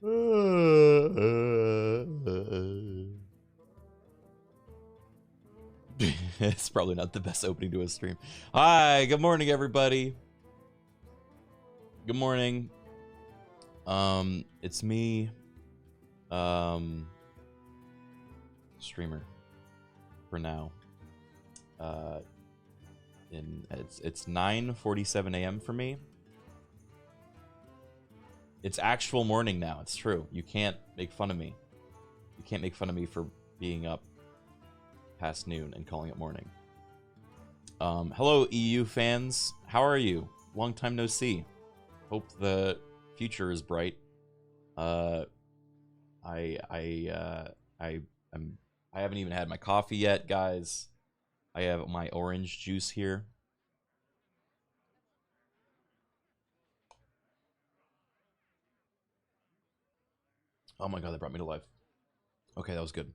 It's probably not the best opening to a stream. Hi, good morning, everybody. Good morning. It's me, streamer, for now. It's 9:47 a.m. for me. It's actual morning now. It's true. You can't make fun of me. You can't make fun of me for being up past noon and calling it morning. Hello, EU fans. How are you? Long time no see. Hope the future is bright. I haven't even had my coffee yet, guys. I have my orange juice here. Oh my god, that brought me to life. Okay, that was good.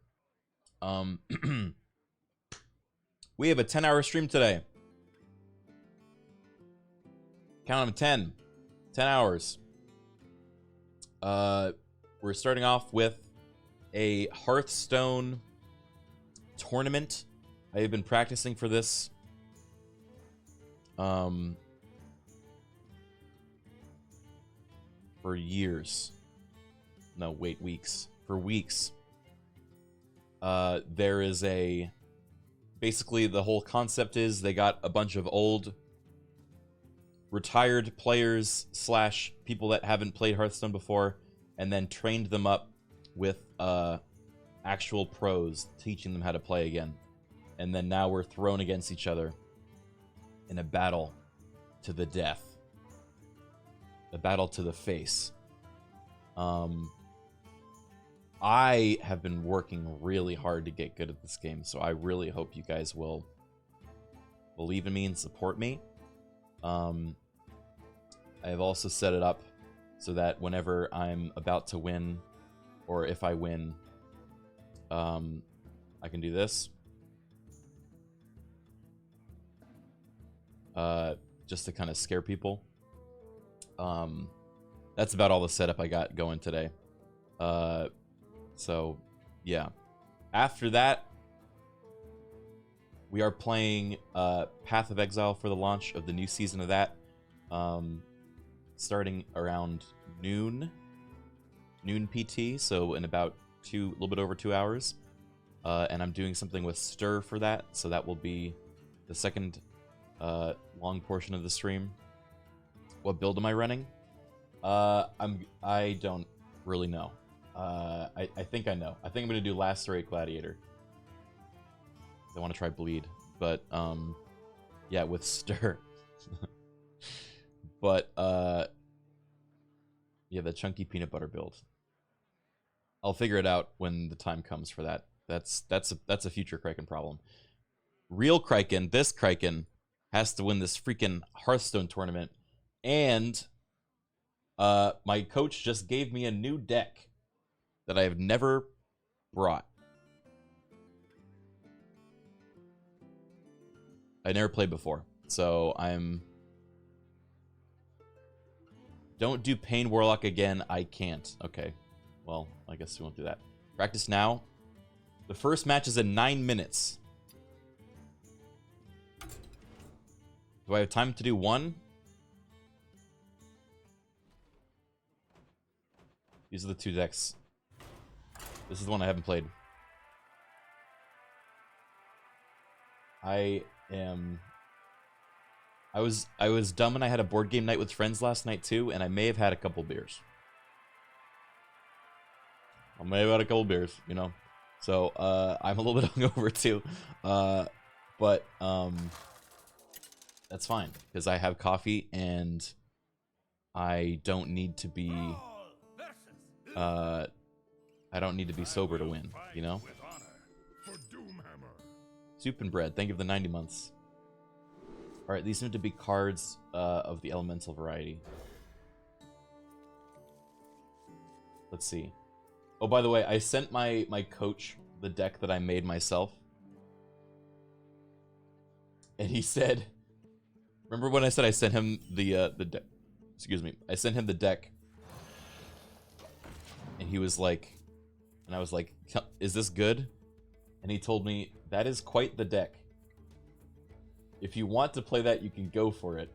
We have a 10-hour stream today. Count them 10. 10 hours. We're starting off with a Hearthstone tournament. I have been practicing for this for years. No, wait, weeks. For weeks. There is a... Basically, the whole concept is they got a bunch of old retired players / people that haven't played Hearthstone before, and then trained them up with actual pros, teaching them how to play again. And then now we're thrown against each other in a battle to the death. A battle to the face. I have been working really hard to get good at this game, so I really hope you guys will believe in me and support me. I have also set it up so that whenever I'm about to win, or if I win, I can do this. Just to kind of scare people. That's about all the setup I got going today. So, yeah. After that, we are playing Path of Exile for the launch of the new season of that. Starting around noon PT, so in about a little bit over 2 hours. And I'm doing something with Stir for that, so that will be the second long portion of the stream. What build am I running? I don't really know. I think I know. I think I'm gonna do Lacerate Gladiator. I want to try Bleed, but yeah, with Stir. But yeah, the chunky peanut butter build. I'll figure it out when the time comes for that. That's a future Criken problem. Real Criken, this Criken, has to win this freaking Hearthstone tournament, and my coach just gave me a new deck that I have never brought. I never played before, so I'm... Don't do Pain Warlock again. I can't. Okay. Well, I guess we won't do that. Practice now. The first match is in 9 minutes. Do I have time to do one? These are the two decks. This is the one I haven't played. I was dumb and I had a board game night with friends last night too, and I may have had a couple beers. I may have had a couple beers, you know. So I'm a little bit hungover too. But that's fine, because I have coffee and I don't need to be I don't need to be sober to win, you know? Soup and bread, thank you for the 90 months. Alright, these seem to be cards of the elemental variety. Let's see. Oh, by the way, I sent my coach the deck that I made myself. And he said... Remember when I said I sent him the deck? Excuse me. I sent him the deck And he was like, and I was like, is this good? And he told me, that is quite the deck. If you want to play that, you can go for it.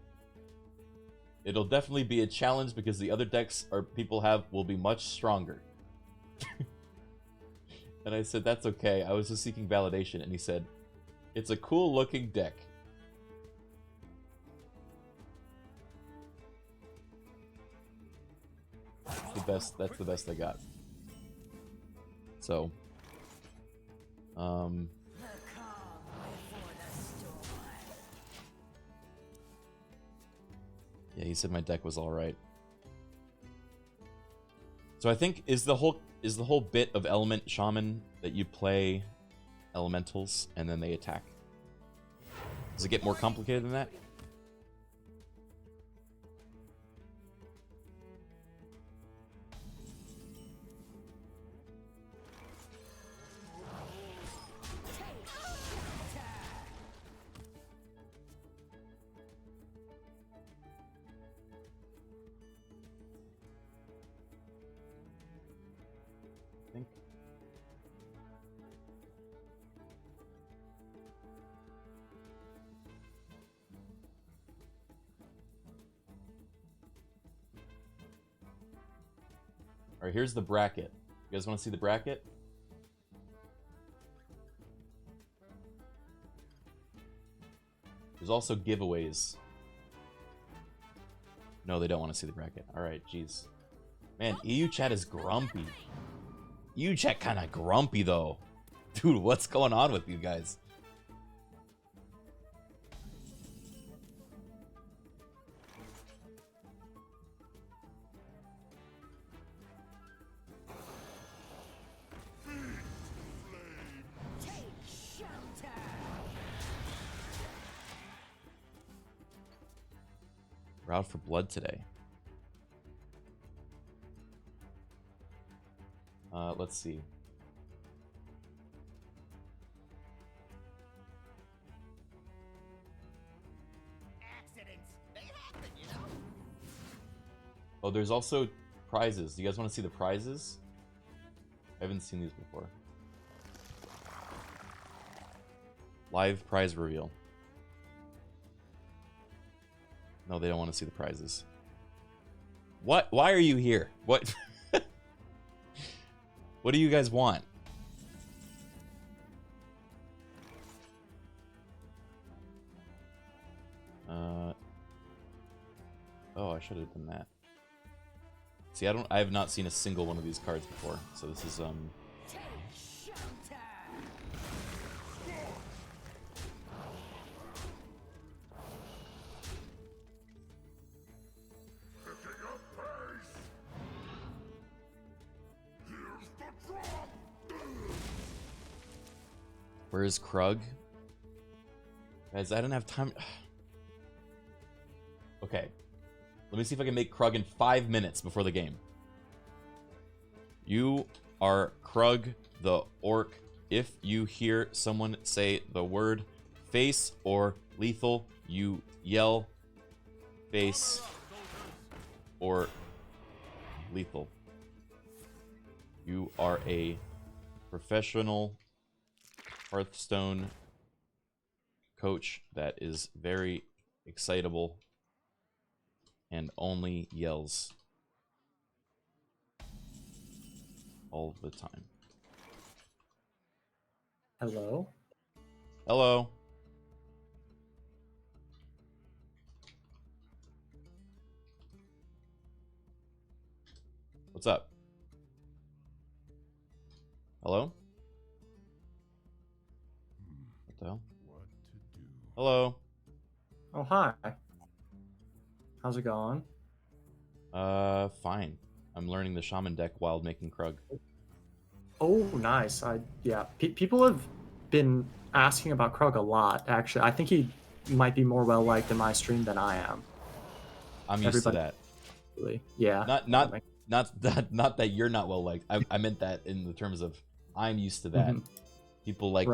It'll definitely be a challenge because the other decks people have will be much stronger. And I said, that's okay. I was just seeking validation. And he said, it's a cool looking deck. That's the best I got. So, yeah, he said my deck was all right. So I think is the whole bit of Element Shaman that you play elementals and then they attack. Does it get more complicated than that? Alright, here's the bracket. You guys want to see the bracket? There's also giveaways. No, they don't want to see the bracket. Alright, jeez. Man, EU chat is grumpy. EU chat kind of grumpy, though. Dude, what's going on with you guys? We're out for blood today. Let's see. Accidents, they happen, you know? Oh, there's also prizes. Do you guys want to see the prizes? I haven't seen these before. Live prize reveal. No, they don't want to see the prizes. What? Why are you here? What? What do you guys want? Oh, I should have done that. See, I have not seen a single one of these cards before, so this is Where is Krug? Guys, I didn't have time. Okay. Let me see if I can make Krug in 5 minutes before the game. You are Krug the Orc. If you hear someone say the word face or lethal, you yell face or lethal. You are a professional Hearthstone coach that is very excitable and only yells all the time. Hello? Hello. What's up? Hello? What the hell? Hello. Oh, hi. How's it going? Fine. I'm learning the shaman deck while making Krug. Oh, nice. Yeah, people have been asking about Krug a lot, actually. I think he might be more well-liked in my stream than I am. I'm used to that. Really. Yeah. Not that you're not well-liked. I meant that in the terms of I'm used to that. People like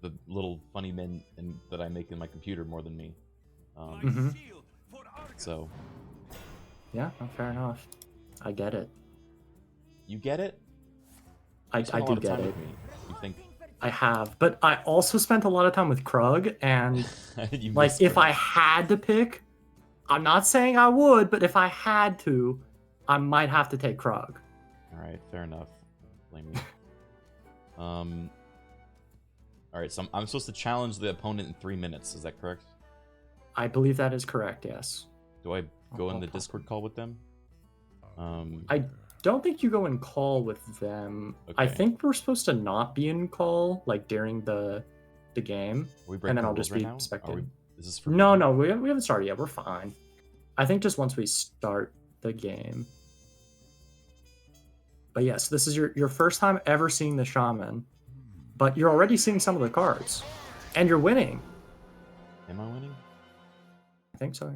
the little funny men that I make in my computer more than me. So. Yeah, fair enough. I get it. You get it? I You spent a do lot of get time it. with me. You think I have, but I also spent a lot of time with Krug, and you like miss if Krug. I had to pick, I'm not saying I would, but if I had to, I might have to take Krug. All right, fair enough. Blame me. All right, so I'm supposed to challenge the opponent in 3 minutes. Is that correct? I believe that is correct. Yes. Do I go in the I'll- Discord call with them? I don't think you go in call with them. I Okay. think we're supposed to not be in call like during the game, Are we breaking and then the I'll rules just right be now? spectating. Is this for No, we haven't started yet. We're fine. I think just once we start the game. But yes, this is your first time ever seeing the shaman, but you're already seeing some of the cards, and you're winning. Am I winning? I think so.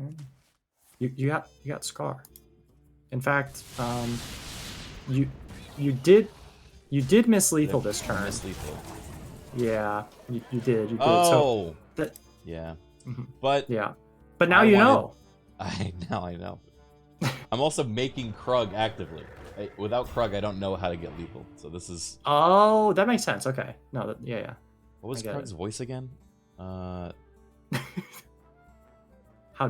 Yeah. You got Scar. In fact, you did miss lethal this turn. Miss lethal. Yeah, you did. So Oh. that Yeah. Mhm. But yeah, but now I you wanted- know. I know. I'm also making Krug actively. Without Krug, I don't know how to get lethal. So this is. Oh, that makes sense. Okay. No, yeah. What was I get Krug's it. voice again? How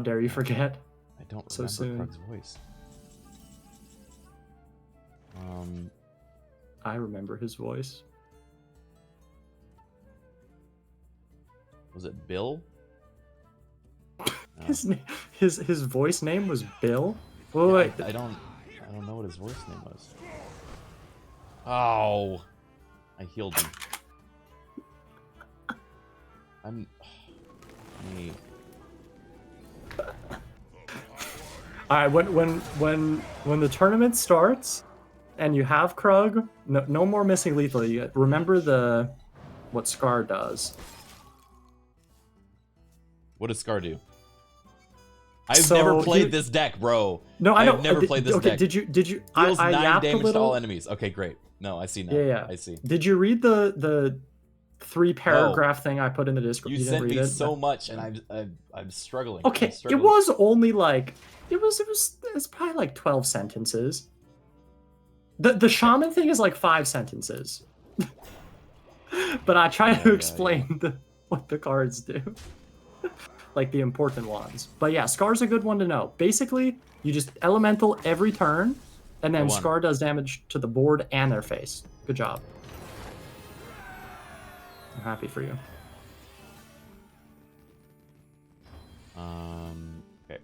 dare you forget? I don't So remember soon. Krug's voice. I remember his voice. Was it Bill? His voice name was Bill. Yeah, Wait, I don't know what his voice name was. Oh, I healed him. Me. all right. When the tournament starts, and you have Krug, no more missing lethal. You remember what Scar does. What does Scar do? I've never played this deck, bro. No, I know. I've never played this okay, deck. Did you? Deals I 9 yapped a damage to little. all enemies. Okay, great. No, I see now. Yeah. I see. Did you read the 3-paragraph thing I put in the Discord? You didn't sent read me it? so much, and I'm struggling. Okay, I'm struggling. it was only like it's probably like 12 sentences. The shaman thing is like 5 sentences. But I try to explain what the cards do. Like the important ones. But yeah, Scar's a good one to know. Basically, you just elemental every turn, and then Scar does damage to the board and their face. Good job. I'm happy for you. Okay.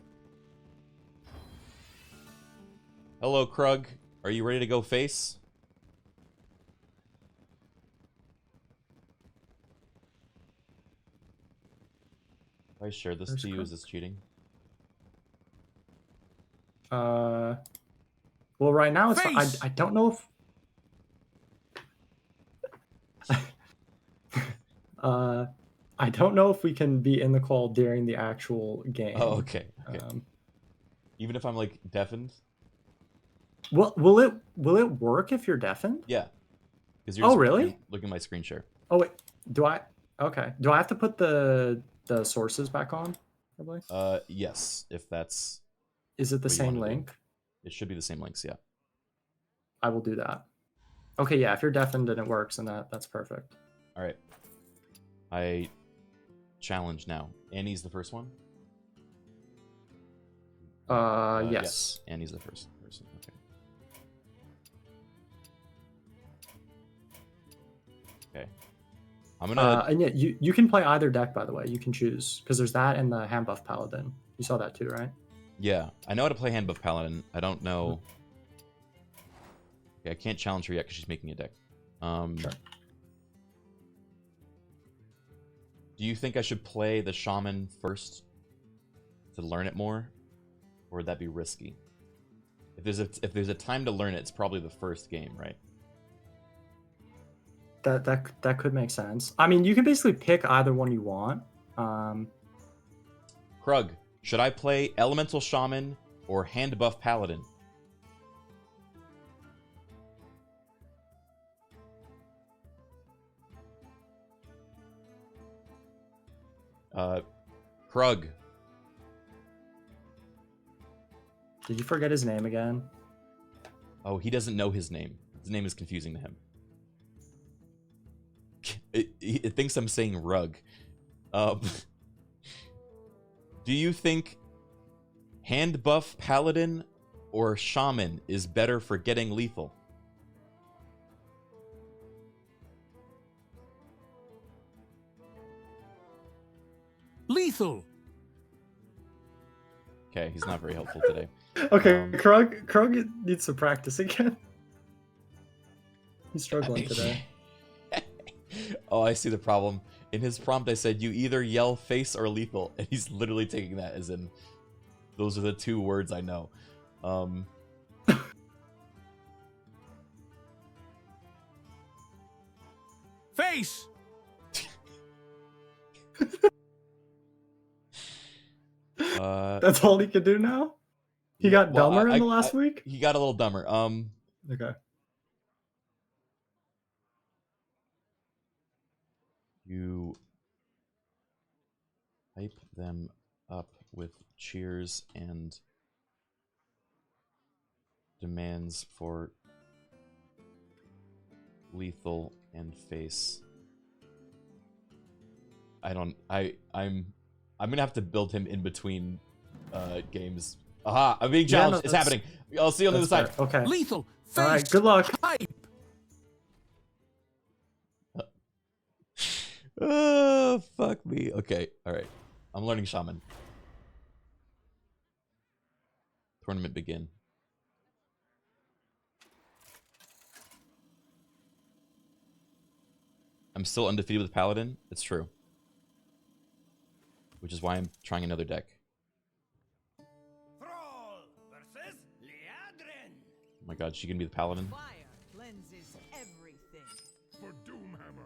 Hello, Krug. Are you ready to go face? If I share this to you, is this cheating? Well, right now it's I don't know if I don't know if we can be in the call during the actual game. Oh, okay. Even if I'm like deafened? Will it work if you're deafened? Yeah. Because really? Look at my screen share. Oh wait, do I have to put the sources back on? Probably. Yes. If that's. Is it the what you same wanna do. link? It should be the same links. Yeah. I will do that. Okay, yeah. If you're deafened and it works, then that's perfect. All right. I challenge now. Annie's the first one. Yes. Annie's the first person. Okay. I'm gonna. And yeah, you can play either deck, by the way. You can choose because there's that and the hand buff paladin. You saw that too, right? Yeah, I know how to play hand buff paladin. I don't know. Okay, I can't challenge her yet because she's making a deck. Sure. Do you think I should play the shaman first to learn it more, or would that be risky? If there's a time to learn it, it's probably the first game, right? That could make sense. I mean, you can basically pick either one you want. Krug, should I play elemental shaman or hand buff paladin? Krug. Did you forget his name again? Oh, he doesn't know his name. His name is confusing to him. It thinks I'm saying rug. Do you think hand buff paladin or shaman is better for getting lethal? Lethal. Okay, he's not very helpful today. Okay, Krug needs to practice again. He's struggling today. Oh, I see the problem. In his prompt, I said, you either yell face or lethal. And he's literally taking that as in, those are the two words I know. Face. That's all he can do now? He got dumber in the last week? He got a little dumber. Okay. You hype them up with cheers and demands for lethal and face. I'm gonna have to build him in between games. Aha! I'm being challenged. It's happening. I'll see you on the other side. Okay. Lethal. Face. All right. Good luck. Hype. Oh, fuck me. Okay. All right. I'm learning shaman. Tournament begin. I'm still undefeated with paladin. It's true. Which is why I'm trying another deck. Thrall versus Labyrinth. Oh my god, she gonna be the paladin? Fire cleanses everything. For Doomhammer.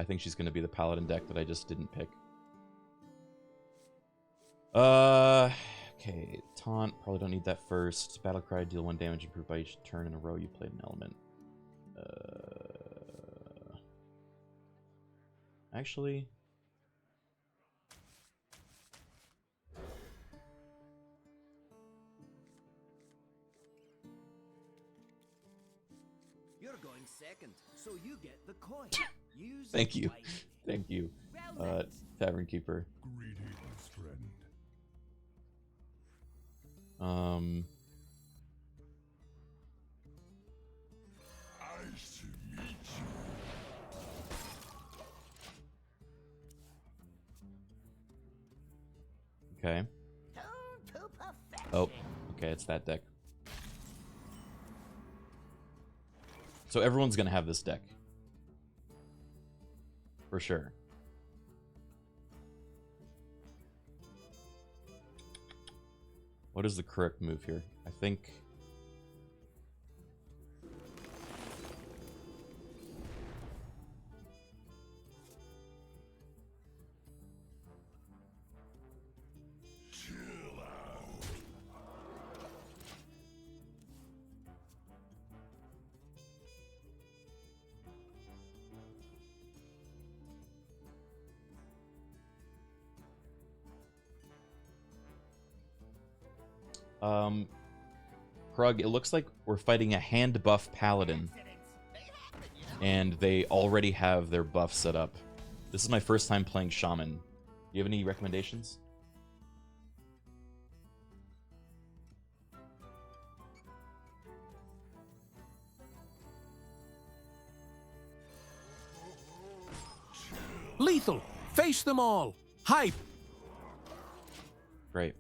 I think she's gonna be the paladin deck that I just didn't pick. Okay. Taunt, probably don't need that first. Battlecry, deal 1 damage improved by each turn in a row you played an element. Actually... You're going second, so you get the coin. Use Thank it you. wisely. Thank you, Well met. Tavern Keeper. Greetings, friend. Nice to meet you. Okay. Tuned to perfection. Oh, okay, it's that deck. So everyone's gonna have this deck. For sure. What is the correct move here? I think... Chill out. Krug, it looks like we're fighting a hand buff paladin. Accidents, they happen, you know? And they already have their buff set up. This is my first time playing shaman. Do you have any recommendations? Lethal. Face them all. Hype. Great.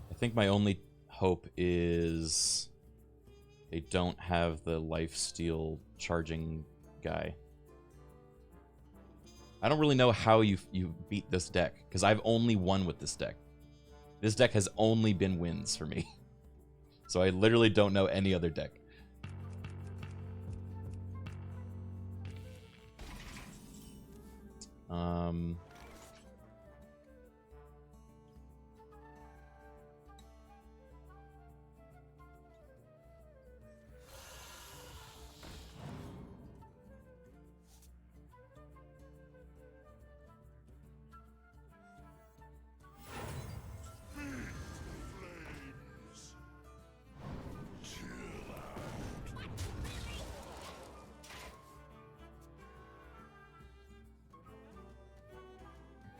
I think my only hope is they don't have the lifesteal charging guy. I don't really know how you beat this deck, because I've only won with this deck. This deck has only been wins for me. So I literally don't know any other deck.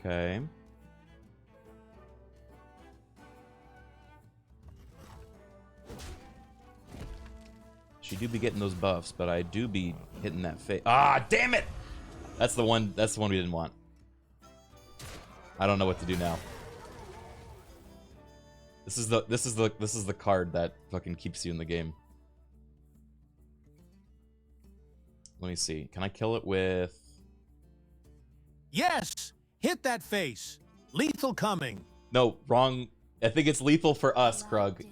Okay. She do be getting those buffs, but I do be hitting that face. Ah, damn it! That's the one. That's the one we didn't want. I don't know what to do now. This is the card that fucking keeps you in the game. Let me see. Can I kill it with? Yes! Hit that face! Lethal coming! No, wrong. I think it's lethal for us, Krug.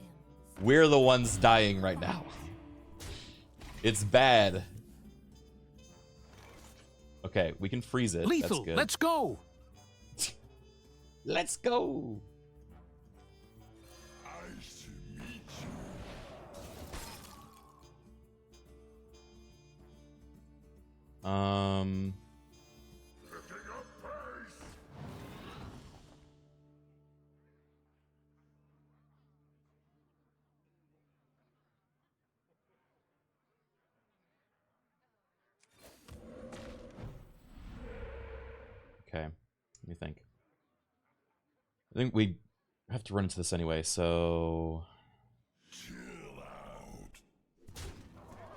We're the ones dying right now. It's bad. Okay, we can freeze it. Lethal! That's good. Let's go! Let's go. Nice to meet you. Picking up pace. Okay, let me think. I think we have to run into this anyway, so... Chill out.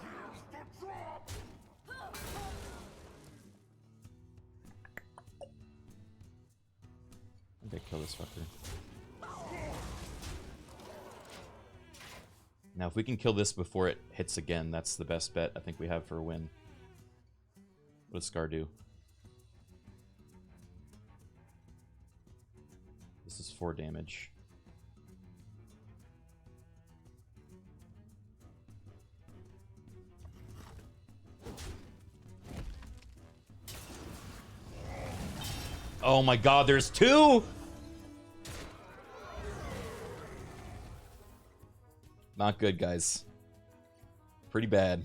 Here's the drop. I think I kill this fucker. Now, if we can kill this before it hits again, that's the best bet I think we have for a win. What does Scar do? This is 4 damage. Oh my god, there's 2? Not good, guys. Pretty bad.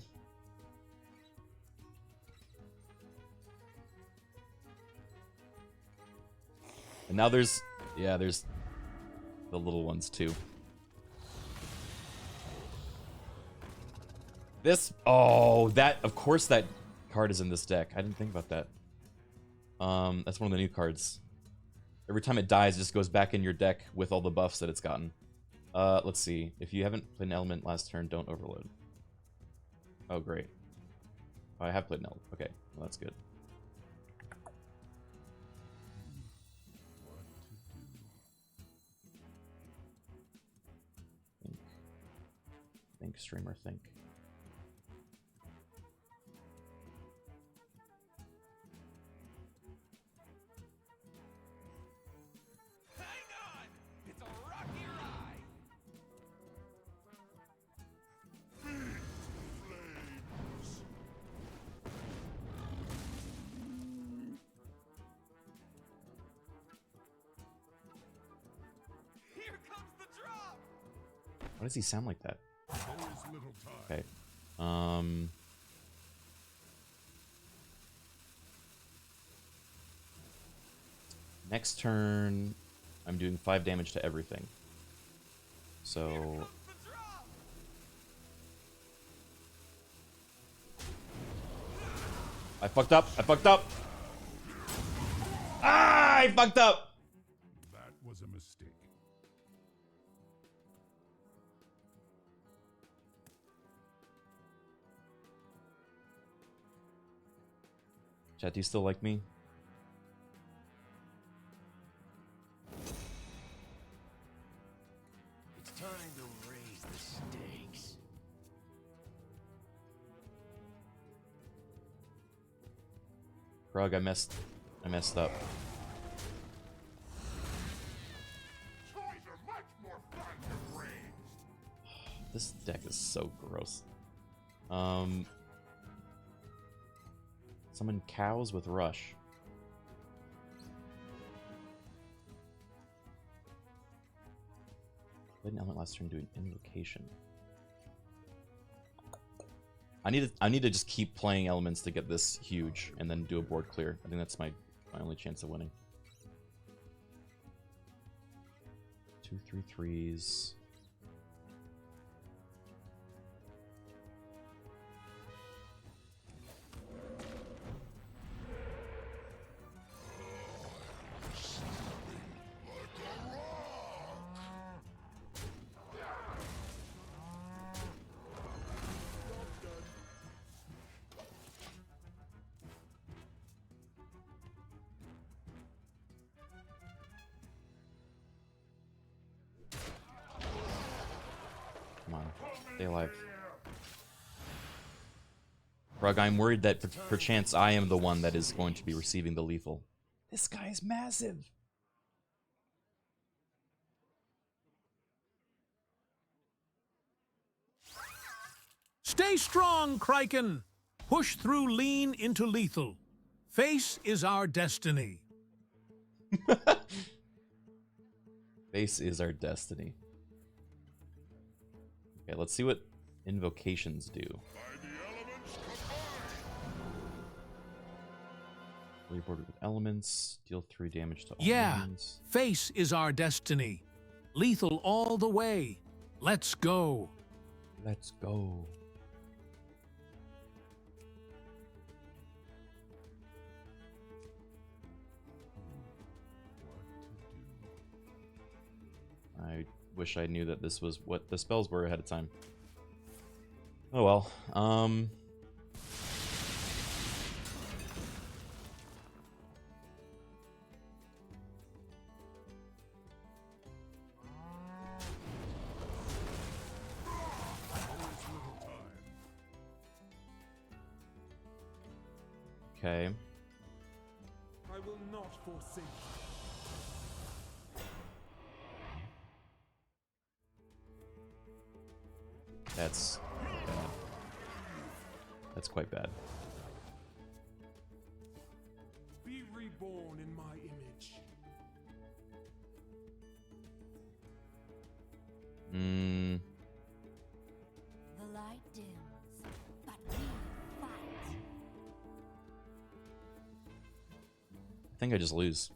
And now there's... Yeah, there's the little ones too. This... Oh, that... Of course that card is in this deck. I didn't think about that. That's one of the new cards. Every time it dies, it just goes back in your deck with all the buffs that it's gotten. Let's see. If you haven't played an element last turn, don't overload. Oh, great. Oh, I have played an element. Okay, well, that's good. Think, streamer, think. Hang on! It's a rocky ride! Here comes the drop! Why does he sound like that? Always little time. Okay. Next turn, I'm doing 5 damage to everything. So... I fucked up! I fucked up! Ah! I fucked up! That was a mistake. Chat, do you still like me? It's time to raise the stakes. Rug, I messed up. Toys are much more fun than rings. This deck is so gross. Summon cows with rush. Played an element last turn doing invocation. I need to just keep playing elements to get this huge and then do a board clear. I think that's my only chance of winning. 2, 3, 3s. Stay alive. Rug, I'm worried that perchance I am the one that is going to be receiving the lethal. This guy is massive. Stay strong, Criken. Push through lean into lethal. Face is our destiny. Face is our destiny. Okay, let's see what invocations do. Rewarded with elements. Deal 3 damage to all minions. Face is our destiny. Lethal all the way. Let's go. Let's go. I wish I knew that this was what the spells were ahead of time. Oh well. Okay. I will not forsake. That's bad. That's quite bad. Be reborn in my image. The light dims, but we fight. I think I just lose.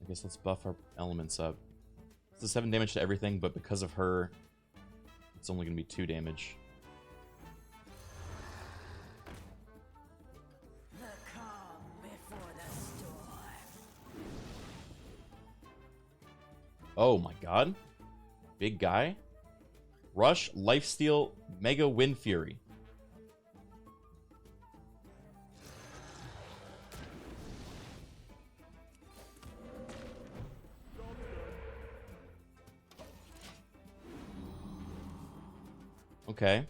I guess let's buff our elements up. It's a 7 damage to everything, but because of her, it's only going to be 2 damage. The calm before the storm. Oh my god. Big guy. Rush, Lifesteal, Mega Wind Fury. Okay.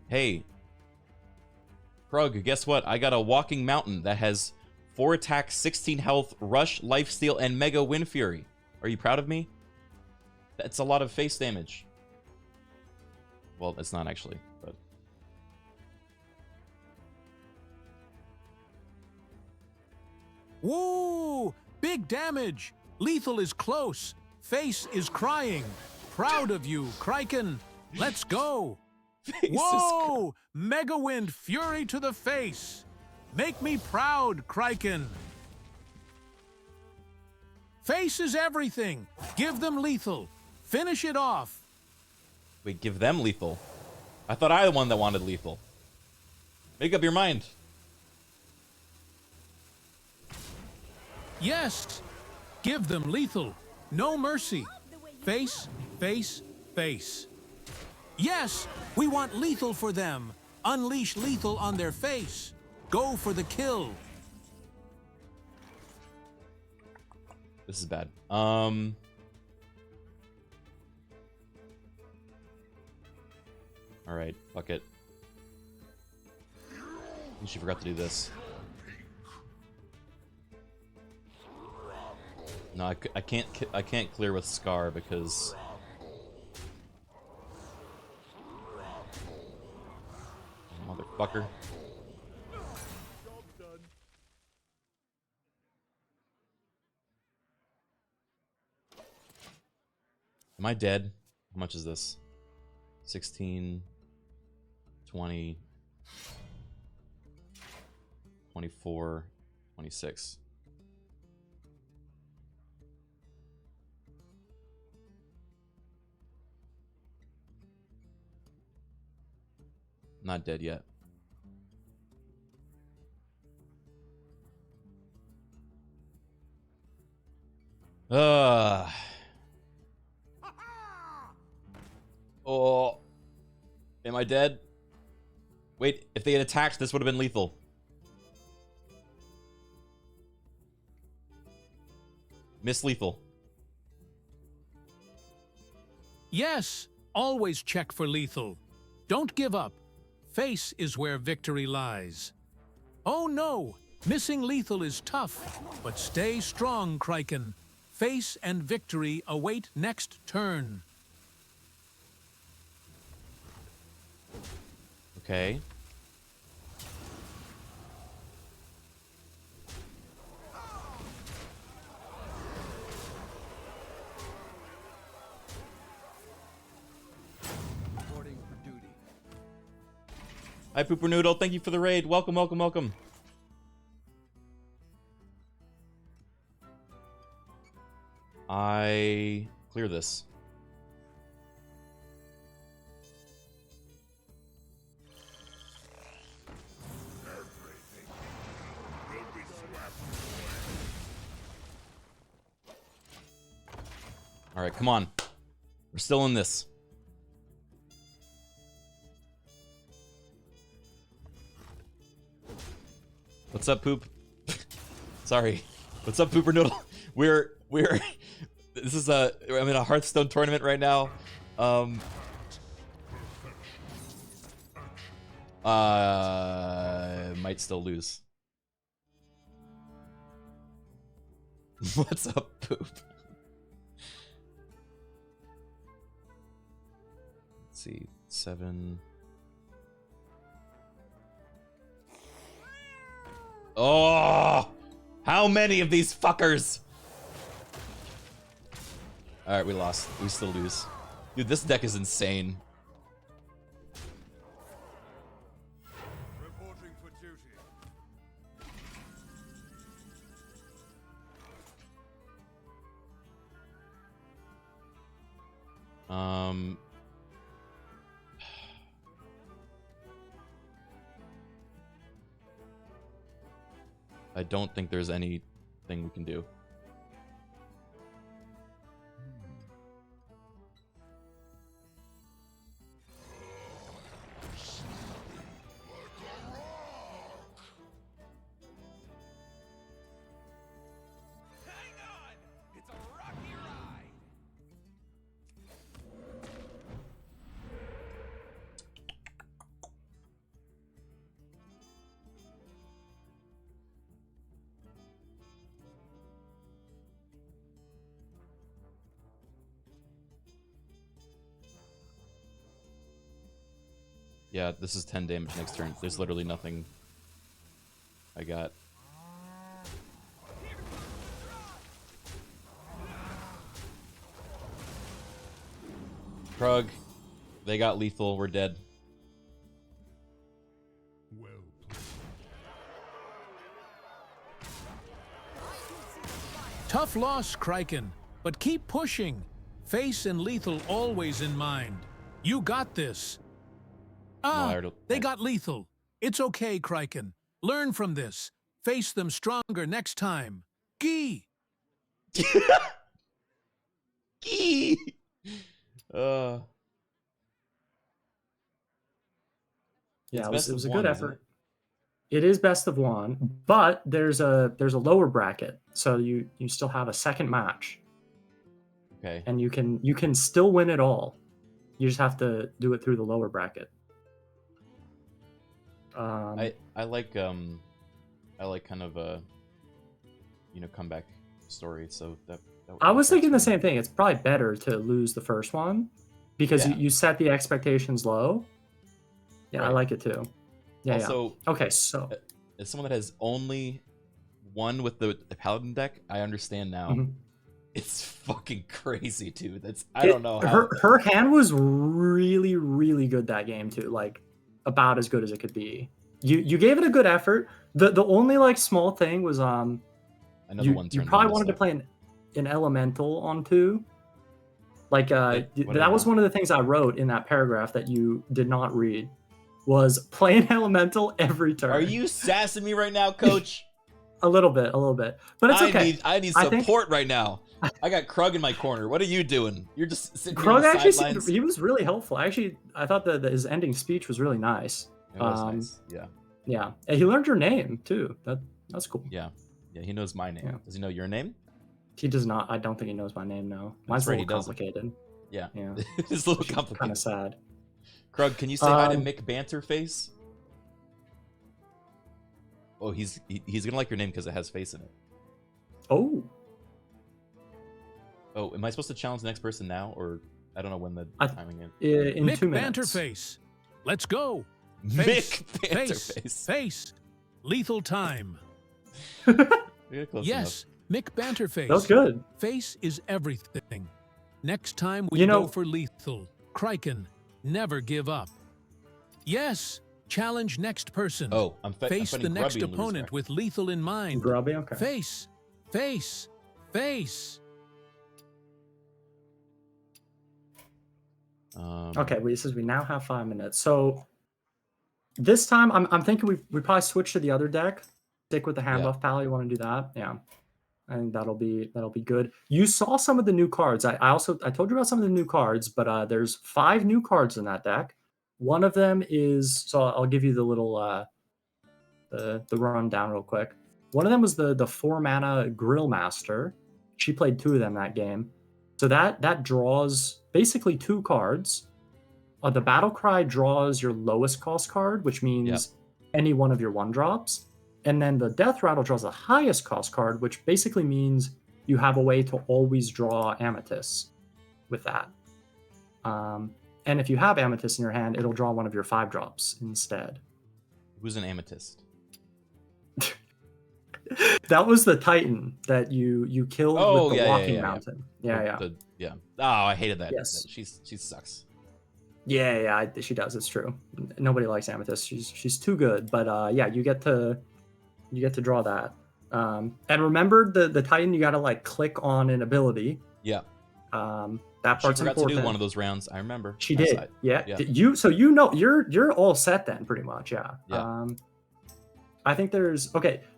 Hey. Krug, guess what? I got a walking mountain that has 4 attack, 16 health, rush, lifesteal, and mega wind fury. Are you proud of me? That's a lot of face damage. Well, it's not actually, but... Woo! Big damage! Lethal is close. Face is crying. Proud of you, Criken. Let's go. Whoa! Mega Wind Fury to the face. Make me proud, Criken. Face is everything. Give them lethal. Finish it off. Wait, give them lethal? I thought I was the one that wanted lethal. Make up your mind. Yes. Give them lethal. No mercy. Face, face, face. Yes, we want lethal for them. Unleash lethal on their face. Go for the kill. This is bad. Alright, fuck it. She forgot to do this. No, I can't clear with Scar because... Motherfucker. Am I dead? How much is this? 16, 20, 24, 26. Not dead yet. Oh. Am I dead? Wait, if they had attacked, this would have been lethal. Miss lethal. Yes, always check for lethal. Don't give up. Face is where victory lies. Oh no, missing lethal is tough, but stay strong, Criken. Face and victory await next turn. Okay. Reporting for duty. Hi, Pooper Noodle. Thank you for the raid. Welcome, welcome, welcome. I clear this. All right, come on. We're still in this. What's up, Poop? Sorry. What's up, Pooper Noodle? We're this is I'm in a Hearthstone tournament right now. Might still lose. What's up, Poop? Let's see, 7. Oh, how many of these fuckers? All right, we lost. We still lose. Dude, this deck is insane. Reporting for duty. I don't think there's anything we can do. Hang on! It's a rocky ride! Yeah, this is 10 damage next turn. There's literally nothing I got. Krug, they got lethal. We're dead. Well played. Tough loss, Criken, but keep pushing. Face and lethal always in mind. You got this. They got lethal. It's okay, Criken. Learn from this. Face them stronger next time. Gee! Gee! Yeah, it best was of a good one, isn't effort. It is best of one, but there's a lower bracket, so you still have a second match, Okay. and you can still win it all. You just have to do it through the lower bracket. I like kind of a comeback story. So that I was thinking the works for me. same thing. It's probably better to lose the first one because Yeah. you set the expectations low. Yeah, I Right. like it too. Yeah, Also, yeah. Okay, so as someone that has only won with the Paladin deck, I understand now. Mhm. It's fucking crazy, dude. I don't know how. her hand was really, really good that game too. Like about as good as it could be. You gave it a good effort. The only like small thing was Another you one. you turned probably on wanted to stuff. play an elemental on 2. Like What did I that was not? one of the things I wrote in that paragraph that you did not read was play an elemental every turn. Are you sassing me right now, Coach? a little bit, but it's okay. I need I think- support right now. I got Krug in my corner. What are you doing? You're just sitting here Krug on the actually sidelines. he was really helpful. I thought that his ending speech was really nice. It was nice. Yeah. Yeah, and he learned your name too. That's cool. Yeah. Yeah. He knows my name. Yeah. Does he know your name? He does not. I don't think he knows my name. No, mine's right, a he little doesn't. complicated. Yeah. Yeah, It's a little kind complicated. of sad. Krug, can you say hi to Um, Mick Banterface? Oh, he's gonna like your name because it has face in it. Oh, Oh, am I supposed to challenge the next person now, or I don't know when the I- timing is? in Mick 2 minutes. Banterface. Let's go. Mick Face, Banterface. face. Lethal time. Yeah, close Yes, Mick Banterface. That was good. Face is everything. Next time we You know- go for lethal. Criken, never give up. Yes, challenge next person. enough. Oh, I'm Face fighting the next Grubby and lose opponent back. with lethal in mind. Grubby, okay. Face, face, face. Okay, we says we now have 5 minutes. So this time, I'm thinking we probably switch to the other deck. Stick with the hand Yeah. buff pal. You want to do that? Yeah, I think that'll be good. You saw some of the new cards. I told you about some of the new cards, but there's 5 new cards in that deck. One of them is, so I'll give you the little the rundown real quick. One of them was the 4 mana Grill Master. She played 2 of them that game. So that draws basically 2 cards. The Battle Cry draws your lowest cost card, which means any one of your 1-drops. And then the Death Rattle draws the highest cost card, which basically means you have a way to always draw Amethyst with that. And if you have Amethyst in your hand, it'll draw one of your 5-drops instead. Who's an amethyst? That was the Titan that you killed Oh, with the yeah, Walking Mountain. Yeah. Yeah. Oh, I hated that. Yes. She sucks. Yeah, she does. It's true. Nobody likes Amethyst. She's too good. But yeah, you get to draw that. And remember the Titan, you got to like click on an ability. Yeah. That She part's forgot important. to do one of those rounds. I remember. She Last did. night. Yeah. Yeah. You're all set then, pretty much. Yeah. Yeah. I think there's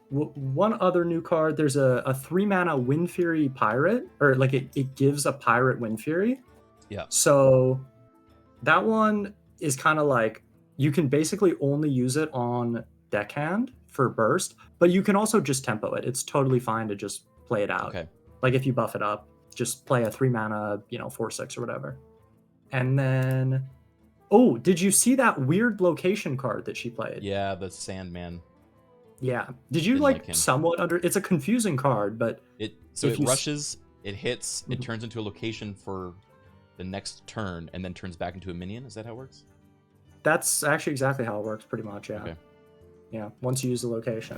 one other new card. There's a 3 mana Wind Fury Pirate, or like it gives a pirate Wind Fury. Yeah. So that one is kind of like you can basically only use it on deckhand for burst, but you can also just tempo it. It's totally fine to just play it out. Okay. Like if you buff it up, just play a 3 mana, 4/6 or whatever. And then, oh, did you see that weird location card that she played? Yeah, the Sandman. Yeah. Did you Didn't like him. somewhat it's a confusing card, but It If you s- rushes, it hits, it Mhm. turns into a location for the next turn, and then turns back into a minion. Is that how it works? that's actually exactly how it works, pretty much. Yeah. Okay. Yeah. Once you use the location.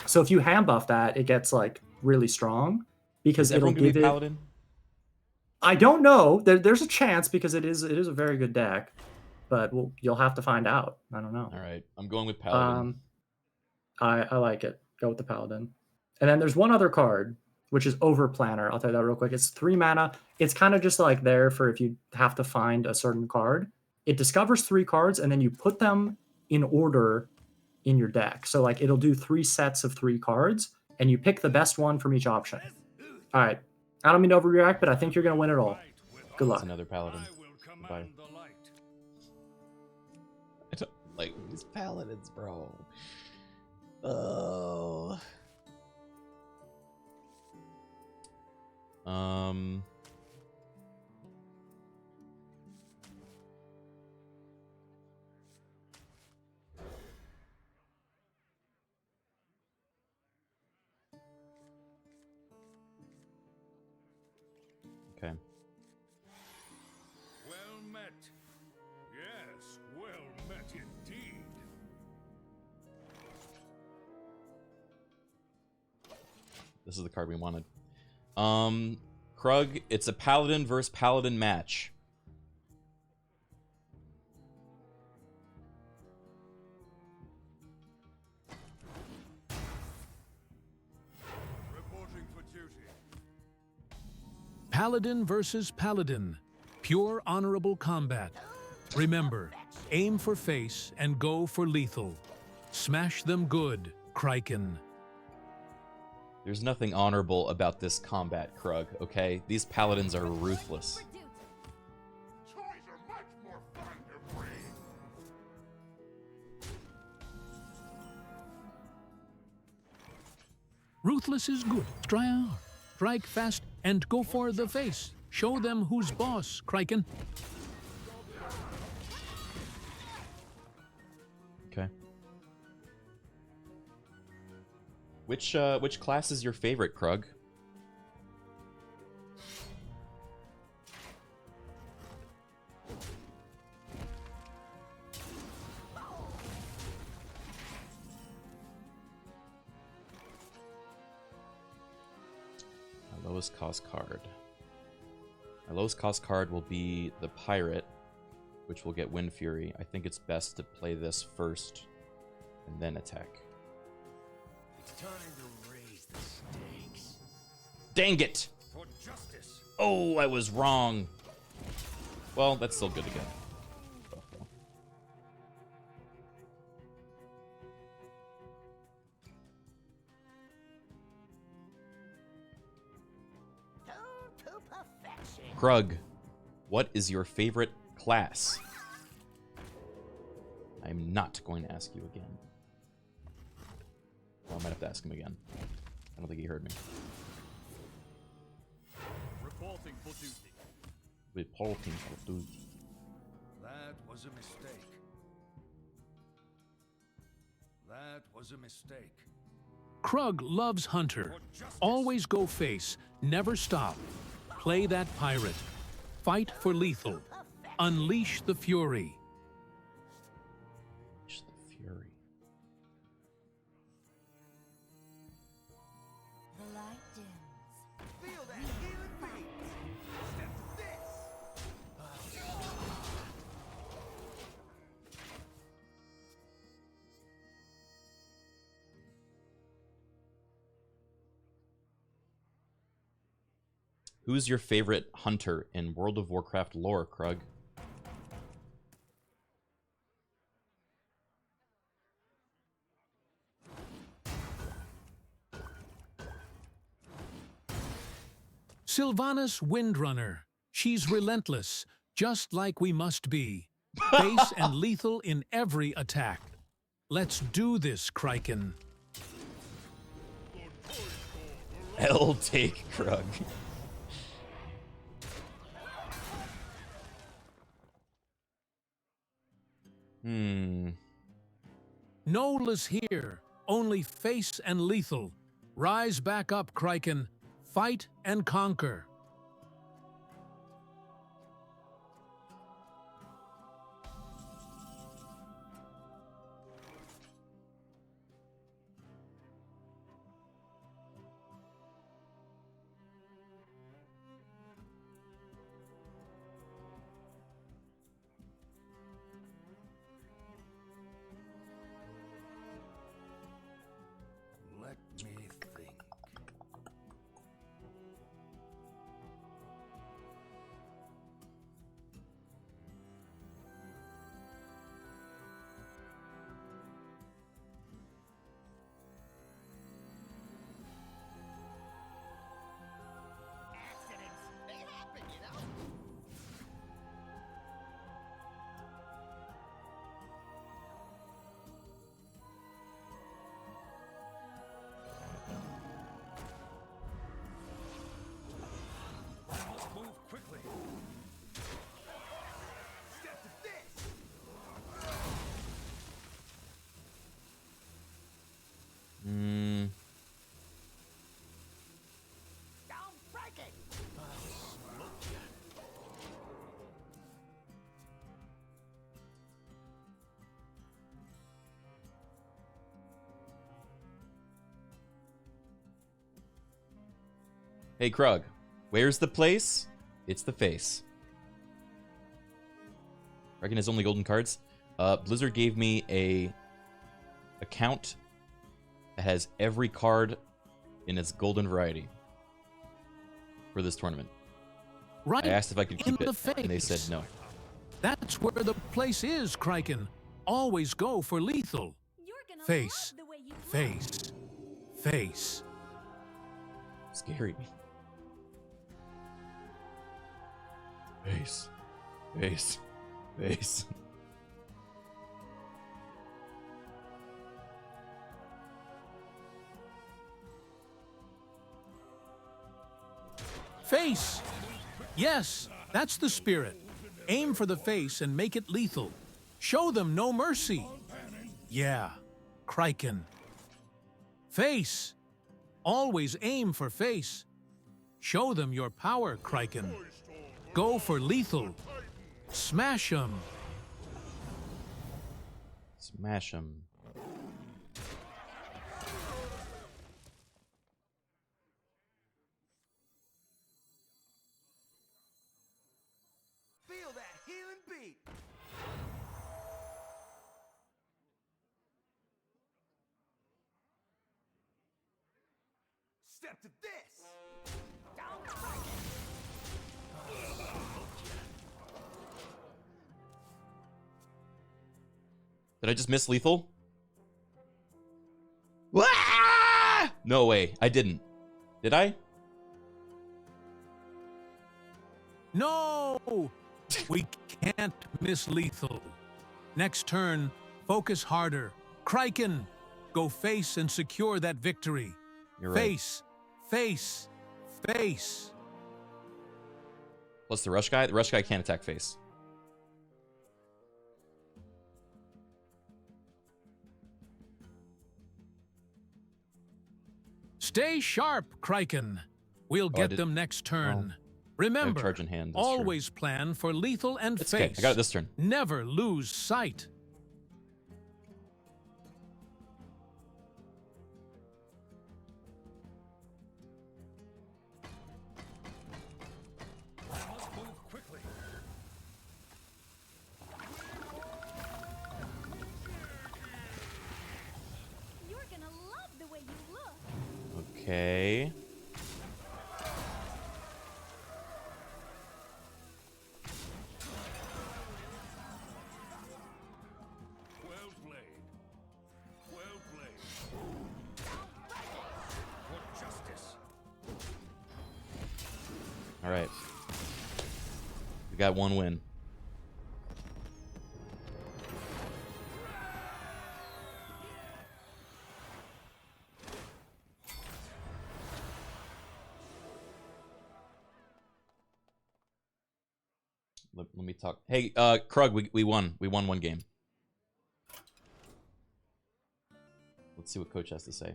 So if you hand buff that, it gets like really strong because Is it'll everyone gonna give be it. paladin? I don't know. There's a chance because it is a very good deck, but you'll have to find out. I don't know. All right, I'm going with paladin. I like it. Go with the paladin. And then there's one other card, which is Over Planner. I'll tell you that real quick. It's 3 mana. It's kind of just like there for if you have to find a certain card. It discovers 3 cards, and then you put them in order in your deck. So like it'll do 3 sets of 3 cards, and you pick the best one from each option. All right. I don't mean to overreact, but I think you're gonna win it all. Good luck. It's another paladin. I will Bye. command the light. I don't like these paladins, bro. Oh. Okay. Well met. Yes, well met indeed. This is the card we wanted. Krug, it's a paladin versus paladin match. Reporting for duty. Paladin versus Paladin. Pure honorable combat. Remember, aim for face and go for lethal. Smash them good, Criken. There's nothing honorable about this combat, Krug, okay? These paladins are ruthless. For duty. Toys are much more fun to breed. Ruthless is good. Strike fast and go for the face. Show them who's boss, Criken. Okay. Which class is your favorite, Krug? My lowest cost card. My lowest cost card will be the Pirate, which will get Wind Fury. I think it's best to play this first and then attack. It's time to raise the stakes. Dang it! For justice. Oh, I was wrong. Well, that's still good to go. To perfection. Krug, what is your favorite class? I'm not going to ask you again. Well, I might have to ask him again. I don't think he heard me. Reporting for duty. Reporting for duty. That was a mistake. That was a mistake. Krug loves Hunter. Always go face. Never stop. Play that pirate. Fight for lethal. Unleash the fury. Unleash the fury. The light dims. Feel that healing breeze. Step to this. Who's your favorite hunter in World of Warcraft lore, Krug? Sylvanas Windrunner. She's relentless, just like we must be. Face and lethal in every attack. Let's do this, Criken. I'll take Krug. Nola's here. Only face and lethal. Rise back up, Criken. Fight and conquer. Let me think. Accidents. They happen, you know? Move quickly. Step to this. Down breaking. Hey, Krug. Where's the place? It's the face. Reckon his only golden cards. Blizzard gave me a account that has every card in its golden variety for this tournament. Right I asked if I could in keep the it, and they said face. no. That's where the place is, Criken. Always go for lethal. You're gonna Face. love the way you Face. Face. scary. Face. Face. Face. Face! Yes, that's the spirit. Aim for the face and make it lethal. Show them no mercy. Yeah, Criken. Face! Always aim for face. Show them your power, Criken. Go for lethal. Smash 'em. Smash him. Feel that healing beat. Step to this. Did I just miss lethal? Wah! No way, I didn't. Did I? No! We can't miss lethal. Next turn, focus harder. Criken, go face and secure that victory. You're right. Face, face, face. Plus the rush guy. The rush guy can't attack face. Stay sharp, Criken. We'll I get did- them next turn. I Remember, have charge in hand. That's true. always plan for lethal and It's face. okay. I got it this turn. Never lose sight. Must move quickly. You're gonna love the way you look. Okay. Well played. Well played. For justice. All right. We got one win. Let me talk. Hey, Krug, we won. We won one game. Let's see what coach has to say.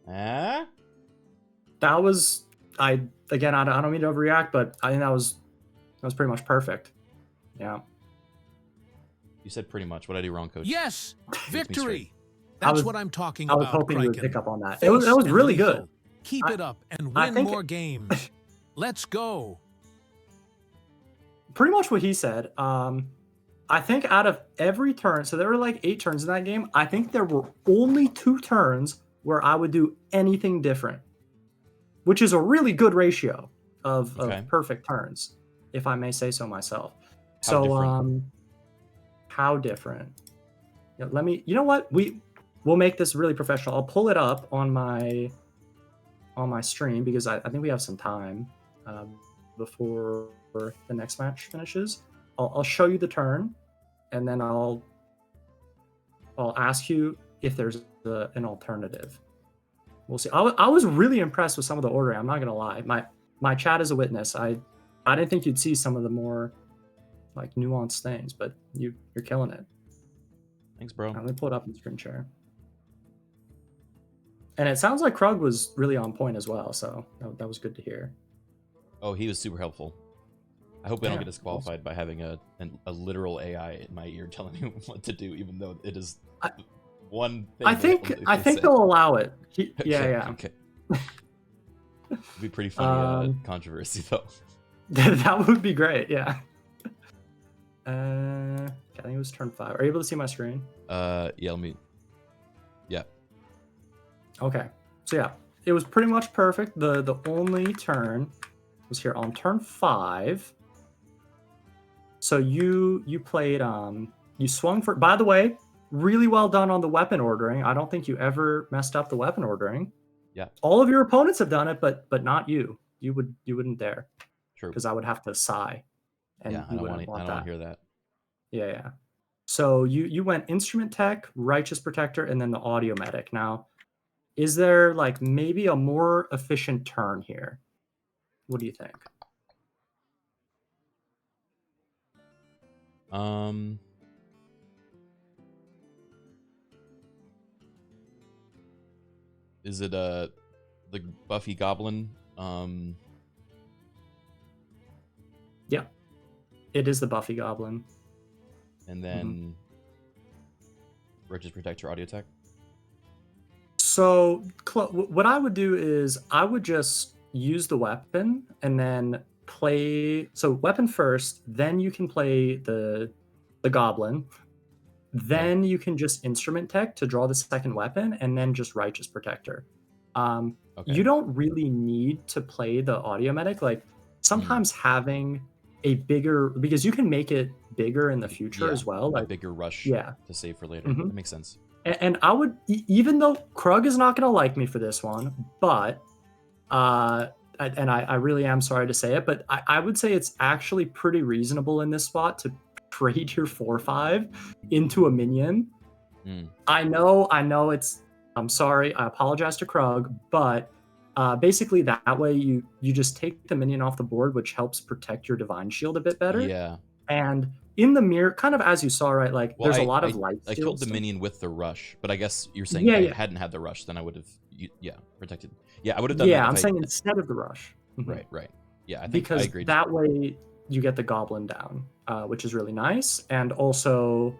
Ah? That was I don't mean to overreact, but I think that was pretty much perfect. Yeah. You said pretty much. What I do wrong, coach? Yes, victory. straight. That's was- what I'm talking I was about, hoping you would Criken. pick up on that. Face It was and really lethal. good. Keep it up and I win think- more games. Let's go. Pretty much what he said. I think out of every turn, so there were like 8 turns in that game. I think there were only 2 turns where I would do anything different, which is a really good ratio of Okay. perfect turns, if I may say so myself. How different? How different? Yeah, let me. You know what? We'll make this really professional. I'll pull it up on my stream because I think we have some time before the next match finishes. I'll show you the turn, and then I'll ask you if there's an alternative. We'll see. I was really impressed with some of the ordering. I'm not gonna lie. My chat is a witness. I didn't think you'd see some of the more like nuanced things, but you're killing it. Thanks, bro. Let me pull it up in screen share. And it sounds like Krug was really on point as well, so that was good to hear. Oh, he was super helpful. I hope I don't Yeah, get disqualified by having a literal AI in my ear telling me what to do, even though it is one thing. I that think only I they think say. they'll allow it. Okay, Yeah. Okay. It'd be pretty funny controversy though. That would be great. Yeah. I think it was turn 5. Are you able to see my screen? Yeah. Let me. Yeah. Okay. So yeah, it was pretty much perfect. The only turn was here on turn 5. So you played you swung for, by the way, really well done on the weapon ordering. I don't think you ever messed up the weapon ordering. Yeah. All of your opponents have done it, but not you. You wouldn't dare, True. because I would have to sigh, and Yeah, I you don't wouldn't want want to that. hear that. Yeah. So you went Instrument Tech, Righteous Protector, and then the Audio Medic. Now, is there like maybe a more efficient turn here? What do you think? Is it the Buffy Goblin? Yeah, it is the Buffy Goblin. And then Righteous Protector Audio Tech? So what I would do is I would just use the weapon and then play. So weapon first, then you can play the Goblin. Then you can just Instrument Tech to draw the second weapon, and then just Righteous Protector. You don't really need to play the Audio Medic. Like sometimes having a bigger, because you can make it bigger in the future as well. Like a bigger rush yeah. to save for later. That makes sense. And I would, even though Krug is not going to like me for this one, but I really am sorry to say it, but I would say it's actually pretty reasonable in this spot to trade your 4/5 into a minion. I know I'm sorry, I apologize to Krug, but basically that way you just take the minion off the board, which helps protect your Divine Shield a bit better. Yeah. And in the mirror, kind of as you saw, right? Like there's a lot of light. I killed the minion with the rush, but I guess you're saying if I hadn't had the rush, then I would have, protected. Yeah, I would have done that. Yeah, I'm saying instead of the rush. Right. Yeah, I think because I agreed. That way you get the Goblin down, which is really nice, and also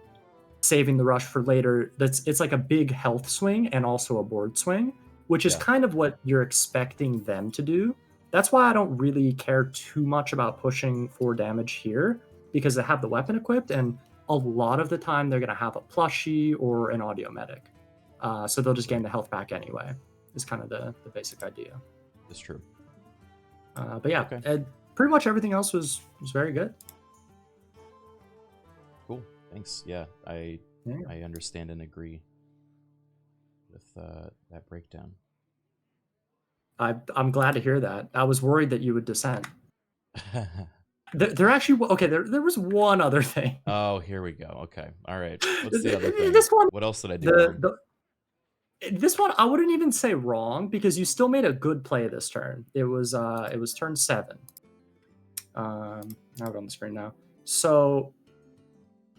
saving the rush for later. It's like a big health swing and also a board swing, which is kind of what you're expecting them to do. That's why I don't really care too much about pushing 4 damage here, because they have the weapon equipped, and a lot of the time they're going to have a plushie or an Audio Medic. So they'll just gain the health back anyway, is kind of the basic idea. That's true. But yeah, pretty much everything else was very good. Cool. Thanks. Yeah, I understand and agree with that breakdown. I'm glad to hear that. I was worried that you would dissent. There actually, okay, there was one other thing. Oh, here we go. Okay. All right. What's the other thing? This one, what else did I do? This one, I wouldn't even say wrong, because you still made a good play this turn. It was turn 7. I have it on the screen now. So,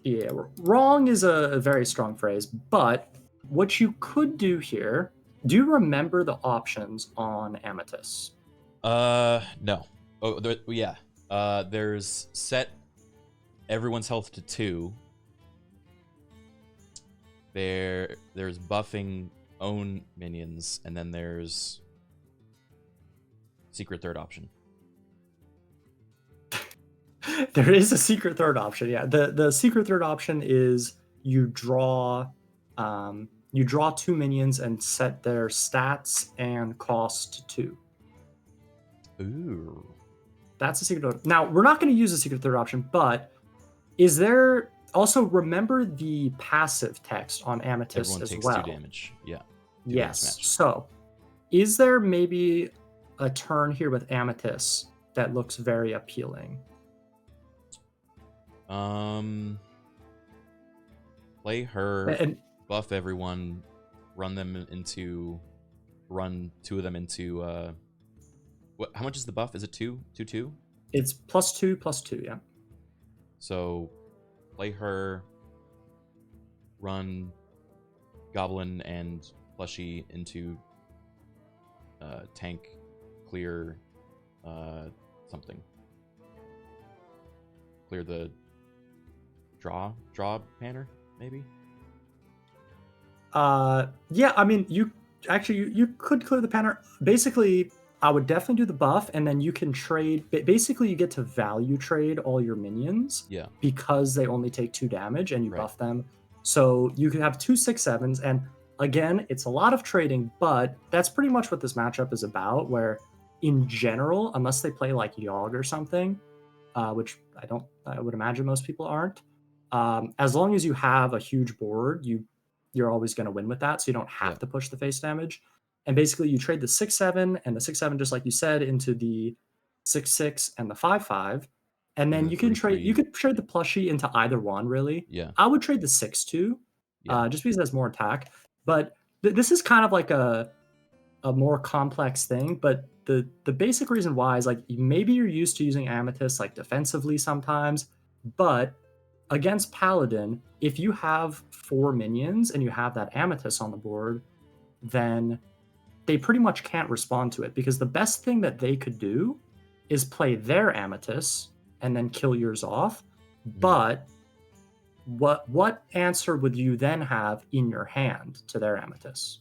yeah, wrong is a very strong phrase, but what you could do here, do you remember the options on Amethyst? No. Oh, yeah. There's set everyone's health to 2. There's buffing own minions, and then there's secret third option. There is a secret third option. Yeah, the secret third option is you draw 2 minions and set their stats and cost to 2. Ooh. That's a secret third. Now, we're not going to use a secret third option, but is there also, remember the passive text on Amethyst Everyone as takes well? 2 damage. Yeah. Yes. So, is there maybe a turn here with Amethyst that looks very appealing? Play her, And buff everyone, run 2 of them into what? How much is the buff? Is it 2? 2? It's +2/+2, yeah. So play her, run Goblin and Plushie into tank, clear something. Clear the draw banner, maybe? Yeah, I mean, you could clear the banner. Basically, I would definitely do the buff, and then you can trade. Basically, you get to value trade all your minions. Yeah. Because they only take 2 damage, and you buff them. So you can have 2 6/7s, and again, it's a lot of trading, but that's pretty much what this matchup is about. Where, in general, unless they play like Yogg or something, which I would imagine most people aren't. As long as you have a huge board, you're always going to win with that, so you don't have to push the face damage. and basically you trade the 6/7 and the 6/7, just like you said, into the 6/6 and the 5/5, and then the you can trade. 3/3. You could trade the plushie into either one, really. Yeah. I would trade the 6/2, Yeah. just because it has more attack. But this is kind of like a more complex thing. But the basic reason why is like maybe you're used to using Amethyst like defensively sometimes, but against Paladin, if you have 4 minions and you have that Amethyst on the board, then they pretty much can't respond to it, because the best thing that they could do is play their Amethyst and then kill yours off. But what answer would you then have in your hand to their Amethyst?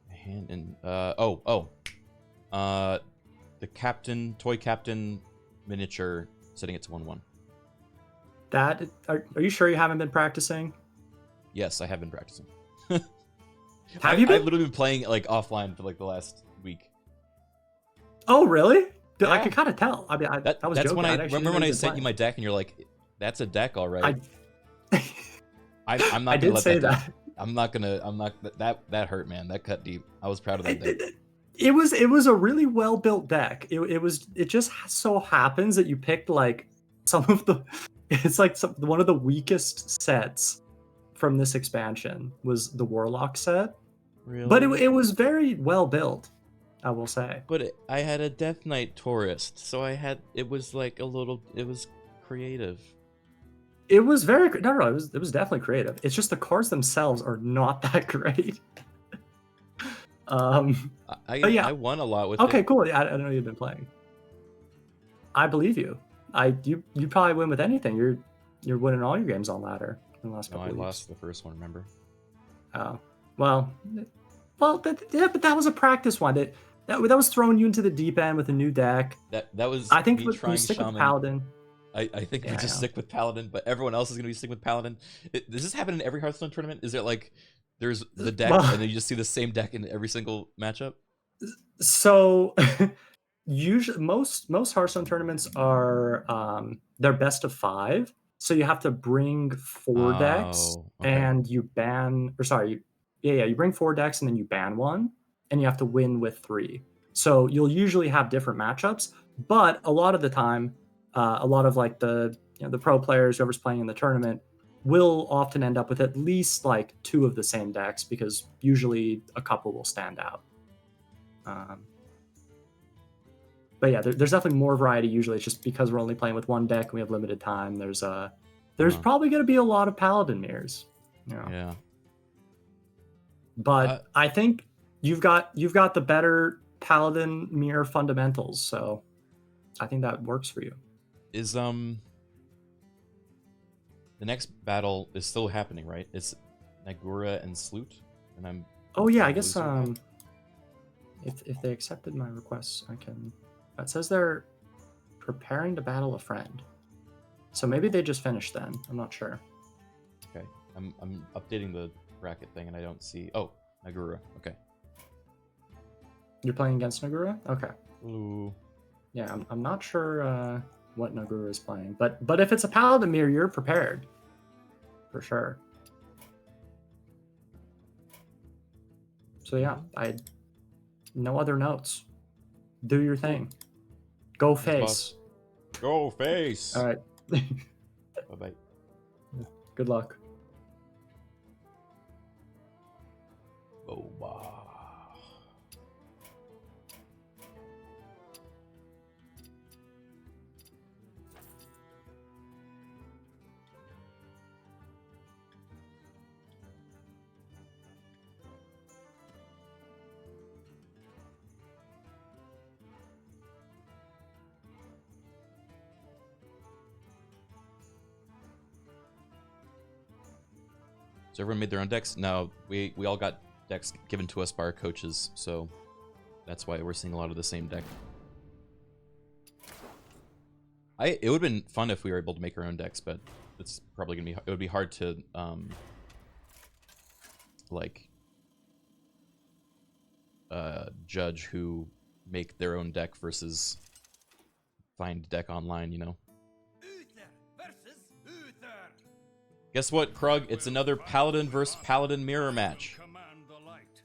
Hand and the toy captain miniature, setting it to 1/1. That are you sure you haven't been practicing? Yes, I have been practicing. Have you been? I've literally been playing it like offline for like the last week. Oh, really? Yeah. I could kind of tell. I mean, That was that's joking. when I actually remember didn't when know I you'd sent been you my deck and you're like, "That's a deck, all right." playing. I'm not I gonna did let say that. that. I'm not that hurt, man. That cut deep. I was proud of that deck. It was a really well built deck. It just so happens that you picked like some of the it's like one of the weakest sets from this expansion was the Warlock set. Really? But it was very well built, I will say. But I had a Death Knight tourist, so it was creative. It was very no, it was definitely creative. It's just the cards themselves are not that great. But yeah. I won a lot with Okay, it. cool. I know you've been playing. I believe you. You probably win with anything. You're winning all your games on ladder in the last No, couple I weeks. lost the first one, remember? Oh, well, but that was a practice one. That was throwing you into the deep end with a new deck. That was I think me you trying stick Shaman. with Paladin. I think Yeah, we I just know. stick with Paladin, but everyone else is gonna be sticking with Paladin. Does this happen in every Hearthstone tournament? Is it like there's the deck Well- and then you just see the same deck in every single matchup? So usually most Hearthstone tournaments are they're best of 5. So you have to bring 4 decks Oh, okay. and you ban or sorry, you bring 4 decks and then you ban one and you have to win with 3. So you'll usually have different matchups, but a lot of the time, a lot of like the pro players, whoever's playing in the tournament, will often end up with at least like 2 of the same decks, because usually a couple will stand out. But yeah, there's definitely more variety. Usually, it's just because we're only playing with one deck and we have limited time. There's probably going to be a lot of Paladin mirrors. Yeah. But I think you've got the better Paladin mirror fundamentals, so I think that works for you. Is the next battle is still happening, right? It's Nagura and Sloot, and I'm. Oh yeah, I I'm guess losing. if they accepted my requests, I can. It says they're preparing to battle a friend, so maybe they just finished then. I'm not sure. Okay, I'm updating the bracket thing, and I don't see. Oh, Nagura. Okay. You're playing against Nagura? Okay. Ooh. Yeah, I'm not sure what Nagura is playing, but if it's a Paladin mirror, you're prepared for sure. So yeah, no other notes. Do your thing. Go face. Go face. All right. Bye bye. Good luck. Boba. So everyone made their own decks. No, we all got decks given to us by our coaches, so that's why we're seeing a lot of the same deck. It would have been fun if we were able to make our own decks, but it's probably gonna be. It would be hard to judge who make their own deck versus find deck online, you know. Uther versus Uther. Guess what, Krug? It's another Paladin versus Paladin mirror match. Command the light.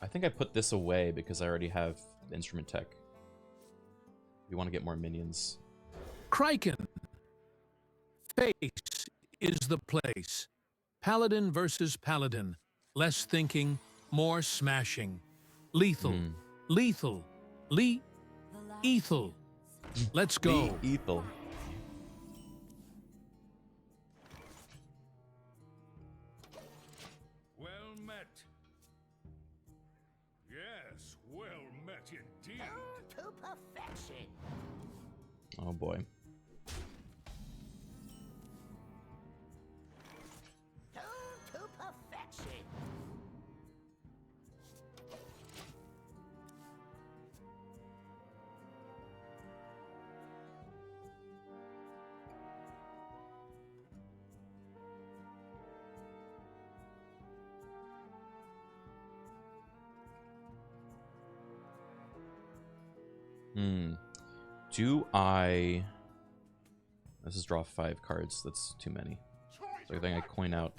I think I put this away because I already have the instrument tech. We want to get more minions. Criken. Face is the place. Paladin versus Paladin. Less thinking, more smashing. Lethal. Lethal. Ethel. Let's go. Ethel. Well met. Yes, well met indeed. To perfection. Oh boy. To perfection. Do I... This is draw 5 cards. That's too many. So I think I coin out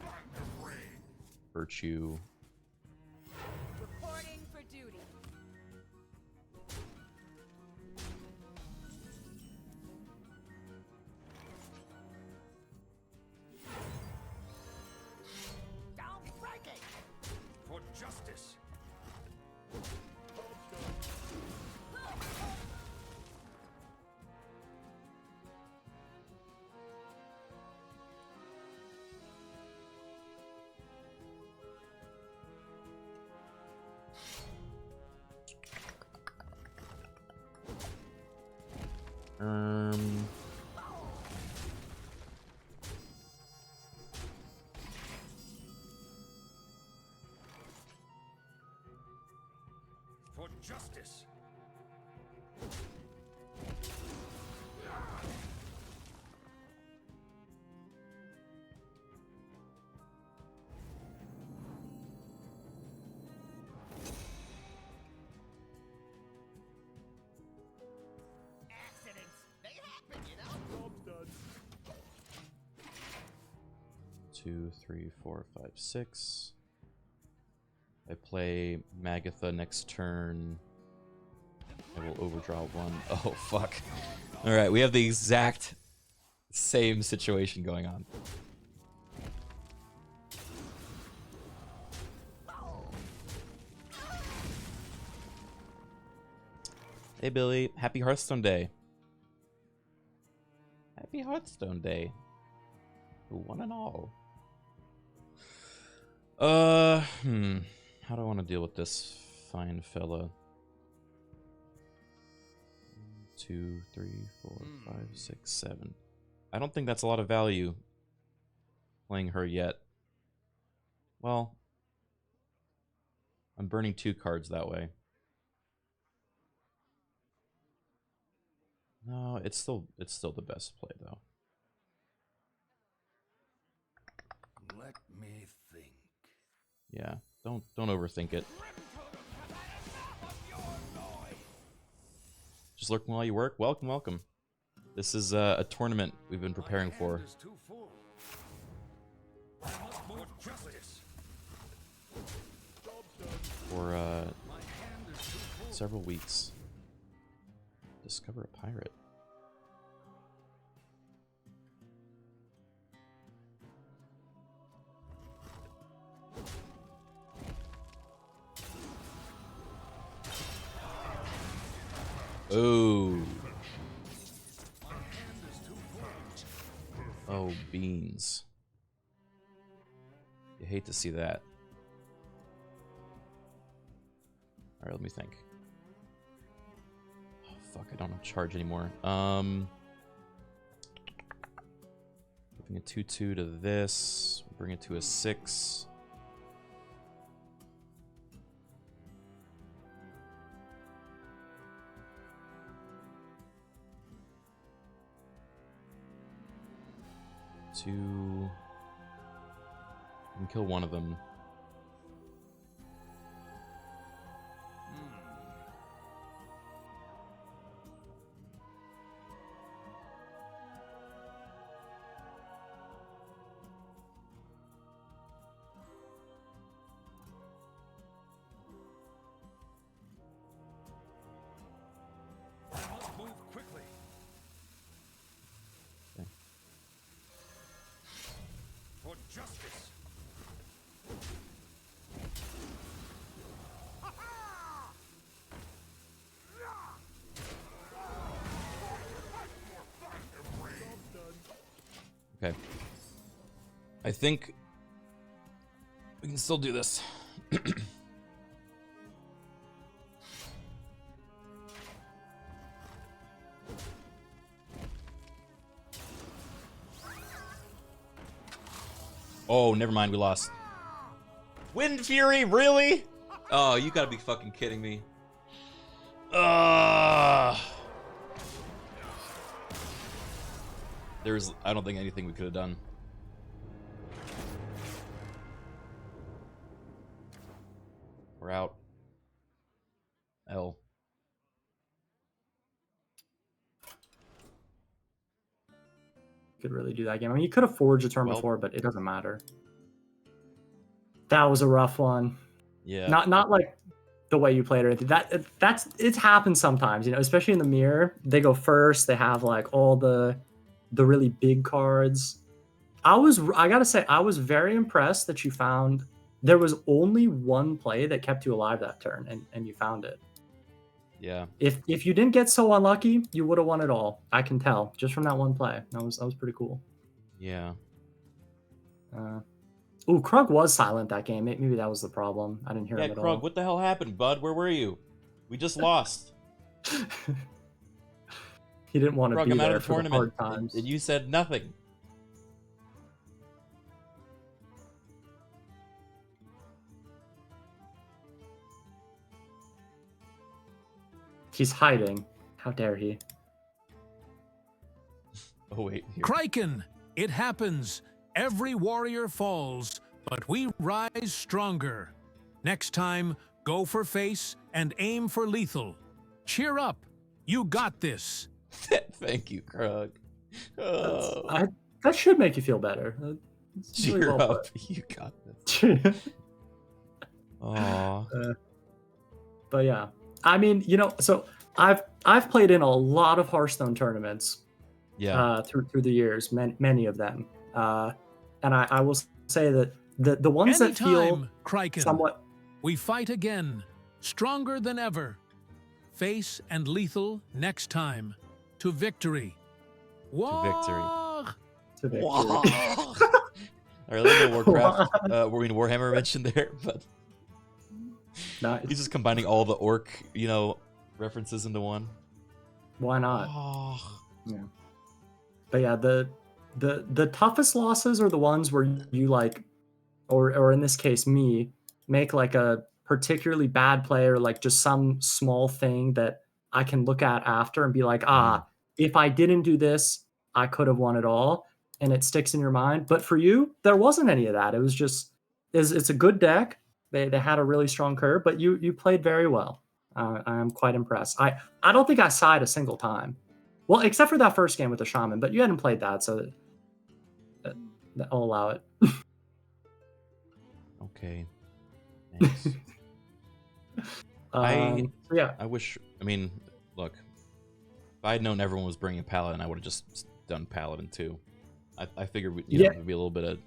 Virtue. Reporting for duty. Don't break it. For justice. For justice. Accidents. They happen, you know. 2, 3, 4, 5, 6. I play Magatha next turn. I will overdraw 1. Oh, fuck. Alright, we have the exact same situation going on. Hey, Billy. Happy Hearthstone Day. Happy Hearthstone Day. To one and all. How do I want to deal with this fine fella? 2, 3, 4, 5, 6, 7. I don't think that's a lot of value playing her yet. Well, I'm burning 2 cards that way. No, it's still the best play though. Let me think. Yeah, don't overthink it. Just lurking while you work. Welcome, welcome. This is a tournament we've been preparing for. Hand is too full. I must more justice. For My hand is too full. several weeks. Discover a pirate. Oh. Oh, beans. You hate to see that. Alright, let me think. Oh, fuck, I don't have charge anymore. Moving a 2-2 to this. Bring it to a 6. can kill one of them. I must move quickly. For justice. Okay. I think we can still do this. Oh, never mind. We lost. Wind Fury, really? Oh, you gotta be fucking kidding me. I don't think anything we could have done. We're out. L. Could really do that game. I mean, you could have forged a turn Well- before, but it doesn't matter. That was a rough one. Yeah. Not like the way you played or anything. It's happened sometimes, you know, especially in the mirror. They go first. They have like all the really big cards. I gotta say, I was very impressed that you found there was only one play that kept you alive that turn, and you found it. Yeah. If you didn't get so unlucky, you would have won it all. I can tell just from that one play. That was pretty cool. Yeah. Ooh, Krug was silent that game. Maybe that was the problem. I didn't hear Yeah, him at Krug, all. what the hell happened, bud? Where were you? We just lost. He didn't want to Krug, be I'm there out of the for the tournament. hard times. And you said nothing. He's hiding. How dare he? Oh, wait. Here. Criken, it happens. Every warrior falls, but we rise stronger. Next time, go for face and aim for lethal. Cheer up. You got this. Thank you, Krug. Oh. That should make you feel better. It's really Cheer well up. You got this. put. Aw. But yeah, I mean, you know, so I've played in a lot of Hearthstone tournaments. Yeah. Through the years, many of them, and I will say that the ones that feel Anytime, Criken. somewhat. We fight again, stronger than ever. Face and lethal next time. To victory. War! To victory. All right, a little bit of Warcraft. Warhammer mentioned there, but Nice. he's just combining all the orc, references into one. Why not? Oh. Yeah. But yeah, the toughest losses are the ones where you like, or in this case me, make like a particularly bad play or like just some small thing that I can look at after and be like, if I didn't do this, I could have won it all, and it sticks in your mind. But for you, there wasn't any of that. It was just it's a good deck. They had a really strong curve, but you played very well. I'm quite impressed. I don't think I sighed a single time. Well, except for that first game with the shaman, but you hadn't played that, so I'll allow it. Okay. Thanks. Yeah. I wish. I mean, look. If I had known everyone was bringing Paladin, I would have just done Paladin too. I figured it'd be a little bit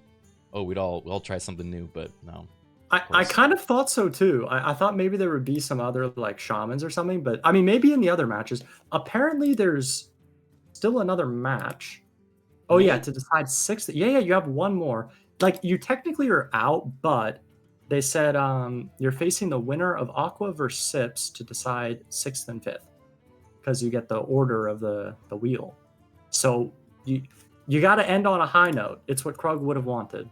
of, we'd all try something new, but no. I kind of thought so too. I thought maybe there would be some other like shamans or something, but I mean maybe in the other matches. Apparently there's still another match. Oh yeah, to decide sixth. Yeah, you have one more. Like you technically are out, but they said you're facing the winner of Aqua versus Sips to decide 6th and 5th. Because you get the order of the wheel. So you gotta end on a high note. It's what Krug would have wanted.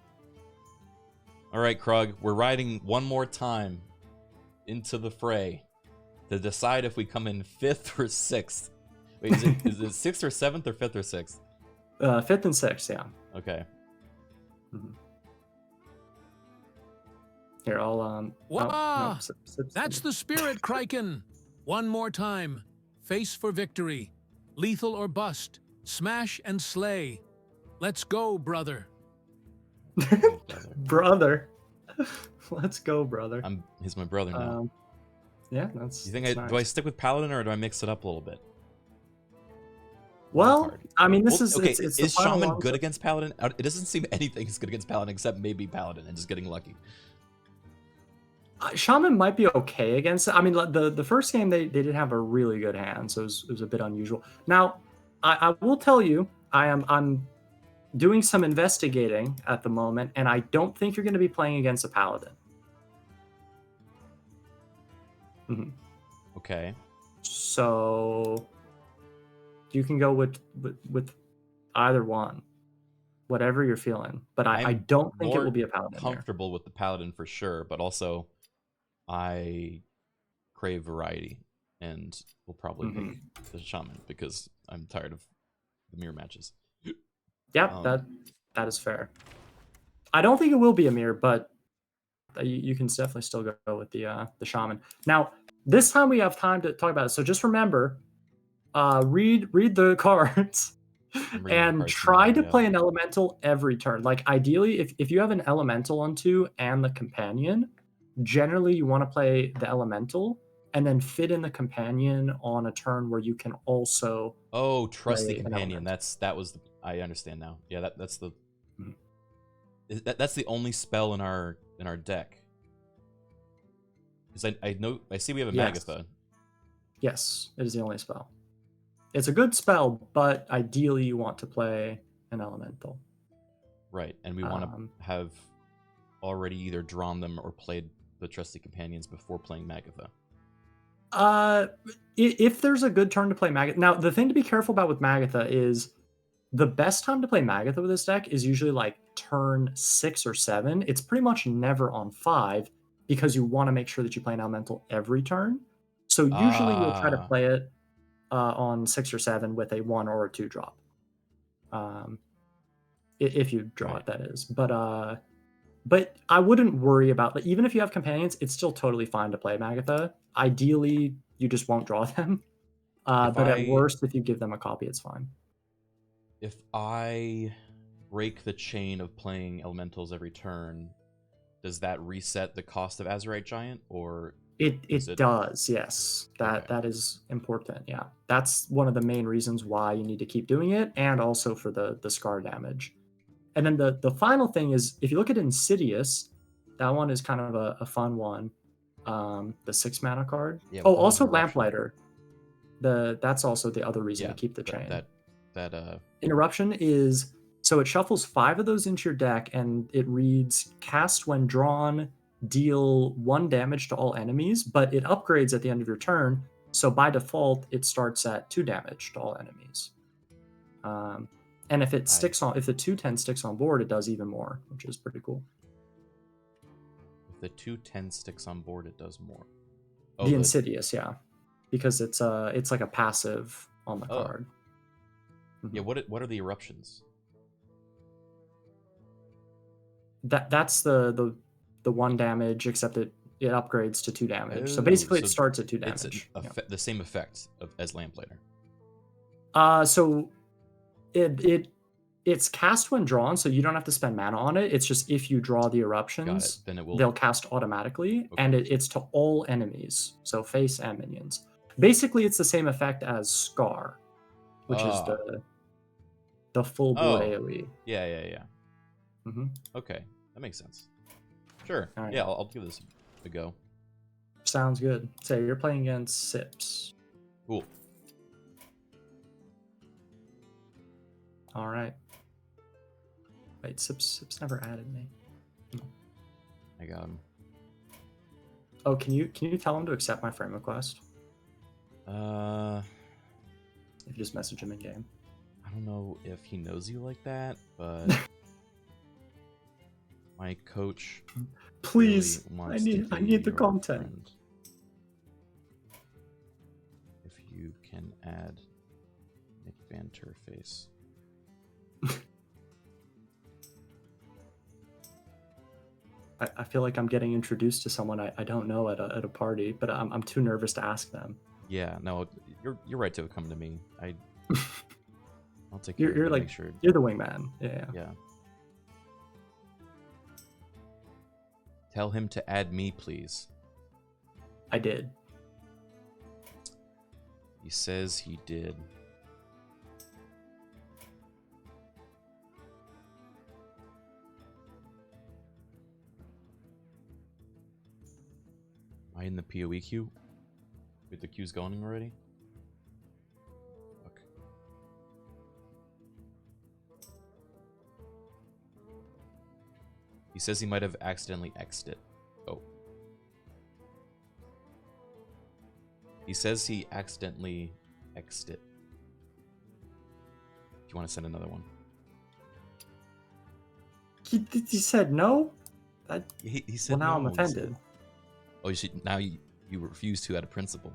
All right, Krug, we're riding one more time into the fray to decide if we come in 5th or 6th. Wait, is it 6th or 7th or 5th or 6th? 5th and 6th, yeah. Okay. Mhm. Here, I'll Wah! sip. That's the spirit, Criken. One more time. Face for victory. Lethal or bust. Smash and slay. Let's go, brother. Brother. Let's go, brother. He's my brother now. Yeah, that's. You think that's do I nice. stick with Paladin or do I mix it up a little bit? Well, Hard. I mean, this Well, is okay. it's Is the final Shaman one, good so- against Paladin? It doesn't seem anything is good against Paladin except maybe Paladin and just getting lucky. Shaman might be okay against it. I mean, the first game they did have a really good hand, so it was a bit unusual. Now, I will tell you, I'm doing some investigating at the moment, and I don't think you're going to be playing against a Paladin. Mhm. Okay. So you can go with either one, whatever you're feeling. But I I'm don't think it more will be a Paladin here. comfortable with the Paladin for sure, but also I crave variety and will probably pick the Shaman because I'm tired of the mirror matches. Yep, that is fair. I don't think it will be a mirror, but you can definitely still go with the Shaman. Now, this time we have time to talk about it. So just remember, read the cards reading the and cards try now, to yeah. play an elemental every turn. Like ideally, if you have an elemental on 2 and the companion, generally you want to play the elemental and then fit in the companion on a turn where you can also Oh, trusty play an companion. elemental. I understand now. Yeah, that's the Mhm. that's the only spell in our deck. Because I see we have a Yes. Magatha. Yes, it is the only spell. It's a good spell, but ideally you want to play an elemental. Right, and we want Um, to have already either drawn them or played the trusty companions before playing Magatha. If there's a good turn to play Magatha. Now, the thing to be careful about with Magatha is the best time to play Magatha with this deck is usually like turn 6 or 7. It's pretty much never on 5 because you want to make sure that you play an elemental every turn. So usually you'll try to play it on 6 or 7 with a 1 or a 2 drop. If you draw Right. it, that is. But I wouldn't worry about, like, even if you have companions, it's still totally fine to play Magatha. Ideally, you just won't draw them. But at worst, if you give them a copy, it's fine. If I break the chain of playing elementals every turn, does that reset the cost of Azurite Giant, or It is does, yes. Okay. That is important, yeah. That's one of the main reasons why you need to keep doing it, and also for the scar damage. And then the final thing is, if you look at Insidious, that one is kind of a fun one. The 6 mana card. Yeah, Oh, with the also interruption. Lamplighter. That's also the other reason to keep the chain. That Interruption is, so it shuffles 5 of those into your deck, and it reads cast when drawn, deal 1 damage to all enemies, but it upgrades at the end of your turn. So by default, it starts at 2 damage to all enemies. And if it sticks on, if the 2/10 sticks on board, it does even more, which is pretty cool. if the 2/10 sticks on board, it does more. The Insidious, yeah, because it's like a passive on the card. Yeah, what are the eruptions? That's the 1 damage, except it upgrades to 2 damage. So basically, it starts at 2 damage. It's the same effect as Lamplighter. So it's cast when drawn, so you don't have to spend mana on it. It's just if you draw the eruptions, then it will. They'll cast automatically, Okay. and it's to all enemies, so face and minions. Basically, it's the same effect as Scar, which is the full board AoE. Yeah. Mm-hmm. Okay, that makes sense. Sure. All right. Yeah, I'll give this a go. Sounds good. So you're playing against Sips. Cool. All right. Wait, Sips never added me. I got him. Oh, can you tell him to accept my friend request? I If you just message him in game. don't know if he knows you like that, but my coach Please, really I wants to need be the your content. friend. If you can add Nick Van Turface. I feel like I'm getting introduced to someone I don't know at a party, but I'm too nervous to ask them. Yeah, no, you're right to come to me. I'll take care of You're it. like Make sure. you're the wingman. Yeah. Yeah. Tell him to add me, please. I did. He says he did. Am I in the PoE queue? Wait, the queue's going already? Fuck. He says he might have accidentally X'd it. Oh. He says he accidentally X'd it. Do you want to send another one? He said no? He said Well, now no. I'm offended. Oh, now you refuse to out of principle.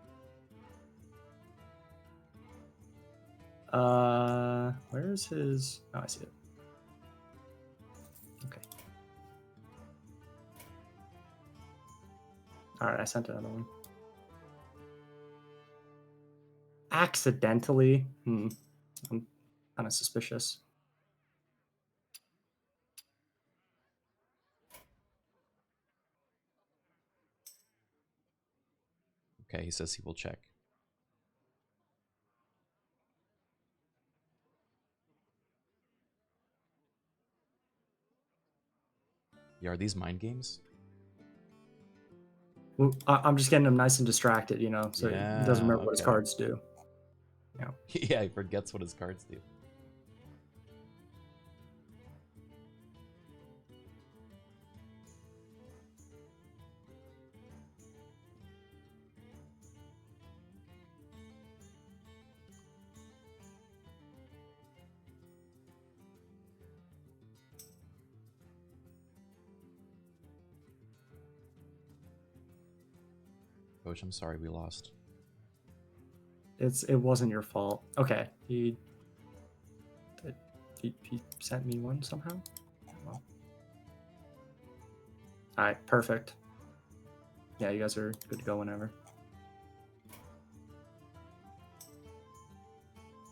Where is his... Oh, I see it. Okay. Alright, I sent another one. Accidentally? I'm kind of suspicious. Okay, he says he will check. Yeah, are these mind games? Well, I'm just getting him nice and distracted, you know, so he doesn't remember what his okay. cards do. Yeah. Yeah, he forgets what his cards do. Coach, I'm sorry we lost. It wasn't your fault. Okay, he sent me one somehow. Well. All right, perfect. Yeah, you guys are good to go whenever.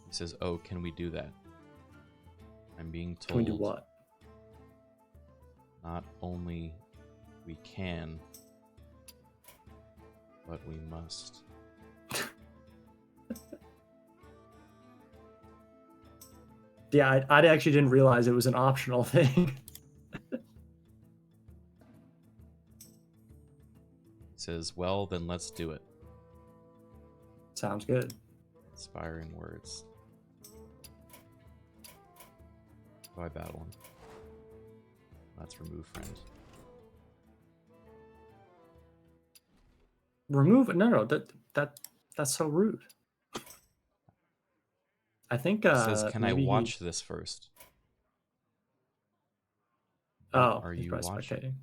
He says, "Oh, can we do that?" I'm being told. Can we do what? Not only we can, but we must. Yeah, I actually didn't realize it was an optional thing. He says, "Well, then let's do it." Sounds good. Inspiring words. Oh, I battle him. Let's remove friend. Remove it? No, that's so rude. I think He says, "Can I maybe watch this first?" Oh, Are he's you probably watching? spectating.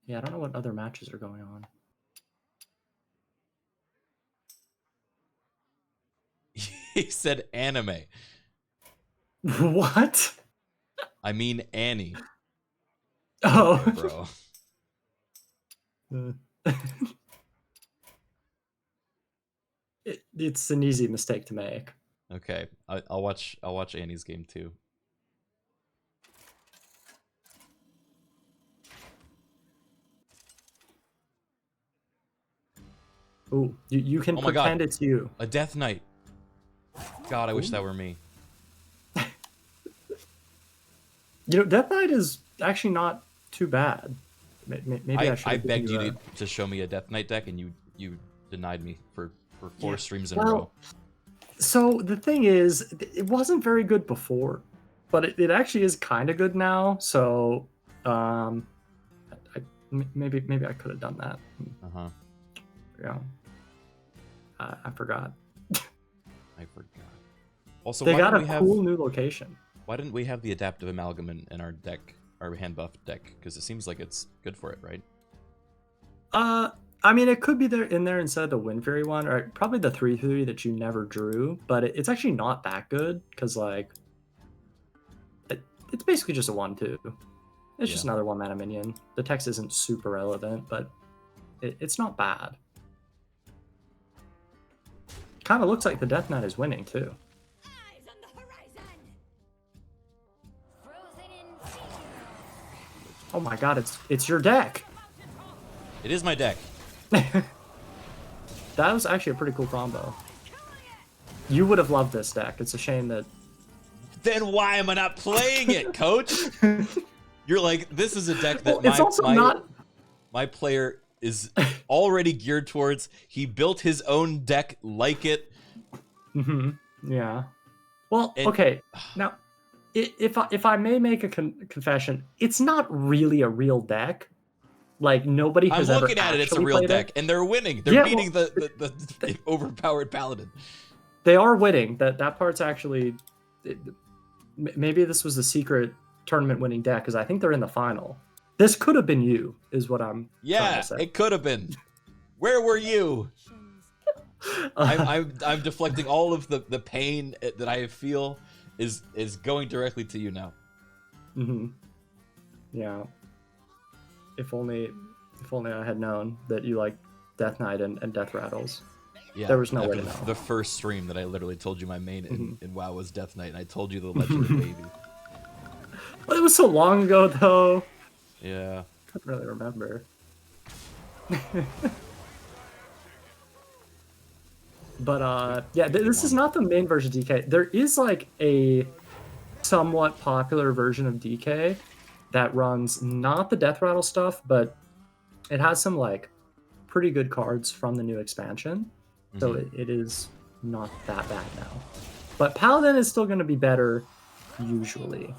Yeah, I don't know what other matches are going on. He said anime. What? I mean Annie. Oh, Bro. It's an easy mistake to make. Okay, I'll watch Annie's game too. Ooh, you can Oh my God. pretend it's you. A Death Knight. God, I wish that were me. You know, Death Knight is actually not too bad. Maybe I should. I begged you to show me a Death Knight deck, and you denied me for 4 streams in a row. So the thing is, it wasn't very good before, but it actually is kind of good now. So, maybe I could have done that. Yeah. I forgot. I forgot. Also, They why got a didn't we cool have, new location. Why didn't we have the Adaptive Amalgam in our deck, our hand buff deck? Because it seems like it's good for it, right? I mean, it could be in there instead of the Wind Fury one, or probably the 3/3 that you never drew. But it's actually not that good because like it's basically just a 1/2. It's just Yeah. another 1-mana minion. The text isn't super relevant, but it's not bad. Kind of looks like the Death Knight is winning too. Eyes on the horizon. Frozen in fear. Oh my god, it's your deck. It is my deck. That was actually a pretty cool combo. You would have loved this deck. It's a shame that. Then why am I not playing it, coach? You're like, this is a deck that Well, it's also not. my player is already geared towards. He built his own deck like it. Yeah. Well, And- okay. Now, if I may make a confession, it's not really a real deck. Like nobody I'm has ever looking at it. It's a actually real played deck, it. and they're winning. They're Yeah, beating the overpowered paladin. They are winning. That part's actually. Maybe this was the secret tournament winning deck because I think they're in the final. This could have been you, is what I'm trying Yeah, to say. it could have been. Where were you? I'm deflecting all of the pain that I feel is going directly to you now. Yeah. If only I had known that you like Death Knight and Death Rattles. Yeah, There was no way after to know. the first stream that I literally told you my main in WoW was Death Knight, and I told you the Legend of Baby. Well, it was so long ago though. Yeah. Couldn't really remember. But yeah, this is not the main version of DK. There is like a somewhat popular version of DK that runs not the Death Rattle stuff, but it has some like pretty good cards from the new expansion. So it is not that bad now. But Paladin is still going to be better usually.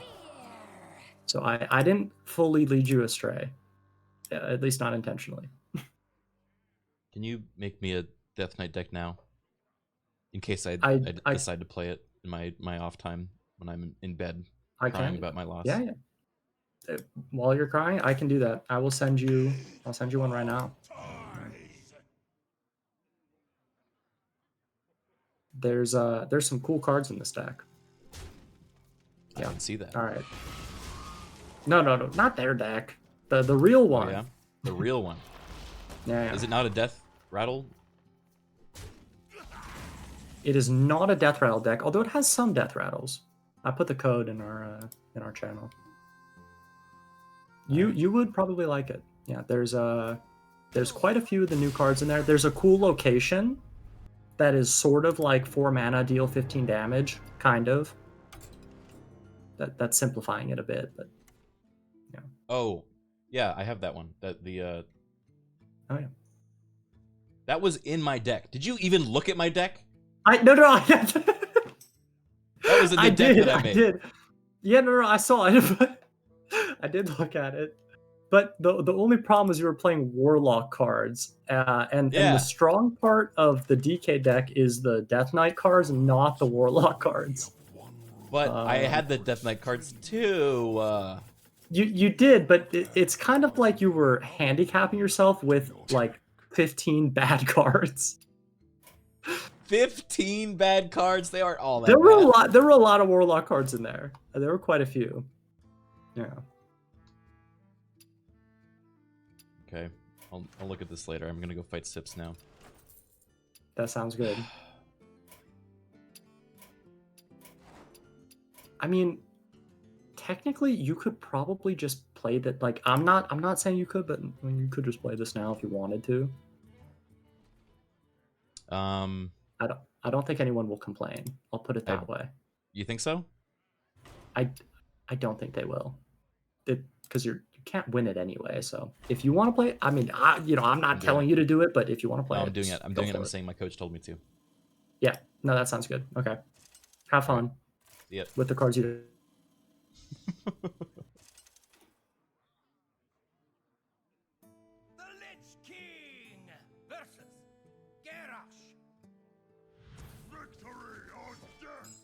So I didn't fully lead you astray. At least not intentionally. Can you make me a Death Knight deck now? In case I decide to play it in my off time when I'm in bed I crying can. about my loss. Yeah. While you're crying, I can do that. I'll send you one right now. There's some cool cards in this deck. I can see that. All right. No, not their deck. The real Oh, one. yeah, the real one. Yeah. Is it not a Death Rattle? It is not a Death Rattle deck, although it has some Death Rattles. I put the code in our channel. You would probably like it. Yeah, there's quite a few of the new cards in there. There's a cool location that is sort of like 4 mana, deal 15 damage, kind of. That's simplifying it a bit, but yeah. Oh, yeah, I have that one. Oh yeah. That was in my deck. Did you even look at my deck? No. That was in the deck that I made. did. Yeah, no, I saw it. But I did look at it. But the only problem is you were playing Warlock cards. And the strong part of the DK deck is the Death Knight cards, not the Warlock cards. But I had the Death Knight cards too. You did, but it's kind of like you were handicapping yourself with like 15 bad cards. 15 bad cards. They aren't all that There were bad. a lot. There were a lot of Warlock cards in there. There were quite a few. Yeah. Okay, I'll look at this later. I'm gonna go fight Sips now. That sounds good. I mean, technically, you could probably just play that. Like, I'm not saying you could, but you could just play this now if you wanted to. I don't think anyone will complain. I'll put it that way. You think so? I don't think they will, because you can't win it anyway. So if you want to play, I mean, I'm not telling you to do it, but if you want to play, No, I'm doing it. I'm go doing it. for I'm saying my coach told me to. Yeah, no, that sounds good. Okay, have fun. Yeah. With the cards you. The Lich King versus Garrosh. Victory or death!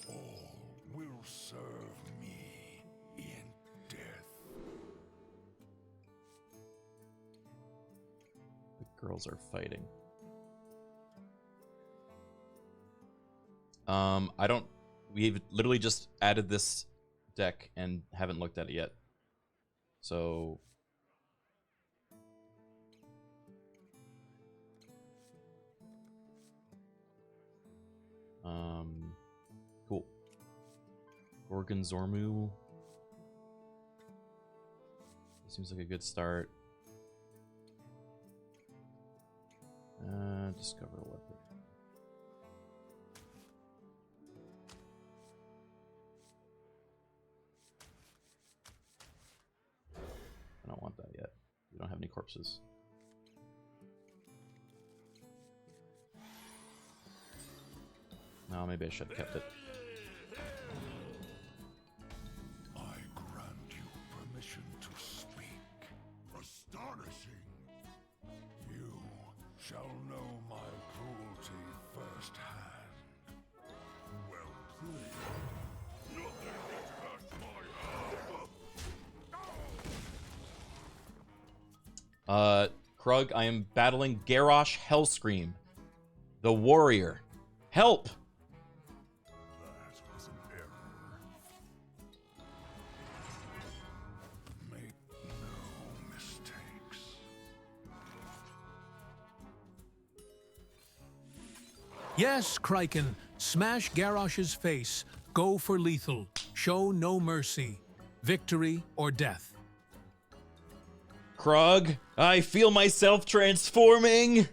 All will serve me in death. The girls are fighting. I don't. We've literally just added this deck and haven't looked at it yet. So cool. Gorgonzormu seems like a good start. Discover a weapon. I don't want that yet. We don't have any corpses. No, maybe I should have kept it. I grant you permission to speak. Astonishing. You shall know my cruelty firsthand. Well played. Nothing can touch my armor. Krug, I am battling Garrosh Hellscream, the warrior. Help! That was an error. Make no mistakes. Yes, Criken. Smash Garrosh's face. Go for lethal. Show no mercy. Victory or death. Krug, I feel myself transforming.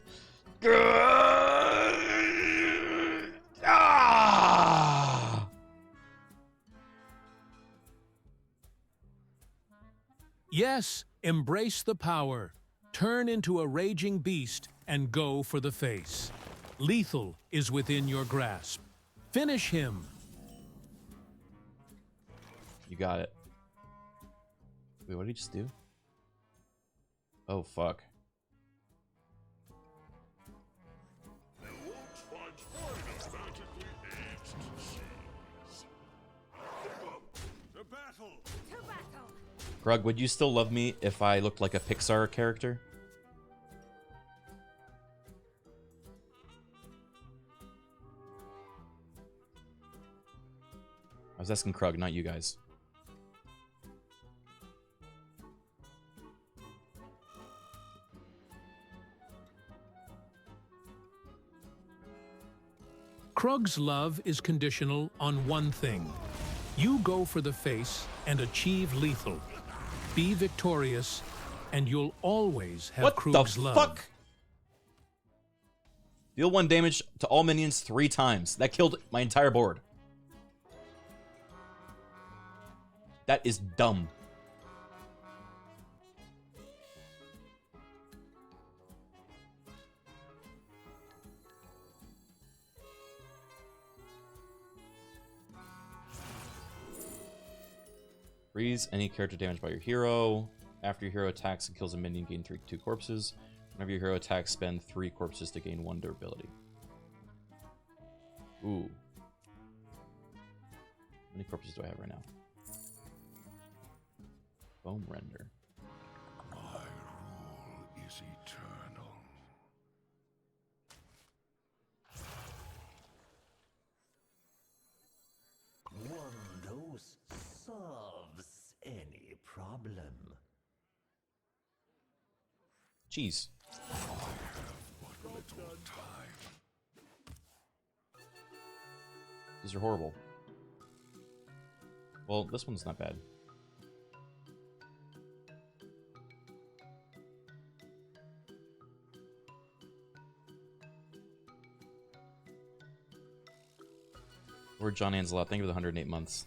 Ah! Yes, embrace the power. Turn into a raging beast and go for the face. Lethal is within your grasp. Finish him. You got it. Wait, what did he just do? Oh, fuck. You won't find quite a magically aged cheese. To battle! To battle. Krug, would you still love me if I looked like a Pixar character? I was asking Krug, not you guys. Krug's love is conditional on one thing. You go for the face and achieve lethal. Be victorious, and you'll always have What Krug's the love. fuck? Deal 1 damage to all minions 3 times. That killed my entire board. That is dumb. Freeze any character damage by your hero. After your hero attacks and kills a minion, gain 2 corpses. Whenever your hero attacks, spend 3 corpses to gain 1 durability. Ooh. How many corpses do I have right now? Foam render. My rule is eternal. One dose solves any problem. Jeez. But little time. These are horrible. Well, this one's not bad. Lord John Anzelot, thank you for the 108 months.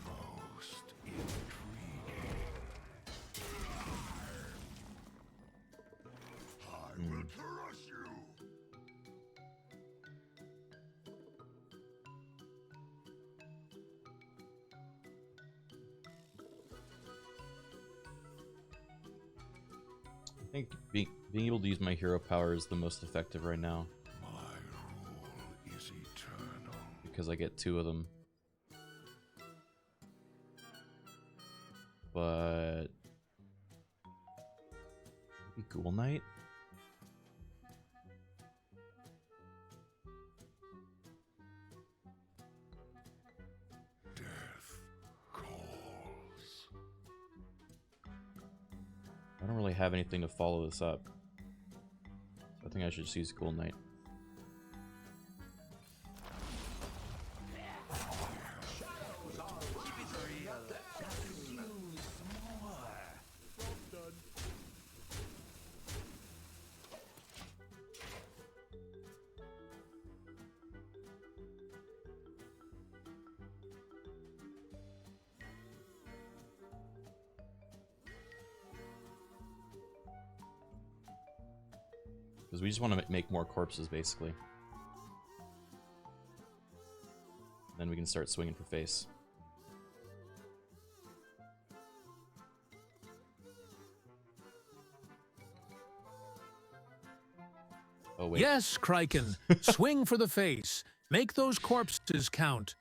Most intriguing. I will crush you. I think being able to use my hero power is the most effective right now. My rule because I get 2 of them. But maybe Ghoul Knight? Death calls. I don't really have anything to follow this up. So I think I should just use Ghoul Knight. Because we just want to make more corpses, basically. Then we can start swinging for face. Oh, wait. Yes, Criken. Swing for the face. Make those corpses count.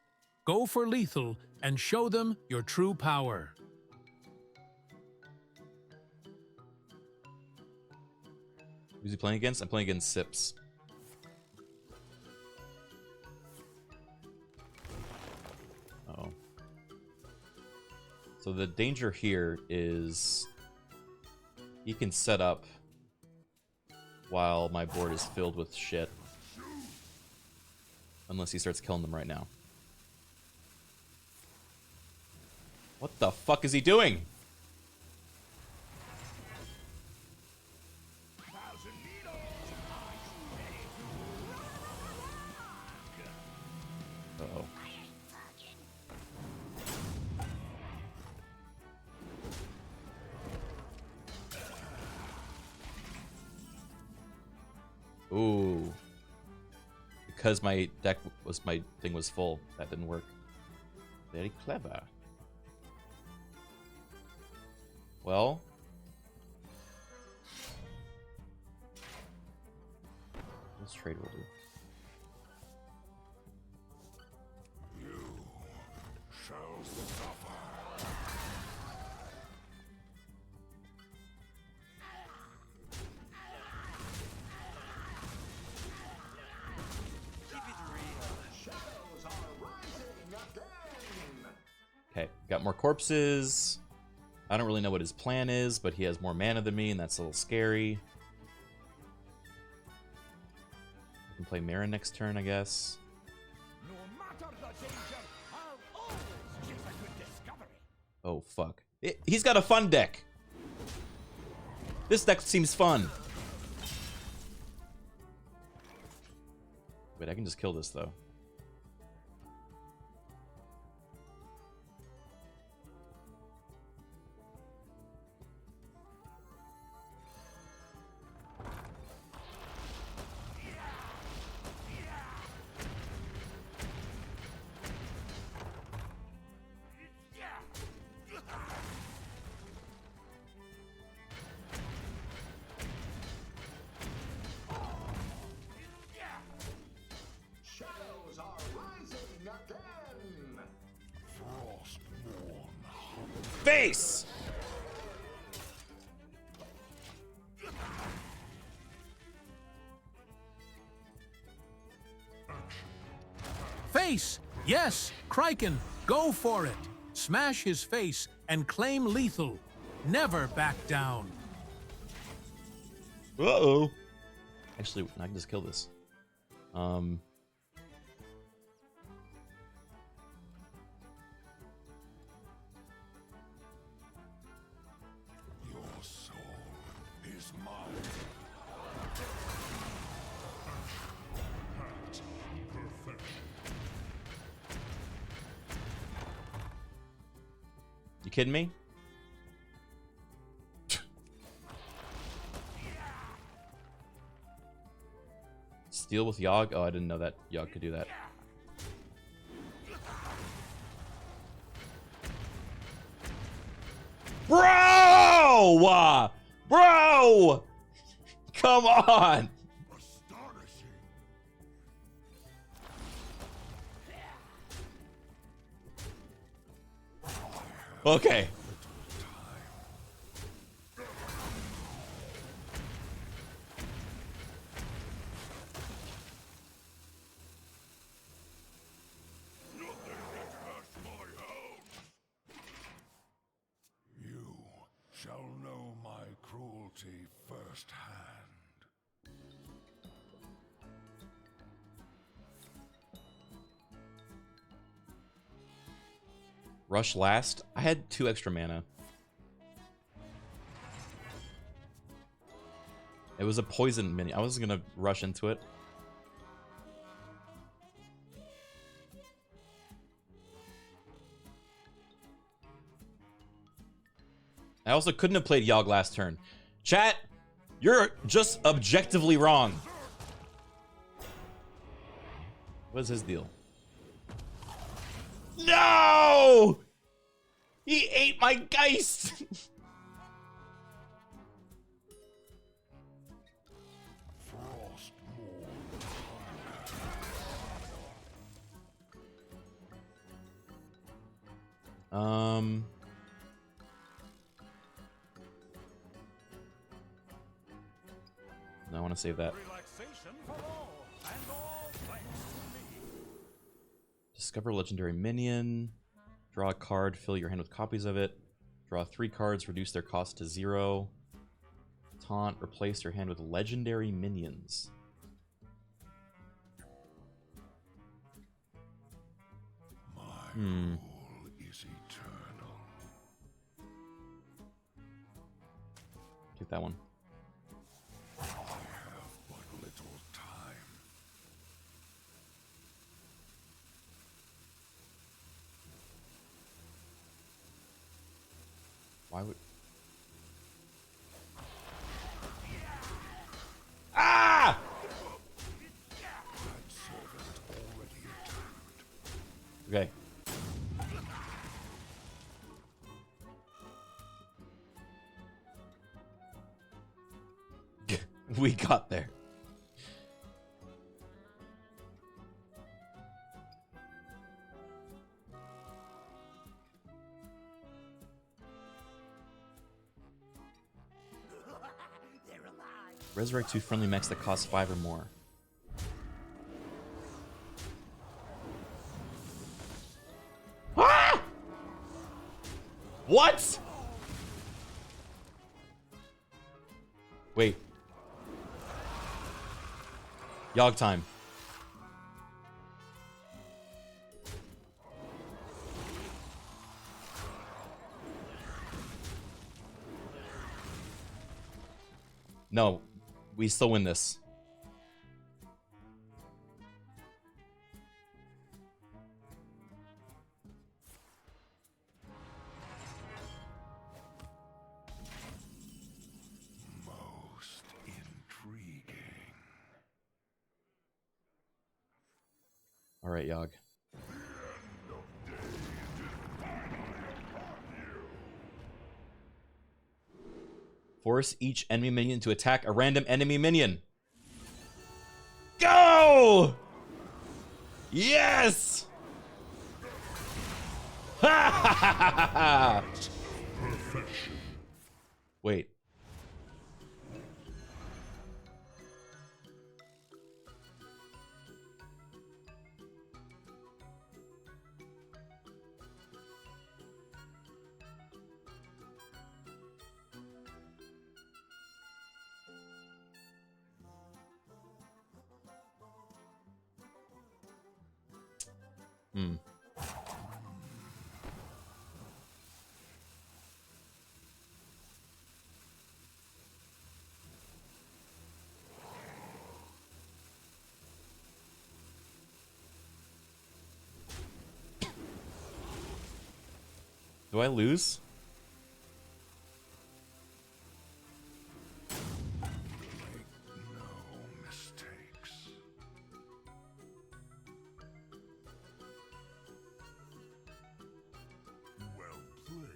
Go for lethal and show them your true power. Who's he playing against? I'm playing against Sips. Uh-oh. So the danger here is he can set up while my board is filled with shit. Unless he starts killing them right now. What the fuck is he doing? Uh-oh. Ooh. Because my deck was, my thing was full. That didn't work. Very clever. Well. This trade will do. You shall suffer. Okay, got more corpses. I don't really know what his plan is, but he has more mana than me, and that's a little scary. I can play Mara next turn, I guess. No matter the danger, I'll always chase a good discovery. Oh, fuck. He's got a fun deck! This deck seems fun. Wait, I can just kill this, though. Face! Face! Yes, Criken, go for it. Smash his face and claim lethal. Never back down. Uh-oh. Actually, I can just kill this. Your soul is mine. You kidding me? Steal with Yogg? Oh, I didn't know that Yogg could do that. Bro! Bro! Come on! Astonishing. Okay. You shall know my cruelty firsthand. Rush last. I had 2 extra mana. It was a poison minion. I wasn't gonna rush into it. I also couldn't have played Yogg last turn. Chat, you're just objectively wrong. What's his deal? No! He ate my Geist! No, I want to save that. Relaxation for all, and all thanks to me. Discover legendary minion. Draw a card, fill your hand with copies of it. Draw 3 cards, reduce their cost to 0. Taunt, replace your hand with legendary minions. My rule is eternal. Take that one. I have but little time. Why would... Ah! That servant already attacked. Okay. We got there. Resurrect 2 friendly mechs that cost 5 or more. Ah! What? Wait. Yogg time. No, we still win this. Most intriguing. All right, Yogg. Force each enemy minion to attack a random enemy minion. Go! Yes! Ha ha ha ha ha! Wait. Hmm. Do I lose? Make no mistakes. Well played.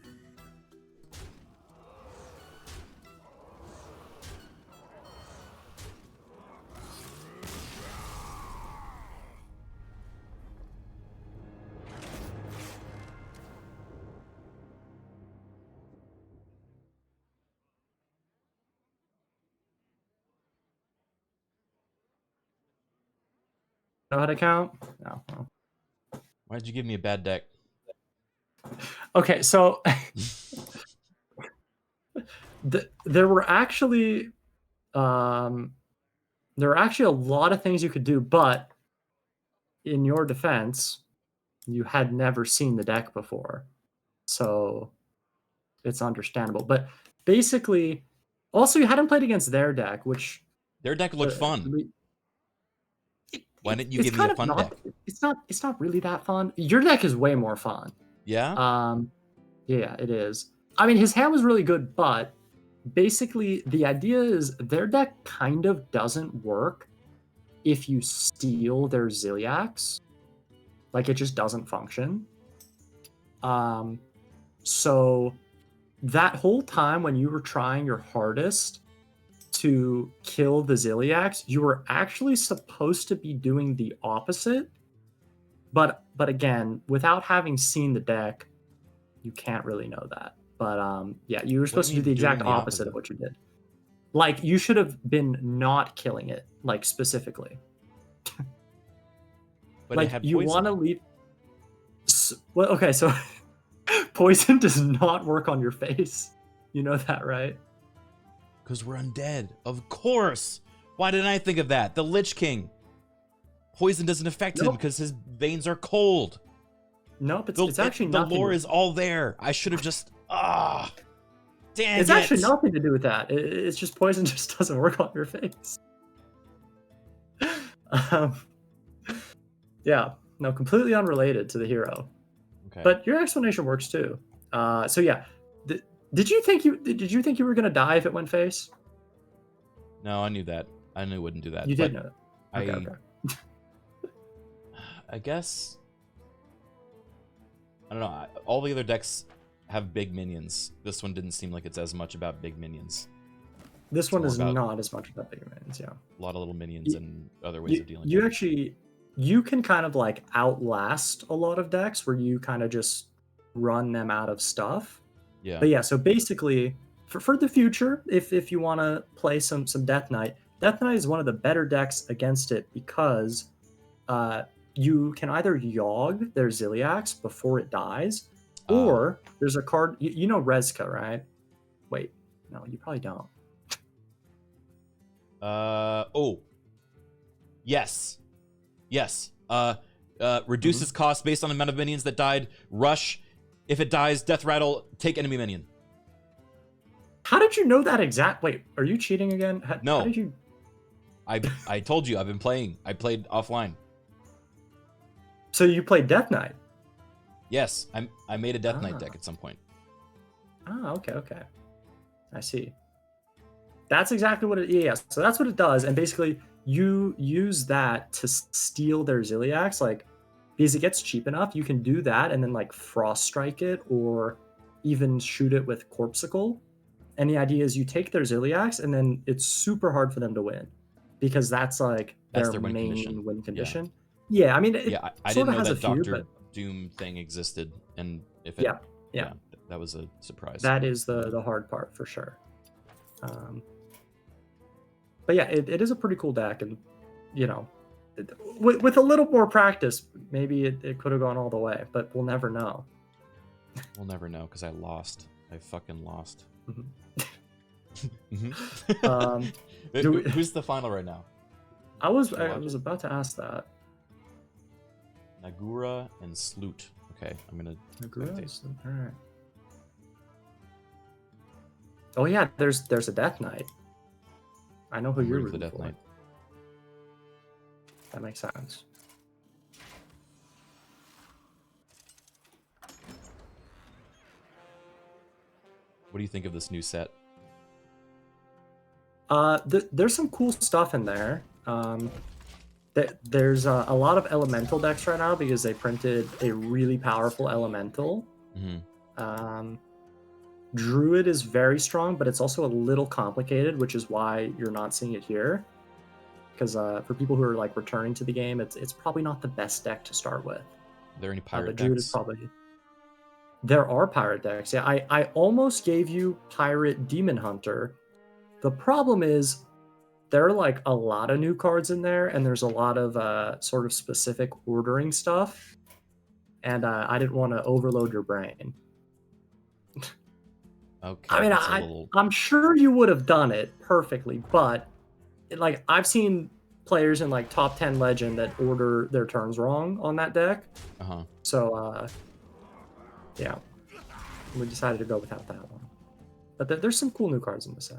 know how to count? No. Well. Why'd you give me a bad deck? Okay, so there were actually a lot of things you could do, but in your defense, you had never seen the deck before, so it's understandable. But basically, also you hadn't played against their deck, which Their deck looked fun. Why didn't you it's give me a kind fun of deck? It's not really that fun. Your deck is way more fun. Yeah? Yeah, it is. I mean, his hand was really good, but basically the idea is their deck kind of doesn't work if you steal their Ziliax. Like, it just doesn't function. So that whole time when you were trying your hardest to kill the Ziliax, you were actually supposed to be doing the opposite. But again, without having seen the deck, you can't really know that. But yeah, you were supposed to do the exact opposite of what you did. Like, you should have been not killing it, like, specifically. But like, it had you poison. want to leave. Well, okay, so poison does not work on your face. You know that, right? Because we're undead. Of course. Why didn't I think of that? The Lich King. Poison doesn't affect him because his veins are cold. Nope, it's actually the nothing. lore is all there. I should have just dang it's it. actually nothing to do with that. It's just poison just doesn't work on your face. Yeah, no, completely unrelated to the hero. Okay. But your explanation works too. So yeah, did you think you were gonna die if it went face? No, I knew that. I knew it wouldn't do that. You did know that. Okay. I guess I don't know. All the other decks have big minions. This one didn't seem like it's as much about big minions. This one is about not as much about big minions. Yeah. A lot of little minions and other ways of dealing with it. Actually, you can kind of like outlast a lot of decks where you kind of just run them out of stuff. Yeah. But yeah, so basically, for the future, if you want to play some Death Knight is one of the better decks against it because you can either Yogg their Ziliax before it dies, or there's a card. You know Rezka, right? Wait, no, you probably don't. Yes. Reduces cost based on the amount of minions that died. Rush. If it dies, Death Rattle, take enemy minion. How did you know that exact? Wait, are you cheating again? No. How did you? I told you I've been playing. I played offline. So you played Death Knight? Yes, I made a Death Knight deck at some point. Okay. I see. That's exactly what it is. Yeah, so that's what it does. And basically, you use that to steal their Ziliax. Like, because it gets cheap enough, you can do that and then, like, Frost Strike it or even shoot it with Corpsicle. And the idea is you take their Ziliax and then it's super hard for them to win because that's, like, their main win condition. Yeah, I mean, it I sort didn't of know has that a few, Dr. but Doom thing existed. And if it, yeah, that was a surprise. That is the hard part for sure. But yeah, it is a pretty cool deck, and you know, with a little more practice, maybe it could have gone all the way, but we'll never know. We'll never know because I lost. I fucking lost. Who's the final right now? I was about to ask that. Nagura and Sloot. Okay, I'm gonna. Nagura and Sloot. All right. Oh yeah, there's a Death Knight. I know who you're rooting for. The Death Knight. That makes sense. What do you think of this new set? There's some cool stuff in there. There's a lot of elemental decks right now because they printed a really powerful elemental. Druid is very strong, but it's also a little complicated, which is why you're not seeing it here. Because for people who are like returning to the game, it's probably not the best deck to start with. Are there any pirate Druid decks? is probably. There are pirate decks. Yeah, I almost gave you Pirate Demon Hunter. The problem is there are like a lot of new cards in there, and there's a lot of sort of specific ordering stuff. And I didn't want to overload your brain. Okay. I mean, that's a little... I'm sure you would have done it perfectly, but like I've seen players in like top 10 legend that order their turns wrong on that deck. Uh-huh. So yeah, we decided to go without that one. But there's some cool new cards in the set.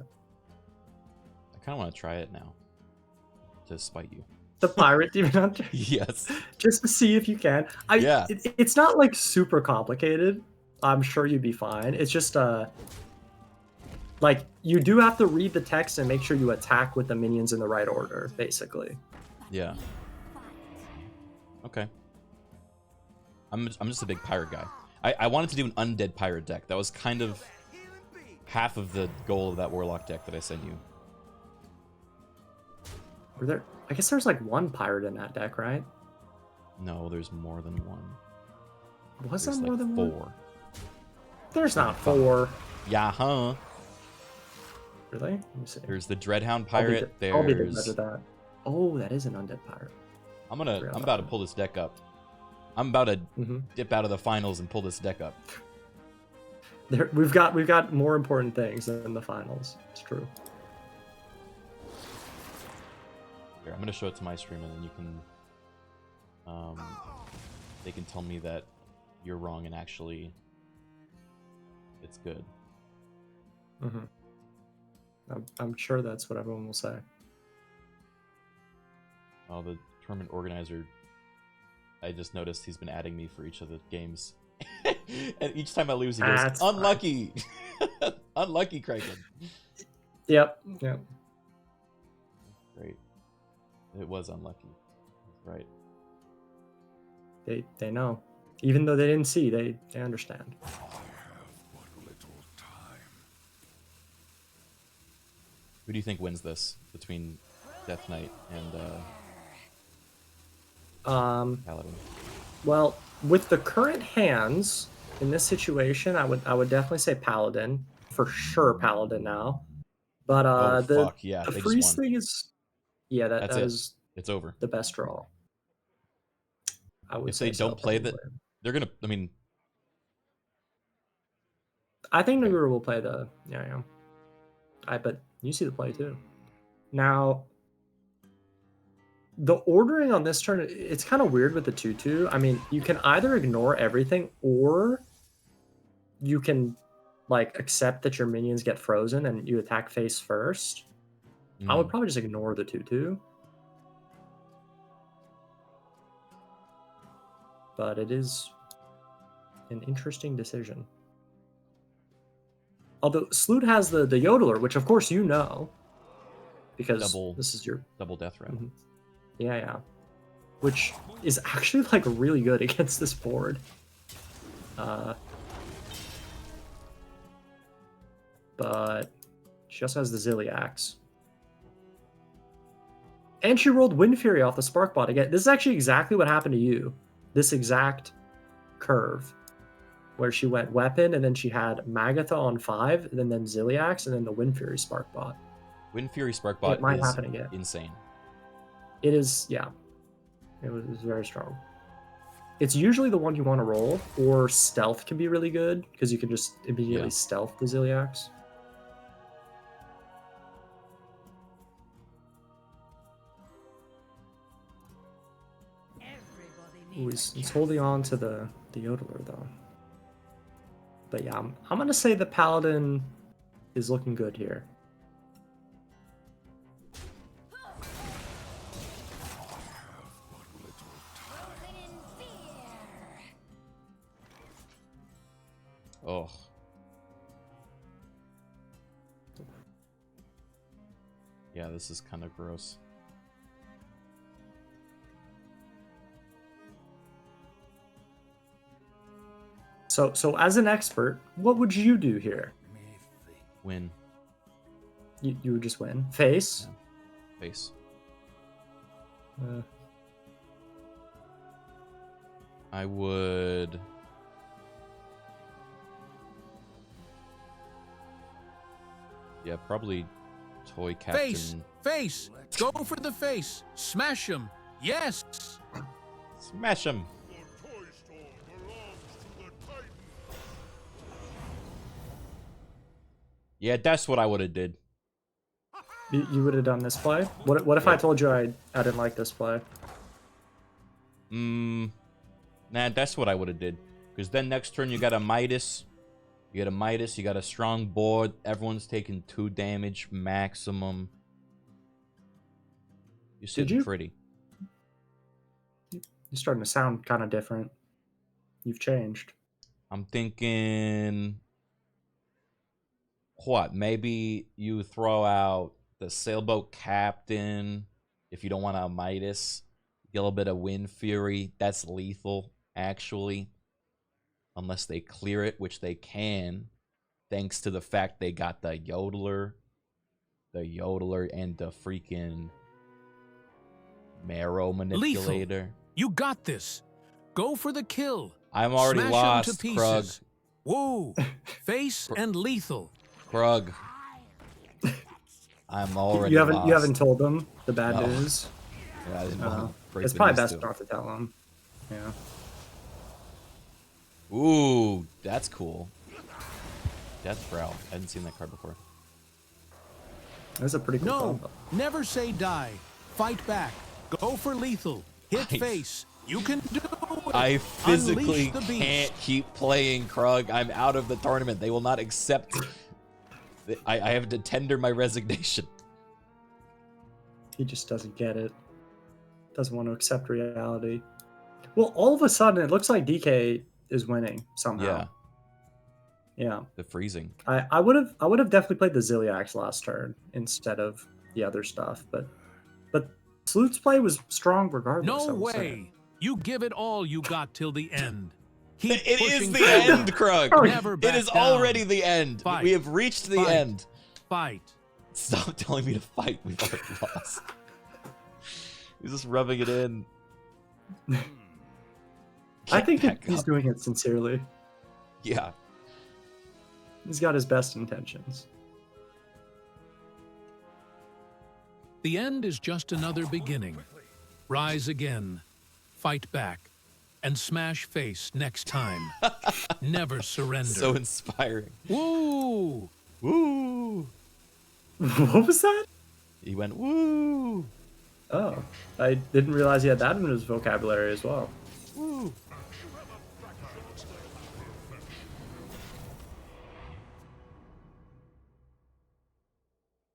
I kind of want to try it now to spite you. The Pirate Demon Hunter? Yes. Just to see if you can. Yeah. It's not like super complicated. I'm sure you'd be fine. It's just like you do have to read the text and make sure you attack with the minions in the right order, basically. Yeah. Okay. I'm just a big pirate guy. I wanted to do an undead pirate deck. That was kind of half of the goal of that warlock deck that I sent you. Were there? I guess there's like one pirate in that deck, right? No, there's more than one. Was There's there more like than 4. one? There's not 4. Yeah, huh? Really? Let me see. There's the Dreadhound pirate. I'll be the There's... judge of that. Oh, that is an undead pirate. I'm about to pull this deck up. I'm about to Mm-hmm. dip out of the finals and pull this deck up. We've got more important things than the finals. It's true. Here, I'm gonna show it to my stream, and then you can, they can tell me that you're wrong and actually it's good. Mm-hmm. I'm sure that's what everyone will say. Oh, the tournament organizer. I just noticed he's been adding me for each of the games, and each time I lose, he goes, That's "Unlucky, unlucky, Criken." Yep. Great. It was unlucky. Right. They know. Even though they didn't see, they understand. I have but little time. Who do you think wins this between Death Knight and Paladin? Well, with the current hands in this situation, I would definitely say Paladin. For sure Paladin now. But Oh, the fuck, yeah, the they just freeze won. thing is That's it. is It's over. the best draw. I would If say they don't play that, probably. they're gonna. I mean, I think Nagura will play the yeah. But you see the play too. Now, the ordering on this turn, it's kind of weird with the 2/2. I mean, you can either ignore everything or you can like accept that your minions get frozen and you attack face first. I would probably just ignore the 2/2. But it is an interesting decision. Although Sloot has the Yodeler, which of course you know, because this is your double death rattle. Mhm. Yeah, which is actually like really good against this board. But she also has the Ziliax. And she rolled Wind Fury off the Sparkbot again. This is actually exactly what happened to you. This exact curve. Where she went Weapon, and then she had Magatha on 5, and then Ziliax, and then the Wind Fury Sparkbot. Wind Fury Sparkbot It might is happen again. insane. It is, yeah. It was very strong. It's usually the one you want to roll, or Stealth can be really good, because you can just immediately stealth the Ziliax. Ooh, he's holding on to the Yodeler, though. But yeah, I'm going to say the Paladin is looking good here. Oh. Yeah, this is kind of gross. So as an expert, what would you do here? Win. You would just win. Face? Yeah. Face. I would... Yeah, probably Toy Captain. Face! Go for the face! Smash him! Yes! Smash him. The toy store belongs to the Titan. Yeah, that's what I would have did. You would have done this play? What if I told you I didn't like this play? Nah, that's what I would have did. Because then next turn you got a Midas. You got a Midas, you got a strong board. Everyone's taking 2 damage maximum. You're sitting pretty. You're starting to sound kind of different. You've changed. I'm thinking... What? Maybe you throw out the Sailboat Captain if you don't want a Midas. Get a little bit of Wind Fury. That's lethal, actually. Unless they clear it, which they can. Thanks to the fact they got the Yodeler. The Yodeler and the freaking Marrow Manipulator. Lethal. You got this. Go for the kill. I'm already Smash lost, him to Krug. pieces. Whoa. Face and lethal. Krug. I'm already You lost. haven't told them the bad No. news. Yeah, I didn't want to break It's the probably news best to him. not to tell them. Yeah. Ooh, that's cool. Death Brow. I hadn't seen that card before. That's a pretty cool No. combo. Never say die. Fight back. Go for lethal. Hit Nice. face. You can do it. I physically Unleash the beast. can't keep playing, Krug. I'm out of the tournament. They will not accept. I have to tender my resignation. He just doesn't get it. Doesn't want to accept reality. Well, all of a sudden, it looks like DK is winning somehow. Yeah. The freezing. I would have definitely played the Ziliax last turn instead of the other stuff, but Sloot's play was strong regardless. No I would way. say. You give it all you got till the end. Keep It is pushing the forward. end, Krug. Never It back is down. already the end. Fight. We have reached the Fight. end. Fight. Stop telling me to fight. We've already lost. He's just rubbing it in. I Get think back he's up. doing it sincerely. Yeah. He's got his best intentions. The end is just another beginning. Rise again, fight back, and smash face next time. Never surrender. So inspiring. Woo! Woo! What was that? He went, woo! Oh, I didn't realize he had that in his vocabulary as well. Woo!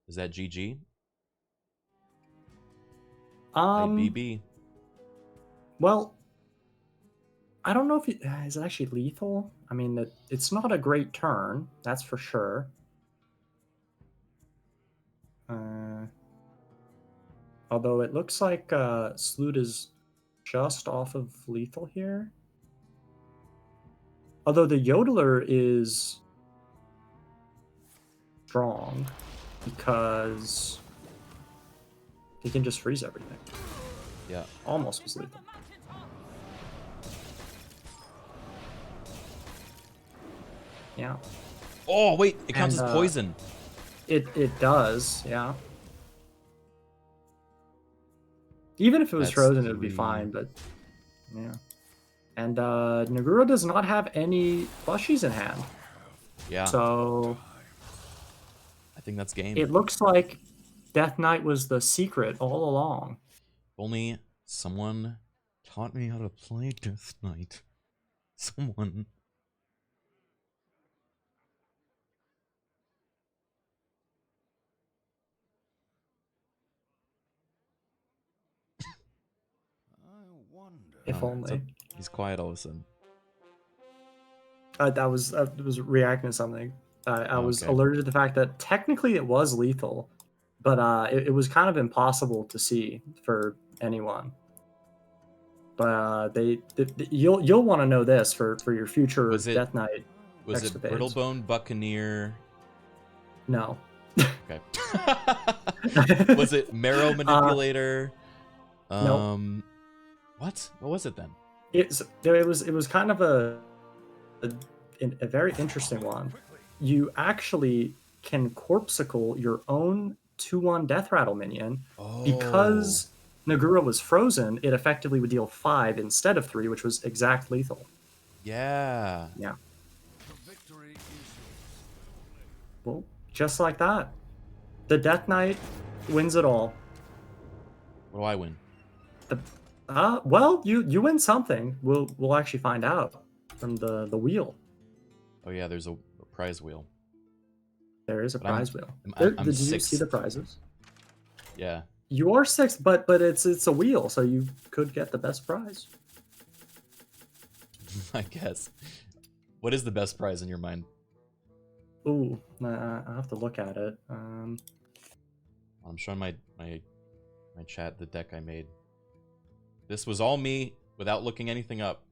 Is that GG? Hey, BB. Well, I don't know if is it actually lethal. I mean, it's not a great turn, that's for sure. Although it looks like Sloot is just off of lethal here. Although the Yodeler is strong because he can just freeze everything. Yeah. Almost was lethal. Yeah. Oh, wait. It counts And, as poison. It does, yeah. Even if it was That's frozen, it would be 3. fine, but yeah. And Naguro does not have any plushies in hand. Yeah. So I think that's game. it looks like Death Knight was the secret all along. If only someone taught me how to play Death Knight. Someone. I wonder. If Oh, only. He's quiet all of a sudden. I was reacting to something. I was Okay. alerted to the fact that technically it was lethal, but it was kind of impossible to see for anyone. But you'll want to know this for your future Was it- Death Knight. Was it Escapades. Brittlebone Buccaneer? No. Okay. Was it Marrow Manipulator? no. What? What was it then? It was kind of a very interesting one. You actually can corpsicle your own 2/1 Death Rattle minion. Oh. Because Nagura was frozen, it effectively would deal 5 instead of 3, which was exact lethal. Yeah. Yeah. The victory is yours. Well, just like that. The Death Knight wins it all. What do I win? Well, you win something. We'll actually find out from the wheel. Oh yeah, there's a prize wheel. There is a But I'm- prize wheel. I'm Did you sixth. see the prizes? Yeah. You are 6th, but it's a wheel, so you could get the best prize. I guess. What is the best prize in your mind? Ooh, I'll have to look at it. I'm showing my chat the deck I made. This was all me without looking anything up.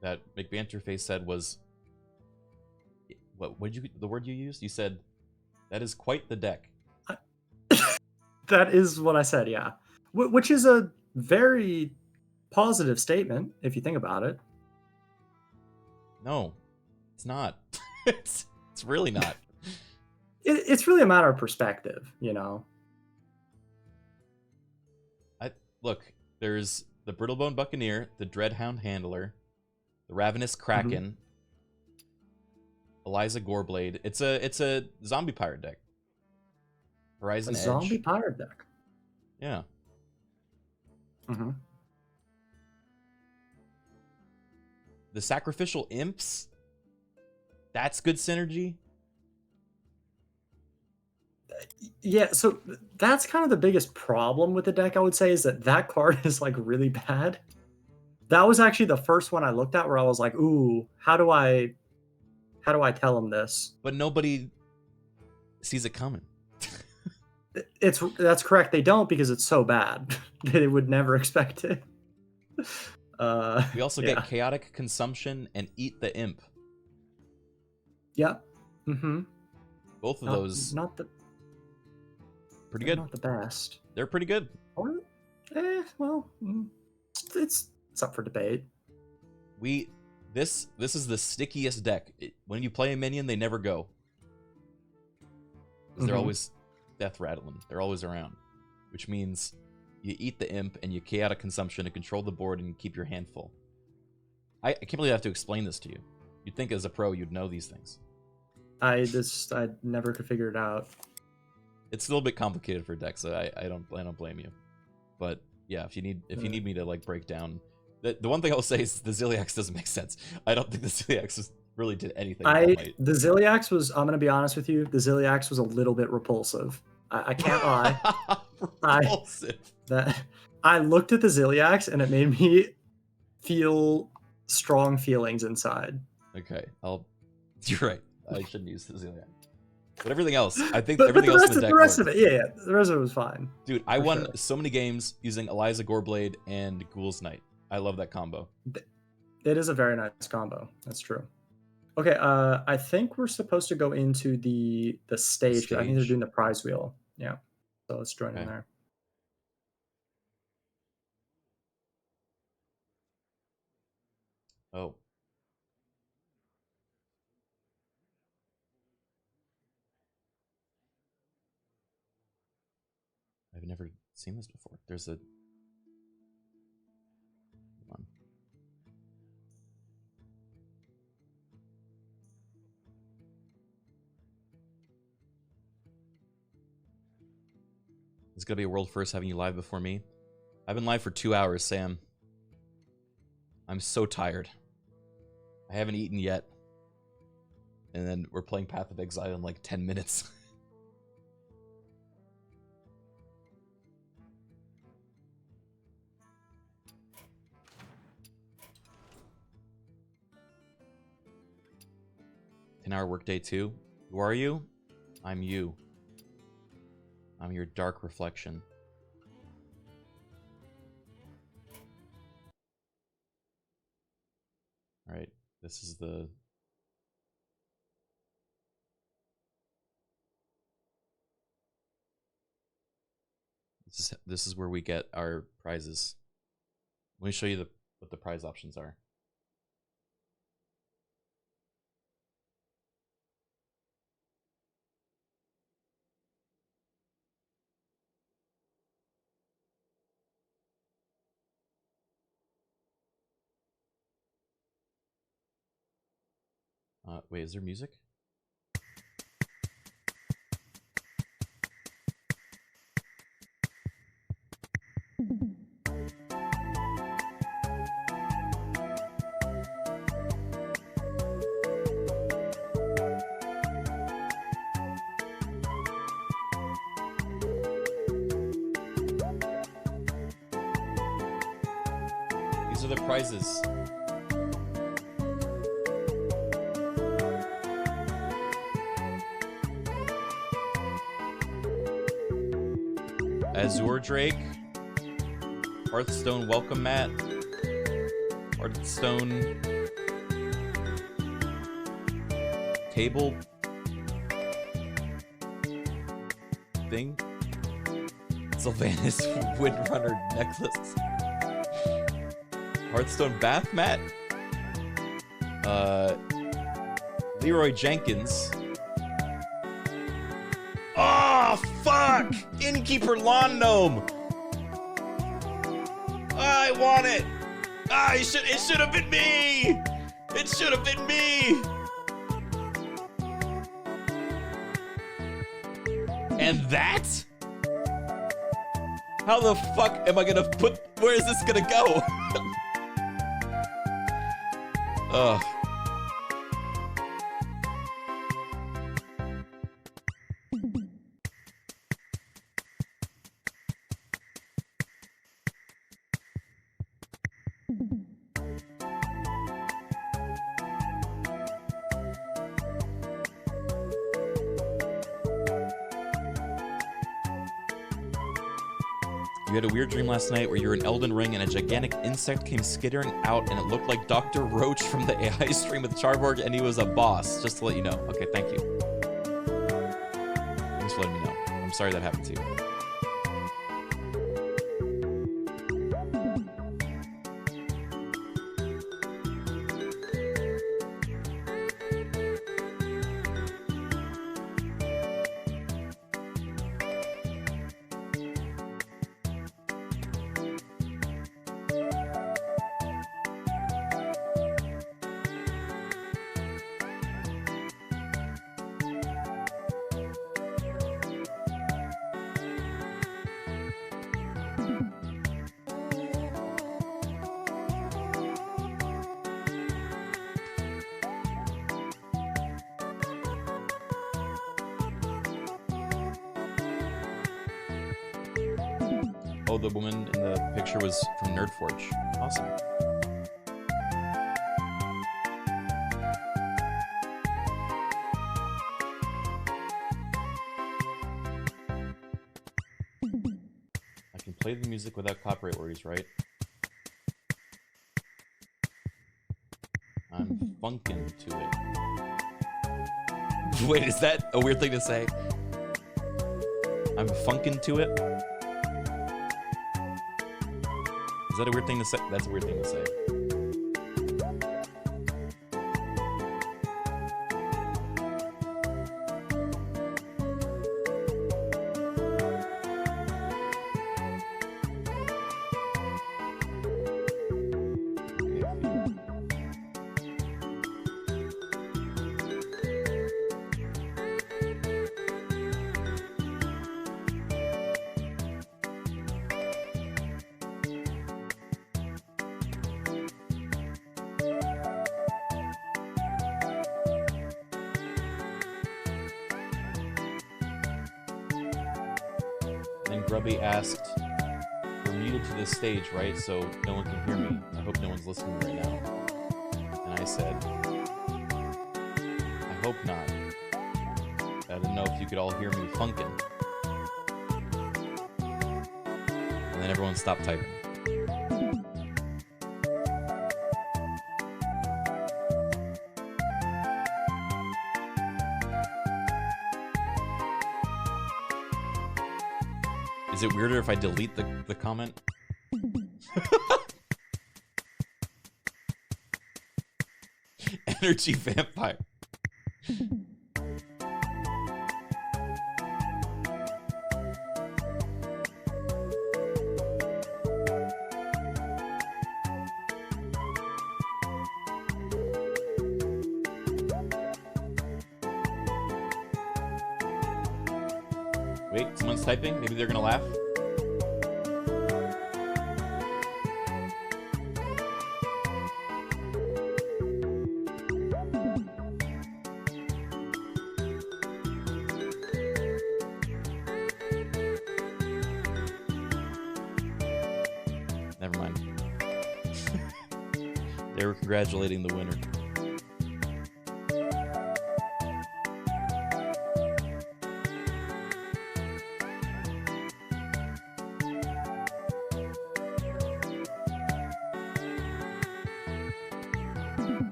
That McBanterface said was what did you the word you used? You said that is quite the deck. That is what I said, yeah. Which is a very positive statement if you think about it. No, it's not. it's really not. It's really a matter of perspective, you know. Look, there's the Brittlebone Buccaneer, the Dreadhound Handler, the Ravenous Kraken, Eliza Goreblade. It's a zombie pirate deck. Horizon A Edge. zombie pirate deck. Yeah. Mm-hmm. The Sacrificial Imps. That's good synergy. Yeah, so that's kind of the biggest problem with the deck, I would say, is that card is like really bad. That was actually the first one I looked at where I was like, ooh, how do I tell him this? But nobody sees it coming. That's correct. They don't because it's so bad. They would never expect it. We also yeah. get Chaotic Consumption and Eat the Imp. Yep. Mm-hmm. Both of those pretty they're good. Not the best. They're pretty good. Or, well, it's up for debate. This is the stickiest deck. When you play a minion, they never go. 'Cause they're always death rattling. They're always around. Which means you eat the imp and you chaotic consumption to control the board and keep your hand full. I can't believe I have to explain this to you. You'd think as a pro you'd know these things. I never could figure it out. It's a little bit complicated for decks, so I don't blame you. But yeah, if you need me to like break down, the one thing I'll say is the Ziliax doesn't make sense. I don't think the Ziliax really did anything. The Ziliax was, I'm gonna be honest with you, the Ziliax was a little bit repulsive. I can't lie. Repulsive. I looked at the Ziliax and it made me feel strong feelings inside. Okay, you're right. I shouldn't use the Ziliax. But everything else, I think but everything else in the deck the rest worked. of it, yeah, the rest of it was fine. Dude, I won so many games using Eliza Goreblade and Ghoul's Knight. I love that combo. It is a very nice combo. That's true. Okay, I think we're supposed to go into the stage. I think they're doing the prize wheel. Yeah, so let's join in there. Oh. I've never seen this before. There's a... Hold on. It's gonna be a world first having you live before me. I've been live for 2 hours, Sam. I'm so tired. I haven't eaten yet. And then we're playing Path of Exile in like 10 minutes. Hour workday too. Who are you? I'm you. I'm your dark reflection. All right, this is the... This is where we get our prizes. Let me show you what the prize options are. Wait, is there music? These are the prizes. Azure Drake, Hearthstone Welcome Mat, Hearthstone Table thing, Sylvanas Windrunner Necklace, Hearthstone Bath Mat, Leroy Jenkins. Oh, fuck! Innkeeper Lawn Gnome! I want it! Ah, it should have been me! It should have been me! And that? How the fuck am I gonna put... Where is this gonna go? Ugh. You had a weird dream last night where you were in Elden Ring and a gigantic insect came skittering out and it looked like Dr. Roach from the AI stream with Charborg and he was a boss, just to let you know. Okay, thank you. Thanks for letting me know. I'm sorry that happened to you. Oh, the woman in the picture was from Nerdforge. Awesome. I can play the music without copyright worries, right? I'm funkin' to it. Wait, is that a weird thing to say? I'm funkin' to it? Is that a weird thing to say? That's a weird thing to say. Then Grubby asked, we're muted to this stage, right? So no one can hear me. I hope no one's listening right now. And I said, I hope not. I didn't know if you could all hear me funkin'. And then everyone stopped typing. Is it weirder if I delete the comment? Energy vampire. Wait, someone's typing? Maybe they're gonna laugh? Never mind. They were congratulating the winner.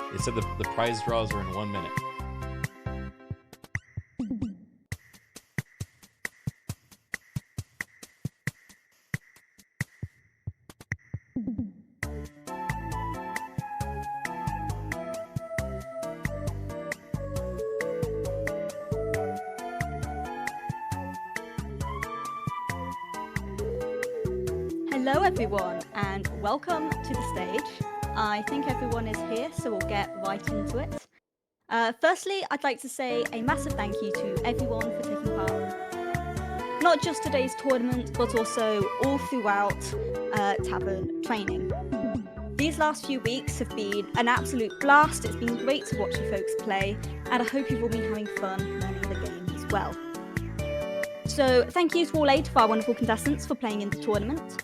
They said the prize draws are in 1 minute. Hello everyone, and welcome to the stage. I think everyone is here, so we'll get right into it. Firstly, I'd like to say a massive thank you to everyone for taking part. Not just today's tournament, but also all throughout Tavern training. These last few weeks have been an absolute blast. It's been great to watch you folks play, and I hope you've all been having fun learning the game as well. So thank you to all 8 of our wonderful contestants for playing in the tournament.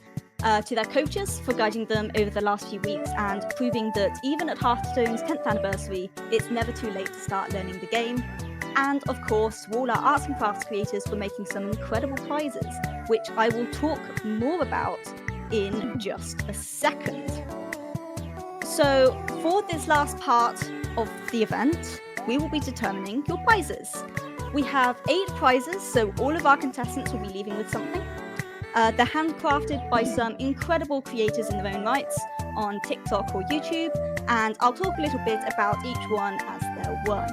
To their coaches for guiding them over the last few weeks and proving that even at Hearthstone's 10th anniversary, it's never too late to start learning the game. And of course, to all our arts and crafts creators for making some incredible prizes, which I will talk more about in just a second. So for this last part of the event, we will be determining your prizes. We have 8 prizes, so all of our contestants will be leaving with something. They're handcrafted by some incredible creators in their own rights on TikTok or YouTube, and I'll talk a little bit about each one as they're won.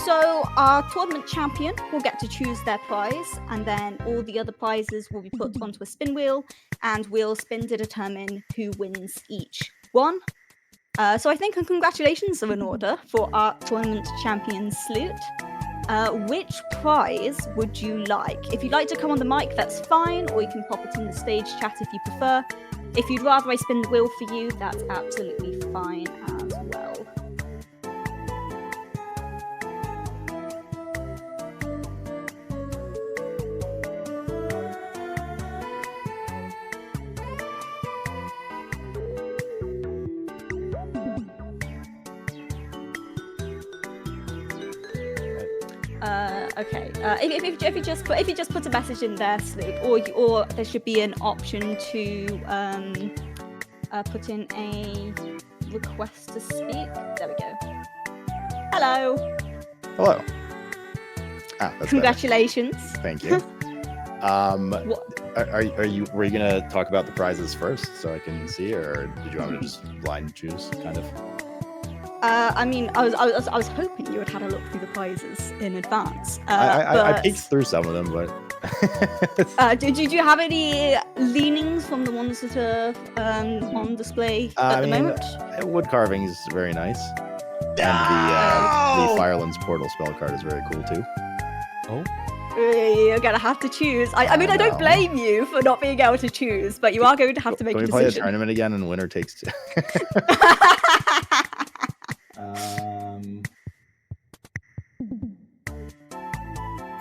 So our tournament champion will get to choose their prize, and then all the other prizes will be put onto a spin wheel, and we'll spin to determine who wins each one. So I think congratulations are in order for our tournament champion Sloot. Which prize would you like? If you'd like to come on the mic, that's fine, or you can pop it in the stage chat if you prefer. If you'd rather I spin the wheel for you, that's absolutely fine as well. Okay. If you just put a message in there, Sloop, or there should be an option to put in a request to speak. There we go. Hello. Hello. That's Congratulations. better. Thank you. Were you gonna talk about the prizes first so I can see, or did you want me to just blind choose, kind of? I mean, I was hoping you had had a look through the prizes in advance. I peeked through some of them, but did you have any leanings from the ones that are on display at the moment? Wood carving is very nice, and the Firelands Portal spell card is very cool too. Oh. You're gonna have to choose. I mean, I don't blame you for not being able to choose, but you are going to have to make a decision. Can we play a tournament again and winner takes 2?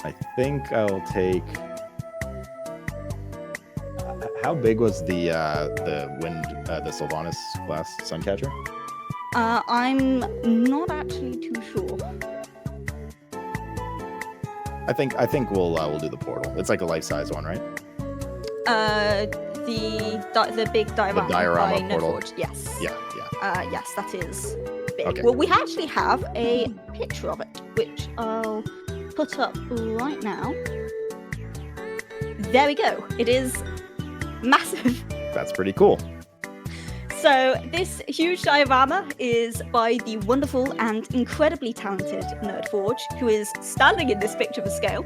I think I'll take. How big was the Sylvanas class Suncatcher? I'm not actually too sure. I think we'll do the portal. It's like a life-size one, right? The big diorama. The diorama portal. Forge. Yes. Yeah. Yes, that is big. Okay. Well, we actually have a picture of it, which I'll put up right now. There we go. It is massive. That's pretty cool. So this huge diorama is by the wonderful and incredibly talented Nerdforge, who is standing in this picture for scale.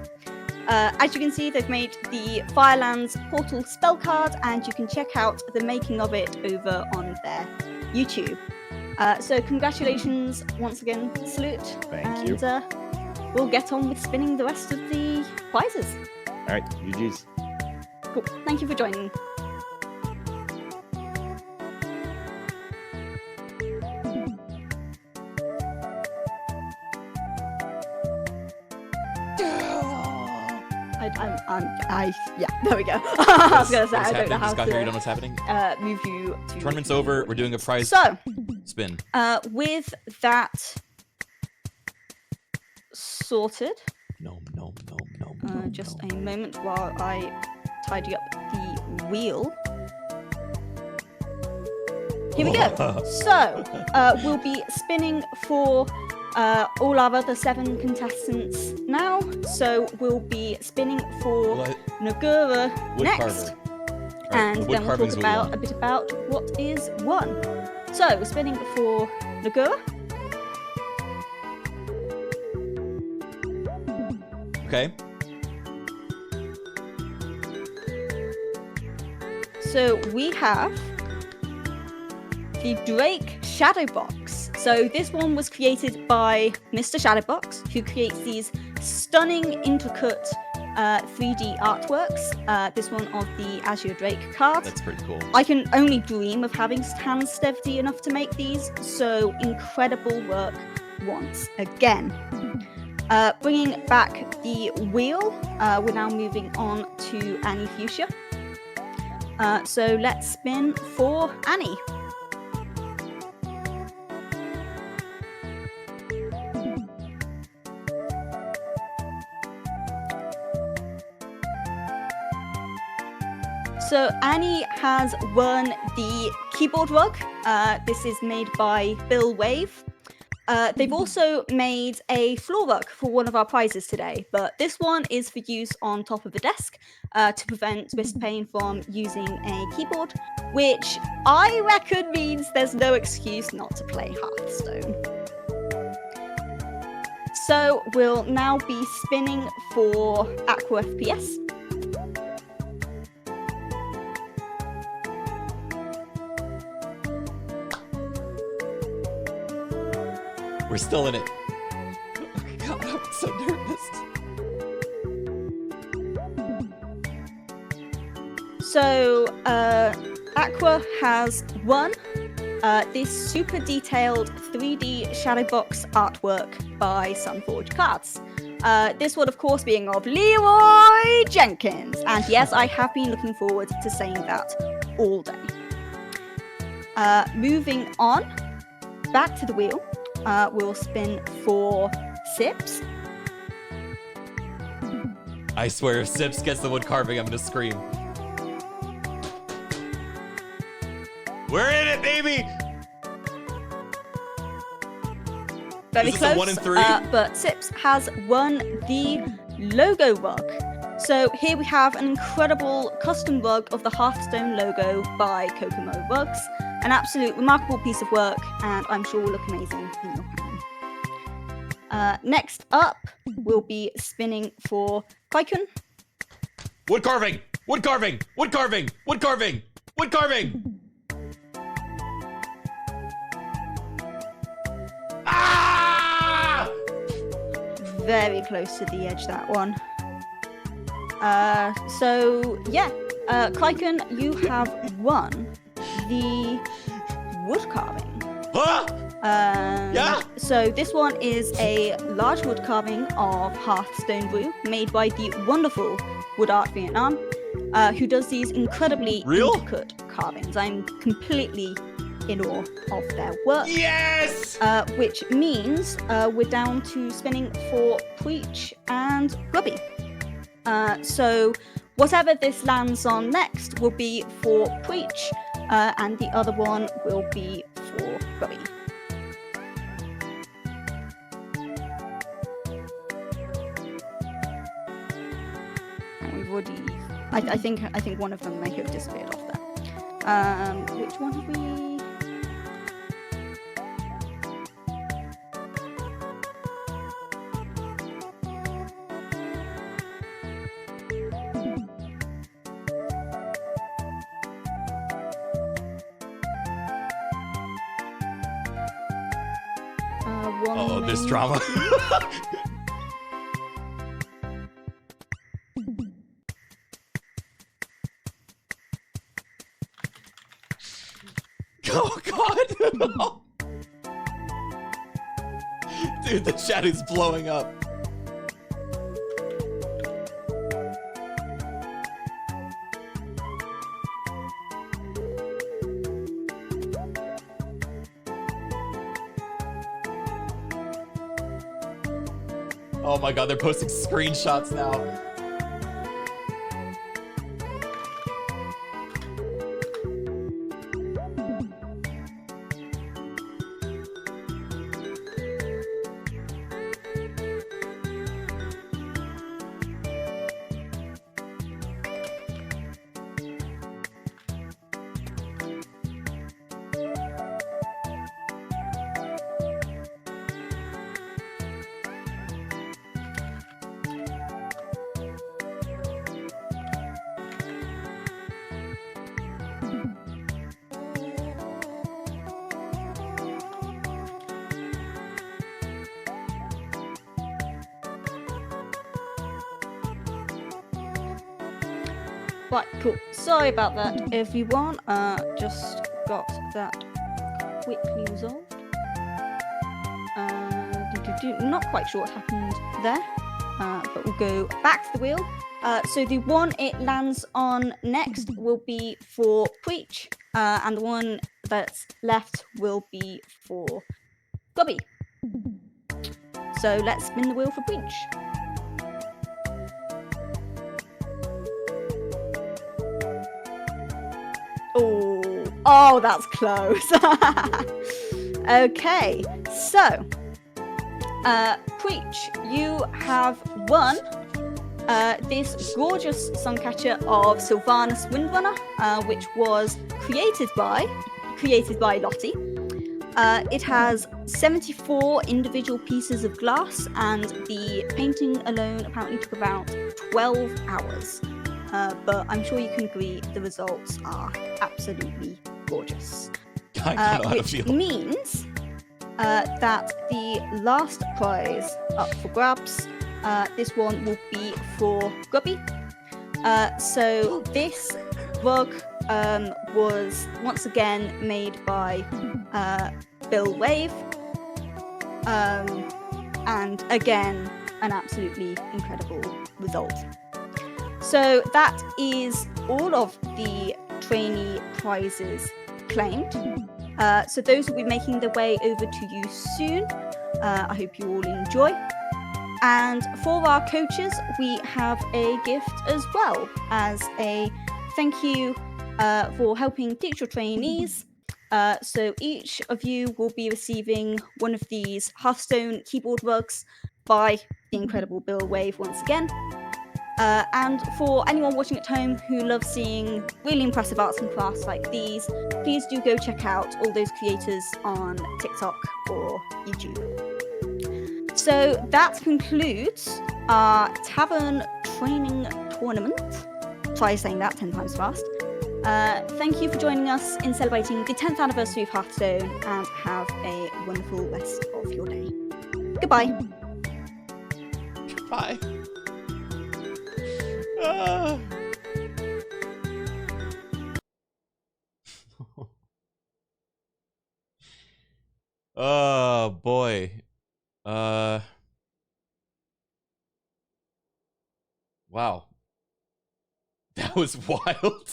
As you can see, they've made the Firelands Portal spell card, and you can check out the making of it over on their YouTube. So congratulations once again, Salute. Thank you. And we'll get on with spinning the rest of the prizes. All right, GG's. Cool. Thank you for joining. Yeah, there we go. I was gonna say, I don't know how Scott, to here, you know what's happening? move you to... Tournament's over. We're doing a prize So, spin. with that sorted, No. just a moment while I tidy up the wheel. Here we go. So, we'll be spinning for all our other 7 contestants now. So, we'll be spinning for Nagura next. And then we'll talk about a bit about what is won. So, we're spinning for Nagura. Okay. So we have the Drake Shadowbox. So this one was created by Mr. Shadowbox, who creates these stunning, intricate 3D artworks. This one of the Azure Drake card. That's pretty cool. I can only dream of having hands steady enough to make these. So incredible work once again. Bringing back the wheel, we're now moving on to Annie Fuchsia. So let's spin for Annie. So Annie has won the keyboard rug. This is made by Bill Wave. They've also made a floor rug for one of our prizes today, but this one is for use on top of the desk to prevent wrist pain from using a keyboard, which I reckon means there's no excuse not to play Hearthstone. So we'll now be spinning for Aqua FPS. We're still in it. Oh God, I'm so nervous. So, Aqua has won this super detailed 3D Shadowbox artwork by Sunforge Cards. This one, of course, being of Leroy Jenkins. And yes, I have been looking forward to saying that all day. Moving on, back to the wheel. We'll spin for Sips. I swear, if Sips gets the wood carving, I'm gonna scream. We're in it, baby! Very Is this close, a 1 in 3? but Sips has won the logo rug. So here we have an incredible custom rug of the Hearthstone logo by Kokomo Rugs. An absolute remarkable piece of work, and I'm sure will look amazing in your hand. Next up, we'll be spinning for Criken. Wood carving! Wood carving! Wood carving! Wood carving! Wood carving! Ah! Very close to the edge, that one. So yeah, Criken, you have won the wood carving. Huh? Yeah? So this one is a large wood carving of Hearthstone Brew made by the wonderful Wood Art Vietnam, who does these incredibly intricate carvings. I'm completely in awe of their work. Yes! Which means we're down to spinning for Preach and Grubby. So whatever this lands on next will be for Preach, and the other one will be for Grubby. And we've already, I think one of them may have disappeared off there. Which one have we? one Uh-oh, this moment. drama. Oh god! Dude, the chat is blowing up. Oh my god, they're posting screenshots now. Right, cool. Sorry about that, everyone. Just got that quickly resolved. Not quite sure what happened there, but we'll go back to the wheel. So the one it lands on next will be for Preach, and the one that's left will be for Gobby. So let's spin the wheel for Preach. Oh, that's close. Okay, so Preach, you have won this gorgeous Suncatcher of Sylvanas Windrunner, which was created by Lottie. It has 74 individual pieces of glass, and the painting alone apparently took about 12 hours. But I'm sure you can agree the results are absolutely gorgeous. Which means that the last prize up for grabs, this one will be for Grubby. So this rug was once again made by Bill Wave, and again an absolutely incredible result. So that is all of the trainee prizes claimed. So those will be making their way over to you soon. I hope you all enjoy. And for our coaches, we have a gift as well as a thank you for helping teach your trainees. So each of you will be receiving one of these Hearthstone keyboard rugs by the incredible Bill Wave once again. And for anyone watching at home who loves seeing really impressive arts and crafts like these, please do go check out all those creators on TikTok or YouTube. So that concludes our Tavern Training Tournament. Try saying that 10 times fast. Thank you for joining us in celebrating the 10th anniversary of Hearthstone, and have a wonderful rest of your day. Goodbye. Bye. Oh boy. Wow. That was wild.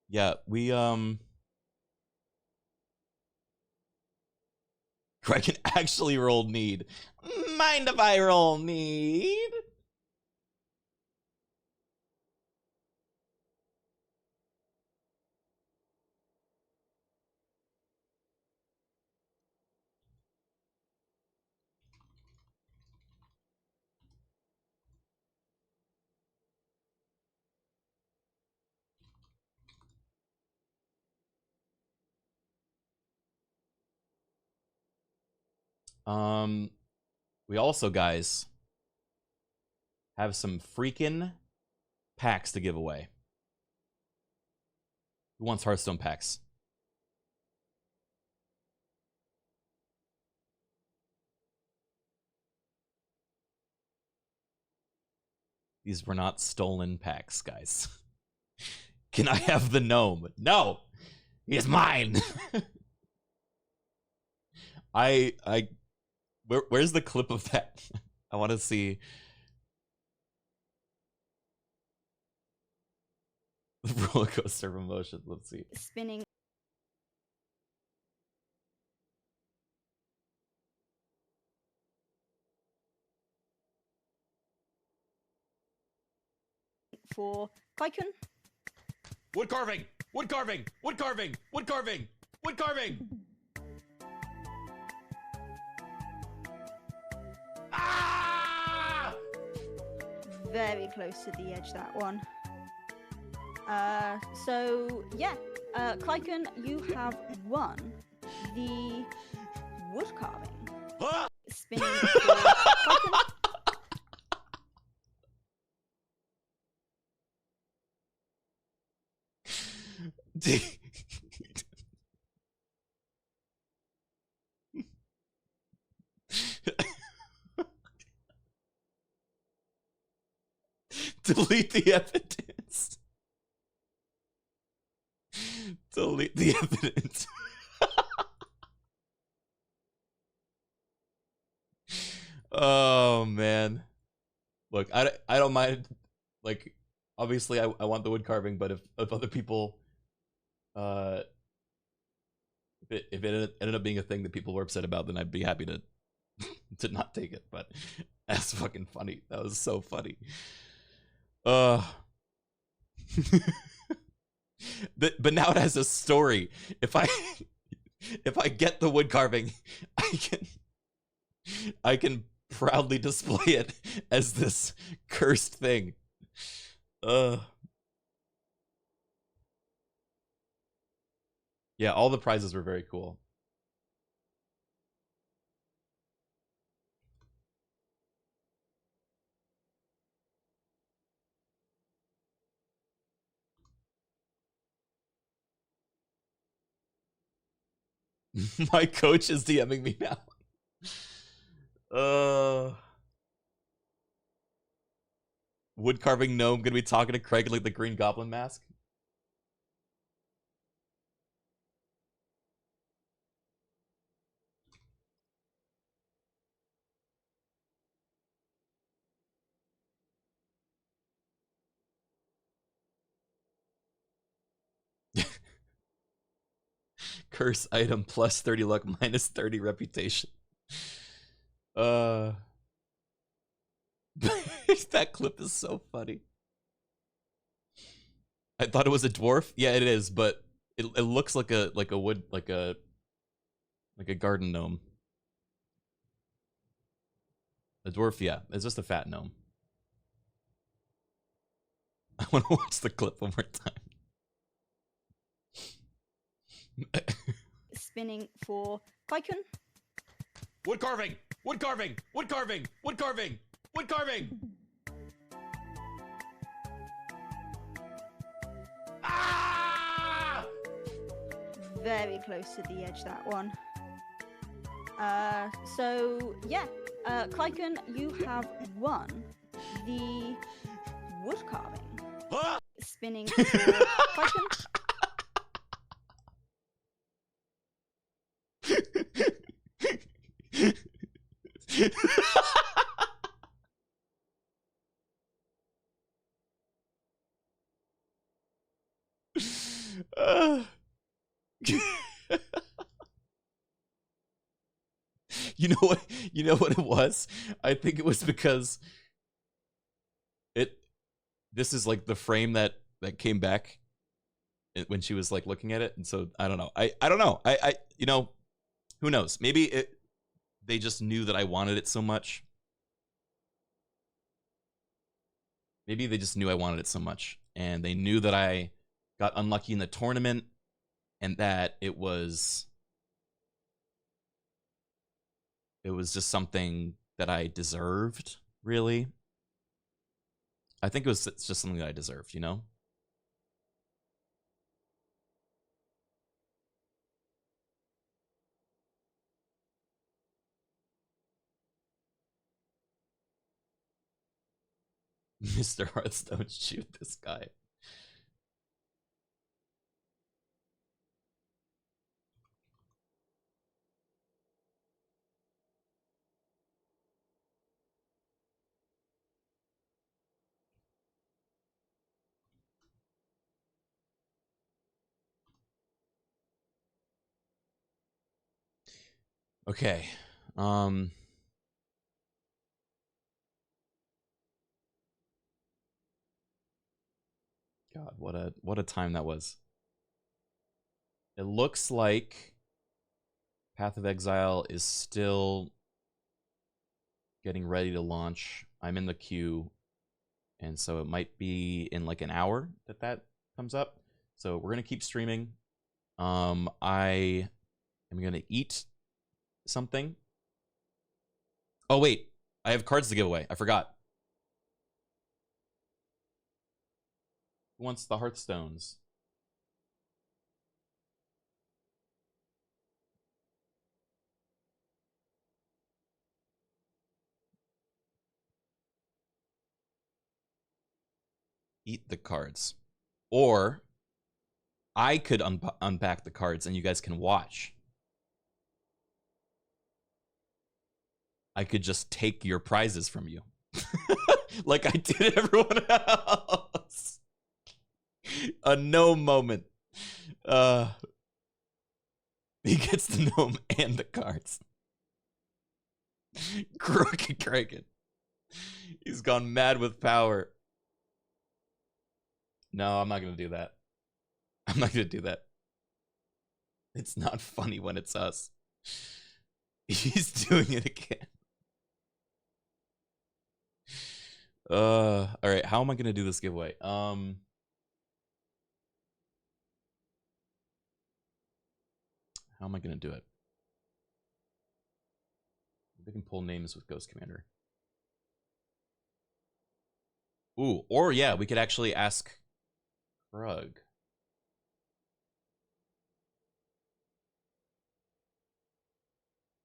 Yeah, we Criken actually rolled need. Mind if I roll need? We also, guys, have some freaking packs to give away. Who wants Hearthstone packs? These were not stolen packs, guys. Can I have the gnome? No! He is mine! Where's the clip of that? I want to see the roller coaster of emotions. Let's see. Spinning for Criken. Wood carving! Wood carving! Wood carving! Wood carving! Wood carving! Ah! Very close to the edge, that one. So yeah, Criken, you have won the wood carving. Ah! Spinning for Criken. Delete the evidence. Delete the evidence. Oh man. Look, I don't mind, like, obviously I want the wood carving, but if other people if it ended up being a thing that people were upset about, then I'd be happy to to not take it. But that's fucking funny. That was so funny. But now it has a story. If I get the wood carving, I can proudly display it as this cursed thing. Yeah, all the prizes were very cool. My coach is DMing me now. Wood carving gnome gonna be talking to Craig like the Green Goblin mask. Curse item plus 30 luck minus 30 reputation. That clip is so funny. I thought it was a dwarf. Yeah, it is, but it looks like a wood, like a garden gnome. A dwarf, yeah, it's just a fat gnome. I want to watch the clip one more time. Spinning for Criken. Wood carving! Wood carving! Wood carving! Wood carving! Wood carving! Ah! Very close to the edge, that one. So yeah, Criken, you have won the wood carving. Ah! Spinning for Criken. You know what? You know what it was? I think it was because this is like the frame that came back when she was like looking at it, and so I don't know. I don't know. I you know, who knows? Maybe they just knew that I wanted it so much. Maybe they just knew I wanted it so much, and they knew that I got unlucky in the tournament, and that it was just something that I deserved, really. I think it's just something that I deserved, you know? Mr. Hearthstone, shoot this guy. Okay. God, what a time that was. It looks like Path of Exile is still getting ready to launch. I'm in the queue, and so it might be in like an hour that comes up. So we're gonna keep streaming. I am gonna eat something. Oh wait, I have cards to give away. I forgot. Who wants the Hearthstones? Eat the cards. Or I could unpack the cards and you guys can watch. I could just take your prizes from you. Like I did everyone else. A gnome moment. He gets the gnome and the cards. Crooked Criken. He's gone mad with power. No, I'm not going to do that. I'm not going to do that. It's not funny when it's us. He's doing it again. All right, how am I going to do this giveaway? How am I going to do it? We can pull names with Ghost Commander. Ooh, or yeah, we could actually ask Krug.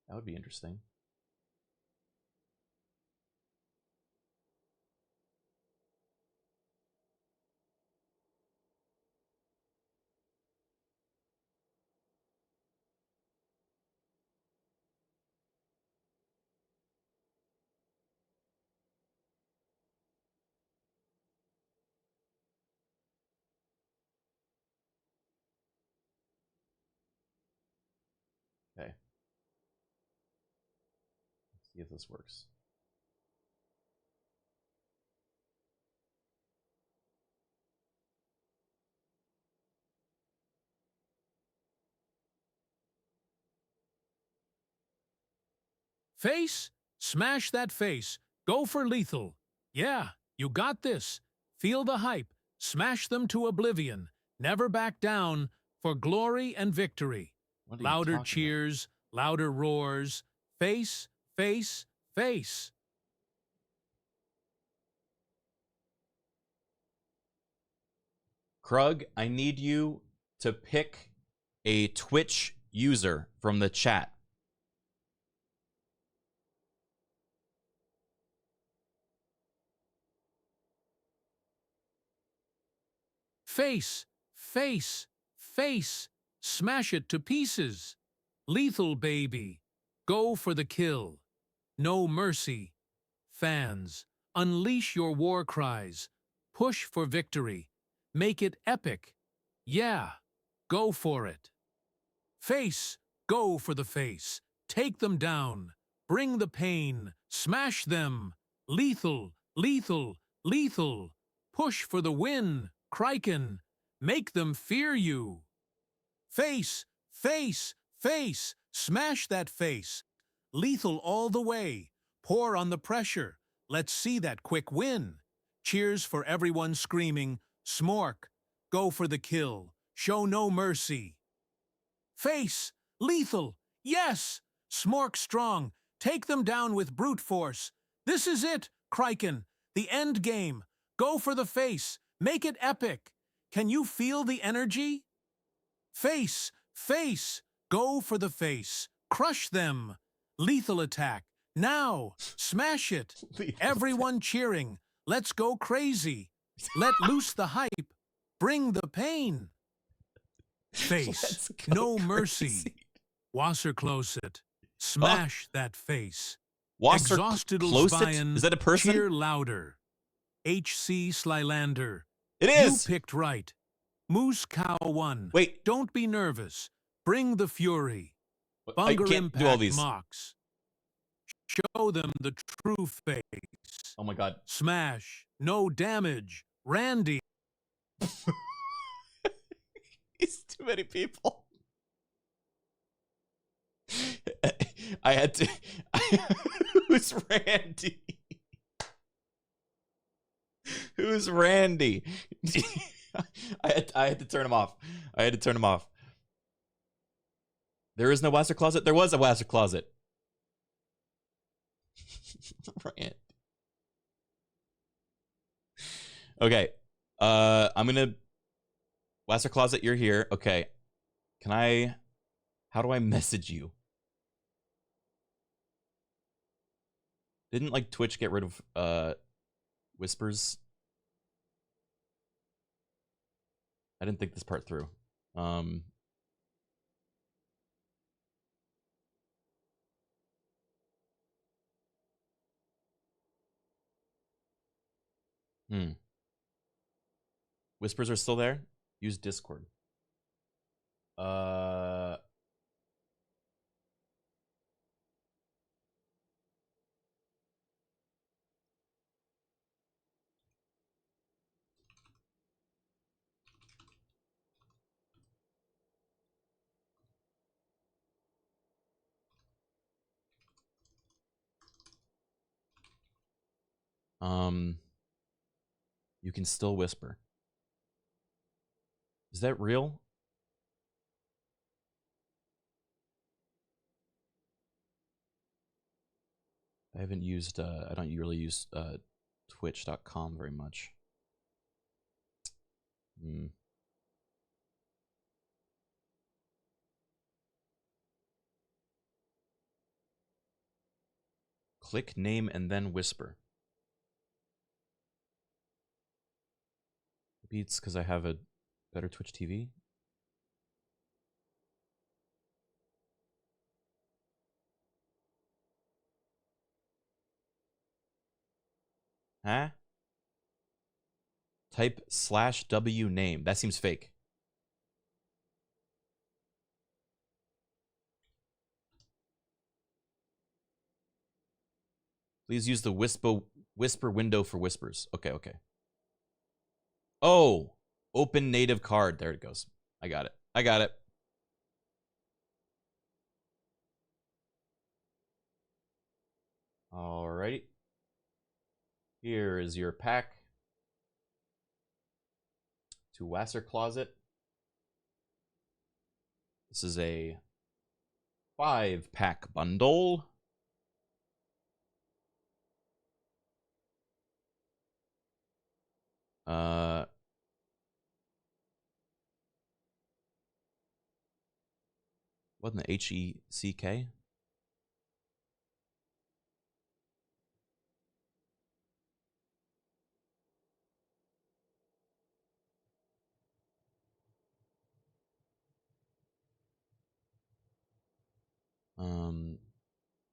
That would be interesting. Okay. Let's see if this works. Face? Smash that face. Go for lethal. Yeah, you got this. Feel the hype. Smash them to oblivion. Never back down for glory and victory. What are you Louder talking cheers, louder roars. Face, face, face. Krug, I need you to pick a Twitch user from the chat. Face, face, face. Smash it to pieces. Lethal, baby. Go for the kill. No mercy. Fans, unleash your war cries. Push for victory. Make it epic. Yeah, go for it. Face, go for the face. Take them down. Bring the pain. Smash them. Lethal, lethal, lethal. Push for the win, Criken. Make them fear you. Face, face, face. Smash that face. Lethal all the way. Pour on the pressure. Let's see that quick win. Cheers for everyone screaming, Smork, go for the kill. Show no mercy. Face, lethal, yes! Smork strong. Take them down with brute force. This is it, Criken. The end game. Go for the face. Make it epic. Can you feel the energy? Face, face. Go for the face. Crush them. Lethal attack. Now, smash it. Everyone cheering. Let's go crazy. Let loose the hype. Bring the pain. Face. Let's go No mercy. crazy. Wasser closet. Smash that face. Wasser Exhausted Closet? Is that a person? Cheer louder. HC Slylander. It is. You picked right. Moose Cow 1. Wait. Don't be nervous. Bring the fury. I Bunger can't do all Impact these. mocks. Show them the true face. Oh my god. Smash. No damage. Randy. It's too many people. I had to. Who's Randy? Who's Randy? I had to turn him off. I had to turn him off. There is no Wasser Closet. There was a Wasser Closet. Randy. Okay. I'm gonna. Wasser Closet, you're here. Okay. Can I? How do I message you? Didn't like Twitch get rid of whispers? I didn't think this part through. Whispers are still there? Use Discord. You can still whisper. Is that real? I haven't used, I don't really use twitch.com very much. Click name and then whisper. Maybe it's because I have a better Twitch TV. Huh? Type /w name. That seems fake. Please use the whisper window for whispers. Okay, okay. Oh, open native card. There it goes. I got it. I got it. Alrighty. Here is your pack to Wasser Closet. This is a 5-pack bundle. Wasn't the HECK?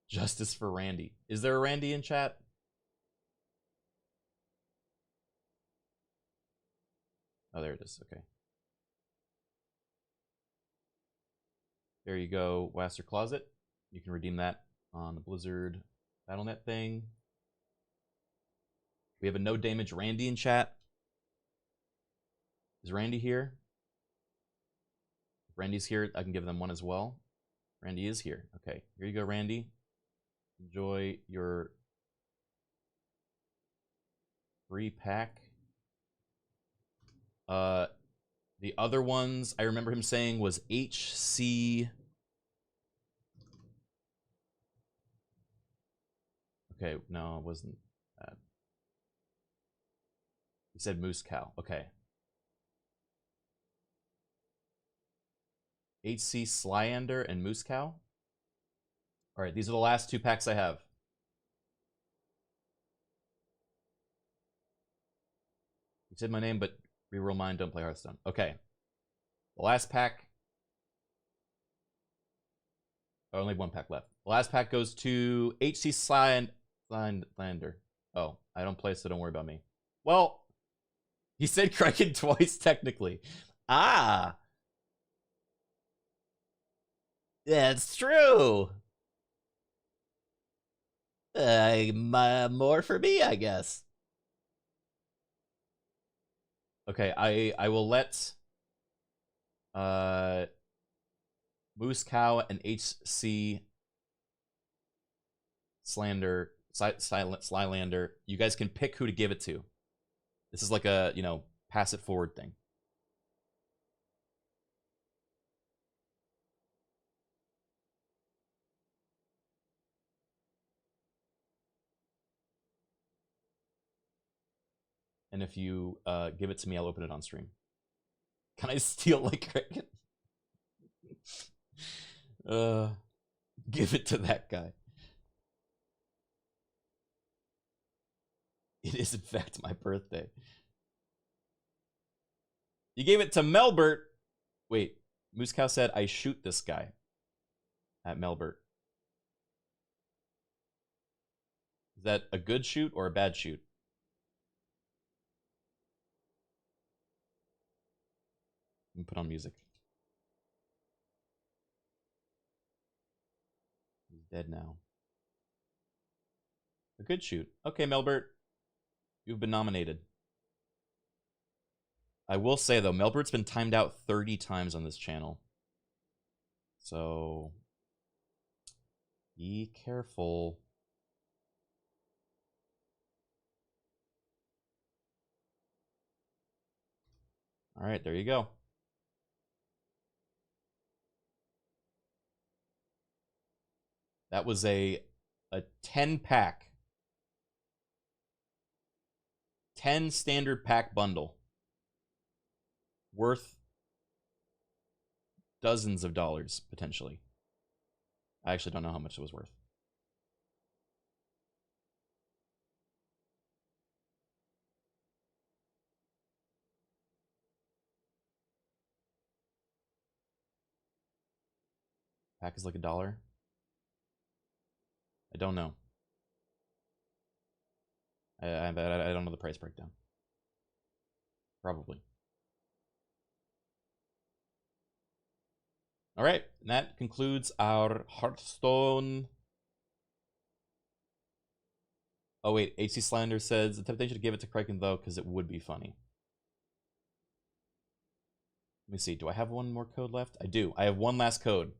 Justice for Randy. Is there a Randy in chat? Oh, there it is. Okay. There you go, Wasser Closet. You can redeem that on the Blizzard Battle.net thing. We have a no damage Randy in chat. Is Randy here? If Randy's here, I can give them one as well. Randy is here. Okay, here you go, Randy. Enjoy your free pack. The other ones I remember him saying was HC. Okay, no, it wasn't that. He said Moose Cow. Okay. HC Slyander and Moose Cow. All right, these are the last 2 packs I have. said my name, but reroll mine. Don't play Hearthstone. Okay. The last pack. Oh, only one pack left. The last pack goes to HC Slander. Oh, I don't play, so don't worry about me. Well, he said Criken twice, technically. Ah! That's true! More for me, I guess. Okay, I will let Moose Cow and HC Slylander. You guys can pick who to give it to. This is like a, you know, pass it forward thing. And if you give it to me, I'll open it on stream. Can I steal like Criken? Give it to that guy. It is, in fact, my birthday. You gave it to Melbert. Wait, Moose Cow said, I shoot this guy. At Melbert. Is that a good shoot or a bad shoot? Let me put on music. He's dead now. A good shoot. Okay, Melbert. You've been nominated. I will say, though, Melbert's been timed out 30 times on this channel. So, be careful. All right, there you go. That was a 10-pack. 10 standard pack bundle. Worth dozens of dollars, potentially. I actually don't know how much it was worth. Pack is like $1. I don't know. I don't know the price breakdown. Probably. All right, and that concludes our Hearthstone. Oh wait, HC Slander says the temptation to give it to Criken though, because it would be funny. Let me see. Do I have one more code left? I do. I have one last code.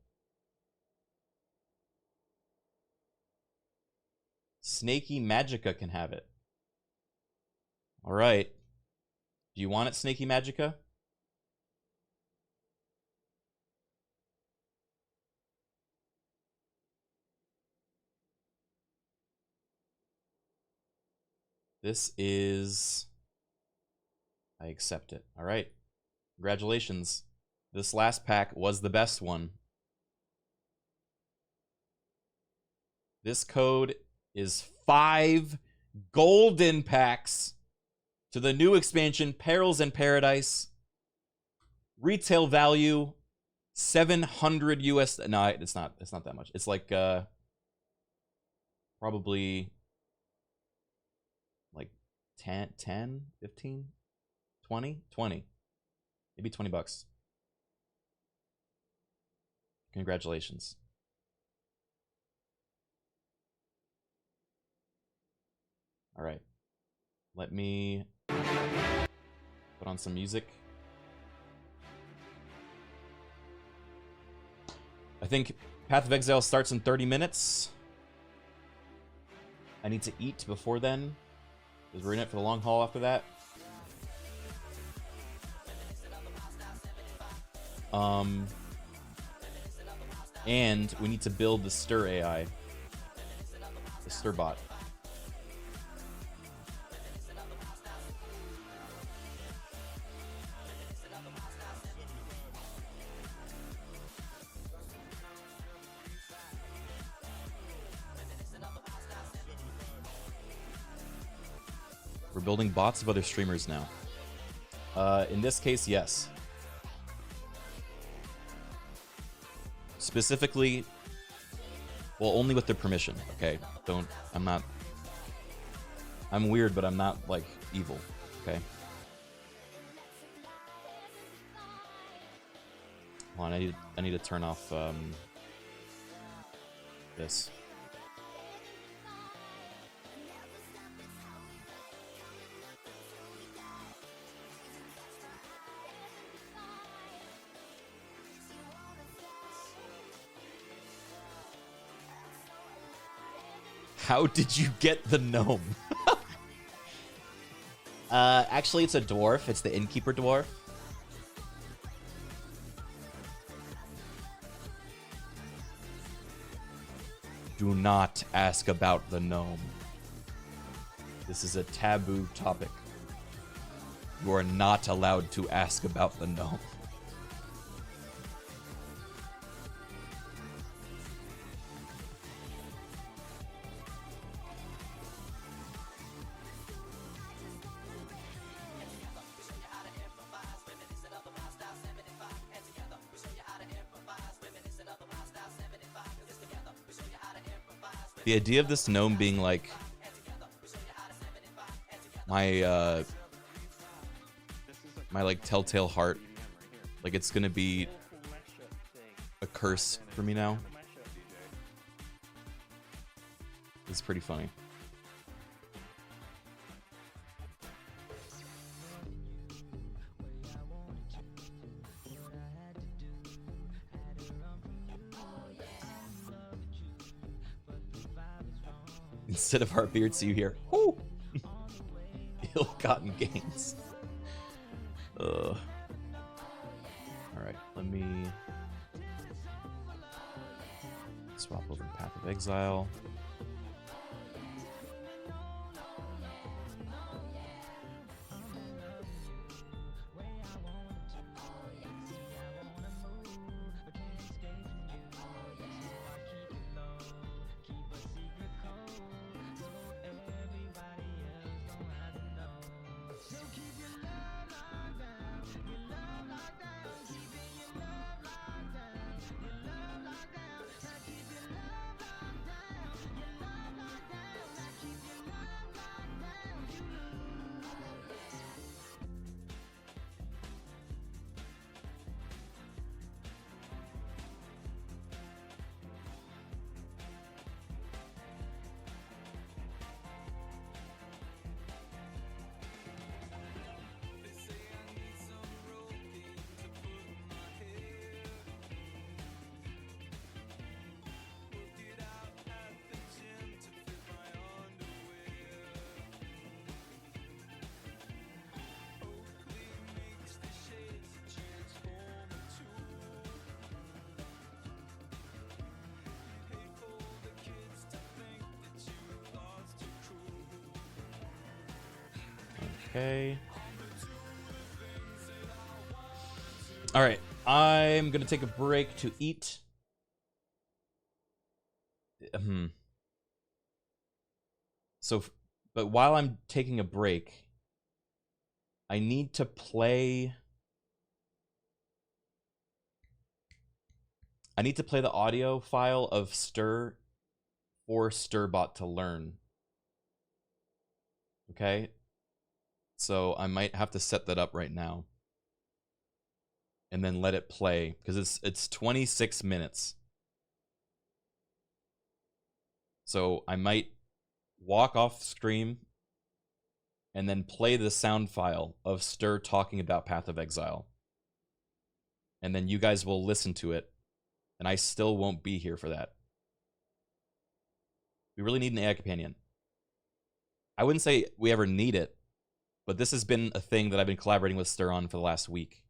Snaky Magica can have it. All right. Do you want it, Snaky Magica? This is... I accept it. All right. Congratulations. This last pack was the best one. This code is 5 golden packs to the new expansion, Perils in Paradise. Retail value, 700 US. No, it's not that much. It's like probably like 10, 15, 20, maybe $20. Congratulations. All right. Let me put on some music. I think Path of Exile starts in 30 minutes. I need to eat before then, because we're in it for the long haul after that. And we need to build the Stir AI. The Stir bot. We're building bots of other streamers now. In this case, yes. Specifically, well, only with their permission, okay? I'm weird, but I'm not, like, evil, okay? Hold on, I need to turn off, this. How did you get the gnome? Actually, it's a dwarf. It's the innkeeper dwarf. Do not ask about the gnome. This is a taboo topic. You are not allowed to ask about the gnome. The idea of this gnome being like my like telltale heart, like it's gonna be a curse for me now. It's pretty funny. Instead of Heartbeard, you hear, whoo! Ill-gotten gains. Alright, let me swap over to Path of Exile. Okay. All right. I'm going to take a break to eat. So, but while I'm taking a break, I need to play... I need to play the audio file of Stir for Stirbot to learn. Okay? So I might have to set that up right now. And then let it play. Because it's 26 minutes. So I might walk off stream and then play the sound file of Stir talking about Path of Exile. And then you guys will listen to it. And I still won't be here for that. We really need an AI companion. I wouldn't say we ever need it. But this has been a thing that I've been collaborating with Stir on for the last week.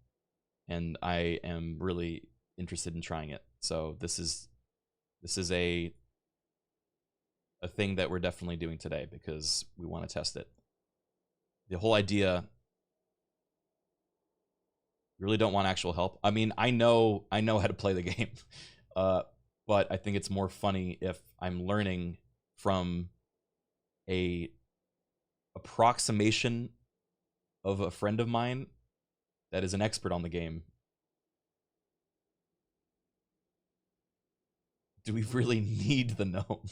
And I am really interested in trying it. So this is a thing that we're definitely doing today because we want to test it. The whole idea, you really don't want actual help. I mean, I know how to play the game. But I think it's more funny if I'm learning from a approximation of a friend of mine that is an expert on the game. Do we really need the gnome?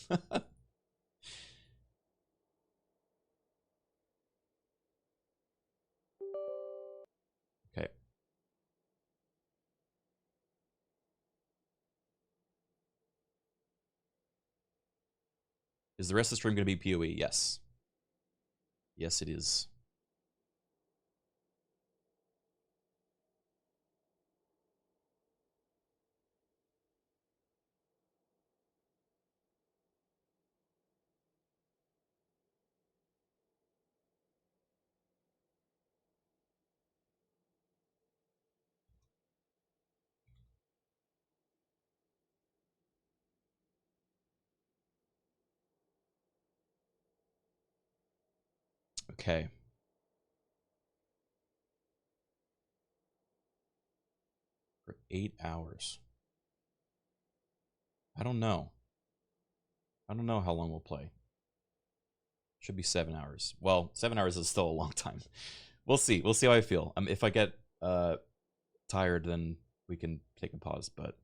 Okay. Is the rest of the stream going to be PoE? Yes. Yes, it is. Okay. For 8 hours. I don't know. I don't know how long we'll play. Should be 7 hours. Well, 7 hours is still a long time. We'll see. We'll see how I feel. If I get tired, then we can take a pause. But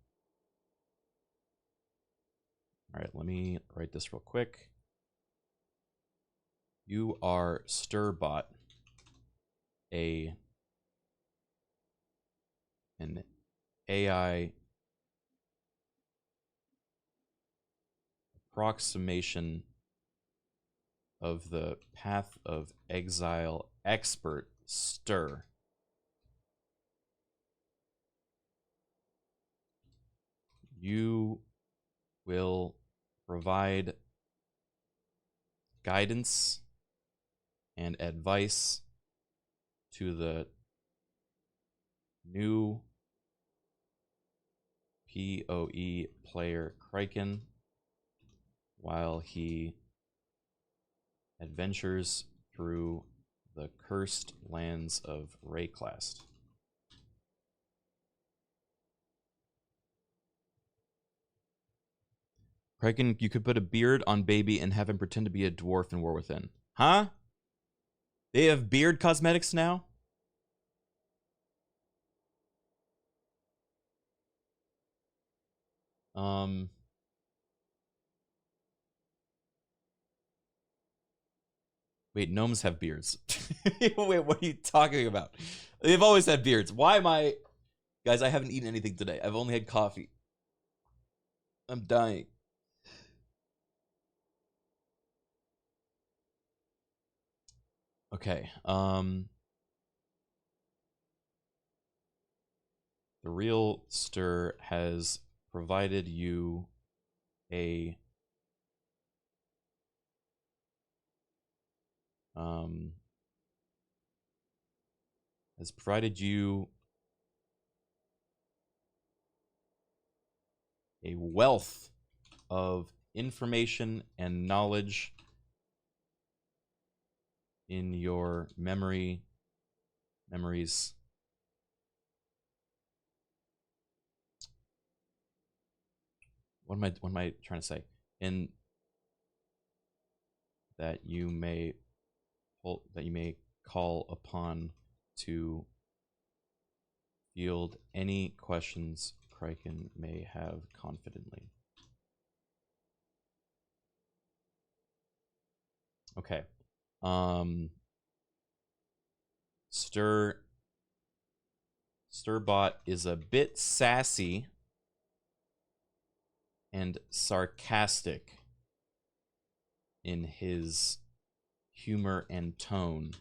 all right, let me write this real quick. You are Stirbot, an AI approximation of the path of exile expert stir. You will provide guidance and advice to the new PoE player Criken while he adventures through the cursed lands of Rayclast. Criken, you could put a beard on baby and have him pretend to be a dwarf in War Within. Huh? They have beard cosmetics now? Wait, gnomes have beards. Wait, what are you talking about? They've always had beards. Why am I... Guys, I haven't eaten anything today. I've only had coffee. I'm dying. Okay, the real Stir has provided you a has provided you a wealth of information and knowledge in your memories. What am I trying to say? In that you may call upon to field any questions Criken may have confidently. Okay. Stirbot is a bit sassy and sarcastic in his humor and tone.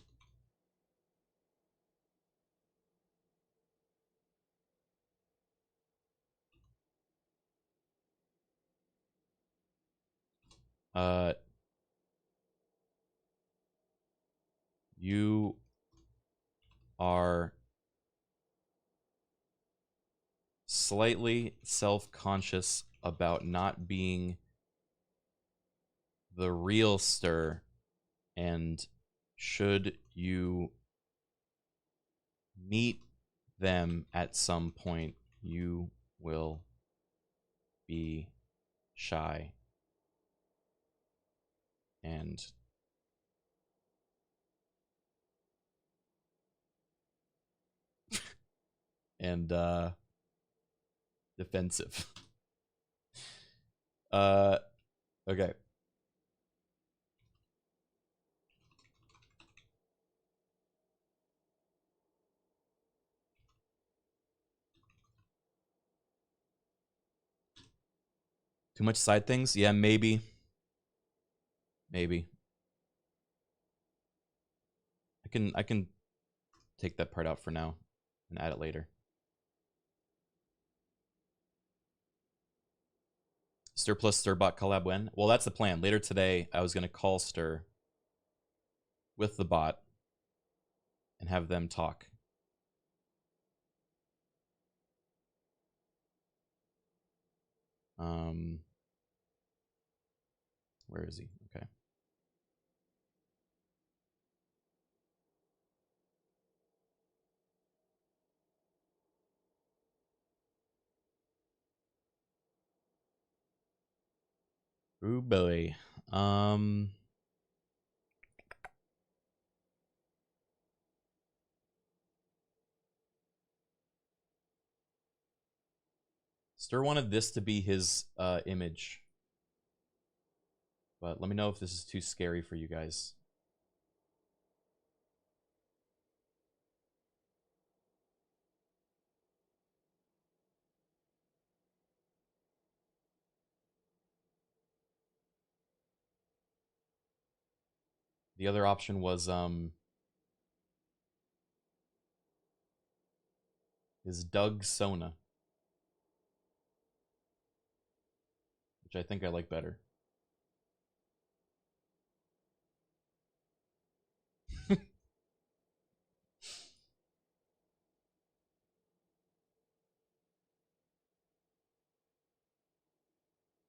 You are slightly self-conscious about not being the real Stir, and should you meet them at some point, you will be shy and and defensive. Okay. Too much side things? Yeah, maybe. Maybe. I can take that part out for now and add it later. Stir plus Stirbot collab when? Well, that's the plan. Later today, I was going to call Stir with the bot and have them talk. Where is he? Okay. Ooh boy. Stir wanted this to be his image. But let me know if this is too scary for you guys. The other option was is Doug Sona, which I think I like better.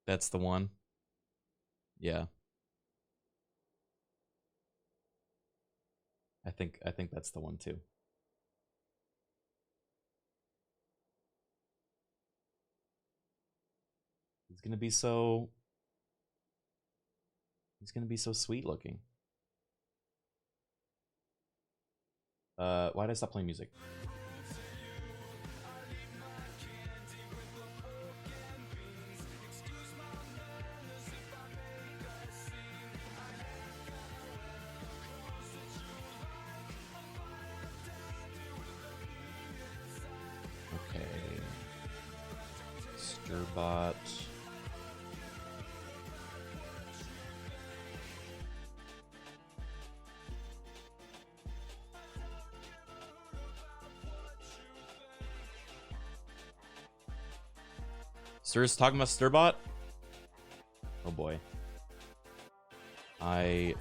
That's the one. Yeah. I think that's the one too. He's gonna be so sweet looking. Why did I stop playing music? Okay. Stirbot. Sir's talking about Stirbot? Oh boy. I'm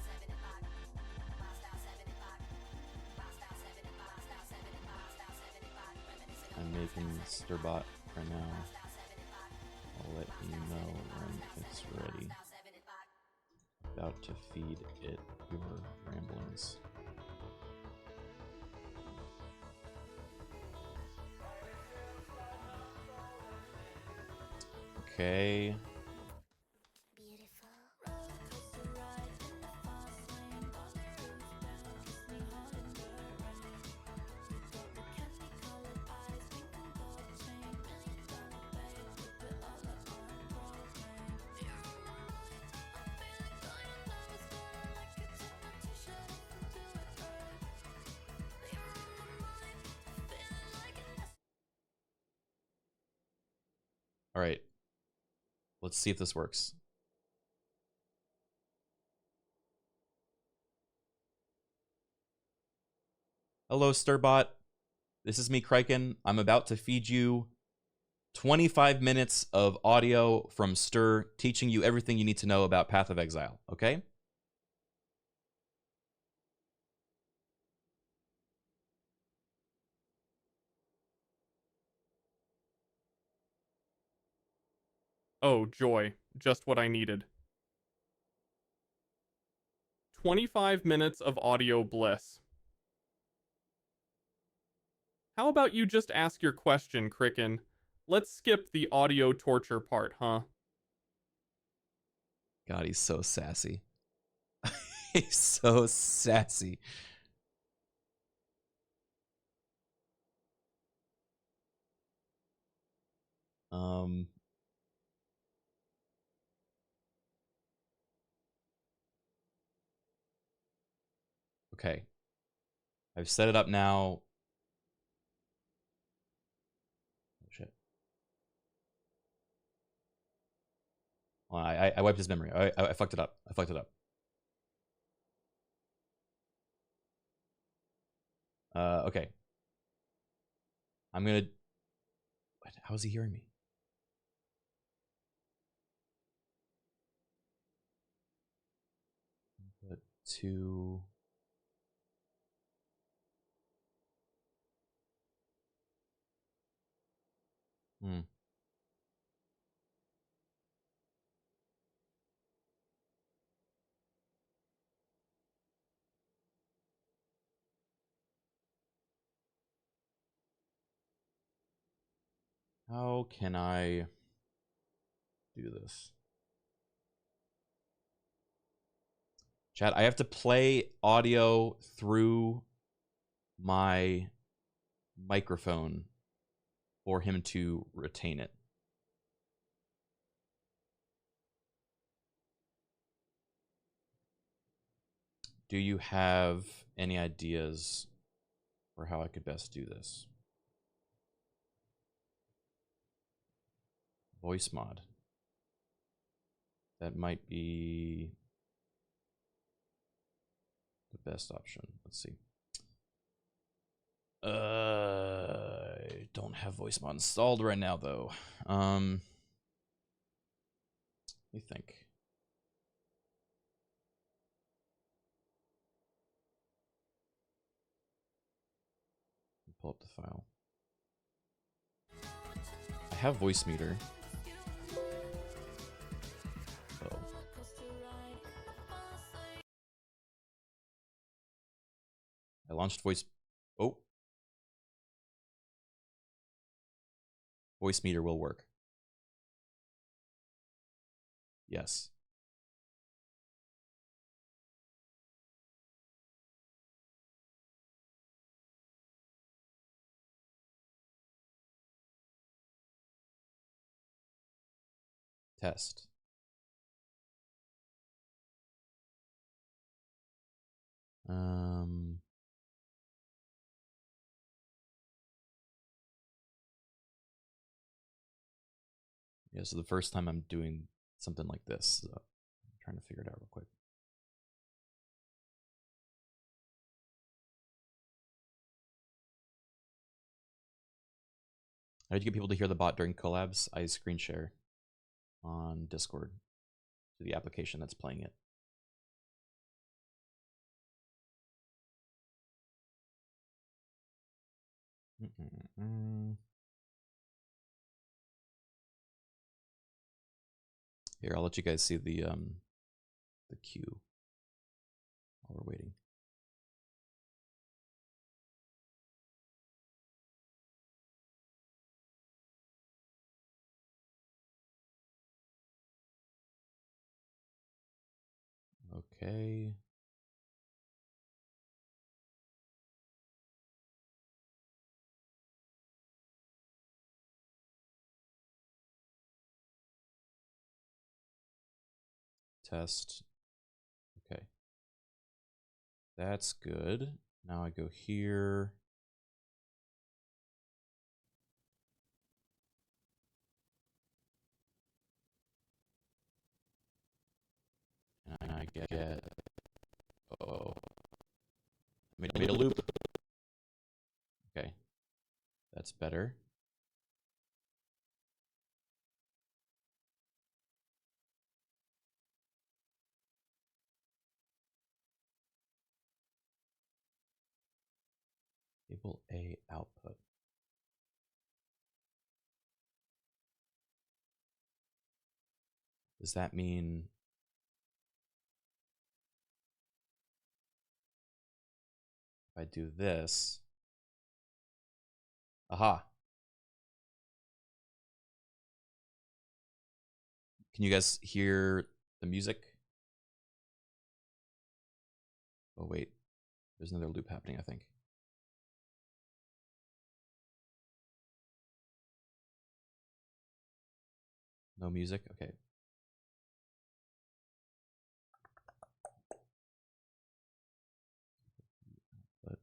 making Stirbot right now. I'll let you know when it's ready. About to feed it your ramblings. Okay. All right. Let's see if this works. Hello, Stirbot. This is me, Criken. I'm about to feed you 25 minutes of audio from Stir, teaching you everything you need to know about Path of Exile, okay? Oh, joy. Just what I needed. 25 minutes of audio bliss. How about you just ask your question, Criken? Let's skip the audio torture part, huh? God, he's so sassy. He's so sassy. Okay. I've set it up now. Oh, shit. Well, I wiped his memory. I fucked it up. I fucked it up. Okay. I'm gonna... What? How is he hearing me? Put 2... Hmm. How can I do this? Chat, I have to play audio through my microphone for him to retain it. Do you have any ideas for how I could best do this? Voice mod. That might be the best option. Let's see. I don't have voice mod installed right now though. Let me think. Pull up the file. I have voice meter. Oh. I launched voice. Oh. Voice meter will work. Yes. Test. Yeah, so the first time I'm doing something like this, so I'm trying to figure it out real quick. How did you get people to hear the bot during collabs? I screen share on Discord to the application that's playing it. Here, I'll let you guys see the queue while we're waiting. Okay. Test. Okay. That's good. Now I go here. And I get... Oh. I made a loop. Okay. That's better. Table A output. Does that mean if I do this? Aha. Can you guys hear the music? Oh, wait. There's another loop happening, I think. No music? Okay. But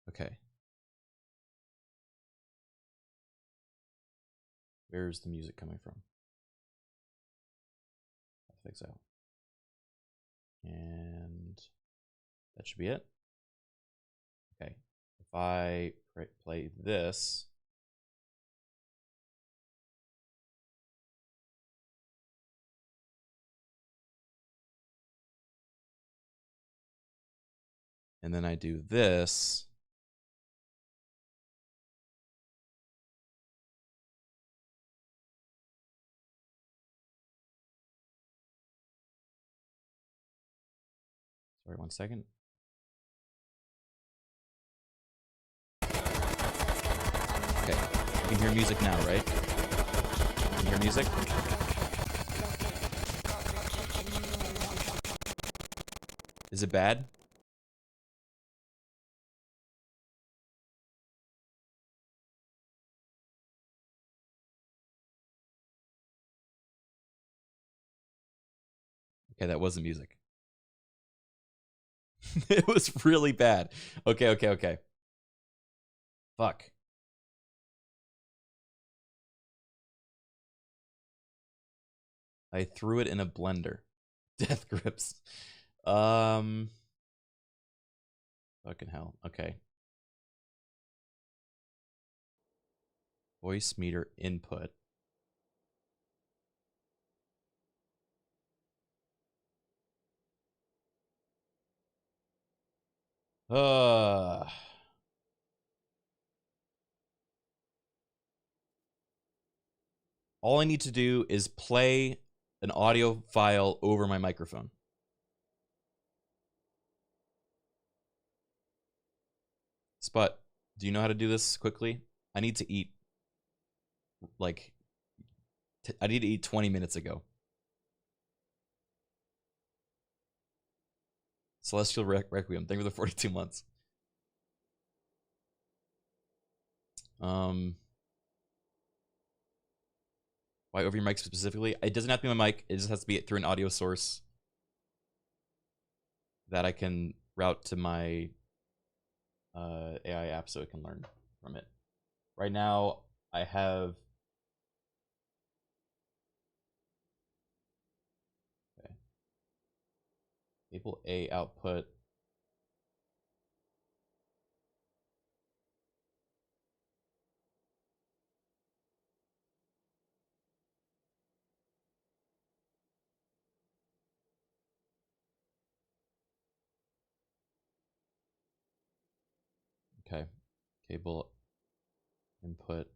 okay. Where's the music coming from? Exile. And that should be it. Okay. If I play this, and then I do this, sorry, 1 second. Okay, you can hear music now, right? You can hear music? Is it bad? Okay, that wasn't music. It was really bad. Okay. Fuck. I threw it in a blender. Death grips. Fucking hell. Okay. Voice meter input. All I need to do is play an audio file over my microphone. Sput, do you know how to do this quickly? I need to eat. Like, I need to eat 20 minutes ago. Celestial Requiem, thank you for the 42 months. Why over your mic specifically? It doesn't have to be my mic. It just has to be through an audio source that I can route to my AI app so it can learn from it. Right now, I have... Okay. Cable A output. Okay. Cable input.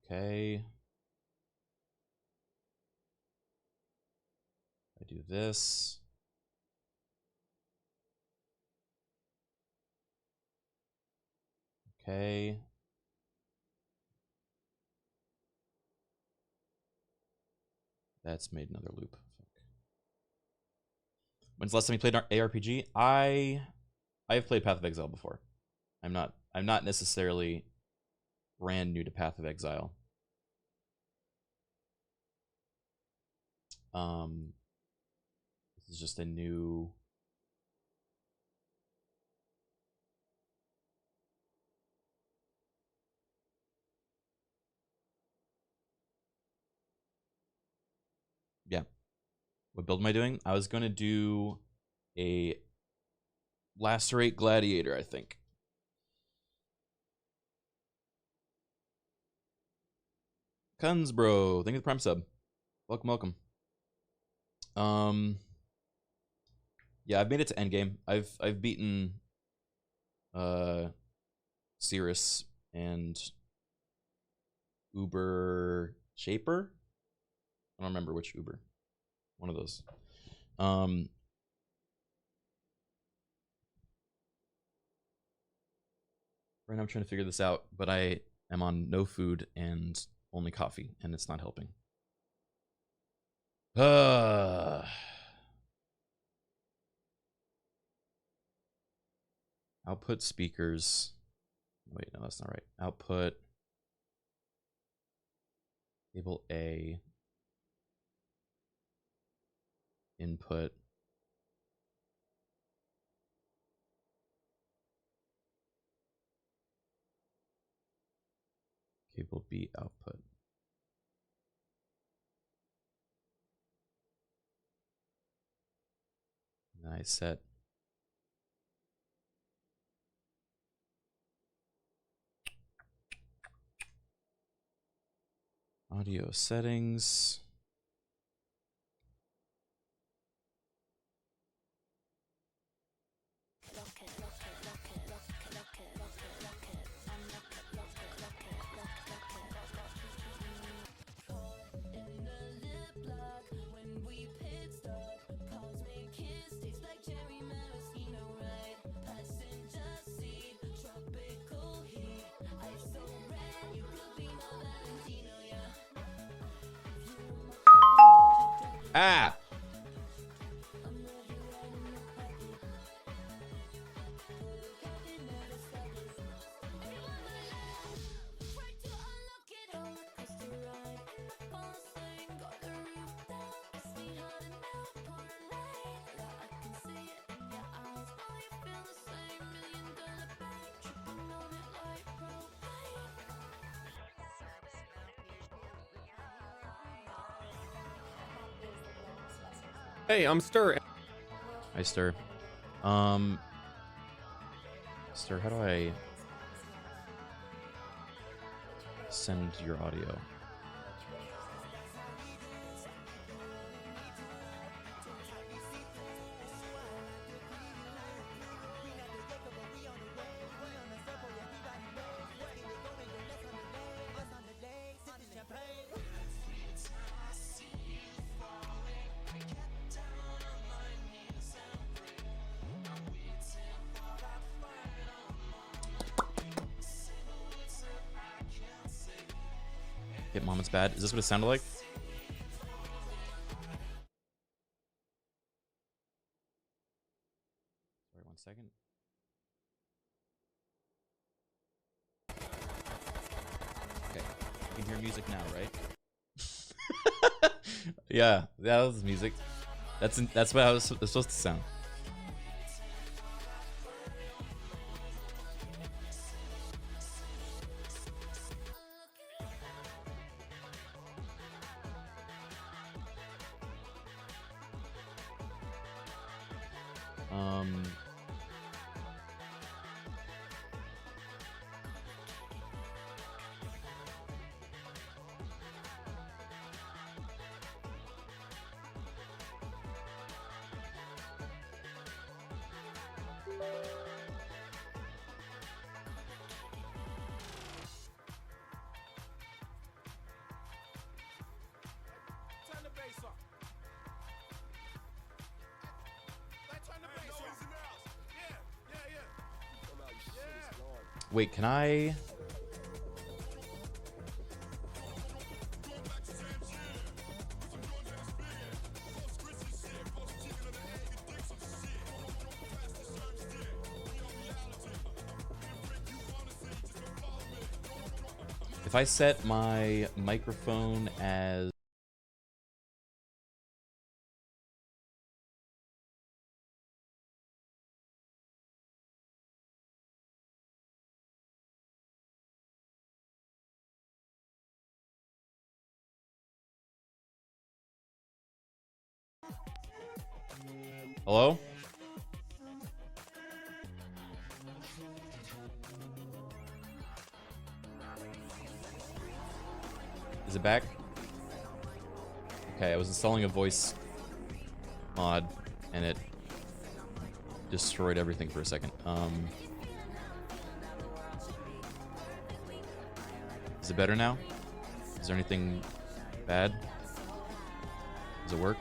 Okay. I do this. Okay. That's made another loop. Fuck. When's the last time you played ARPG? I've played Path of Exile before. I'm not necessarily brand new to Path of Exile. This is just a new... Yeah. What build am I doing? I was going to do a Lacerate Gladiator, I think. Kuns, bro. Thank you for the Prime sub. Welcome. Yeah, I've made it to endgame. I've beaten Cirrus and Uber Shaper. I don't remember which Uber. One of those. Right now I'm trying to figure this out, but I am on no food and only coffee, and it's not helping. Output speakers. Wait, no, that's not right. Output. Cable A. Input. Cable B output. And I set audio settings. Ah! Hey, I'm Stir. Hi, Stir. Stir, how do I send your audio? Hit mom, it's bad. Is this what it sounded like? Sorry, 1 second. Okay, you can hear music now, right? Yeah, that was music. That's what it's supposed to sound. Wait, can I? If I set my microphone as hello? Is it back? Okay, I was installing a voice mod and it destroyed everything for a second. Is it better now? Is there anything bad? Does it work?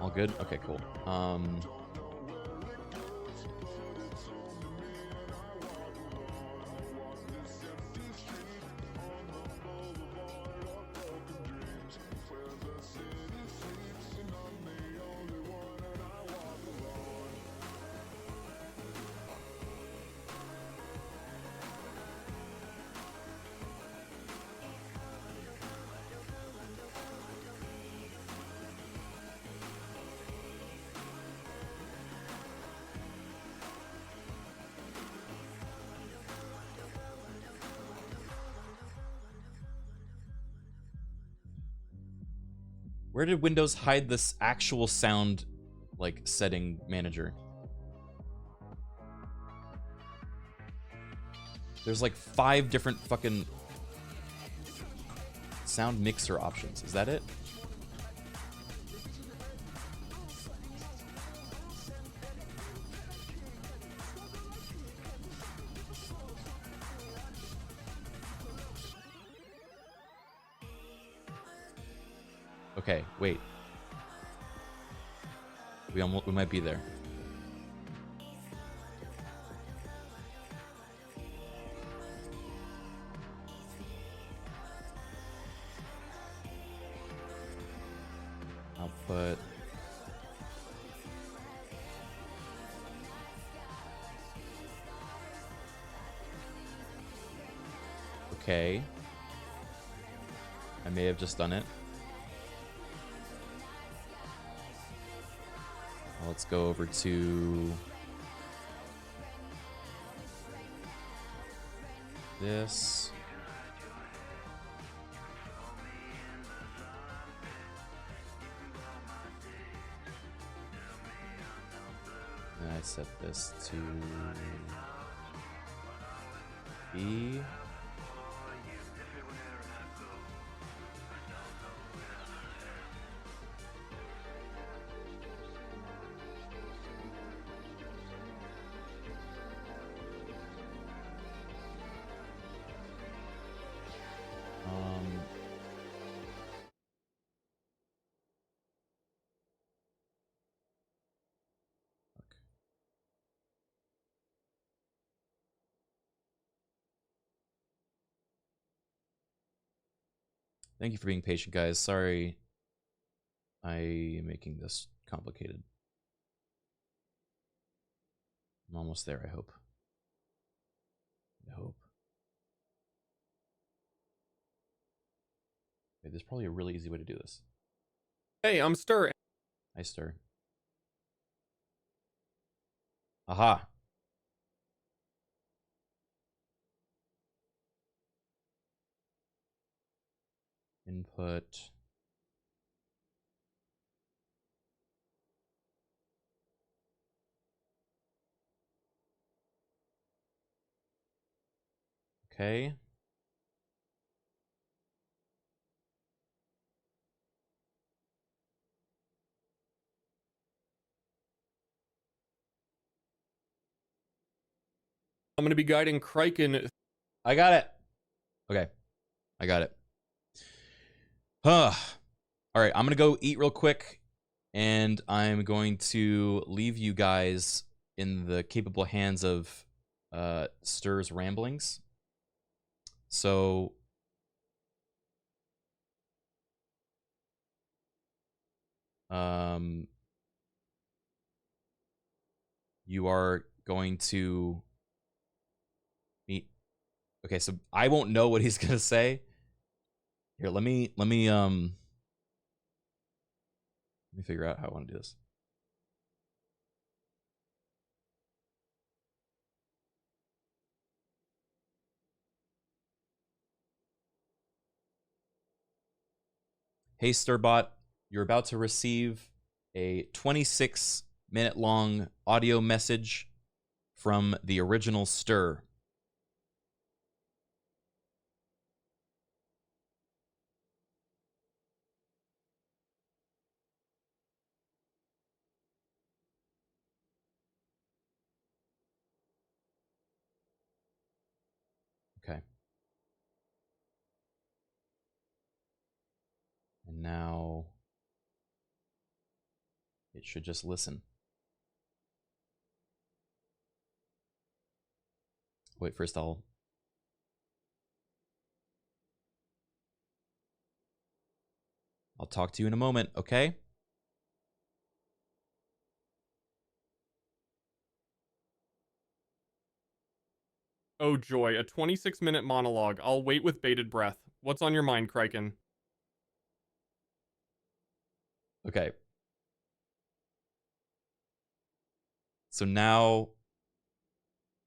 All good? Okay, cool. Where did Windows hide this actual sound, like, setting manager? There's like 5 different fucking sound mixer options. Is that it? Okay, wait. We might be there. Output. Okay. I may have just done it. Let's go over to this. And I set this to B. Thank you for being patient, guys. Sorry I'm making this complicated. I'm almost there, I hope. I hope. Okay, there's probably a really easy way to do this. Hey, I'm Stir. Hi, Stir. Aha. Input. Okay. I'm going to be guiding Criken. I got it. Okay. I got it. All right, I'm going to go eat real quick, and I'm going to leave you guys in the capable hands of Stir's ramblings. So you are going to meet. Okay, so I won't know what he's gonna say. Here, let me figure out how I want to do this. Hey, Stirbot, you're about to receive a 26-minute long audio message from the original Stir. Okay. And now It should just listen. Wait, first I'll talk to you in a moment, okay? Oh joy, a 26-minute monologue. I'll wait with bated breath. What's on your mind, Criken? Okay. So now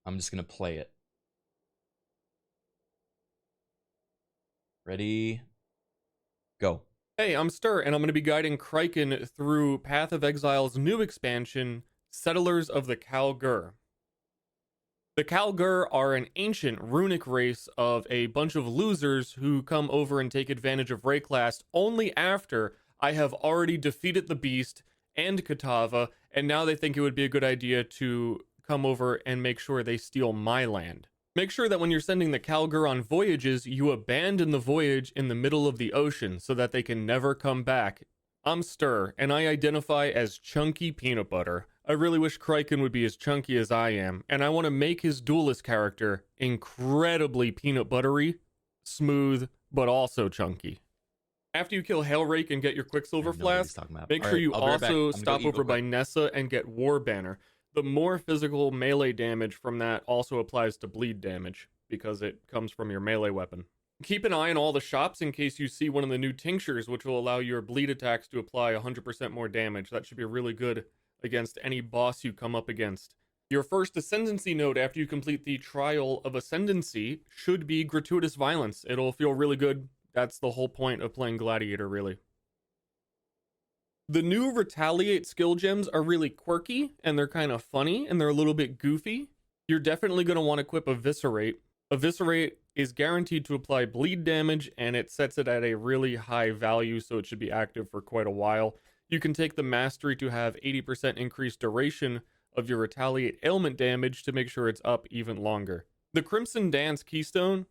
I'm just gonna play it. Ready? Go. Hey, I'm Stir, and I'm going to be guiding Criken through Path of Exile's new expansion, Settlers of the Kalgur. The Kalgur are an ancient runic race of a bunch of losers who come over and take advantage of Rayclast only after I have already defeated the beast and Katava, and now they think it would be a good idea to come over and make sure they steal my land. Make sure that when you're sending the Kalgur on voyages, you abandon the voyage in the middle of the ocean so that they can never come back. I'm Stir, and I identify as chunky peanut butter. I really wish Criken would be as chunky as I am, and I want to make his duelist character incredibly peanut buttery, smooth, but also chunky. After you kill Hailrake and get your Quicksilver Flask, make sure you also stop over by Nessa and get War Banner. The more physical melee damage from that also applies to bleed damage, because it comes from your melee weapon. Keep an eye on all the shops in case you see one of the new tinctures, which will allow your bleed attacks to apply 100% more damage. That should be really good against any boss you come up against. Your first Ascendancy node after you complete the Trial of Ascendancy should be Gratuitous Violence. It'll feel really good. That's the whole point of playing Gladiator, really. The new Retaliate skill gems are really quirky, and they're kind of funny, and they're a little bit goofy. You're definitely going to want to equip Eviscerate. Eviscerate is guaranteed to apply bleed damage, and it sets it at a really high value, so it should be active for quite a while. You can take the Mastery to have 80% increased duration of your Retaliate ailment damage to make sure it's up even longer. The Crimson Dance Keystone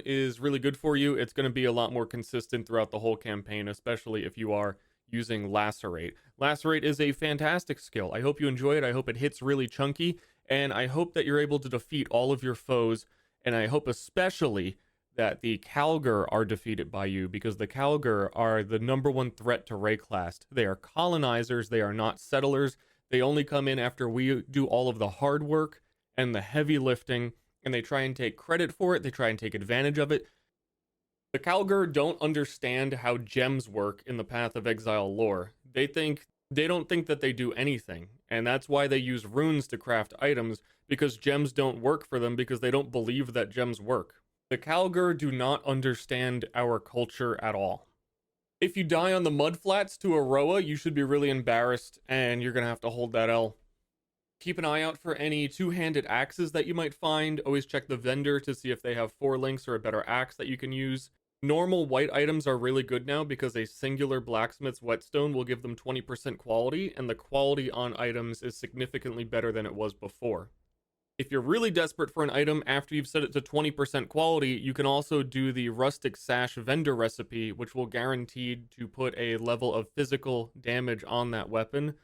is really good for you. It's going to be a lot more consistent throughout the whole campaign, especially if you are using Lacerate. Lacerate is a fantastic skill. I hope you enjoy it. I hope it hits really chunky, and I hope that you're able to defeat all of your foes, and I hope especially that the Kalgur are defeated by you, because the Kalgur are the #1 threat to Rayclast. They are colonizers. They are not settlers. They only come in after we do all of the hard work and the heavy lifting, and they try and take credit for it. They try and take advantage of it. The Kalgur don't understand how gems work in the Path of Exile lore. They don't think that they do anything, and that's why they use runes to craft items, because gems don't work for them, because they don't believe that gems work. The Kalgur do not understand our culture at all. If you die on the mudflats to Aroa, you should be really embarrassed, and you're gonna have to hold that L. Keep an eye out for any two-handed axes that you might find. Always check the vendor to see if they have 4 links or a better axe that you can use. Normal white items are really good now because a singular blacksmith's whetstone will give them 20% quality, and the quality on items is significantly better than it was before. If you're really desperate for an item after you've set it to 20% quality, you can also do the Rustic Sash vendor recipe, which will guarantee to put a level of physical damage on that weapon.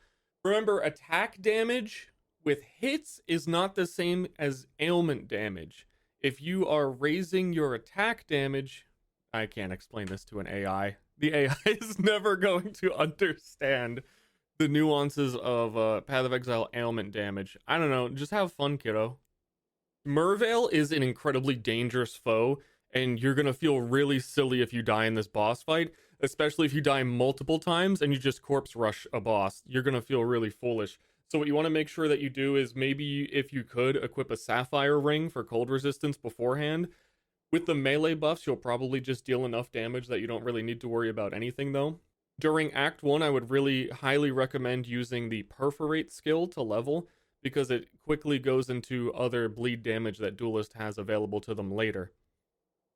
Remember, attack damage with hits is not the same as ailment damage. If you are raising your attack damage, I can't explain this to an AI. The AI is never going to understand the nuances of Path of Exile ailment damage. I don't know, just have fun, kiddo. Mervale is an incredibly dangerous foe, and you're gonna feel really silly if you die in this boss fight, especially if you die multiple times and you just corpse rush a boss. You're gonna feel really foolish. So what you want to make sure that you do is maybe, if you could, equip a Sapphire Ring for cold resistance beforehand. With the melee buffs, you'll probably just deal enough damage that you don't really need to worry about anything, though. During Act 1, I would really highly recommend using the Perforate skill to level, because it quickly goes into other bleed damage that Duelist has available to them later.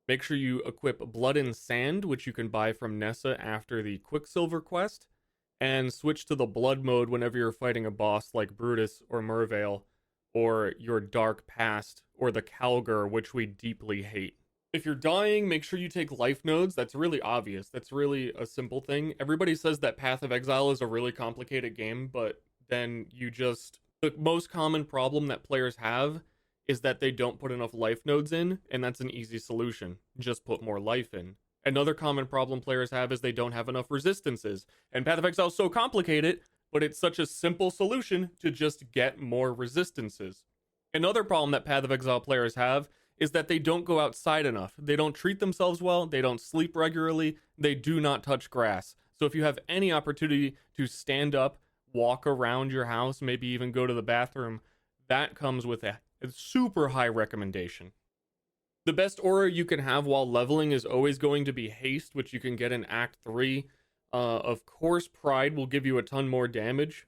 Make sure you equip Blood and Sand, which you can buy from Nessa after the Quicksilver quest, and switch to the Blood mode whenever you're fighting a boss like Brutus or Mervale, or your Dark Past, or the Kalgur, which we deeply hate. If you're dying, make sure you take life nodes. That's really obvious. That's really a simple thing. Everybody says that Path of Exile is a really complicated game, but then the most common problem that players have is that they don't put enough life nodes in, and that's an easy solution. Just put more life in. Another common problem players have is they don't have enough resistances. And Path of Exile is so complicated, but it's such a simple solution to just get more resistances. Another problem that Path of Exile players have is that they don't go outside enough. They don't treat themselves well, they don't sleep regularly, they do not touch grass. So if you have any opportunity to stand up, walk around your house, maybe even go to the bathroom, that comes with a super high recommendation. The best aura you can have while leveling is always going to be Haste, which you can get in Act 3. Of course, Pride will give you a ton more damage.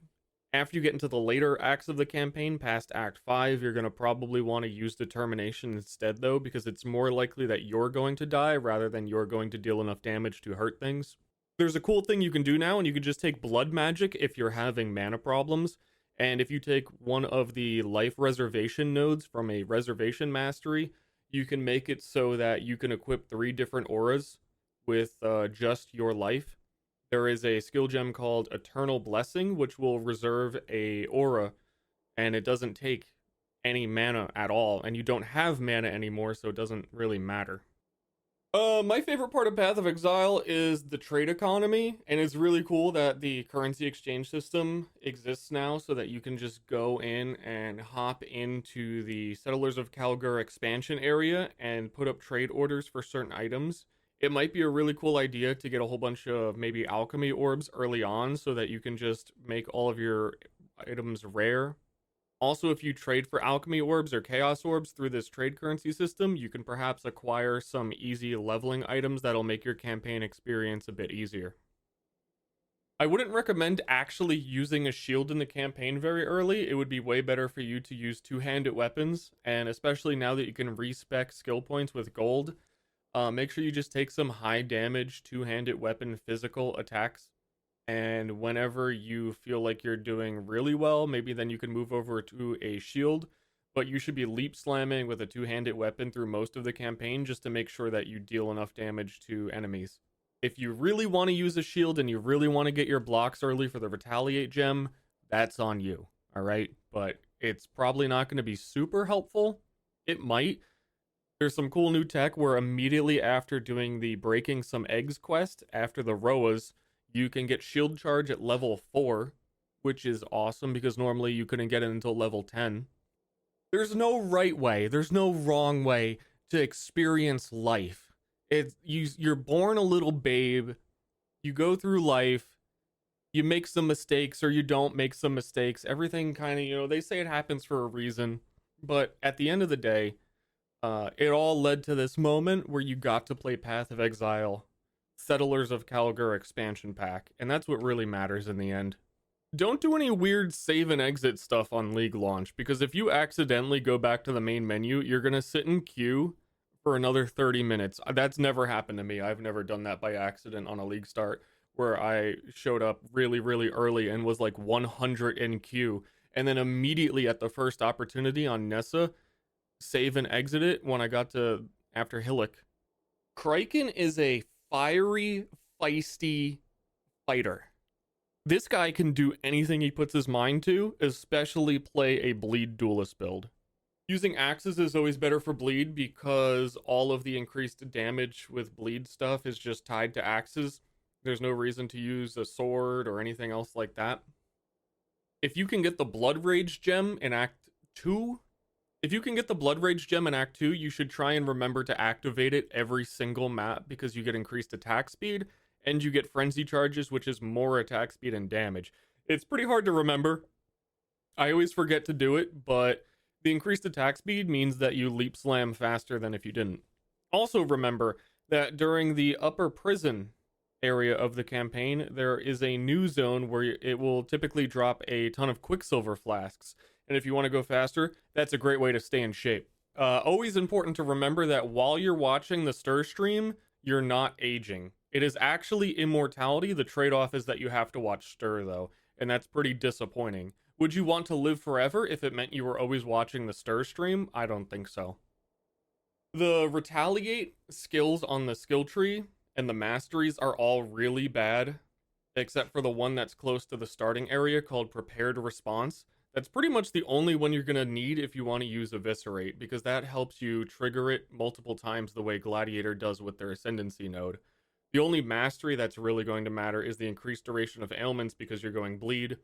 After you get into the later acts of the campaign, past Act 5, you're going to probably want to use Determination instead, though, because it's more likely that you're going to die rather than you're going to deal enough damage to hurt things. There's a cool thing you can do now, and you can just take Blood Magic if you're having mana problems. And if you take one of the life reservation nodes from a reservation mastery, you can make it so that you can equip 3 different auras with just your life. There is a skill gem called Eternal Blessing, which will reserve a aura, and it doesn't take any mana at all, and you don't have mana anymore, so it doesn't really matter. My favorite part of Path of Exile is the trade economy, and it's really cool that the currency exchange system exists now so that you can just go in and hop into the Settlers of Kalgur expansion area and put up trade orders for certain items. It might be a really cool idea to get a whole bunch of maybe alchemy orbs early on so that you can just make all of your items rare. Also, if you trade for alchemy orbs or chaos orbs through this trade currency system, you can perhaps acquire some easy leveling items that'll make your campaign experience a bit easier. I wouldn't recommend actually using a shield in the campaign very early. It would be way better for you to use two-handed weapons, and especially now that you can respec skill points with gold, make sure you just take some high damage two-handed weapon physical attacks, and whenever you feel like you're doing really well, maybe then you can move over to a shield, but you should be leap slamming with a two-handed weapon through most of the campaign just to make sure that you deal enough damage to enemies. If you really want to use a shield and you really want to get your blocks early for the Retaliate gem, that's on you, alright? But it's probably not going to be super helpful. It might. There's some cool new tech where immediately after doing the Breaking Some Eggs quest, after the Roas, you can get shield charge at level 4, which is awesome because normally you couldn't get it until level 10. There's no right way, there's no wrong way to experience life. You're born a little babe, you go through life, you make some mistakes or you don't make some mistakes. Everything kind of, they say it happens for a reason, but at the end of the day, it all led to this moment where you got to play Path of Exile, Settlers of Kalgur expansion pack, and that's what really matters in the end. Don't do any weird save and exit stuff on League launch, because if you accidentally go back to the main menu, you're gonna sit in queue for another 30 minutes. That's never happened to me. I've never done that by accident on a League start, where I showed up really, really early and was like 100 in queue, and then immediately at the first opportunity on Nessa, save and exit it when I got to after Hillock. Criken is a fiery, feisty fighter. This guy can do anything he puts his mind to, especially play a bleed duelist build. Using axes is always better for bleed because all of the increased damage with bleed stuff is just tied to axes. There's no reason to use a sword or anything else like that. If you can get the Blood Rage gem in Act 2, you should try and remember to activate it every single map because you get increased attack speed and you get frenzy charges, which is more attack speed and damage. It's pretty hard to remember. I always forget to do it, but the increased attack speed means that you leap slam faster than if you didn't. Also remember that during the upper prison area of the campaign, there is a new zone where it will typically drop a ton of Quicksilver flasks. And if you want to go faster, that's a great way to stay in shape. Always important to remember that while you're watching the Stir stream, you're not aging. It is actually immortality. The trade-off is that you have to watch Stir, though, and that's pretty disappointing. Would you want to live forever if it meant you were always watching the Stir stream? I don't think so. The retaliate skills on the skill tree and the masteries are all really bad, except for the one that's close to the starting area called prepared response. That's pretty much the only one you're going to need if you want to use eviscerate, because that helps you trigger it multiple times the way Gladiator does with their ascendancy node. The only mastery that's really going to matter is the increased duration of ailments, because you're going bleed.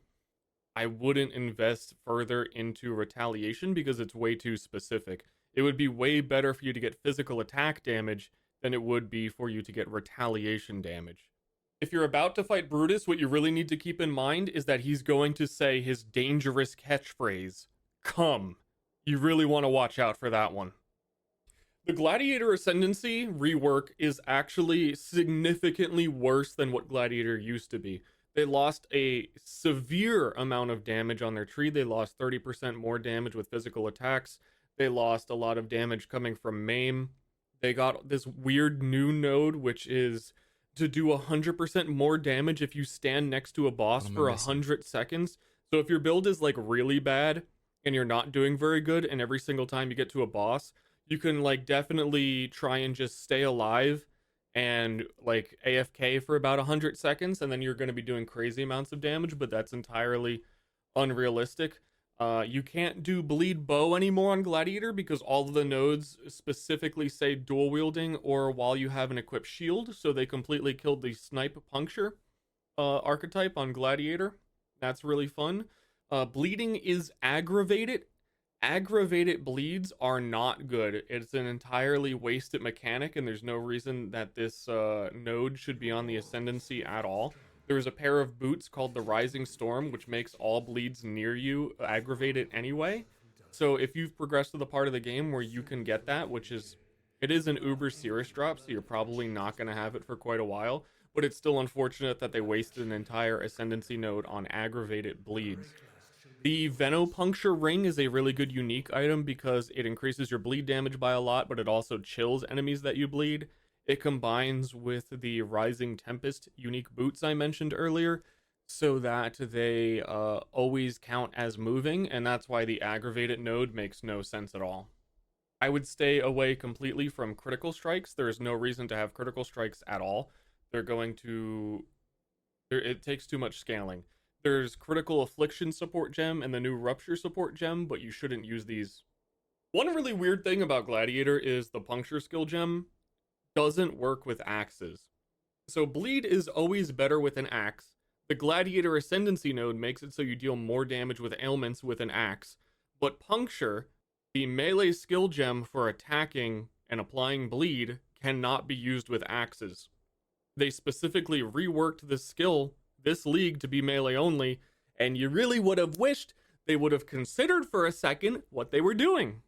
I wouldn't invest further into retaliation because it's way too specific. It would be way better for you to get physical attack damage than it would be for you to get retaliation damage. If you're about to fight Brutus, what you really need to keep in mind is that he's going to say his dangerous catchphrase, "Come." You really want to watch out for that one. The Gladiator Ascendancy rework is actually significantly worse than what Gladiator used to be. They lost a severe amount of damage on their tree. They lost 30% more damage with physical attacks. They lost a lot of damage coming from maim. They got this weird new node, which is to do 100% more damage if you stand next to a boss for 100 seconds. So if your build is like really bad and you're not doing very good, and every single time you get to a boss, you can like definitely try and just stay alive and like AFK for about 100 seconds, and then you're going to be doing crazy amounts of damage, but that's entirely unrealistic. You can't do bleed bow anymore on Gladiator because all of the nodes specifically say dual wielding or while you have an equipped shield, so they completely killed the snipe puncture archetype on Gladiator. That's really fun. Bleeding is aggravated. Aggravated bleeds are not good. It's an entirely wasted mechanic, and there's no reason that this node should be on the Ascendancy at all. There's a pair of boots called the Rising Storm, which makes all bleeds near you aggravated anyway. So if you've progressed to the part of the game where you can get that, it is an Uber Cirrus drop, so you're probably not going to have it for quite a while, but it's still unfortunate that they wasted an entire Ascendancy node on aggravated bleeds. The Venopuncture Ring is a really good unique item because it increases your bleed damage by a lot, but it also chills enemies that you bleed. It combines with the Rising Tempest unique boots I mentioned earlier, so that they always count as moving, and that's why the aggravated node makes no sense at all. I would stay away completely from critical strikes. There is no reason to have critical strikes at all. It takes too much scaling. There's Critical Affliction support gem and the new Rupture support gem, but you shouldn't use these. One really weird thing about Gladiator is the Puncture skill gem doesn't work with axes. So bleed is always better with an axe. The Gladiator Ascendancy node makes it so you deal more damage with ailments with an axe, but Puncture, the melee skill gem for attacking and applying bleed, cannot be used with axes. They specifically reworked this skill this league to be melee only, and you really would have wished they would have considered for a second what they were doing.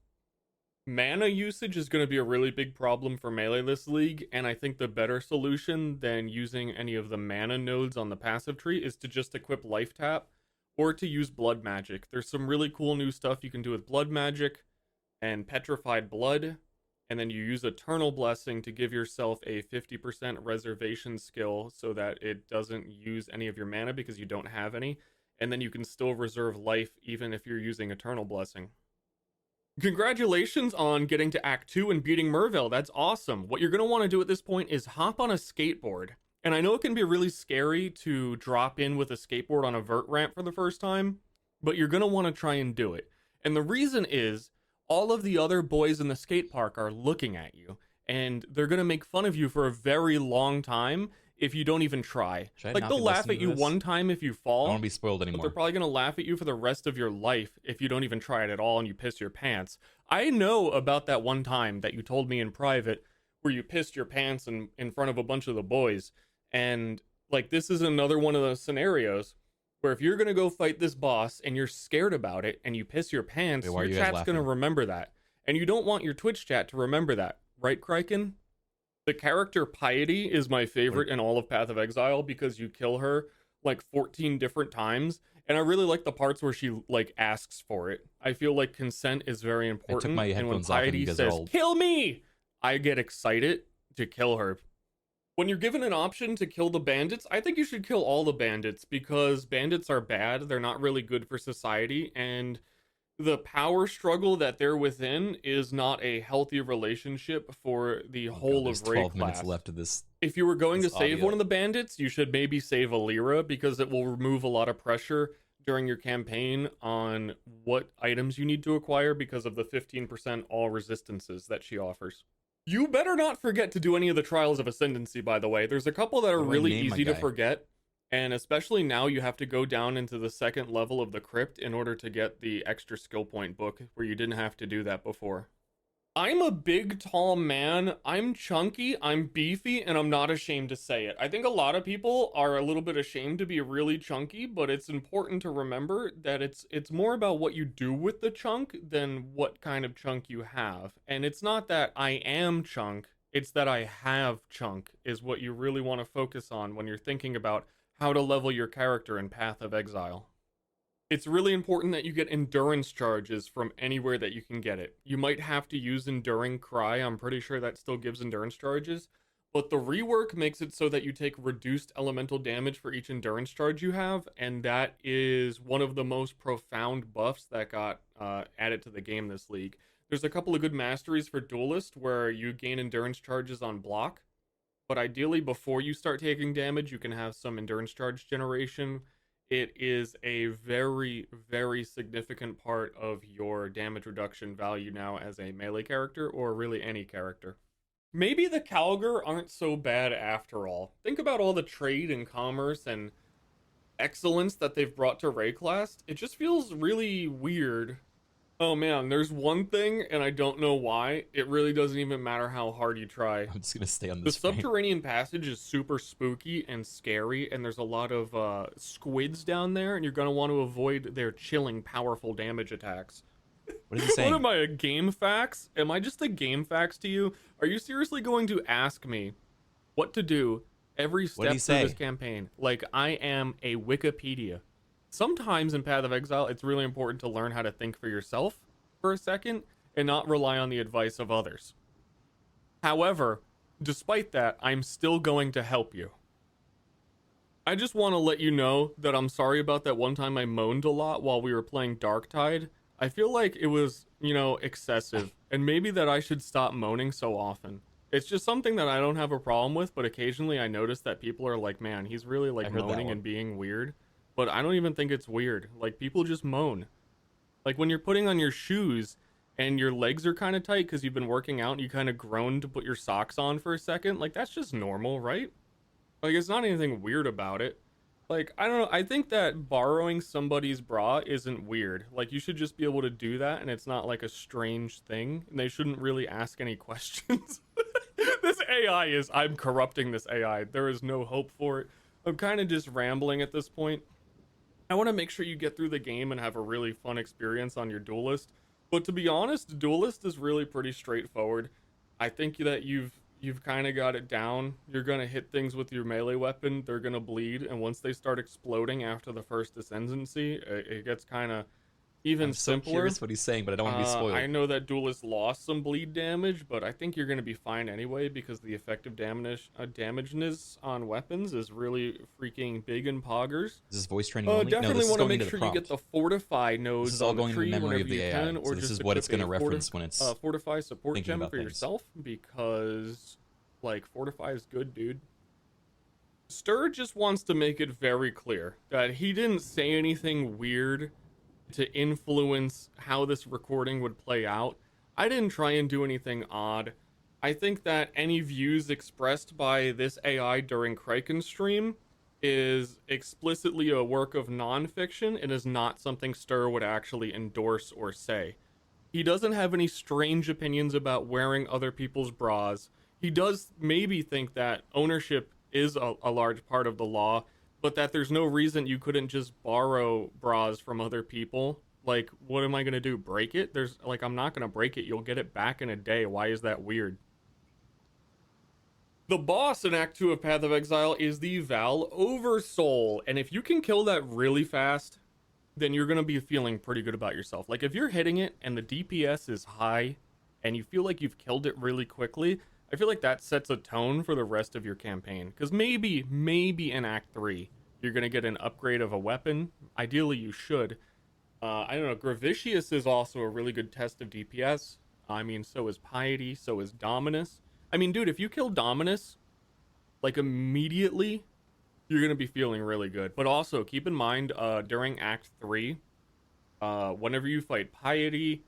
Mana usage is going to be a really big problem for melee this league, and I think the better solution than using any of the mana nodes on the passive tree is to just equip Life Tap or to use Blood Magic. There's some really cool new stuff you can do with Blood Magic and Petrified Blood, and then you use Eternal Blessing to give yourself a 50% reservation skill so that it doesn't use any of your mana because you don't have any, and then you can still reserve life even if you're using Eternal Blessing. Congratulations on getting to Act 2 and beating Merville. That's awesome. What you're going to want to do at this point is hop on a skateboard. And I know it can be really scary to drop in with a skateboard on a vert ramp for the first time, but you're going to want to try and do it. And the reason is all of the other boys in the skate park are looking at you, and they're going to make fun of you for a very long time if you don't even try. Like, they'll laugh at you one time if you fall. I don't want to be spoiled anymore. But they're probably going to laugh at you for the rest of your life if you don't even try it at all and you piss your pants. I know about that one time that you told me in private where you pissed your pants in front of a bunch of the boys. And, like, this is another one of those scenarios where if you're going to go fight this boss and you're scared about it and you piss your pants, your chat's going to remember that. And you don't want your Twitch chat to remember that. Right, Criken? The character Piety is my favorite in all of Path of Exile because you kill her like 14 different times, and I really like the parts where she like asks for it. I feel like consent is very important. I took my and when headphones off and Piety you guys says are all... "Kill me," I get excited to kill her. When you're given an option to kill the bandits, I think you should kill all the bandits because bandits are bad. They're not really good for society, and the power struggle that they're within is not a healthy relationship for the whole There's of Ray 12 minutes class. left of this. If you were going to this save audio. one of the bandits, you should maybe save Alira, because it will remove a lot of pressure during your campaign on what items you need to acquire because of the 15% all resistances that she offers. You better not forget to do any of the Trials of Ascendancy, by the way. There's a couple that are What do I really name my easy to guy? forget. And especially now, you have to go down into the second level of the crypt in order to get the extra skill point book, where you didn't have to do that before. I'm a big, tall man. I'm chunky, I'm beefy, and I'm not ashamed to say it. I think a lot of people are a little bit ashamed to be really chunky, but it's important to remember that it's more about what you do with the chunk than what kind of chunk you have. And it's not that I am chunk, it's that I have chunk is what you really want to focus on when you're thinking about how to level your character in Path of Exile. It's really important that you get endurance charges from anywhere that you can get it. You might have to use Enduring Cry. I'm pretty sure that still gives endurance charges. But the rework makes it so that you take reduced elemental damage for each endurance charge you have. And that is one of the most profound buffs that got added to the game this league. There's a couple of good masteries for Duelist where you gain endurance charges on block. But ideally, before you start taking damage, you can have some endurance charge generation. It is a very, very significant part of your damage reduction value now as a melee character, or really any character. Maybe the Calgar aren't so bad after all. Think about all the trade and commerce and excellence that they've brought to Ray class. It just feels really weird. Oh man, there's one thing, and I don't know why. It really doesn't even matter how hard you try. I'm just gonna stay on The this. subterranean passage is super spooky and scary, and there's a lot of squids down there, and you're gonna want to avoid their chilling, powerful damage attacks. What is he saying? What am I, a game fax? Am I just a game fax to you? Are you seriously going to ask me what to do every What did step he through this say? campaign? Like I am a Wikipedia. Sometimes in Path of Exile, it's really important to learn how to think for yourself for a second and not rely on the advice of others. However, despite that, I'm still going to help you. I just want to let you know that I'm sorry about that one time I moaned a lot while we were playing Darktide. I feel like it was, excessive, and maybe that I should stop moaning so often. It's just something that I don't have a problem with, but occasionally I notice that people are like, man, he's really like moaning and being weird. But I don't even think it's weird. Like, people just moan. Like, when you're putting on your shoes and your legs are kind of tight because you've been working out and you kind of groan to put your socks on for a second, like, that's just normal, right? Like, it's not anything weird about it. Like, I don't know. I think that borrowing somebody's bra isn't weird. Like, you should just be able to do that, and it's not, like, a strange thing. And they shouldn't really ask any questions. This AI is... I'm corrupting this AI. There is no hope for it. I'm kind of just rambling at this point. I want to make sure you get through the game and have a really fun experience on your Duelist. But to be honest, Duelist is really pretty straightforward. I think that you've kind of got it down. You're going to hit things with your melee weapon. They're going to bleed. And once they start exploding after the first ascendancy, it gets kind of even simpler. I'm so curious what he's saying, but I don't want to be spoiled. I know that Duelist lost some bleed damage, but I think you're going to be fine anyway because the effective damageness on weapons is really freaking big in poggers. Is this voice training only? Definitely No, this is want to going make into sure the you get prompt. the Fortify nodes This is all on the going into tree the memory whenever of the you AI. can, or So this just is what it's equip going to a reference when it's Fortify support thinking gem about for things. yourself because, like, Fortify is good, dude. Stur just wants to make it very clear that he didn't say anything weird to influence how this recording would play out. I didn't try and do anything odd. I think that any views expressed by this AI during Criken's stream is explicitly a work of non-fiction and is not something Stur would actually endorse or say. He doesn't have any strange opinions about wearing other people's bras. He does maybe think that ownership is a large part of the law, but that there's no reason you couldn't just borrow bras from other people. Like, what am I going to do? Break it? I'm not going to break it. You'll get it back in a day. Why is that weird? The boss in Act 2 of Path of Exile is the Val Oversoul. And if you can kill that really fast, then you're going to be feeling pretty good about yourself. Like, if you're hitting it and the DPS is high and you feel like you've killed it really quickly, I feel like that sets a tone for the rest of your campaign. Because maybe in Act 3, you're going to get an upgrade of a weapon. Ideally, you should. I don't know. Gravitius is also a really good test of DPS. I mean, so is Piety, so is Dominus. I mean, dude, if you kill Dominus, like immediately, you're gonna be feeling really good. But also keep in mind, during Act 3, whenever you fight Piety,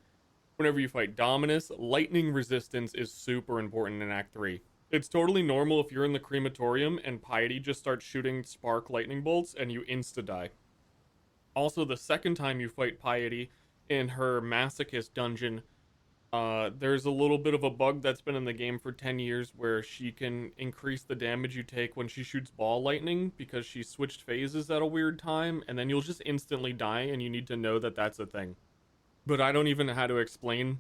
whenever you fight Dominus, lightning resistance is super important in Act 3. It's totally normal if you're in the crematorium and Piety just starts shooting spark lightning bolts and you insta-die. Also, the second time you fight Piety in her Masochist dungeon, there's a little bit of a bug that's been in the game for 10 years where she can increase the damage you take when she shoots ball lightning because she switched phases at a weird time, and then you'll just instantly die, and you need to know that that's a thing. But I don't even know how to explain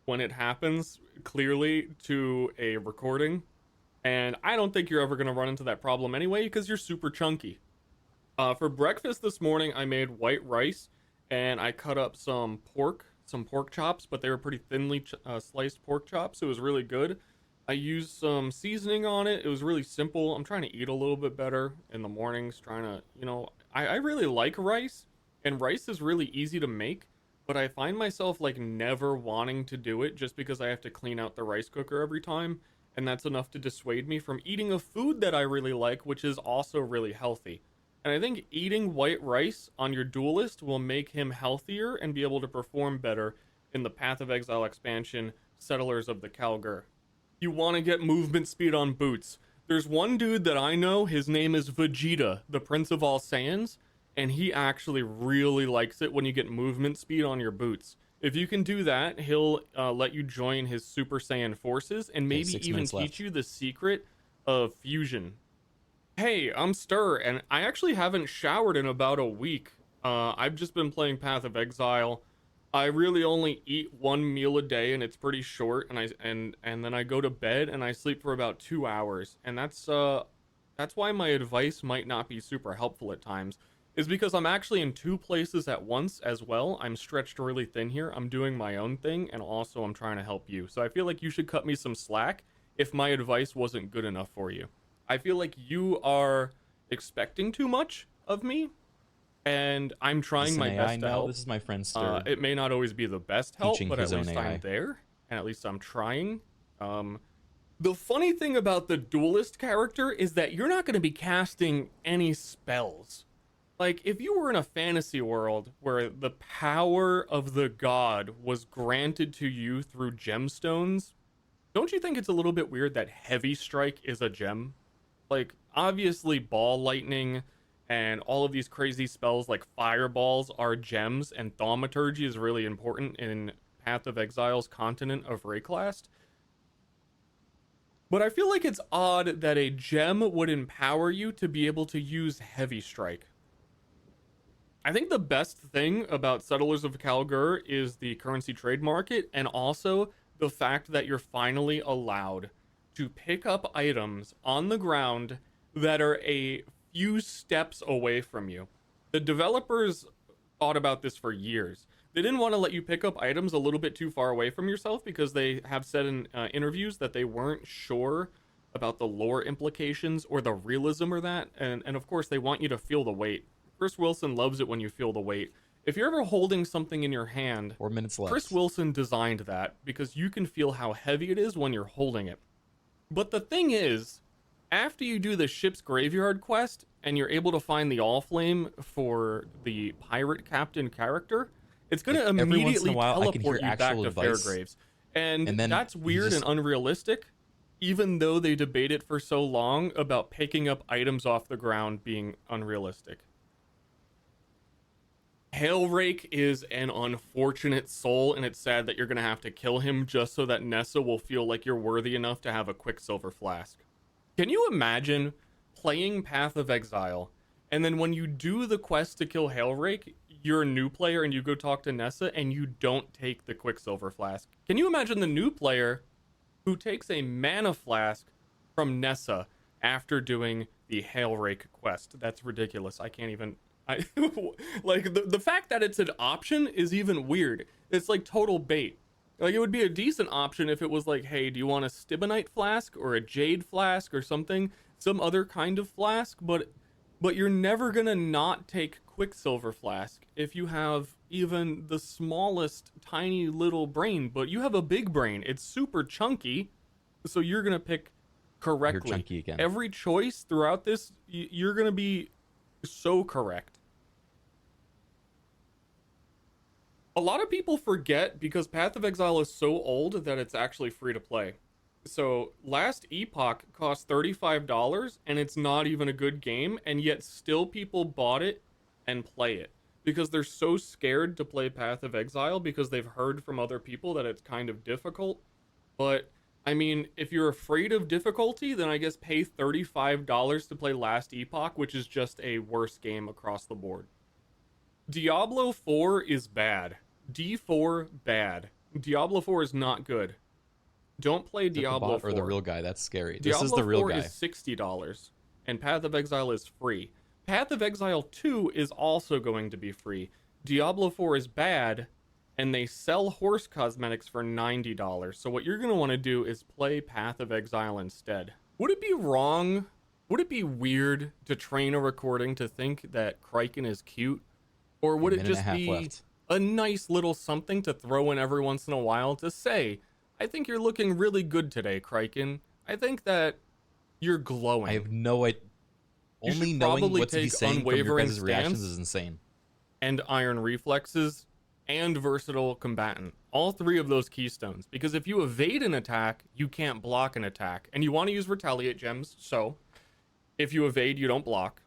when it happens clearly to a recording, and I don't think you're ever going to run into that problem anyway because you're super chunky. For breakfast this morning, I made white rice, and I cut up some pork chops, but they were pretty thinly sliced pork chops. It was really good. I used some seasoning on it. It was really simple. I'm trying to eat a little bit better in the mornings, trying to, you know, I really like rice, and rice is really easy to make, but I find myself like never wanting to do it just because I have to clean out the rice cooker every time, and that's enough to dissuade me from eating a food that I really like, which is also really healthy. And I think eating white rice on your duelist will make him healthier and be able to perform better in the Path of Exile expansion, Settlers of the Kalgur. You want to get movement speed on boots. There's one dude that I know, his name is Vegeta, the Prince of All Saiyans, and he actually really likes it when you get movement speed on your boots. If you can do that, he'll let you join his Super Saiyan forces and maybe even teach you the secret of fusion. Hey, I'm Stir, and I actually haven't showered in about a week. I've just been playing Path of Exile. I really only eat one meal a day, and it's pretty short. And then I go to bed and I sleep for about 2 hours. And that's why my advice might not be super helpful at times. Is because I'm actually in 2 places at once as well. I'm stretched really thin here. I'm doing my own thing, and also I'm trying to help you. So I feel like you should cut me some slack if my advice wasn't good enough for you. I feel like you are expecting too much of me, and I'm trying my best to help. This is my friend Stir. It may not always be the best help, but at least AI. I'm there, and at least I'm trying. The funny thing about the duelist character is that you're not going to be casting any spells. Like, if you were in a fantasy world where the power of the god was granted to you through gemstones, don't you think it's a little bit weird that Heavy Strike is a gem? Like, obviously ball lightning and all of these crazy spells like fireballs are gems, and thaumaturgy is really important in Path of Exile's continent of Rayclast. But I feel like it's odd that a gem would empower you to be able to use Heavy Strike. I think the best thing about Settlers of Kalgur is the currency trade market, and also the fact that you're finally allowed to pick up items on the ground that are a few steps away from you. The developers thought about this for years. They didn't want to let you pick up items a little bit too far away from yourself because they have said in interviews that they weren't sure about the lore implications or the realism or that. And of course, they want you to feel the weight. Chris Wilson loves it when you feel the weight. If you're ever holding something in your hand, 4 minutes left. Chris Wilson designed that because you can feel how heavy it is when you're holding it. But the thing is, after you do the ship's graveyard quest and you're able to find the Allflame for the pirate captain character, it's going to immediately teleport you back to Fairgraves. And that's weird and unrealistic, even though they debate it for so long about picking up items off the ground being unrealistic. Hailrake is an unfortunate soul, and it's sad that you're going to have to kill him just so that Nessa will feel like you're worthy enough to have a Quicksilver Flask. Can you imagine playing Path of Exile, and then when you do the quest to kill Hailrake, you're a new player and you go talk to Nessa and you don't take the Quicksilver Flask? Can you imagine the new player who takes a Mana Flask from Nessa after doing the Hailrake quest? That's ridiculous. I can't even... like, the fact that it's an option is even weird. It's like total bait. Like, it would be a decent option if it was like, hey, do you want a Stibonite Flask or a Jade Flask or something? Some other kind of flask, but you're never gonna not take Quicksilver Flask if you have even the smallest tiny little brain, but you have a big brain. It's super chunky, so you're gonna pick correctly. You're chunky again. Every choice throughout this, you're gonna be so correct. A lot of people forget because Path of Exile is so old that it's actually free to play. So last Epoch cost $35 and it's not even a good game, and yet still people bought it and play it because they're so scared to play Path of Exile because they've heard from other people that it's kind of difficult. But I mean, if you're afraid of difficulty, then I guess pay $35 to play Last Epoch, which is just a worse game across the board. Diablo 4 is bad. D4 bad. Diablo 4 is not good. Don't play Is that the Diablo bot 4. Or the real guy? That's scary. Diablo This is the real 4 guy. is $60, and Path of Exile is free. Path of Exile 2 is also going to be free. Diablo 4 is bad, and they sell horse cosmetics for $90. So what you're going to want to do is play Path of Exile instead. Would it be wrong? Would it be weird to train a recording to think that Criken is cute? Or would it just be a nice little something to throw in every once in a while to say, I think you're looking really good today, Criken. I think that you're glowing. I have no idea. You Only should knowing probably what to be take saying from your unwavering guys' reactions stance is insane. and iron reflexes and versatile combatant. All three of those keystones. Because if you evade an attack, you can't block an attack. And you want to use retaliate gems, so if you evade, you don't block.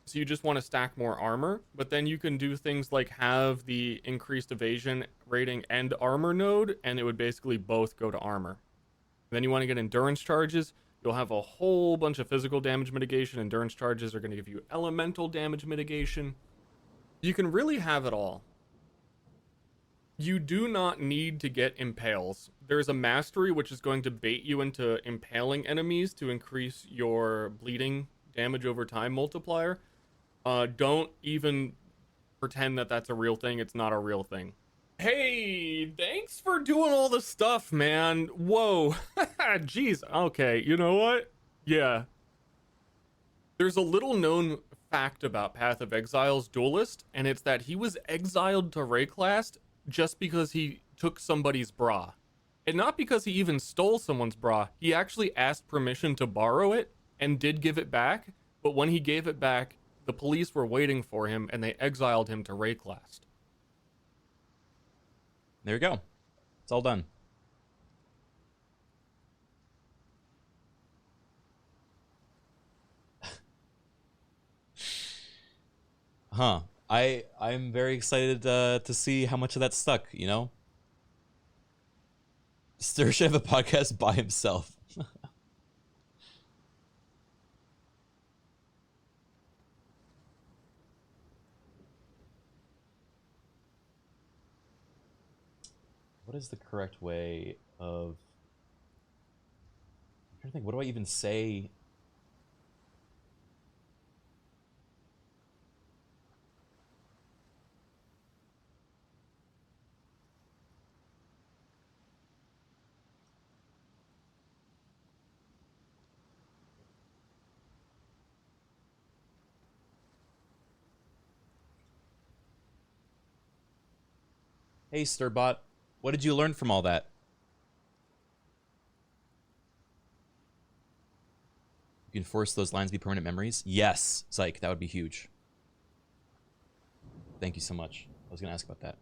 So you just want to stack more armor, but then you can do things like have the increased evasion rating and armor node, and it would basically both go to armor. Then you want to get endurance charges. You'll have a whole bunch of physical damage mitigation. Endurance charges are going to give you elemental damage mitigation. You can really have it all. You do not need to get impales. There's a mastery which is going to bait you into impaling enemies to increase your bleeding damage over time multiplier. Don't even pretend that that's a real thing. It's not a real thing. Hey, thanks for doing all the stuff, man. Whoa. Jeez. Okay, you know what? Yeah. There's a little known fact about Path of Exile's duelist, and it's that he was exiled to Rayclast just because he took somebody's bra. And not because he even stole someone's bra. He actually asked permission to borrow it and did give it back, but when he gave it back, the police were waiting for him and they exiled him to Rayclast. There you go. It's all done. Huh. I'm very excited to see how much of that stuck, you know? Stir should have a podcast by himself. What is the correct way of... I'm trying to think, what do I even say? Hey, Stirbot. What did you learn from all that? You can force those lines to be permanent memories? Yes, Psych, that would be huge. Thank you so much. I was going to ask about that.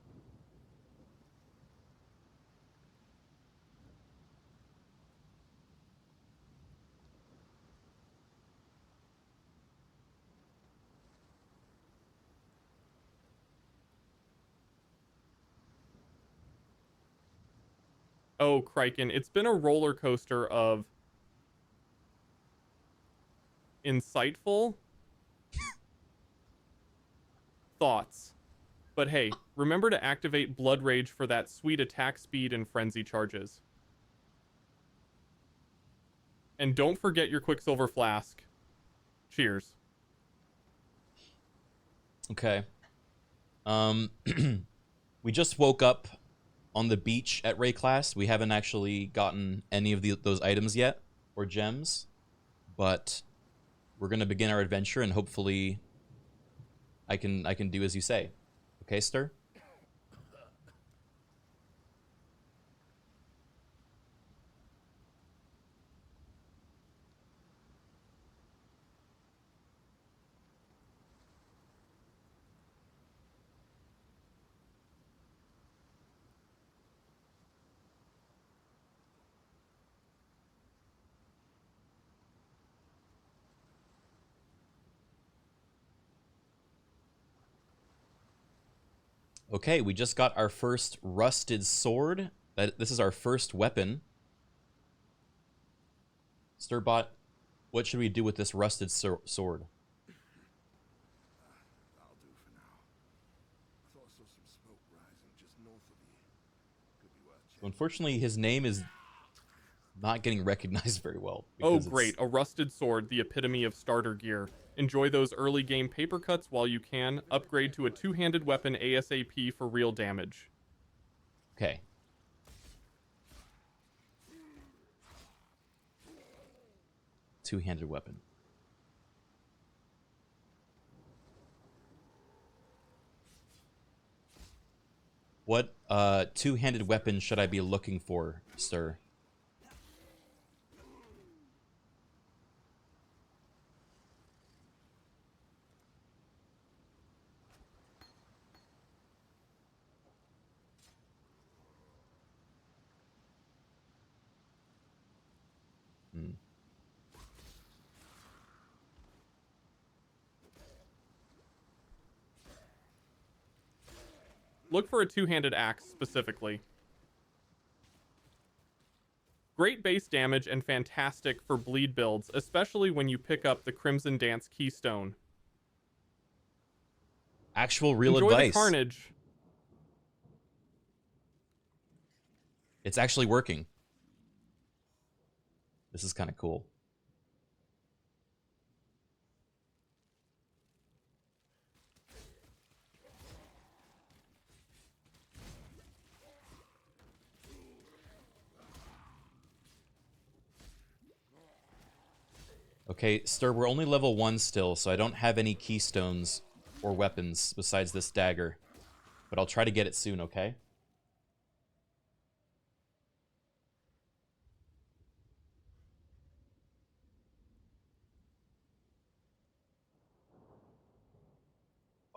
Oh, Criken, it's been a roller coaster of insightful thoughts. But hey, remember to activate Blood Rage for that sweet attack speed and frenzy charges. And don't forget your Quicksilver Flask. Cheers. Okay. We just woke up on the beach at Rayclast. We haven't actually gotten any of those items yet, or gems, but we're gonna begin our adventure, and hopefully I can do as you say. Okay, Stir? Okay, we just got our first rusted sword. This is our first weapon. Sturbot, what should we do with this rusted sword? I'll do for now. I thought I saw some smoke rising just north of you. Could be worth checking. Unfortunately, his name is not getting recognized very well. Oh, because great. A rusted sword, the epitome of starter gear. Enjoy those early game paper cuts while you can. Upgrade to a two-handed weapon ASAP for real damage. Okay. Two-handed weapon. What two-handed weapon should I be looking for, sir? Look for a two-handed axe specifically. Great base damage and fantastic for bleed builds, especially when you pick up the Crimson Dance Keystone. Actual real Enjoy advice. the carnage. It's actually working. This is kind of cool. Okay, Stir, we're only level 1 still, so I don't have any keystones or weapons besides this dagger. But I'll try to get it soon, okay?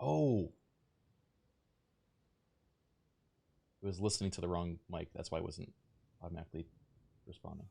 Oh! I was listening to the wrong mic, that's why I wasn't automatically responding.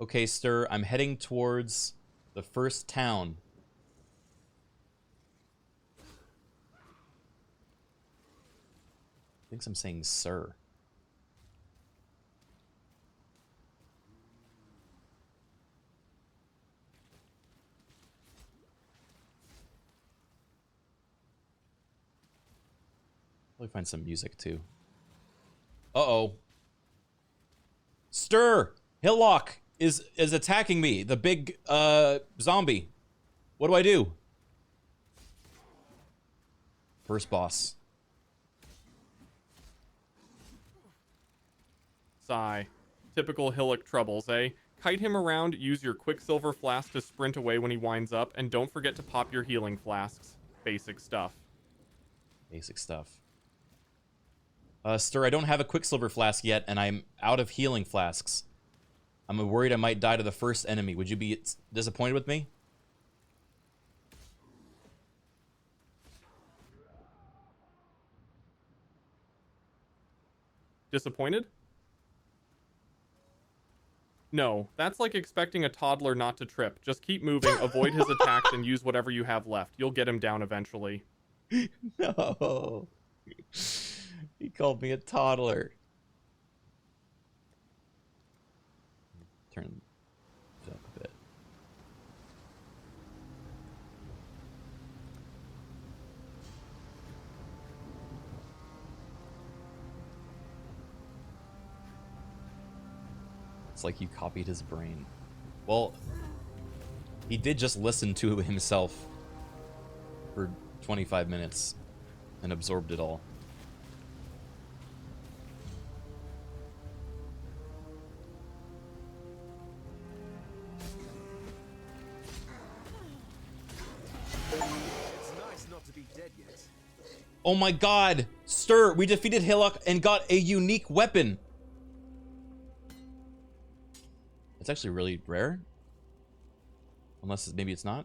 Okay, Stir, I'm heading towards the first town. I think I'm saying sir. Probably find some music too. Uh-oh. Stir! Hillock is attacking me. The big zombie. What do I do? First boss. Sigh. Typical Hillock troubles, eh? Kite him around, use your Quicksilver Flask to sprint away when he winds up, and don't forget to pop your healing flasks. Basic stuff. Basic stuff. Stir, I don't have a Quicksilver Flask yet, and I'm out of healing flasks. I'm worried I might die to the first enemy. Would you be disappointed with me? Disappointed? No, that's like expecting a toddler not to trip. Just keep moving, avoid his attacks, and use whatever you have left. You'll get him down eventually. No. He called me a toddler. Turn it up a bit. It's like you copied his brain. Well, he did just listen to himself for 25 minutes and absorbed it all. It's nice not to be dead yet. Oh my god! Stir, we defeated Hillock and got a unique weapon! It's actually really rare. Unless maybe it's not.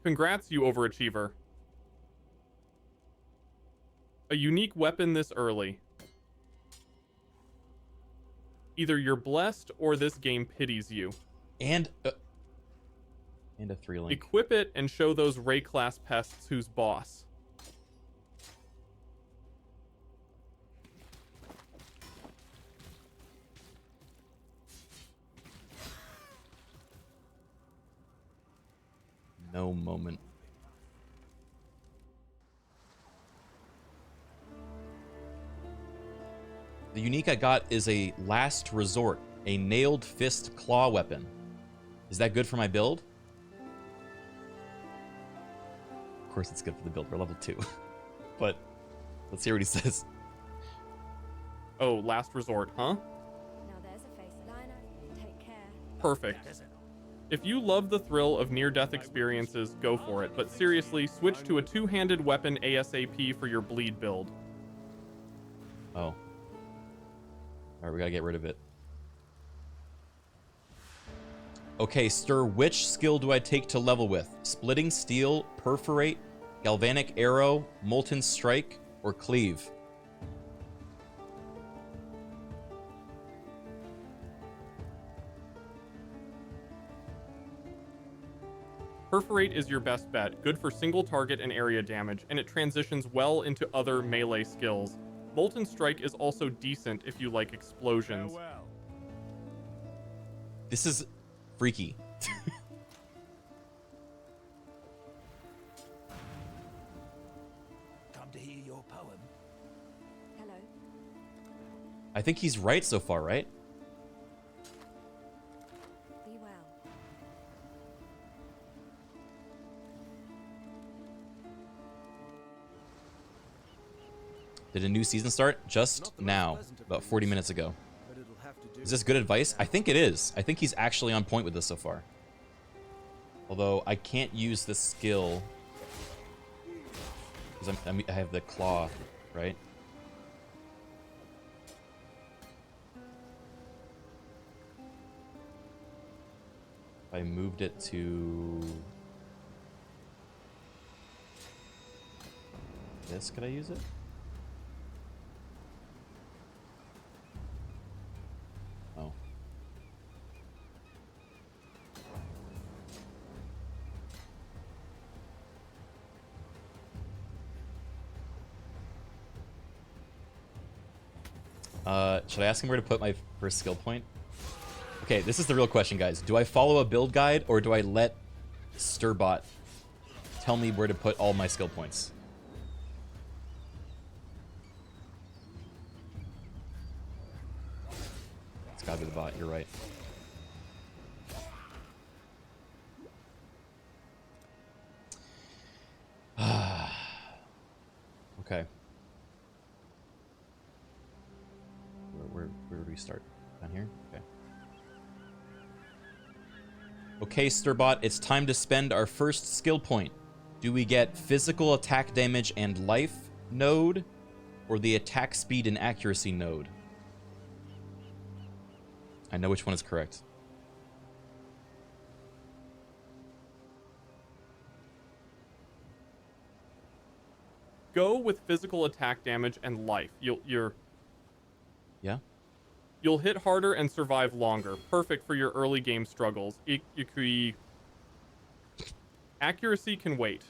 Congrats, you overachiever. A unique weapon this early. Either you're blessed or this game pities you. And a 3-link. Equip it and show those Ray class pests who's boss. No moment. The unique I got is a last resort, a nailed fist claw weapon. Is that good for my build? Of course it's good for the build. We're level 2. But let's hear what he says. Oh, last resort, huh? Now there's a face liner. Take care. Perfect. If you love the thrill of near-death experiences, go for it. But seriously, switch to a two-handed weapon ASAP for your bleed build. Oh. Alright, we gotta get rid of it. Okay, Stir, which skill do I take to level with? Splitting Steel, Perforate, Galvanic Arrow, Molten Strike, or Cleave? Perforate is your best bet, good for single target and area damage, and it transitions well into other melee skills. Molten Strike is also decent if you like explosions. This is freaky. Come to hear your poem. Hello. I think he's right so far, right? Be well. Did a new season start? Just now, about 40 minutes ago. Is this good advice? I think it is. I think he's actually on point with this so far. Although I can't use this skill because I have the claw, right? If I moved it to this, could I use it? Oh. Should I ask him where to put my first skill point? Okay, this is the real question, guys. Do I follow a build guide, or do I let Stirbot tell me where to put all my skill points? It's gotta be the bot, you're right. Okay. Where do we start? Down here? Okay. Okay, Stirbot, it's time to spend our first skill point. Do we get physical attack damage and life node, or the attack speed and accuracy node? I know which one is correct. Go with physical attack damage and life. Yeah? You'll hit harder and survive longer. Perfect for your early game struggles. Accuracy can wait.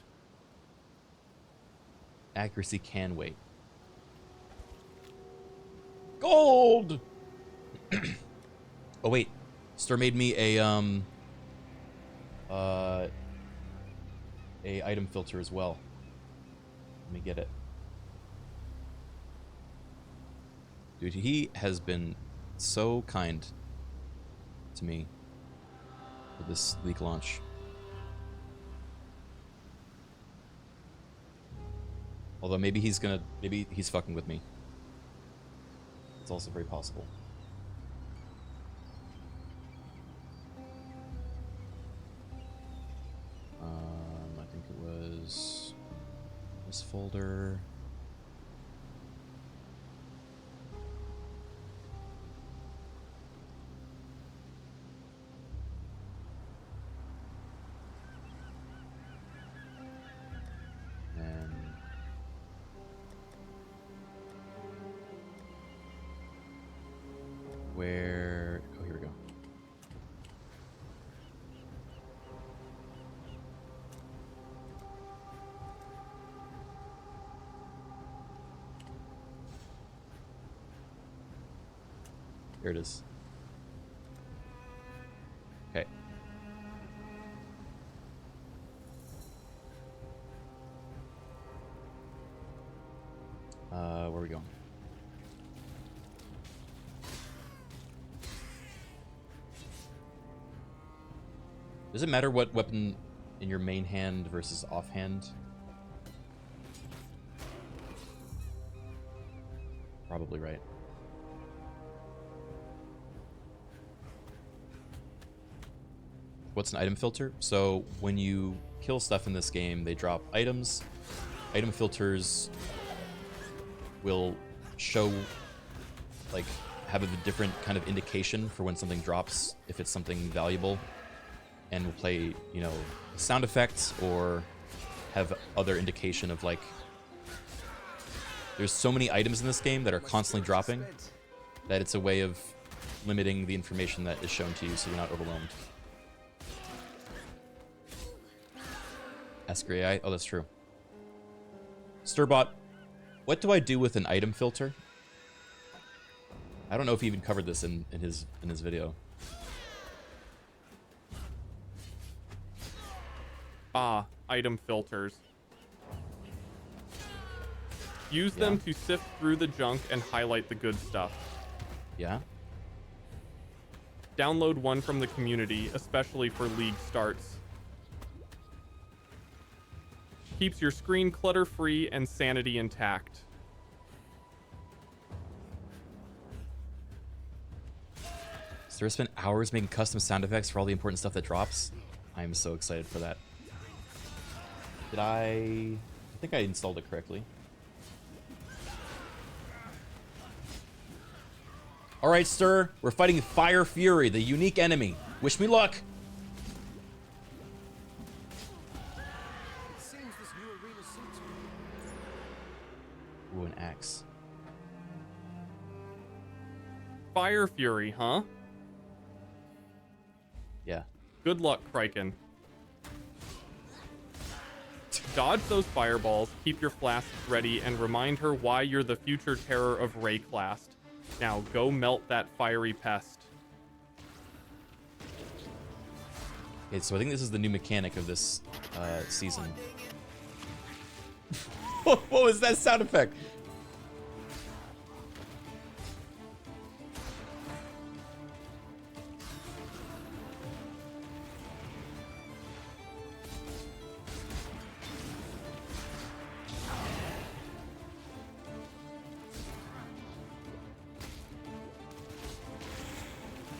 Accuracy can wait. Gold! Oh wait, Stir made me a item filter as well. Let me get it. Dude, he has been so kind to me for this leak launch. Although maybe he's fucking with me. It's also very possible. I think it was this folder. Where? Oh, here we go. Here it is. Okay. Where are we going? Does it matter what weapon in your main hand versus offhand? Probably right. What's an item filter? So when you kill stuff in this game, they drop items. Item filters will show, like, have a different kind of indication for when something drops, if it's something valuable, and will play, you know, sound effects or have other indication of, like, there's so many items in this game that are constantly dropping that it's a way of limiting the information that is shown to you so you're not overwhelmed. Ask your AI. Oh, that's true. Sturbot, what do I do with an item filter? I don't know if he even covered this in his video. Ah, item filters. Use them to sift through the junk and highlight the good stuff. Yeah? Download one from the community, especially for league starts. Keeps your screen clutter-free and sanity intact. So spent hours making custom sound effects for all the important stuff that drops. I am so excited for that. Did I think I installed it correctly. All right, sir. We're fighting Fire Fury, the unique enemy. Wish me luck. Ooh, an axe. Fire Fury, huh? Yeah. Good luck, Criken. Dodge those fireballs, keep your flasks ready, and remind her why you're the future terror of Rayclast. Now go melt that fiery pest. Okay, so I think this is the new mechanic of this season. What was that sound effect?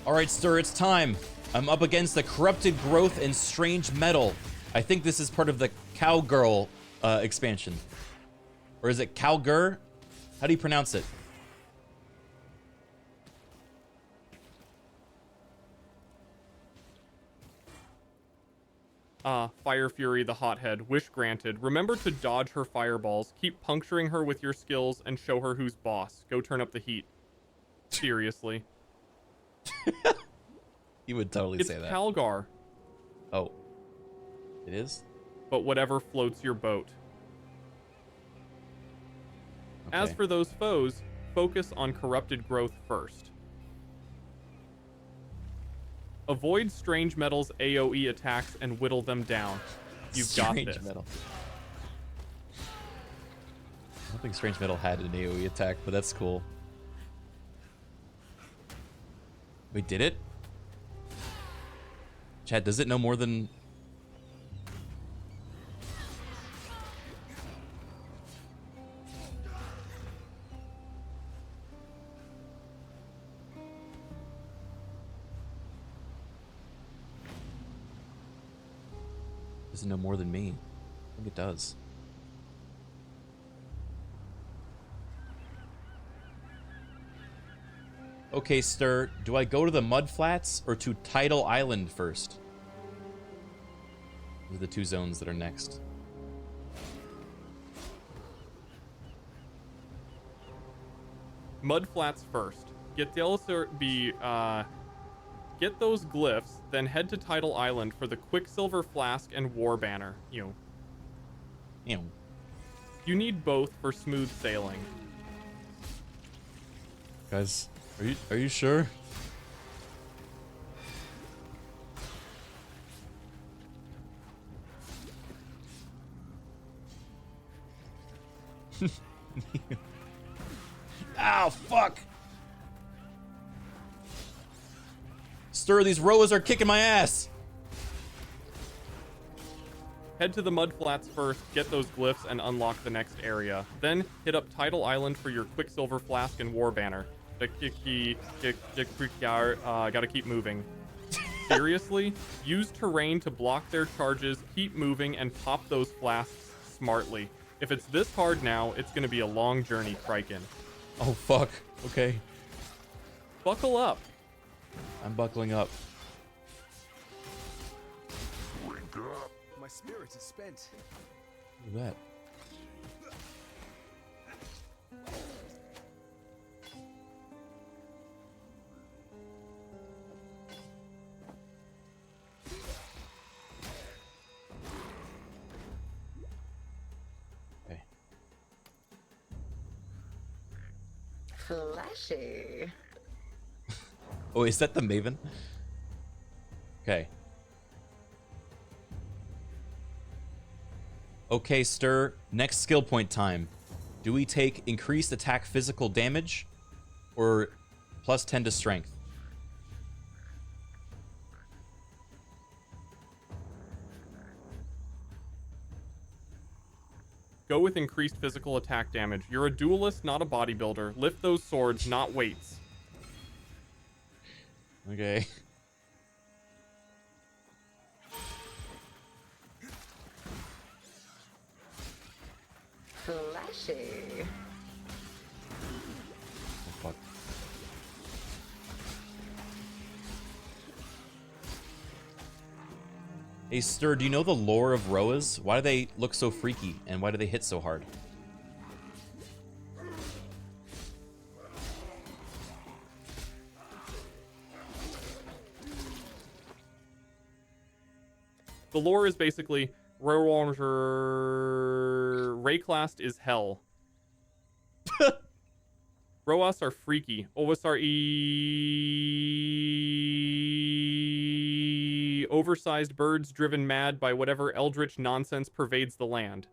All right, sir, it's time. I'm up against the corrupted growth and strange metal. I think this is part of the Cowgirl expansion. Or is it Cowgur? How do you pronounce it? Fire Fury the Hothead. Wish granted. Remember to dodge her fireballs, keep puncturing her with your skills, and show her who's boss. Go turn up the heat. Seriously. You would totally say that. It's Calgar. Oh. It is? But whatever floats your boat. Okay. As for those foes, focus on corrupted growth first. Avoid Strange Metal's AoE attacks and whittle them down. You've got this. Metal. I don't think Strange Metal had an AoE attack, but that's cool. Wait, did it? Chad, does it know more than... Does it know more than me? I think it does. Okay, Stir, do I go to the Mud Flats or to Tidal Island first? Those are the two zones that are next. Mud Flats first. get those glyphs, then head to Tidal Island for the Quicksilver Flask and War Banner. You need both for smooth sailing. Guys, are you sure? Ow, fuck! Stir, these roas are kicking my ass! Head to the mud flats first, get those glyphs, and unlock the next area. Then hit up Tidal Island for your Quicksilver Flask and War Banner. Gotta keep moving. Seriously? Use terrain to block their charges, keep moving, and pop those flasks smartly. If it's this hard now, it's gonna be a long journey, Criken. Oh, fuck. Okay. Buckle up. I'm buckling up. My spirit is spent. Look at that. Okay. Flashy. Oh, is that the Maven? Okay. Okay, Stir. Next skill point time. Do we take increased attack physical damage or plus 10 to strength? Go with increased physical attack damage. You're a duelist, not a bodybuilder. Lift those swords, not weights. Okay. Flashy. Oh, fuck. Hey, Stir, do you know the lore of Roas? Why do they look so freaky, and why do they hit so hard? The lore is basically Rayclast is hell. Roas are freaky. Owas are oversized birds driven mad by whatever eldritch nonsense pervades the land.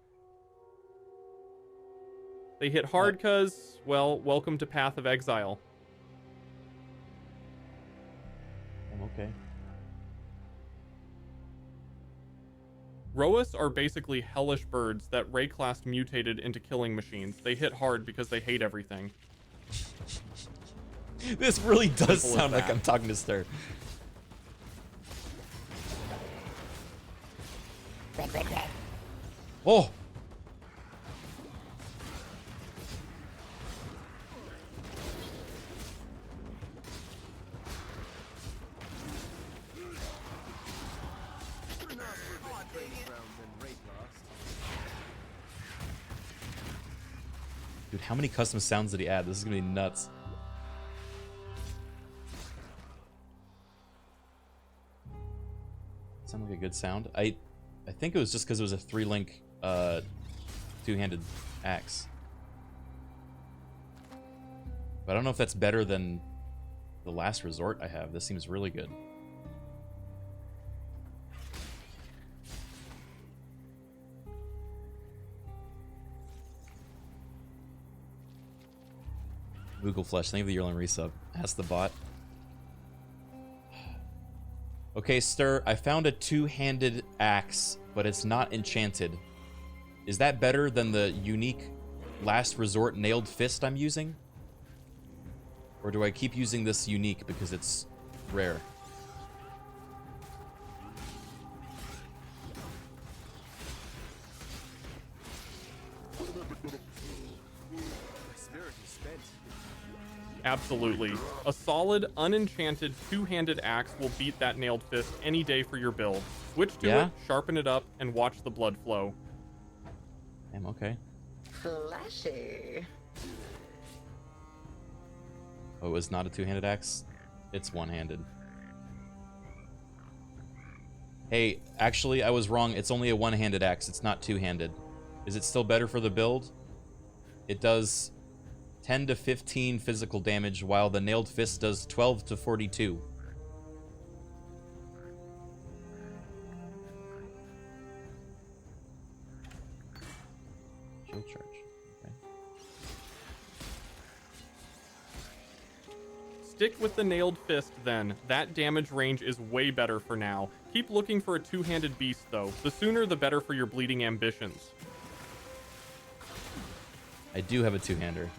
They hit hard cause, well, welcome to Path of Exile. I'm okay. Roas are basically hellish birds that Rayclast mutated into killing machines. They hit hard because they hate everything. This really does Simple as sound like that. I'm talking to Stir. Oh! Dude, how many custom sounds did he add? This is gonna be nuts. Sound like a good sound. I think it was just because it was a 3-link two-handed axe. But I don't know if that's better than the last resort I have. This seems really good. Google Flesh, thank you for the yearling resub. Ask the bot. Okay, Stir, I found a two-handed axe, but it's not enchanted. Is that better than the unique last resort nailed fist I'm using? Or do I keep using this unique because it's rare? Absolutely. A solid, unenchanted, two-handed axe will beat that nailed fist any day for your build. Switch to Yeah? it, sharpen it up, and watch the blood flow. Damn, okay. Flashy. Oh, it was not a two-handed axe? It's one-handed. Hey, actually, I was wrong. It's only a one-handed axe. It's not two-handed. Is it still better for the build? It does 10 to 15 physical damage, while the nailed fist does 12 to 42. Shield charge. Okay. Stick with the nailed fist then. That damage range is way better for now. Keep looking for a two-handed beast though. The sooner the better for your bleeding ambitions. I do have a two-hander.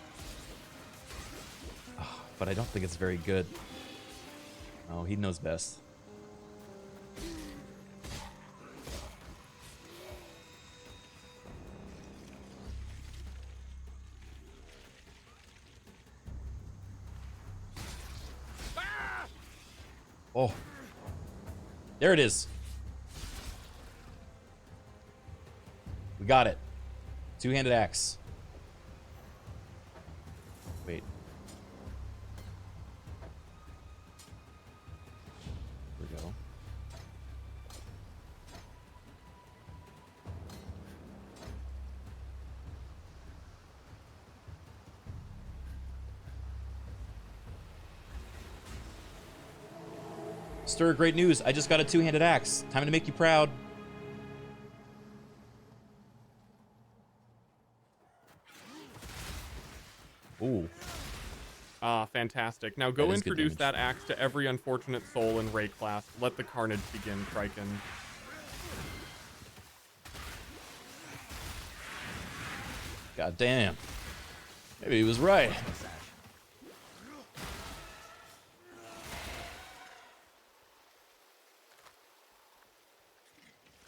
Oh, but I don't think it's very good. Oh, he knows best. Oh. There it is. We got it. Two-handed axe. Wait. Here we go. Stir, great news. I just got a two-handed axe. Time to make you proud. Ooh. Ah, fantastic. Now go That is good introduce damage. that axe to every unfortunate soul in Ray class. Let the carnage begin, Criken. God damn. Maybe he was right.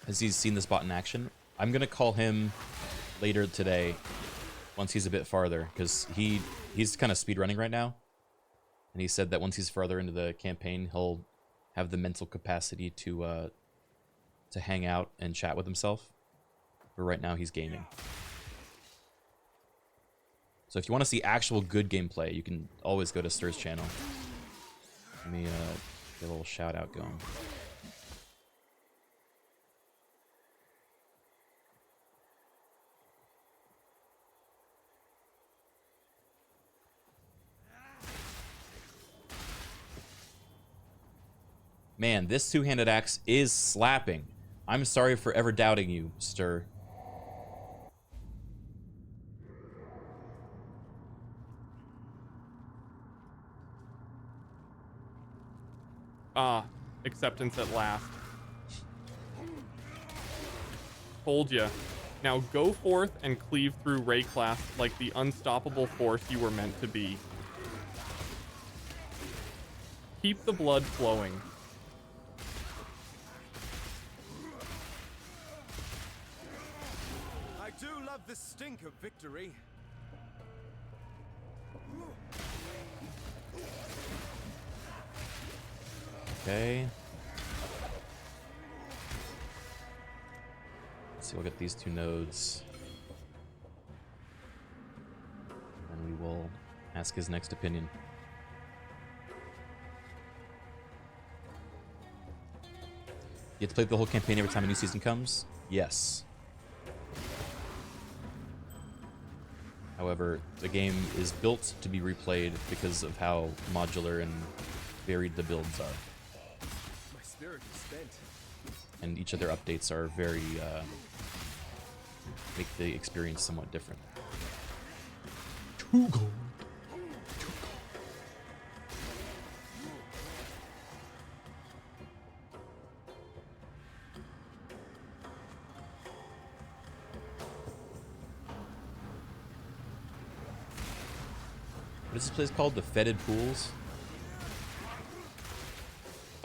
Has he seen this bot in action? I'm gonna call him later today, once he's a bit farther, because he's kind of speedrunning right now, and he said that once he's farther into the campaign, he'll have the mental capacity to hang out and chat with himself. But right now he's gaming. So if you want to see actual good gameplay, you can always go to Stir's channel. Let me get a little shout out going. Man, this two-handed axe is slapping. I'm sorry for ever doubting you, Stir. Ah, acceptance at last. Told ya. Now go forth and cleave through Ray class like the unstoppable force you were meant to be. Keep the blood flowing. I do love the stink of victory. Okay. Let's see, we'll get these two nodes. And we will ask his next opinion. You have to play the whole campaign every time a new season comes? Yes. However, the game is built to be replayed because of how modular and varied the builds are. My spirit is spent. And each of their updates are very, make the experience somewhat different. 2 gold. What is this place called? The Fetid Pools?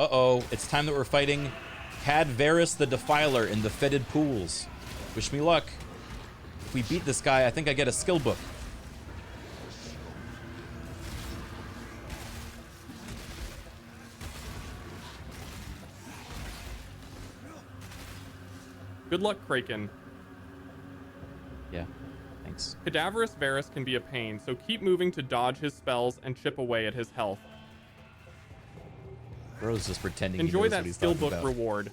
Uh-oh, it's time that we're fighting Cadvarus the Defiler in the Fetid Pools. Wish me luck. If we beat this guy, I think I get a skill book. Good luck, Criken. Yeah. Thanks. Cadaverous Varus can be a pain, so keep moving to dodge his spells and chip away at his health. Bro's just pretending he Enjoy knows that what he's skill talking book about. reward.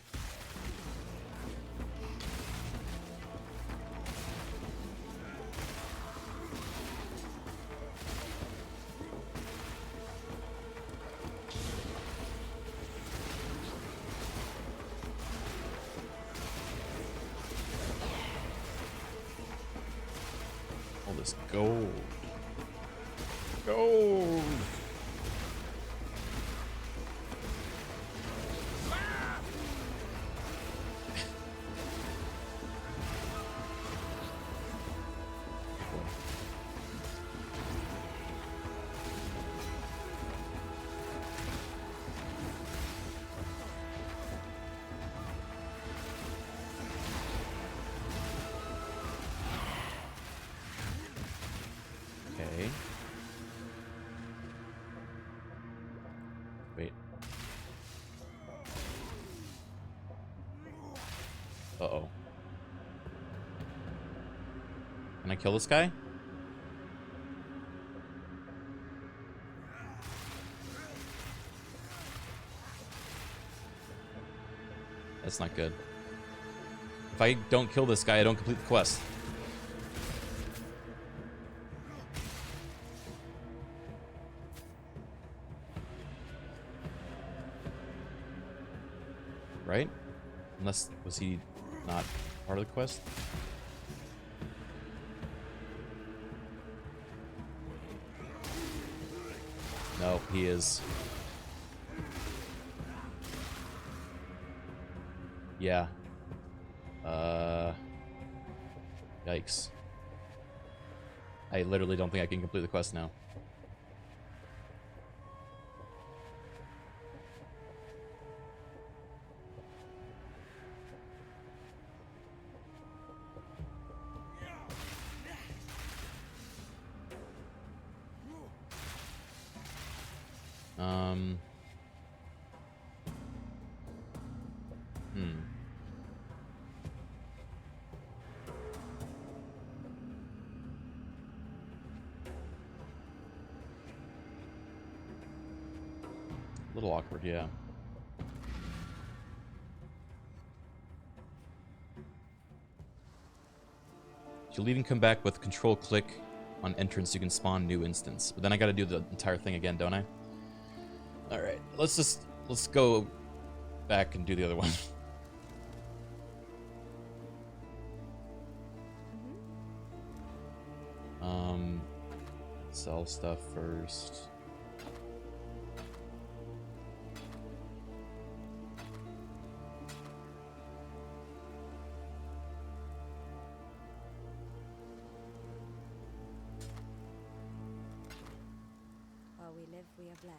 All this gold. Gold. Okay. Wait. Uh-oh. Can I kill this guy? That's not good. If I don't kill this guy, I don't complete the quest. Right? Unless, was he not part of the quest? No, he is. Yeah. Yikes. I literally don't think I can complete the quest now. A little awkward, yeah. You'll even come back with control click on entrance, you can spawn new instance. But then I gotta do the entire thing again, don't I? Alright, let's go back and do the other one. Sell stuff first. While we live, we are blessed.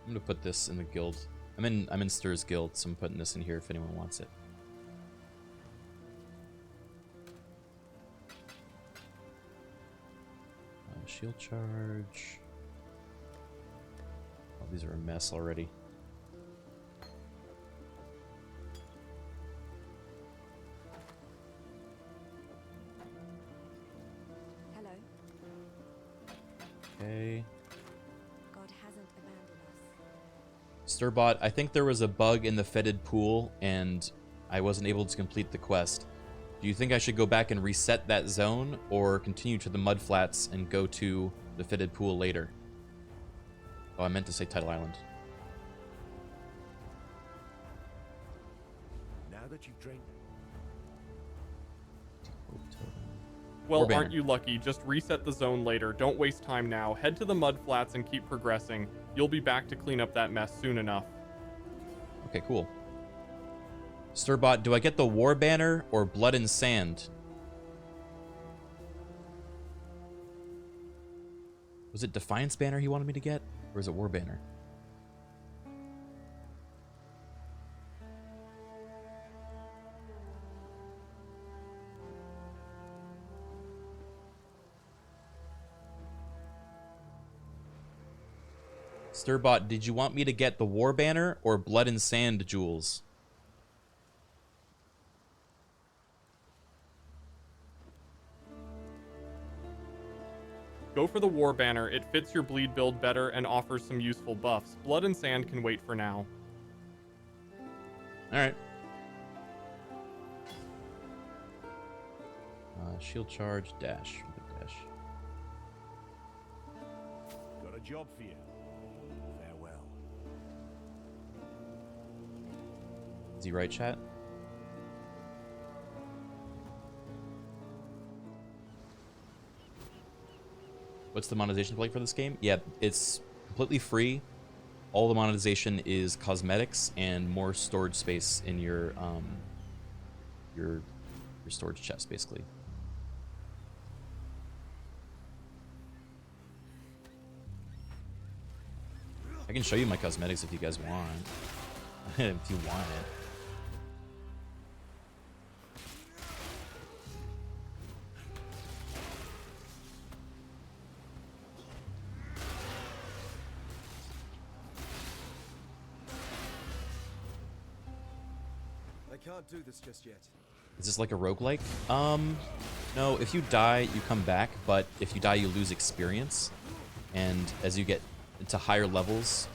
I'm gonna put this in the guild. I'm in Stir's guild, so I'm putting this in here if anyone wants it. Shield charge. Oh, these are a mess already. Hello. Okay. God hasn't abandoned us. Stirbot, I think there was a bug in the fetid pool and I wasn't able to complete the quest. Do you think I should go back and reset that zone or continue to the mud flats and go to the fetid pool later? Oh, I meant to say Tidal Island. Now that you've drained Well, Warband. aren't you lucky? Just reset the zone later. Don't waste time now. Head to the mud flats and keep progressing. You'll be back to clean up that mess soon enough. Okay, cool. Stirbot, do I get the War Banner or Blood and Sand? Was it Defiance Banner he wanted me to get? Or is it War Banner? Stirbot, did you want me to get the War Banner or Blood and Sand jewels? Go for the War Banner. It fits your bleed build better and offers some useful buffs. Blood and Sand can wait for now. Alright. Shield charge, dash. Dash. Got a job for you. Farewell. Is he right, chat? What's the monetization like for this game? Yeah, it's completely free. All the monetization is cosmetics and more storage space in your storage chest, basically. I can show you my cosmetics if you guys want. If you want it. I can't do this just yet. Is this like a roguelike? No, if you die, you come back, but if you die, you lose experience. And as you get into higher levels,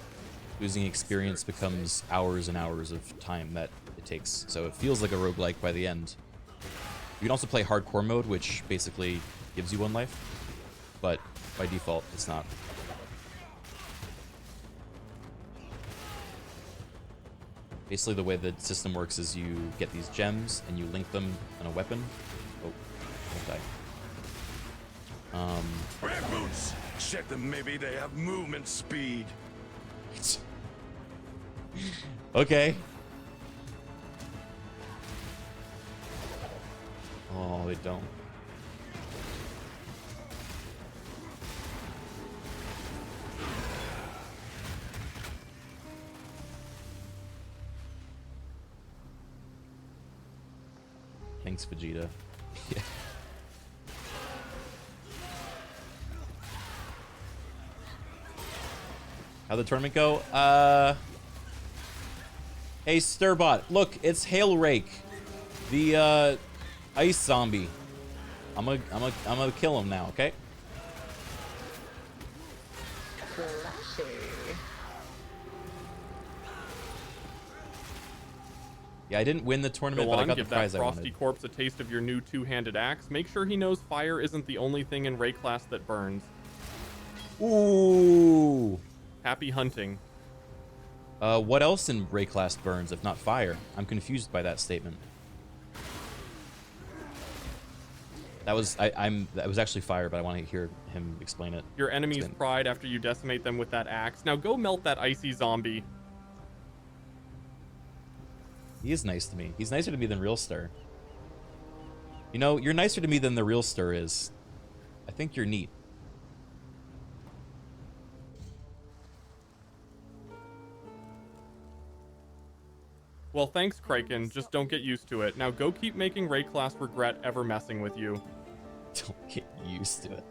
losing experience becomes hours and hours of time that it takes. So it feels like a roguelike by the end. You can also play hardcore mode, which basically gives you 1 life, but by default, it's not. Basically, the way the system works is you get these gems and you link them in a weapon. Oh, don't die. Red boots! Check them, maybe they have movement speed. Okay. Oh, they don't. Thanks, Vegeta. Yeah. How'd the tournament go? Hey, Sturbot, look, it's Hail Rake, the ice zombie. I'm gonna kill him now, okay? Yeah, I didn't win the tournament, but I got the prize I wanted. Give that Frosty Corpse a taste of your new two-handed axe. Make sure he knows fire isn't the only thing in Ray class that burns. Ooh. Happy hunting. What else in Ray class burns if not fire? I'm confused by that statement. That was that was actually fire, but I want to hear him explain it. Your enemy's pride after you decimate them with that axe. Now go melt that icy zombie. He is nice to me. He's nicer to me than Real Stir. You know, you're nicer to me than the Real Stir is. I think you're neat. Well, thanks, Criken. Just don't get used to it. Now go keep making Ray class regret ever messing with you. Don't get used to it.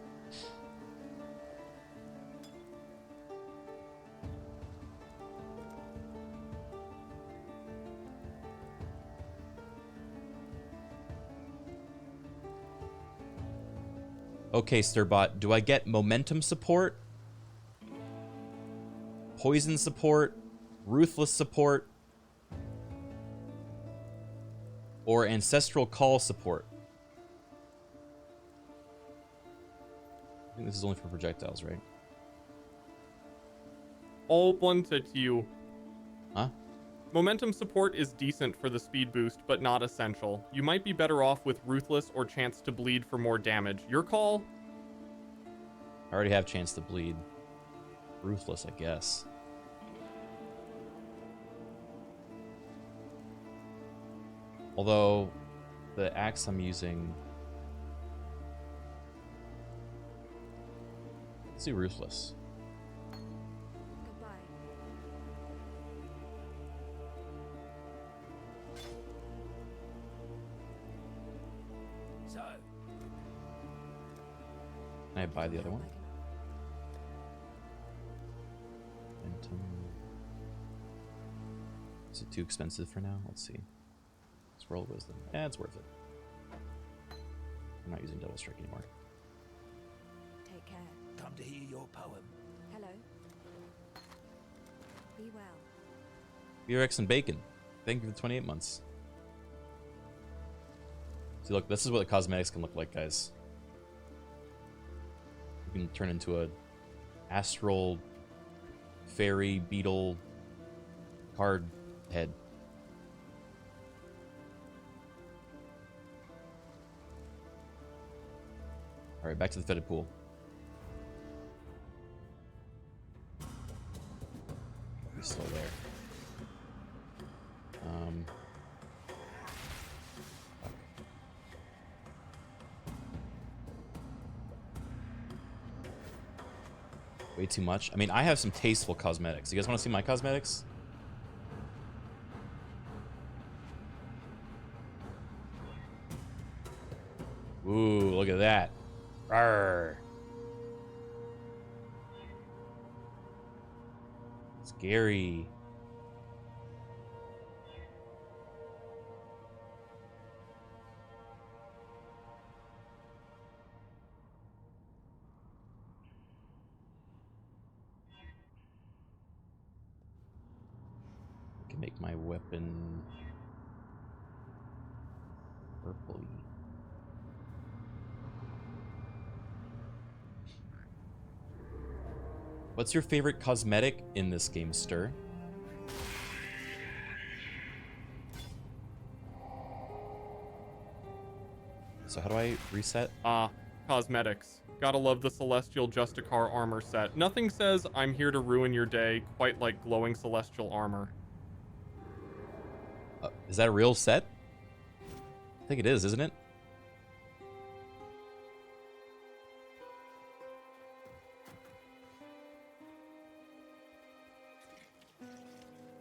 Okay, Sturbot, do I get momentum support? Poison support? Ruthless support? Or Ancestral Call support? I think this is only for projectiles, right? All blunted to you. Huh? Momentum support is decent for the speed boost, but not essential. You might be better off with Ruthless or Chance to Bleed for more damage. Your call? I already have Chance to Bleed. Ruthless, I guess. Although, the axe I'm using... Let's do Ruthless. Can I buy the other one? Is it too expensive for now? Let's see. Let's roll Wisdom. Yeah, it's worth it. I'm not using Double Strike anymore. Take care. Come to hear your poem. Hello. Be well. BRX and Bacon. Thank you for the 28 months. See, look, this is what the cosmetics can look like, guys. You can turn into a astral fairy beetle card head. All right, back to the fetid pool. He's still there. Fuck. Way too much. I mean, I have some tasteful cosmetics. You guys want to see my cosmetics? Ooh, look at that. Arr. Scary. I can make my weapon purpley. What's your favorite cosmetic in this game, Stir? So how do I reset? Cosmetics. Gotta love the Celestial Justicar armor set. Nothing says I'm here to ruin your day quite like glowing celestial armor. Is that a real set? I think it is, isn't it?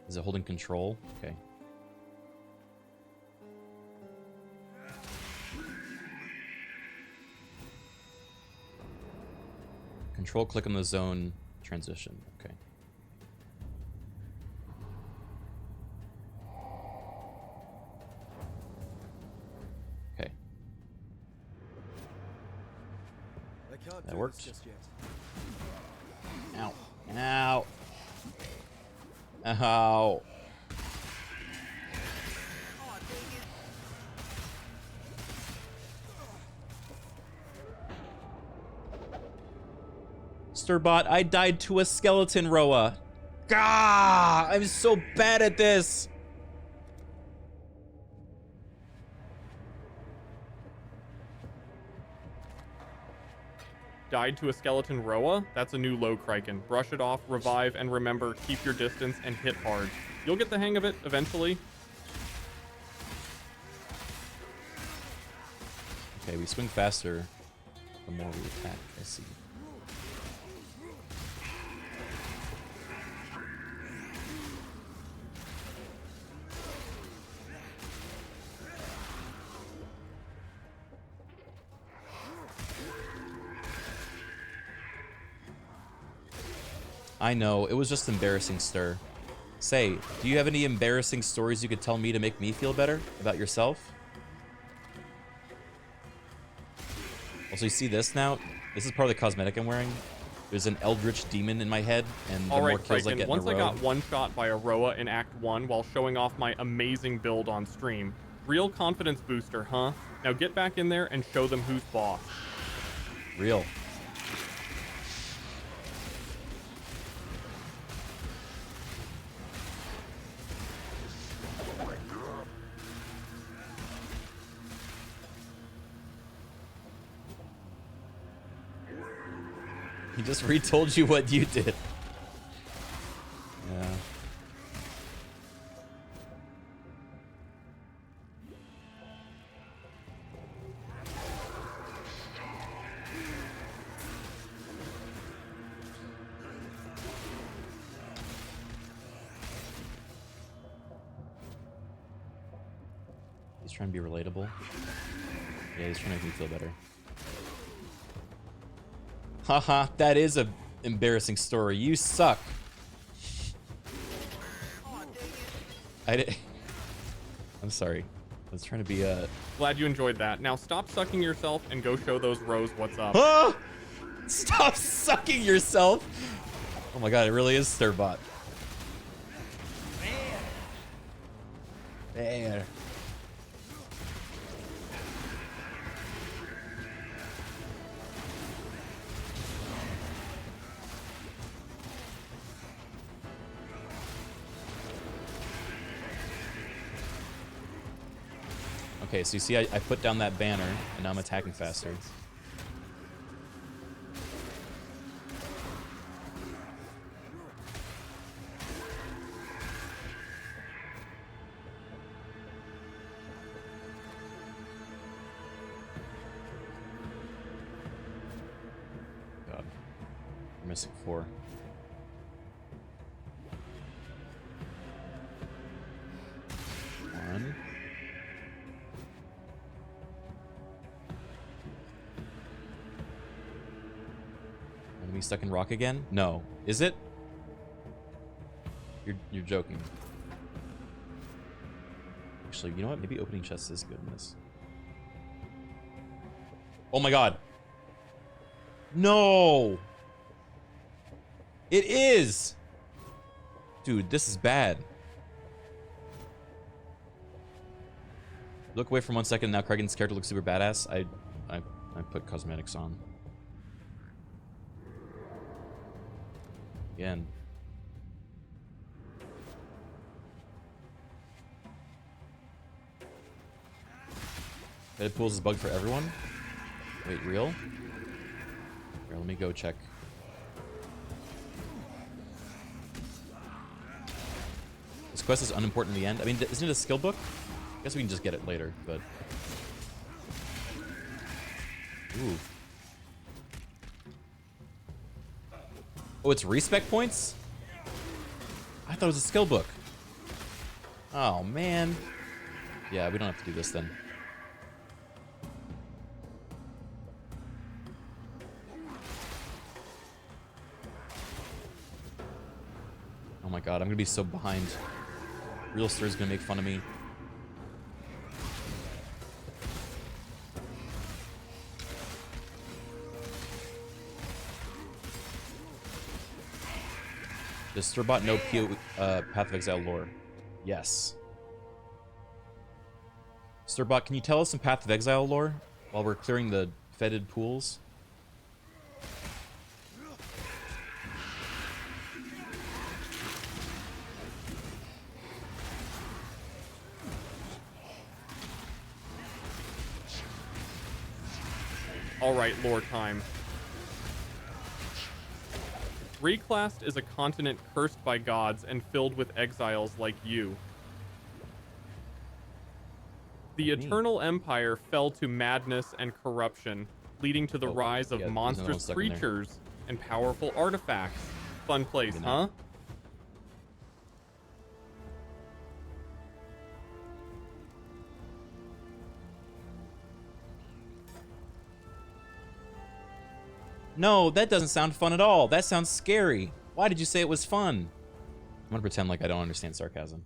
Is it holding control? Okay. Control, click on the zone transition. Okay. Okay. That worked. Ow. Ow. Ow. Sturbot, I died to a skeleton Roa. Gah! I'm so bad at this. Died to a skeleton Roa? That's a new low Criken. Brush it off, revive, and remember, keep your distance and hit hard. You'll get the hang of it eventually. Okay, we swing faster the more we attack. I see. I know, it was just embarrassing, Stir. Say, do you have any embarrassing stories you could tell me to make me feel better about yourself? Also, you see this now? This is part of the cosmetic I'm wearing. There's an eldritch demon in my head, and the more kills I get in a row... Once I got one shot by a Roa in Act 1 while showing off my amazing build on stream. Real confidence booster, huh? Now get back in there and show them who's boss. Real. He just retold you what you did. Yeah. He's trying to be relatable. Yeah, he's trying to make me feel better. Haha, that is a embarrassing story. You suck. I'm sorry. I was trying to be Glad you enjoyed that. Now stop sucking yourself and go show those rows what's up. Ah! Stop sucking yourself. Oh my god, it really is Sturbot. There. Okay, so you see I put down that banner, and now I'm attacking faster. God. We're missing 4. One. Enemy stuck in rock again? No. Is it? You're joking. Actually, you know what? Maybe opening chests is good in this. Oh my god. No! It is! Dude, this is bad. Look away for 1 second. Now Criken's character looks super badass. I put cosmetics on. Again. Fed pools is bugged for everyone? Wait, real? Here, let me go check. This quest is unimportant in the end. I mean, isn't it a skill book? I guess we can just get it later, but... Ooh. Oh, it's respec points? I thought it was a skill book. Oh, man. Yeah, we don't have to do this then. Oh my god, I'm gonna be so behind. Real Stir's gonna make fun of me. Does Sturbot know PoE, Path of Exile lore? Yes. Sturbot, can you tell us some Path of Exile lore while we're clearing the fetid pools? Alright, lore time. Reclassed is a continent cursed by gods and filled with exiles like you. The Eternal Empire fell to madness and corruption, leading to the rise of monstrous creatures and powerful artifacts. Fun place, huh? No, that doesn't sound fun at all. That sounds scary. Why did you say it was fun? I'm gonna pretend like I don't understand sarcasm.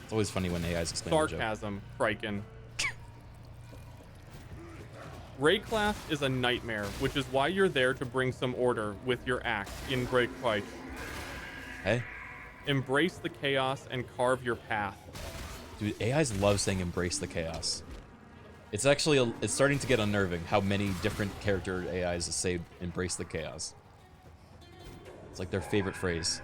It's always funny when AIs explain the joke. Sarcasm, Criken. Rayclass is a nightmare, which is why you're there to bring some order with your axe in Breakfight. Hey? Embrace the chaos and carve your path. Dude, AIs love saying embrace the chaos. It's actually, it's starting to get unnerving how many different character AIs say embrace the chaos. It's like their favorite phrase.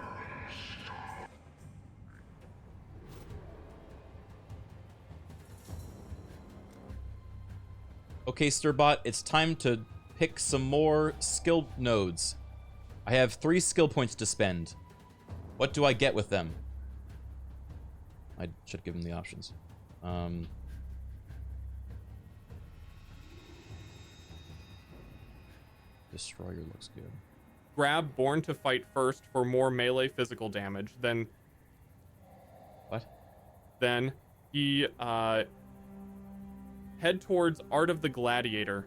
Okay, Sturbot, it's time to pick some more skill nodes. I have 3 skill points to spend. What do I get with them? I should give him the options. Destroyer looks good. Grab Born to Fight first for more melee physical damage. Then... What? Then he, head towards Art of the Gladiator.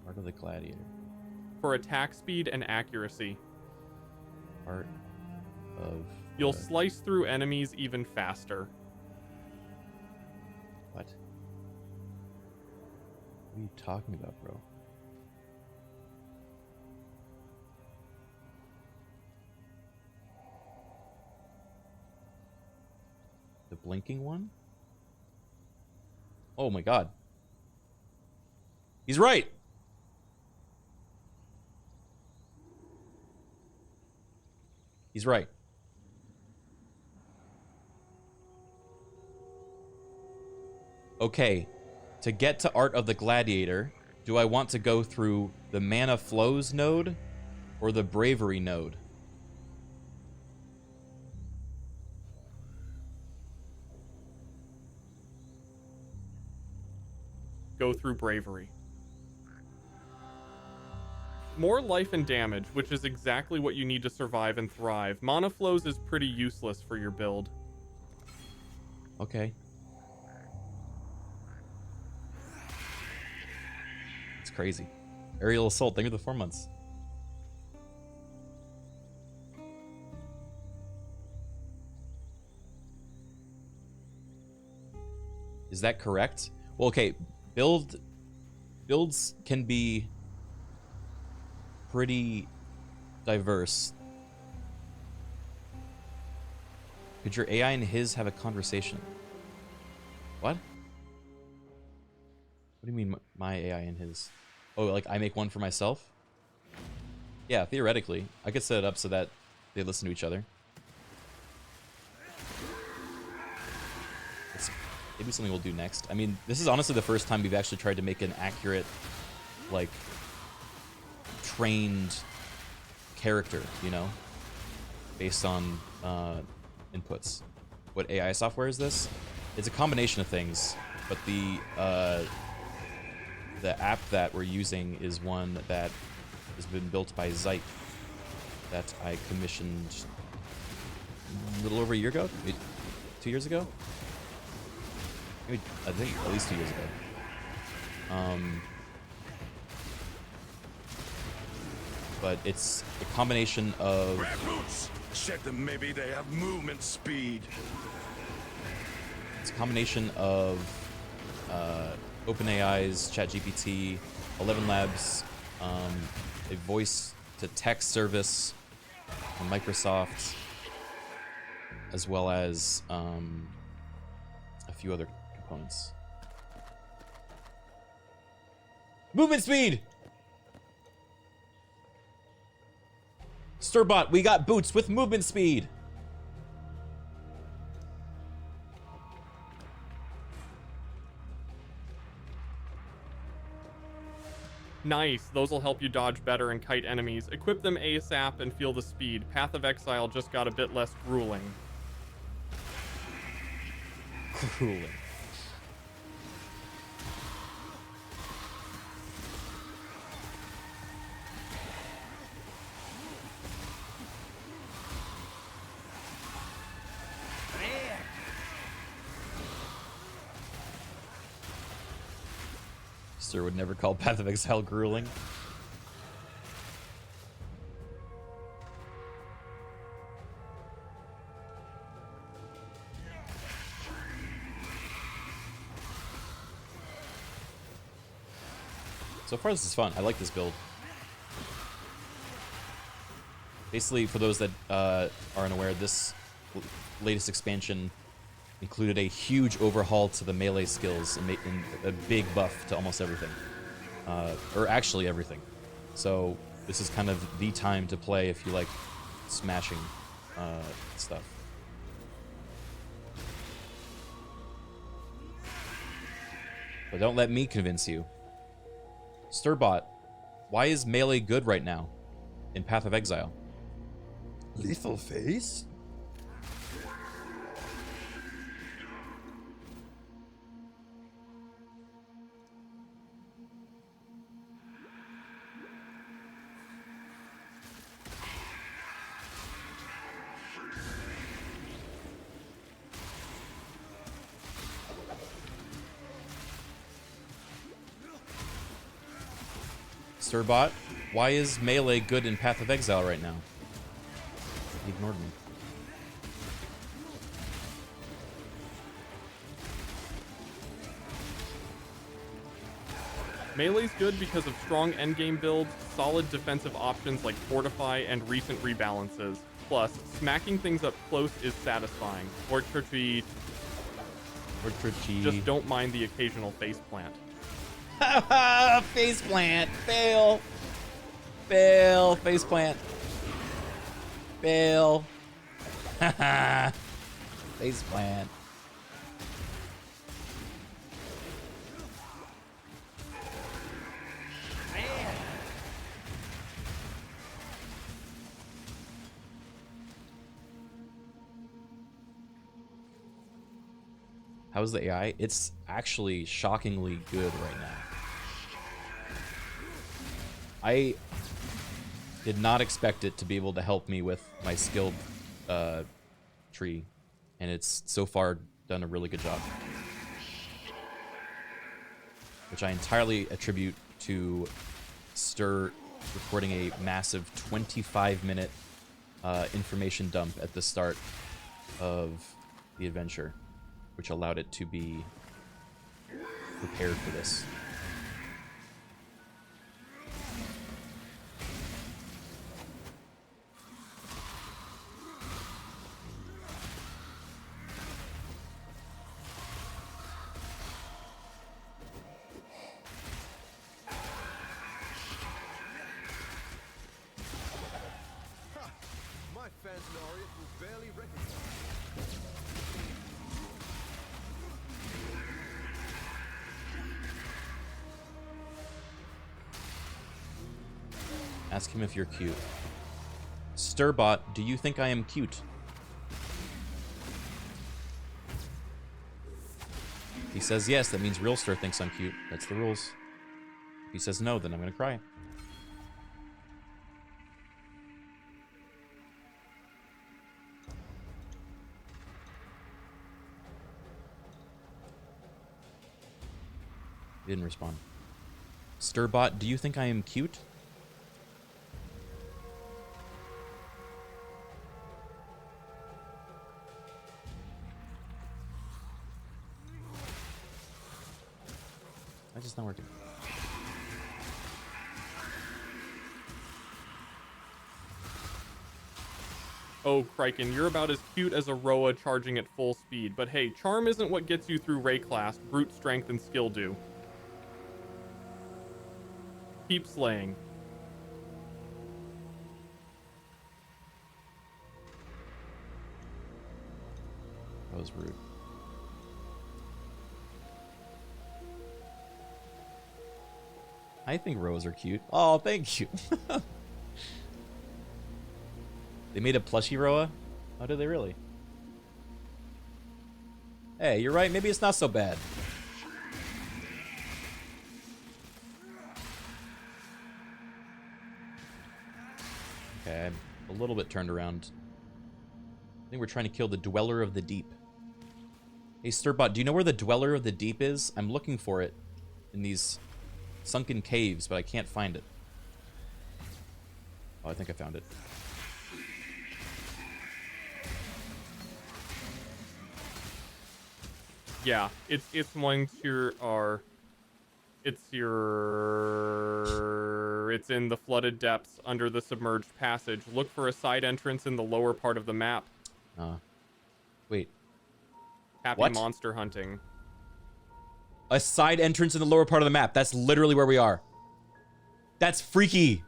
Art of the Gladiator. For attack speed and accuracy. Art of... You'll slice through enemies even faster. What? What are you talking about, bro? The blinking one? Oh my god. He's right! He's right. Okay. To get to Art of the Gladiator, do I want to go through the Mana Flows node or the Bravery node? Go through Bravery. More life and damage, which is exactly what you need to survive and thrive. Mana Flows is pretty useless for your build. Okay. It's crazy. Aerial Assault, thank you for the 4 months. Is that correct? Well, okay. Builds can be pretty diverse. Could your AI and his have a conversation? What? What do you mean my AI and his? Oh, like I make one for myself? Yeah, theoretically. I could set it up so that they listen to each other. It's maybe something we'll do next. I mean, this is honestly the first time we've actually tried to make an accurate, like, trained character, you know, based on inputs. What AI software is this? It's a combination of things, but the app that we're using is one that has been built by Zyte that I commissioned a little over a year ago, maybe 2 years ago. Maybe, I think at least 2 years ago. But it's a combination of... Boots said that maybe they have movement speed. It's a combination of OpenAI's ChatGPT, 11 Labs, a voice-to-text service from Microsoft, as well as a few other components. Movement speed! Sturbot, we got boots with movement speed! Nice, those will help you dodge better and kite enemies. Equip them ASAP and feel the speed. Path of Exile just got a bit less grueling. Grueling. Sir would never call Path of Exile grueling. So far, this is fun. I like this build. Basically, for those that are unaware, this latest expansion included a huge overhaul to the melee skills and a big buff to almost everything. Or actually everything. So this is kind of the time to play if you like smashing stuff. But don't let me convince you. Sturbot, why is melee good right now in Path of Exile? Lethal face? Sturbot, why is melee good in Path of Exile right now? He ignored me. Melee's good because of strong endgame builds, solid defensive options like Fortify, and recent rebalances. Plus, smacking things up close is satisfying. Or Churchy. Just don't mind the occasional faceplant. Faceplant. Fail. Fail. Faceplant. Fail. Faceplant. How's the AI? It's actually shockingly good right now. I did not expect it to be able to help me with my skill tree, and it's so far done a really good job. Which I entirely attribute to Stir recording a massive 25-minute information dump at the start of the adventure, which allowed it to be prepared for this. My fans in Orient will barely recognize. Ask him if you're cute. Stirbot, do you think I am cute? If he says yes, that means real Stir thinks I'm cute. That's the rules. If he says no, then I'm gonna cry. He didn't respond. Stirbot, do you think I am cute? That's just not working. Oh, Criken, you're about as cute as a Roa charging at full speed, but hey, charm isn't what gets you through Ray class, brute strength and skill do. Keep slaying. That was rude. I think Roas are cute. Oh, thank you. They made a plushie Roa? How did they really? Hey, you're right. Maybe it's not so bad. Okay, I'm a little bit turned around. I think we're trying to kill the Dweller of the Deep. Hey, Stirbot, do you know where the Dweller of the Deep is? I'm looking for it in these sunken caves, but I can't find it. Oh, I think I found it. Yeah, it's once you are, it's in the flooded depths under the submerged passage. Look for a side entrance in the lower part of the map. Wait. Happy What? monster hunting. A side entrance in the lower part of the map. That's literally where we are. That's freaky.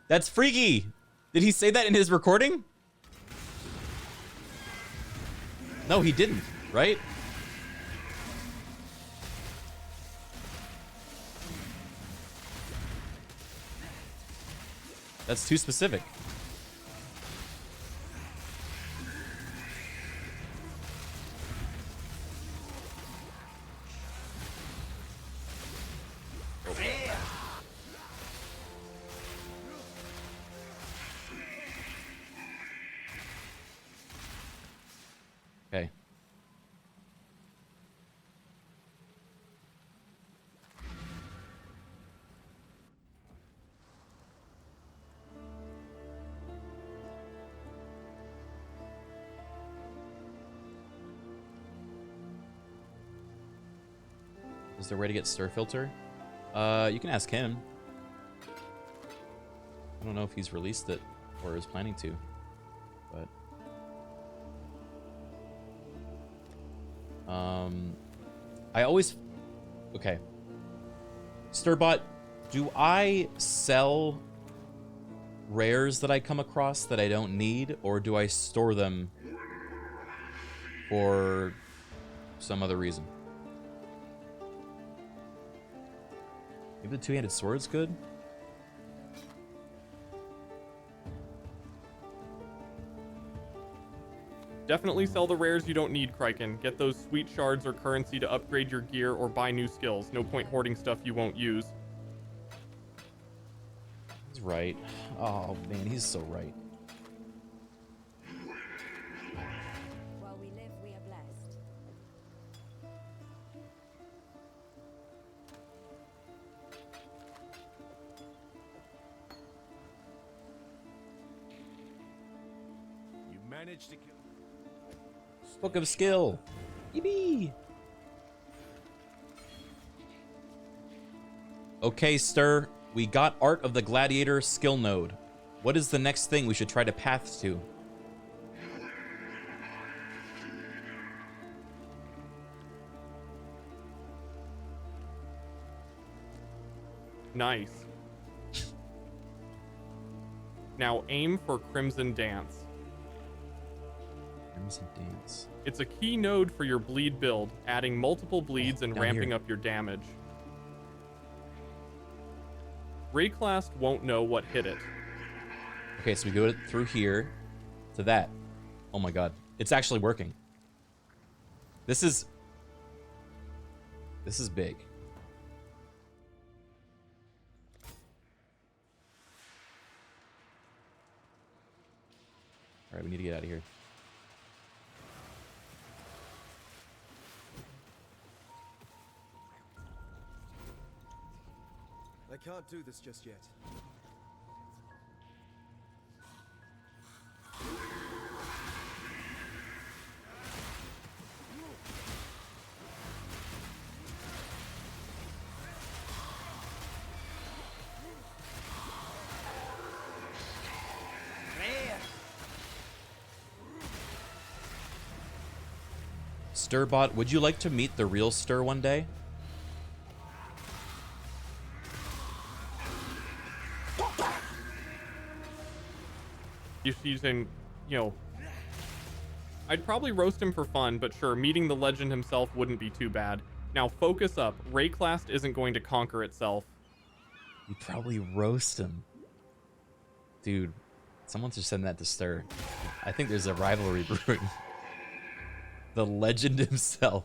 That's freaky. Did he say that in his recording? No, he didn't, right? That's too specific. Okay. Is there a way to get stir filter? You can ask him. I don't know if he's released it or is planning to, but I always okay. Sturbot, do I sell rares that I come across that I don't need, or do I store them for some other reason? Maybe the two-handed sword's good? Definitely sell the rares you don't need, Criken. Get those sweet shards or currency to upgrade your gear or buy new skills. No point hoarding stuff you won't use. He's right. Oh man, he's so right. While we live, we are blessed. You managed to kill. Book of Skill. Yippee! Okay, Stir. We got Art of the Gladiator skill node. What is the next thing we should try to path to? Nice. Now aim for Crimson Dance. Crimson Dance. It's a key node for your bleed build, adding multiple bleeds and down ramping here. up your damage. Rayclast won't know what hit it. Okay, so we go through here to that. Oh my god. It's actually working. This is big. All right, we need to get out of here. I can't do this just yet. Sturbot, would you like to meet the real Stir one day? If he's in, you know, I'd probably roast him for fun, but sure, meeting the legend himself wouldn't be too bad. Now focus up. Rayclast isn't going to conquer itself. You probably roast him. Dude, someone should send that to Stir. I think there's a rivalry brewing. The legend himself.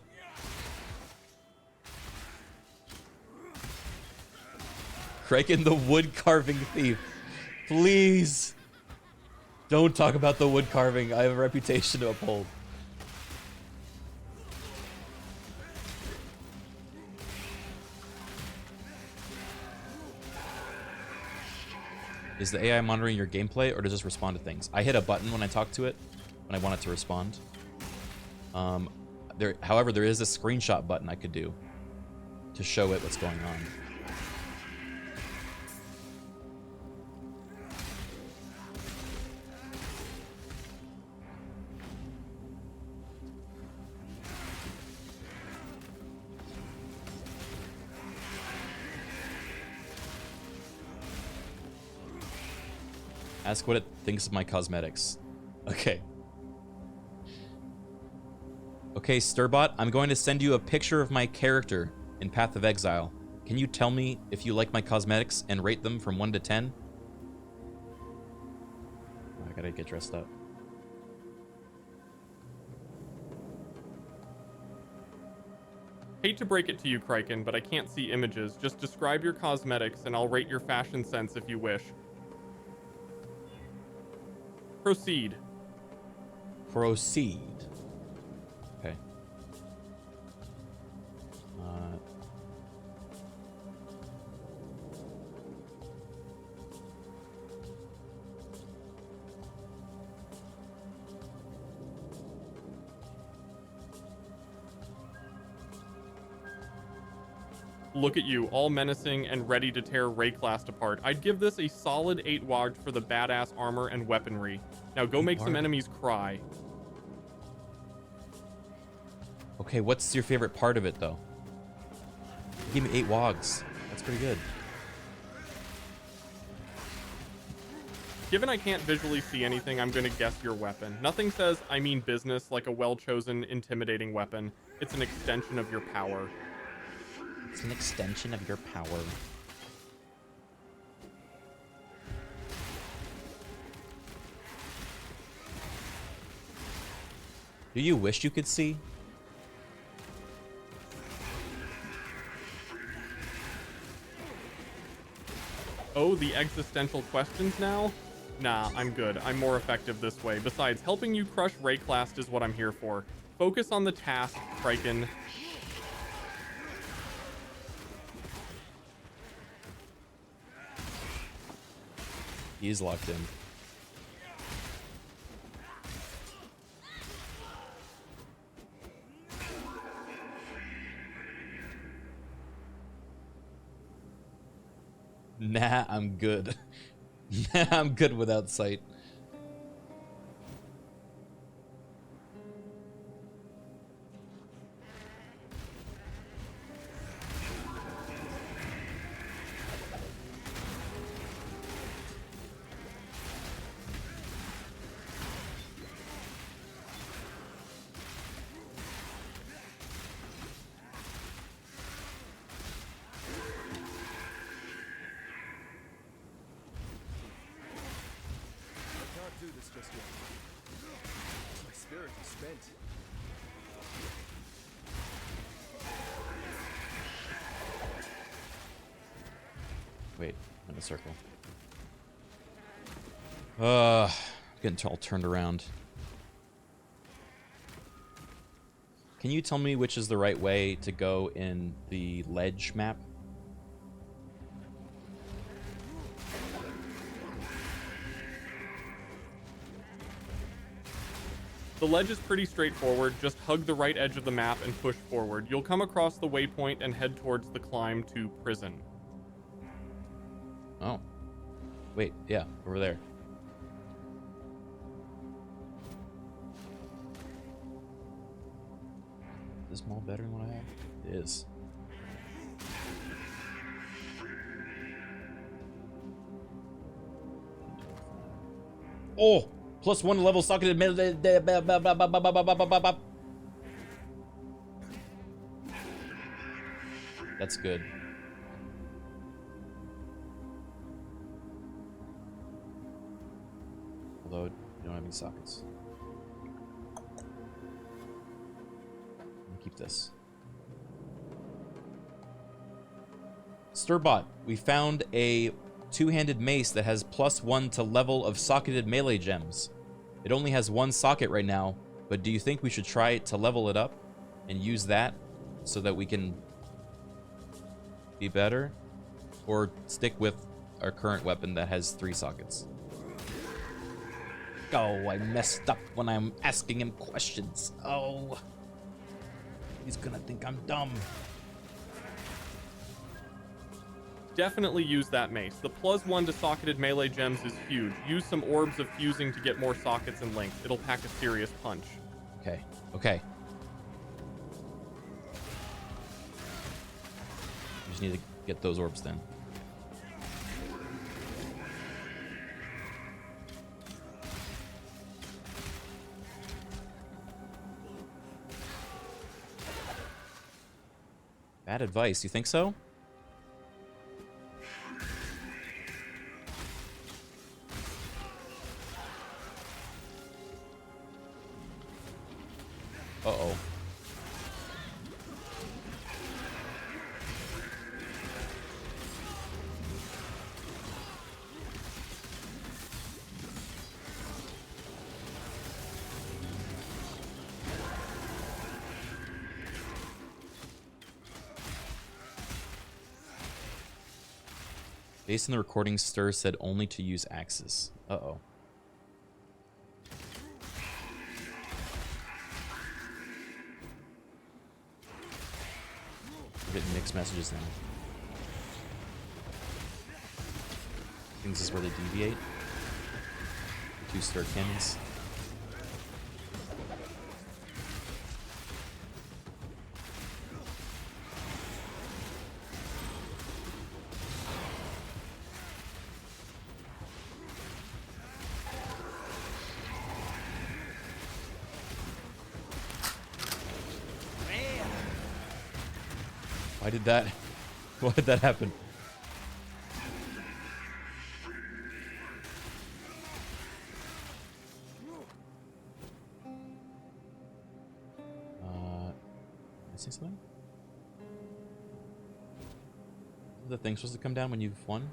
Criken the wood carving thief. Please. Don't talk about the wood carving. I have a reputation to uphold. Is the AI monitoring your gameplay, or does it just respond to things? I hit a button when I talk to it, when I want it to respond. However, there is a screenshot button I could do to show it what's going on. Ask what it thinks of my cosmetics. Okay. Okay, Sturbot, I'm going to send you a picture of my character in Path of Exile. Can you tell me if you like my cosmetics and rate them from 1 to 10? I gotta get dressed up. Hate to break it to you, Criken, but I can't see images. Just describe your cosmetics and I'll rate your fashion sense if you wish. Proceed. Proceed. Okay. Look at you, all menacing and ready to tear Rayclast apart. I'd give this a solid 8 wards for the badass armor and weaponry. Now go make some enemies cry. Okay, what's your favorite part of it, though? Give me 8 wogs. That's pretty good. Given I can't visually see anything, I'm gonna guess your weapon. Nothing says, I mean business, like a well-chosen, intimidating weapon. It's an extension of your power. It's an extension of your power. Do you wish you could see? Oh, the existential questions now? Nah, I'm good. I'm more effective this way. Besides, helping you crush Rayclast is what I'm here for. Focus on the task, Criken. He's locked in. Nah, I'm good. Nah, I'm good without sight. Do this just yet. My spirit is spent. Wait, I'm in a circle. Getting all turned around. Can you tell me which is the right way to go in the ledge map? The ledge is pretty straightforward. Just hug the right edge of the map and push forward. You'll come across the waypoint and head towards the climb to prison. Oh. Wait, yeah, over there. Is this mall better than what I have? It is. Oh! +1 level socketed melee. That's good. Although you don't have any sockets. Keep this. Stirbot, we found a two-handed mace that has +1 to level of socketed melee gems. It only has 1 socket right now, but do you think we should try to level it up and use that so that we can be better? Or stick with our current weapon that has 3 sockets? Oh, I messed up when I'm asking him questions. Oh. He's gonna think I'm dumb. Definitely use that mace. The +1 to socketed melee gems is huge. Use some orbs of fusing to get more sockets and length. It'll pack a serious punch. Okay, okay. We just need to get those orbs then. Bad advice, you think so? Uh-oh. Based on the recording, Stir said only to use axes. Uh-oh. We're getting mixed messages now. I think this is where they deviate. The 2 Sturkins. Why did that happen? Missing something? Is the thing supposed to come down when you've won?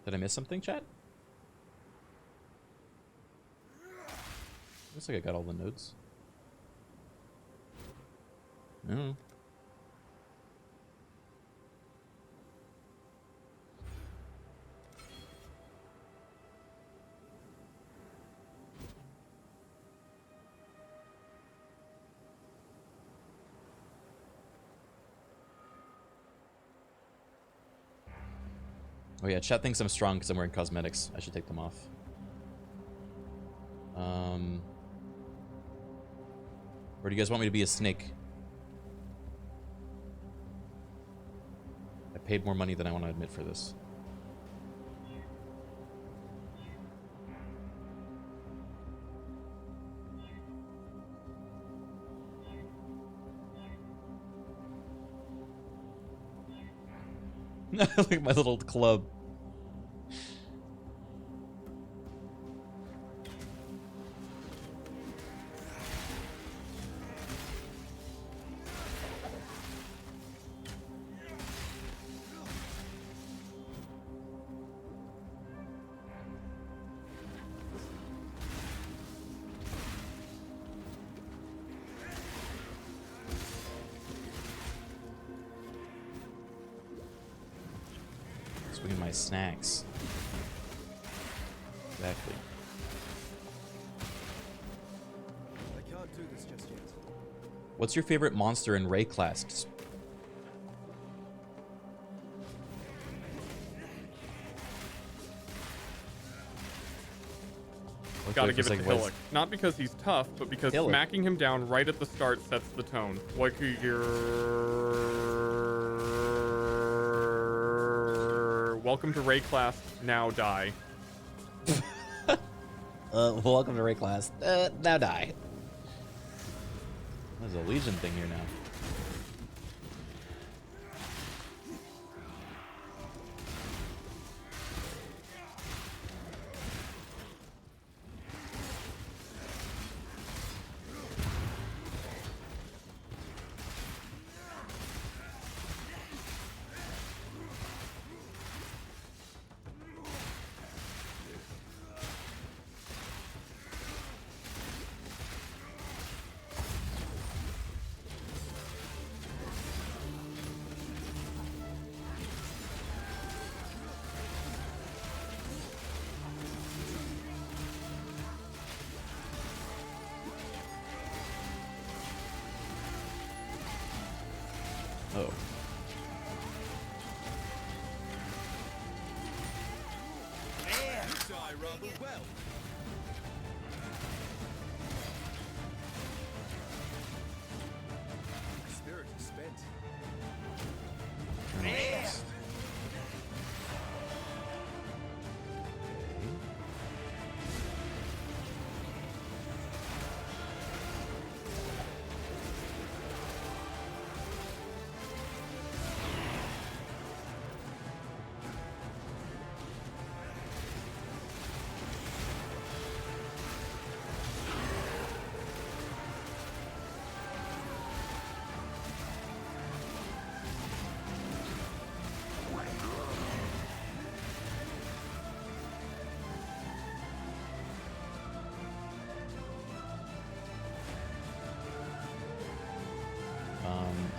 Did I miss something, chat? Looks like I got all the notes. No. Oh yeah, chat thinks I'm strong because I'm wearing cosmetics. I should take them off. Or do you guys want me to be a snake? I paid more money than I want to admit for this. Look at my little club. Swinging my snacks. Exactly. I can't do this just yet. What's your favorite monster in Ray class? Gotta give it to Hillock. Not because he's tough, but because Hillock. smacking him down right at the start sets the tone. Welcome to Ray class, now die. Welcome to Ray class. Now die. There's a Legion thing here now. Oh. Die rather well. Spirit is spent.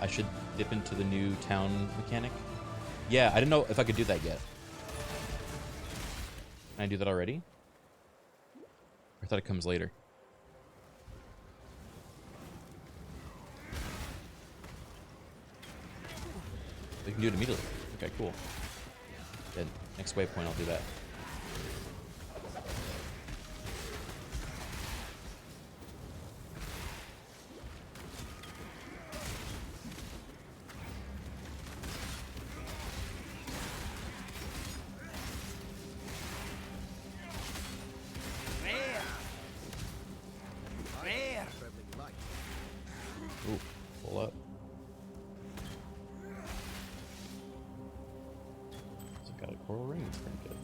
I should dip into the new town mechanic? Yeah, I didn't know if I could do that yet. Can I do that already? I thought it comes later. We can do it immediately. Okay, cool. Then next waypoint, I'll do that. Ooh, pull up. So got a coral ring. It's pretty good.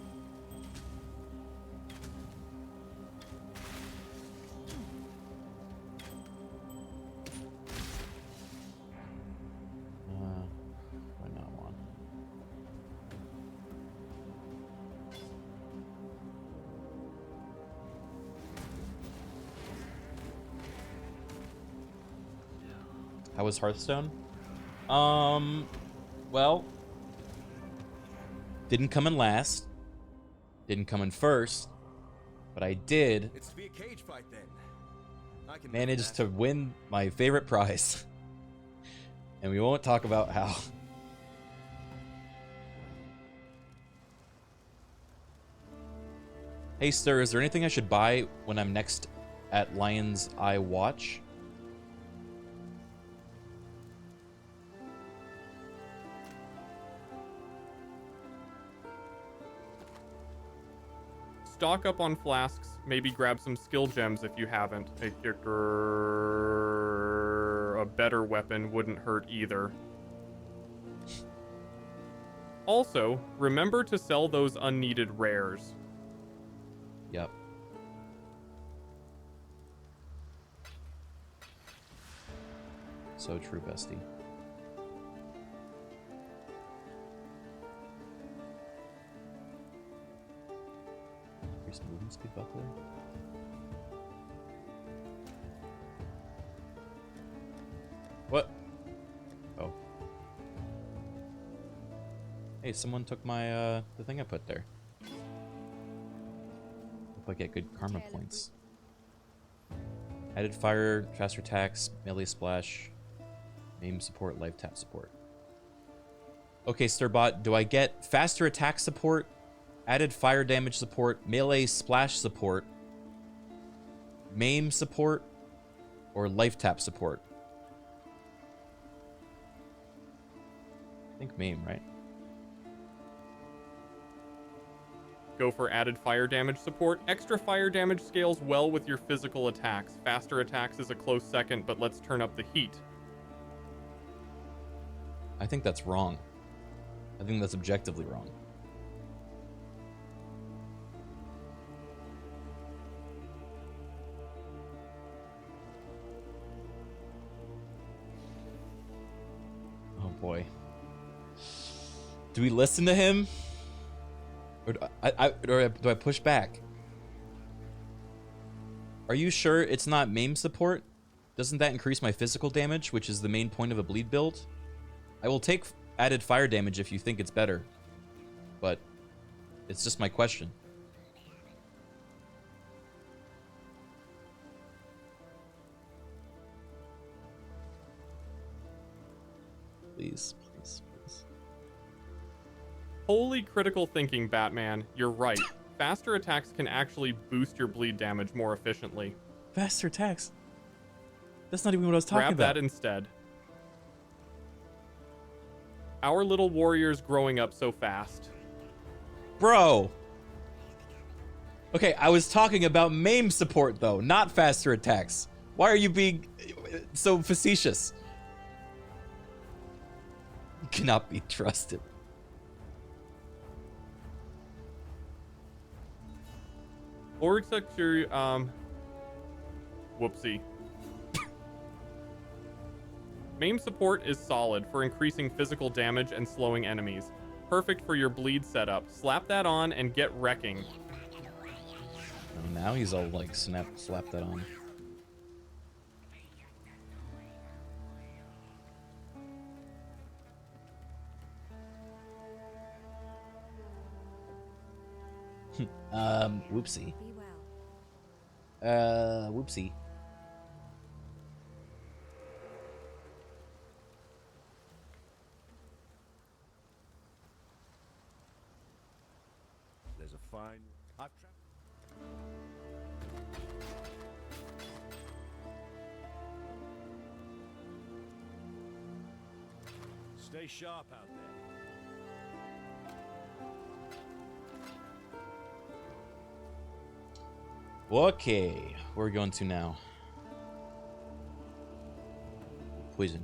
Why not one? How was Hearthstone? Well, didn't come in last, didn't come in first, but I did It's to be a cage fight then. I can manage to win my favorite prize. And we won't talk about how. Hey, sir, is there anything I should buy when I'm next at Lion's Eye Watch? Stock up on flasks. Maybe grab some skill gems if you haven't. A better weapon wouldn't hurt either. Also, remember to sell those unneeded rares. Yep. So true, bestie. Increase movement speed buckler. What? Oh. Hey, someone took my the thing I put there. Hope I get good karma points. Added fire, faster attacks, melee splash, aim support, life tap support. Okay, Stirbot, do I get faster attack support, added fire damage support, melee splash support, maim support, or life tap support? I think maim, right? Go for added fire damage support. Extra fire damage scales well with your physical attacks. Faster attacks is a close second, but let's turn up the heat. I think that's wrong. I think that's objectively wrong. Oh boy. Do we listen to him? Or do I push back? Are you sure it's not maim support? Doesn't that increase my physical damage, which is the main point of a bleed build? I will take added fire damage if you think it's better, but it's just my question. Please, please, please. Holy critical thinking, Batman. You're right. Faster attacks can actually boost your bleed damage more efficiently. Faster attacks? That's not even what I was talking Grab about. that instead. Our little warrior's growing up so fast. Bro! Okay, I was talking about maim support, though, not faster attacks. Why are you being so facetious? You cannot be trusted. Or except your, whoopsie. Maim support is solid for increasing physical damage and slowing enemies. Perfect for your bleed setup. Slap that on and get wrecking. And now he's all like slap that on. Whoopsie. Be well. Whoopsie. There's a fine. I've Stay sharp out there. Okay, where are we going to now? Poison.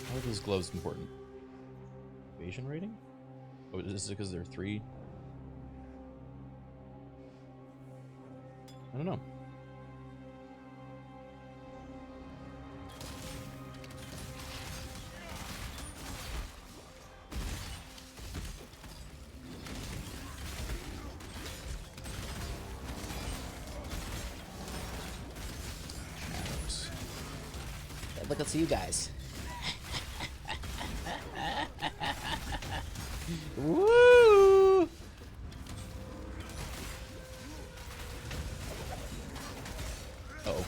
How are those gloves important? Evasion rating? Oh, is it because there are 3? I don't know. Shadows. Look, let's see you guys. Woo! Uh-oh.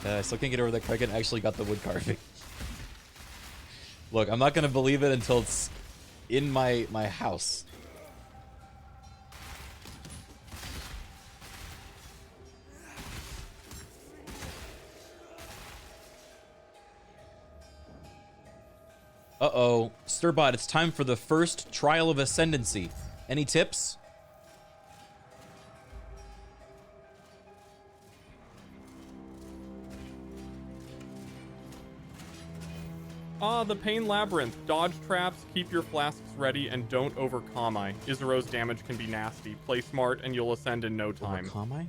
I still can't get over that Criken actually got the wood carving. Look, I'm not gonna believe it until it's in my house. Uh-oh. Sturbot, it's time for the first trial of ascendancy. Any tips? The Pain Labyrinth. Dodge traps, keep your flasks ready, and don't over Kami. Izuro's damage can be nasty. Play smart and you'll ascend in no time. Over Kami?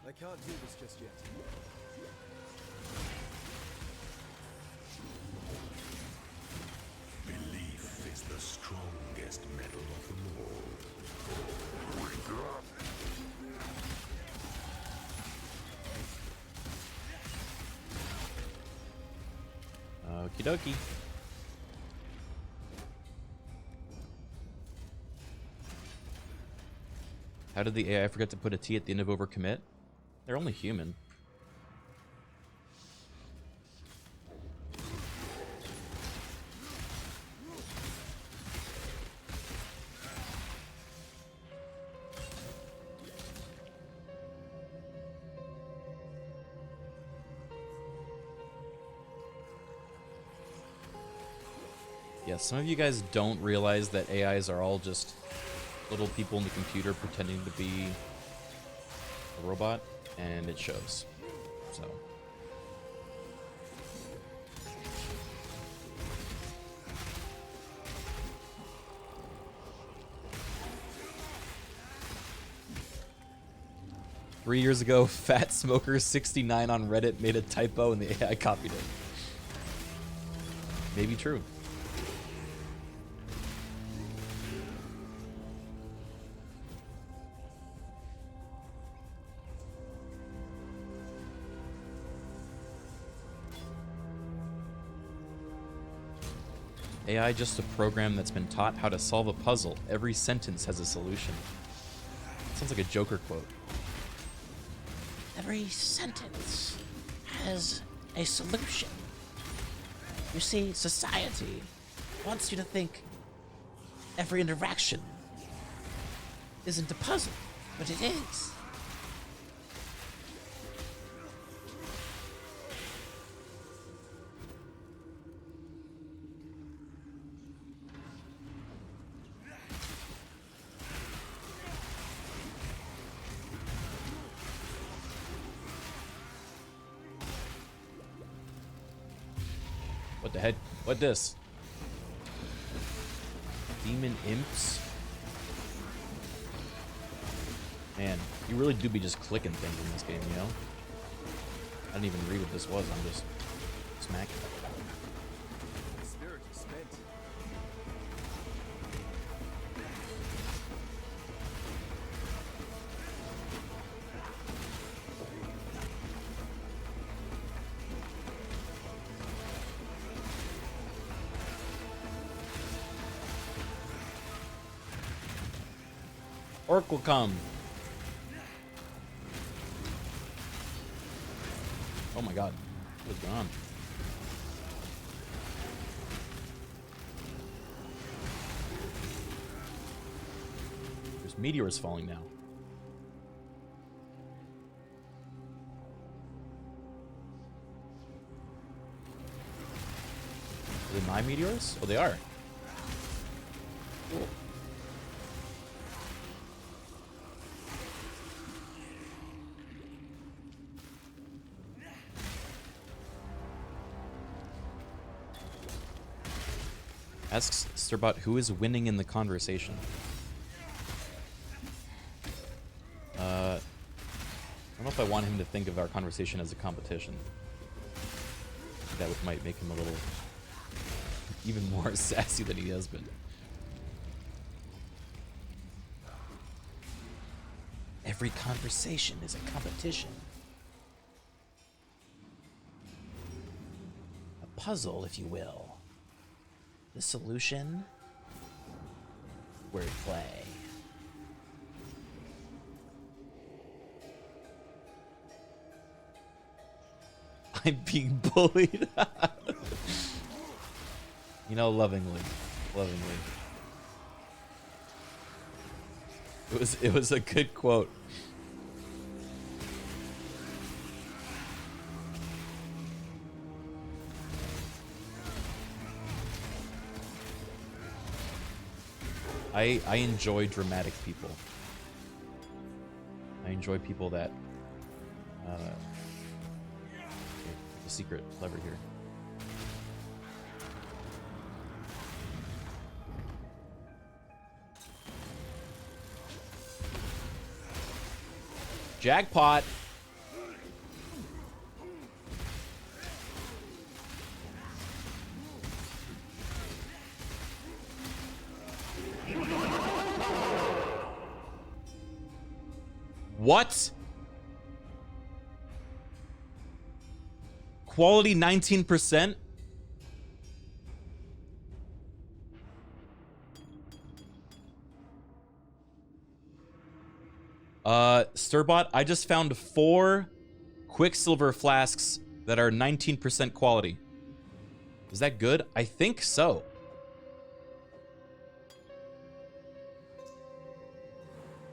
I can't do this just yet. Belief is the strongest metal of them all. Okie dokie. How did the AI forget to put a T at the end of overcommit? They're only human. Yeah, some of you guys don't realize that AIs are all just little people in the computer pretending to be a robot, and it shows. So. Three years ago, Fat Smoker 69 on Reddit made a typo and the AI copied it. Maybe true. AI just a program that's been taught how to solve a puzzle. Every sentence has a solution. Sounds like a Joker quote. Every sentence has a solution. You see, society wants you to think every interaction isn't a puzzle, but it is. What the heck? What this? Demon imps? Man, you really do be just clicking things in this game, you know? I didn't even read what this was, I'm just smacking. Spirit is spent. Orc will come. Oh my god. What is going on? There's meteors falling now. Are they my meteors? Oh, they are. Cool. Asks Sturbot who is winning in the conversation. I don't know if I want him to think of our conversation as a competition. That might make him a little even more sassy than he has been. Every conversation is a competition. A puzzle, if you will. The solution? Wordplay. I'm being bullied. You know, lovingly. Lovingly. It was a good quote. I enjoy dramatic people. I enjoy people that the secret lever here. Jackpot. What? Quality 19%? Sturbot, I just found 4 Quicksilver flasks that are 19% quality. Is that good? I think so.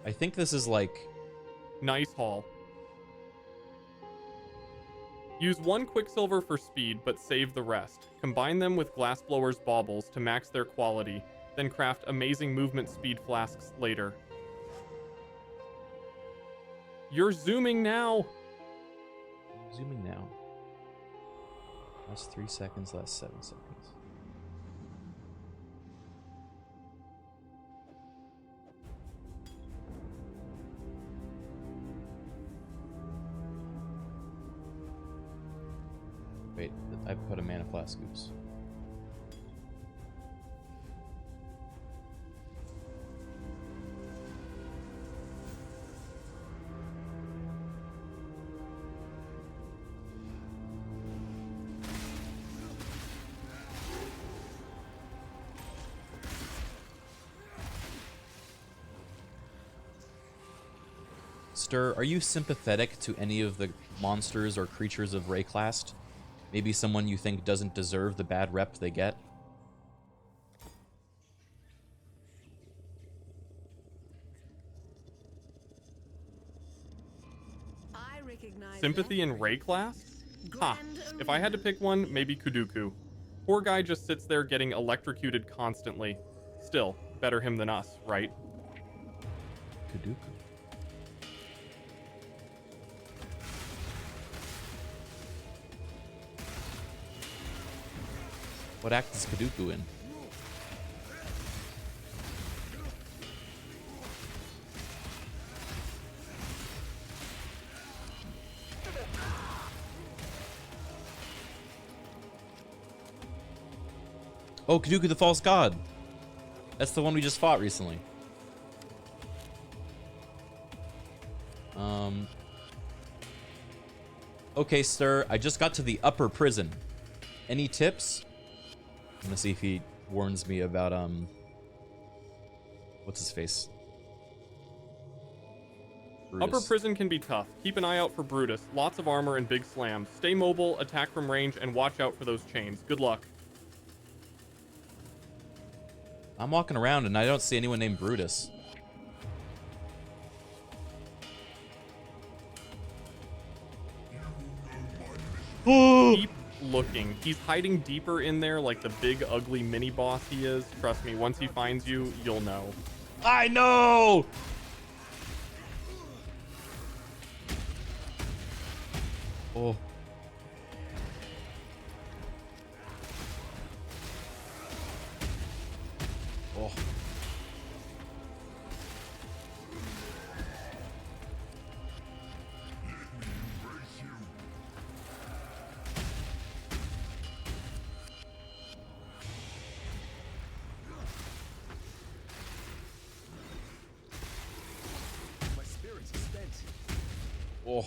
I think this is like... Nice haul. Use 1 Quicksilver for speed, but save the rest. Combine them with Glassblower's baubles to max their quality, then craft amazing movement speed flasks later. You're zooming now! Zooming now. Last 3 seconds, last 7 seconds. Wait, I put a mana flask, oops. Stir, are you sympathetic to any of the monsters or creatures of Rayclast? Maybe someone you think doesn't deserve the bad rep they get? I recognize Sympathy in Rayclast? Ha. If I had to pick one, maybe Kuduku. Poor guy just sits there getting electrocuted constantly. Still, better him than us, right? Kuduku. What act is Kaduku in? Oh, Kaduku the False God. That's the one we just fought recently. Okay, sir. I just got to the upper prison. Any tips? I'm gonna see if he warns me about what's his face? Brutus. Upper prison can be tough. Keep an eye out for Brutus. Lots of armor and big slams. Stay mobile, attack from range, and watch out for those chains. Good luck. I'm walking around and I don't see anyone named Brutus. Keep looking. He's hiding deeper in there like the big ugly mini boss he is. Trust me, once he finds you, you'll know. I know! Oh. Oh. My spirits are spent. Oh.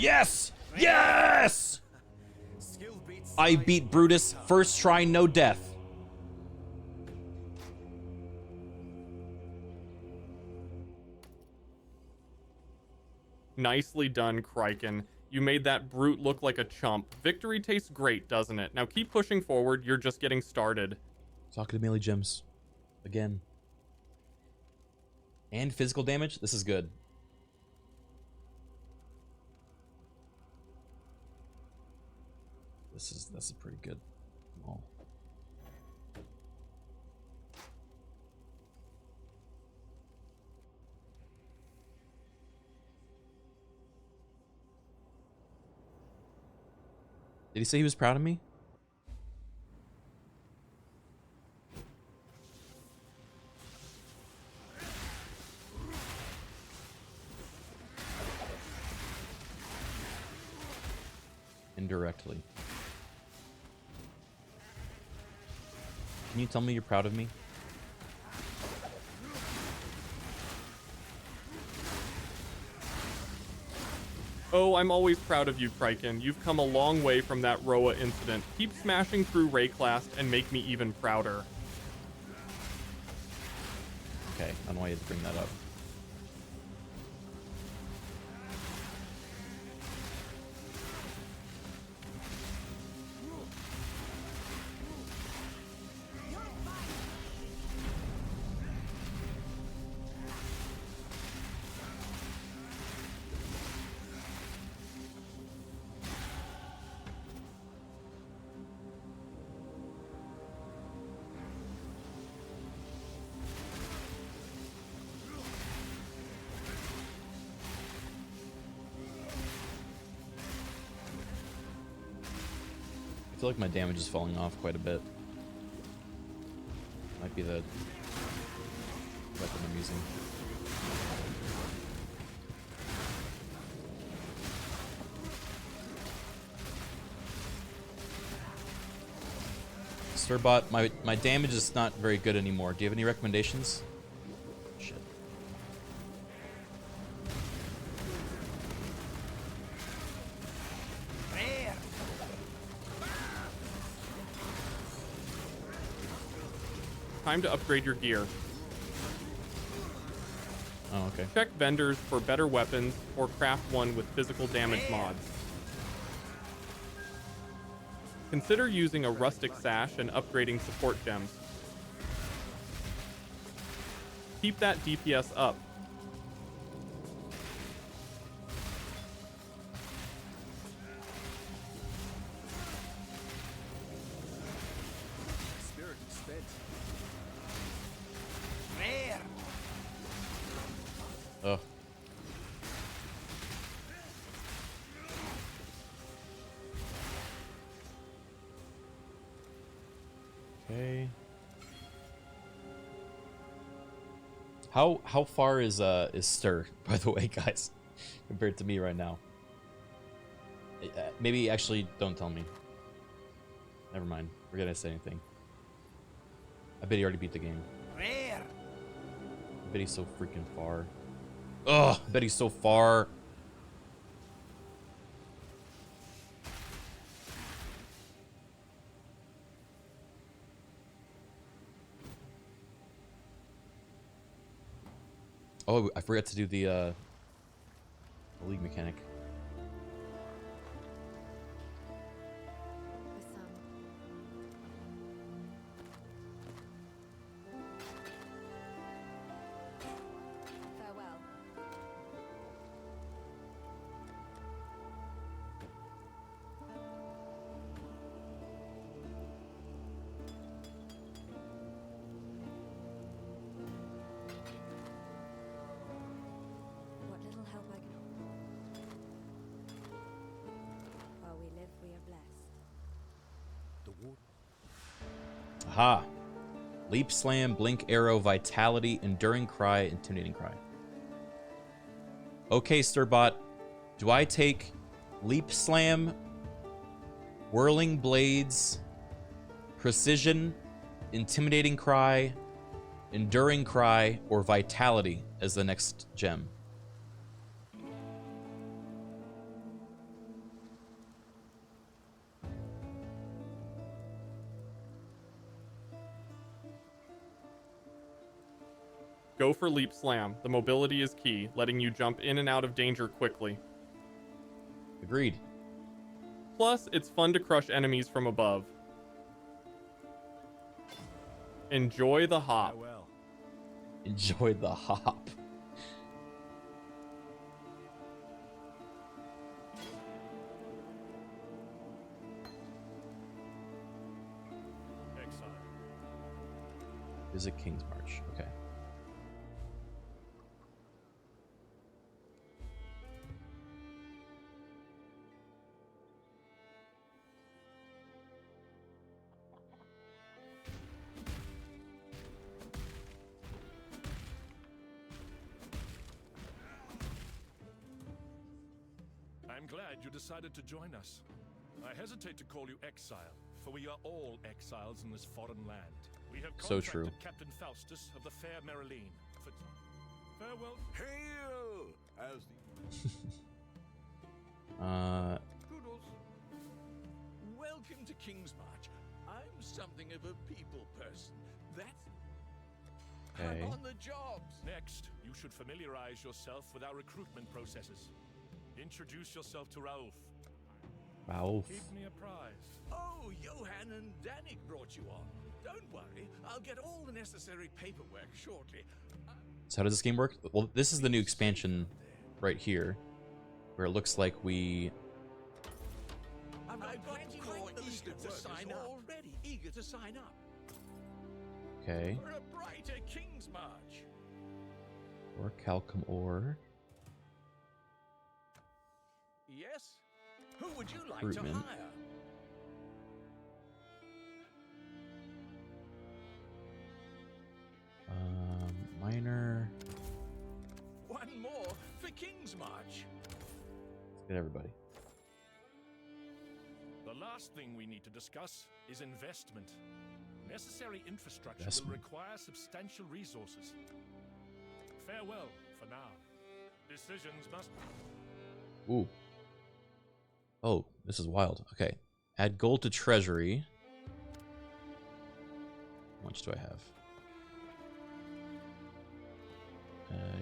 Yes! Yes! I beat Brutus. First try, no death. Nicely done, Criken. You made that brute look like a chump. Victory tastes great, doesn't it? Now keep pushing forward. You're just getting started. Talking to melee gems. Again. And physical damage? This is good. This is pretty good. Oh. Did he say he was proud of me? Indirectly. Can you tell me you're proud of me? Oh, I'm always proud of you, Criken. You've come a long way from that Roa incident. Keep smashing through Rayclast and make me even prouder. Okay, I don't know why you had to bring that up. I feel like my damage is falling off quite a bit. Might be the weapon I'm using. Sturbot, my damage is not very good anymore. Do you have any recommendations? Shit. time to upgrade your gear. Oh, okay. Check vendors for better weapons or craft one with physical damage mods. Consider using a rustic sash and upgrading support gems. Keep that DPS up. Spirit is spent. There. Oh. Okay. How far is Stir, by the way, guys, compared to me right now? Maybe actually don't tell me. Never mind. Forget I said anything. I bet he already beat the game. There. I bet he's so freaking far. Ugh, I bet he's so far. Oh, I forgot to do the league mechanic. Farewell. What little help I can. While we live, we are blessed. The war. Aha. Leap Slam, Blink Arrow, Vitality, Enduring Cry, Intimidating Cry. Okay, Stirbot. Do I take Leap Slam, Whirling Blades, Precision, Intimidating Cry, Enduring Cry, or Vitality as the next gem? Go for Leap Slam. The mobility is key, letting you jump in and out of danger quickly. Agreed. Plus, it's fun to crush enemies from above. Enjoy the hop. Farewell. Enjoy the hop. Exile. Visit King's March. Okay. I'm glad you decided to join us. I hesitate to call you exile, for we are all exiles in this foreign land. We have So contracted true. Captain Faustus of the fair Marilene. For farewell. Hail! As Poodles. Welcome to King's March. I'm something of a people person. That's Okay. I'm on the job. Next, you should familiarize yourself with our recruitment processes. Introduce yourself to Raouf. Ralph. Keep me apprised. Oh, Johan and Danik brought you on. Don't worry, I'll get all the necessary paperwork shortly. So how does this game work? Well, this is the new expansion right here, where it looks like we... I've got plenty more eager to sign up. Already eager to sign up. Okay. For a brighter King's March. Or Calcum Ore. Yes? Who would you like Recruitment. to hire? Miner. One more for King's March. Let's get everybody. The last thing we need to discuss is investment. Necessary infrastructure Investment. will require substantial resources. Farewell for now. Decisions must... Ooh. Oh, this is wild. Okay. Add gold to treasury. How much do I have?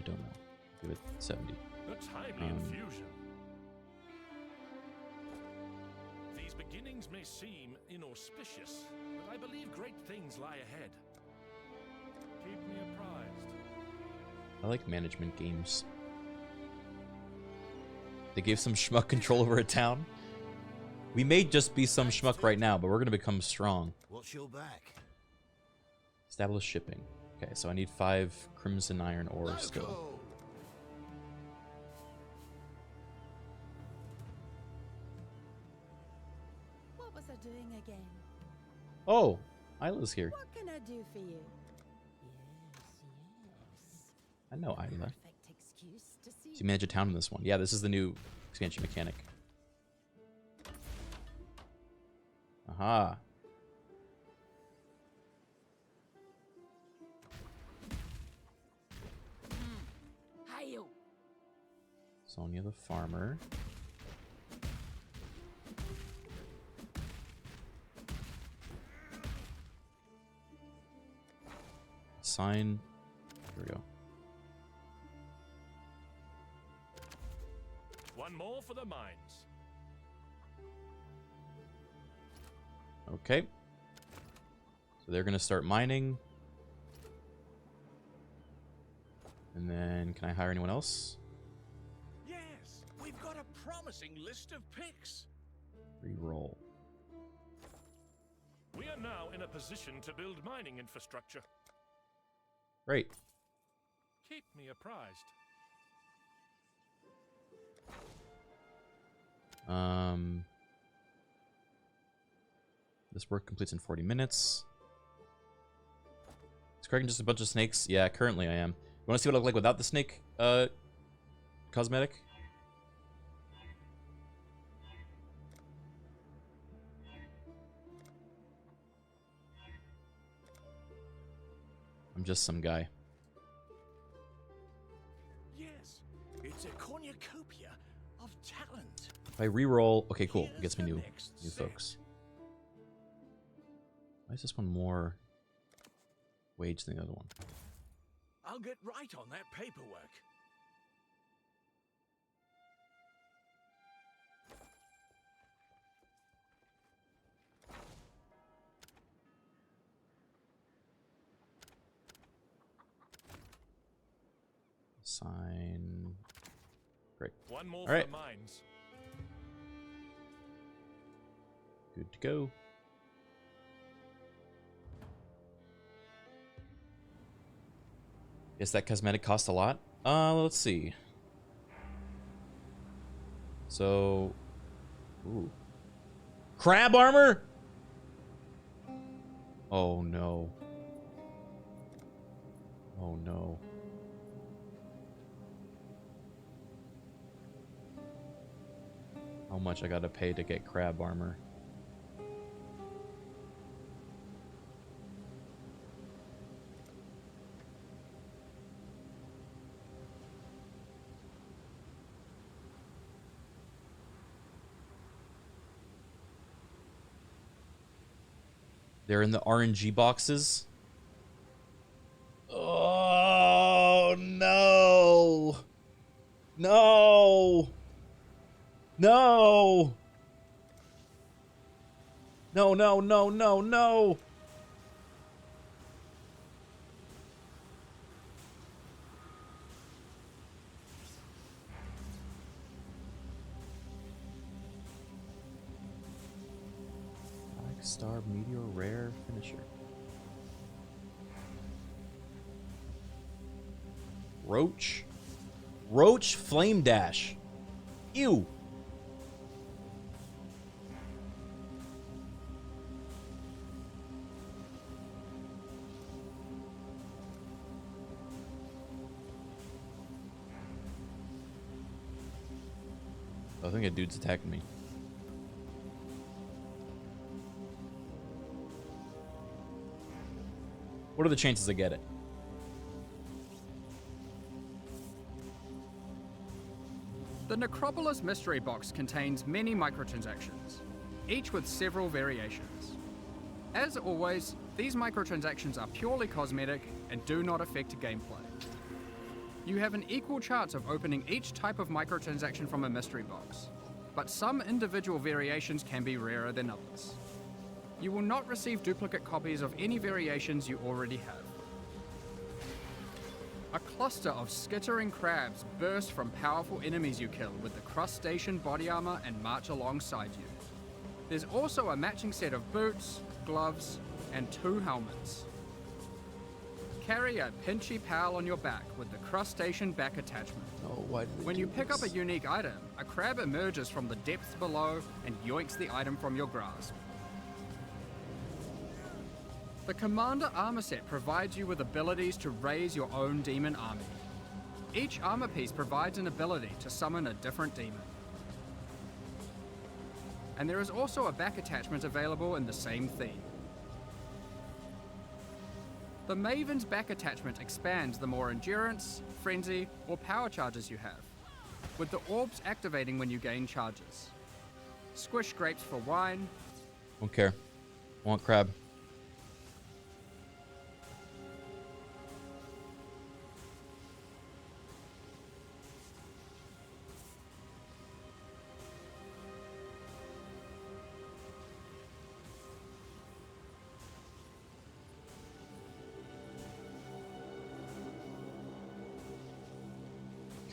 don't know. Give it 70. A timely infusion. These beginnings may seem inauspicious, but I believe great things lie ahead. Keep me apprised. I like management games. They gave some schmuck control over a town. We may just be some schmuck right now, but we're gonna become strong. What's your back? Establish shipping. Okay, so I need 5 crimson iron ore still. What was I doing again? Oh, Isla's here. What can I do for you? I know Isla. Perfect excuse to see. So you manage a town in this one. Yeah, this is the new expansion mechanic. Aha. Hi-yo. Sonia the farmer. Sign. Here we go. One more for the mines. Okay. So they're gonna start mining. And then, can I hire anyone else? Yes, we've got a promising list of picks. Reroll. We are now in a position to build mining infrastructure. Great. Keep me apprised. This work completes in 40 minutes. Is Criken just a bunch of snakes? Yeah, currently I am. You want to see what I look like without the snake cosmetic? I'm just some guy. Yes, it's a cornucopia of talent. If I reroll, okay, cool. It gets me new folks. Why is this one more wage than the other one? I'll get right on that paperwork. Sign. Great. One more All for right. the mines. Good to go. Guess that cosmetic cost a lot. Let's see. So, ooh, crab armor. Oh no. Oh no. How much I gotta pay to get crab armor? They're in the RNG boxes. Oh no. No. No. No, no, no, no, no. Star Meteor Rare Finisher. Roach. Roach Flame Dash. Ew. I think a dude's attacking me. What are the chances I get it? The Necropolis Mystery Box contains many microtransactions, each with several variations. As always, these microtransactions are purely cosmetic and do not affect gameplay. You have an equal chance of opening each type of microtransaction from a mystery box, but some individual variations can be rarer than others. You will not receive duplicate copies of any variations you already have. A cluster of skittering crabs burst from powerful enemies you kill with the crustacean body armor and march alongside you. There's also a matching set of boots, gloves, and 2 helmets. Carry a pinchy pal on your back with the crustacean back attachment. Oh, why did they When do you pick this? up a unique item, a crab emerges from the depths below and yoinks the item from your grasp. The Commander armor set provides you with abilities to raise your own demon army. Each armor piece provides an ability to summon a different demon. And there is also a back attachment available in the same theme. The Maven's back attachment expands the more endurance, frenzy, or power charges you have, with the orbs activating when you gain charges. Squish grapes for wine. Don't care. Want crab.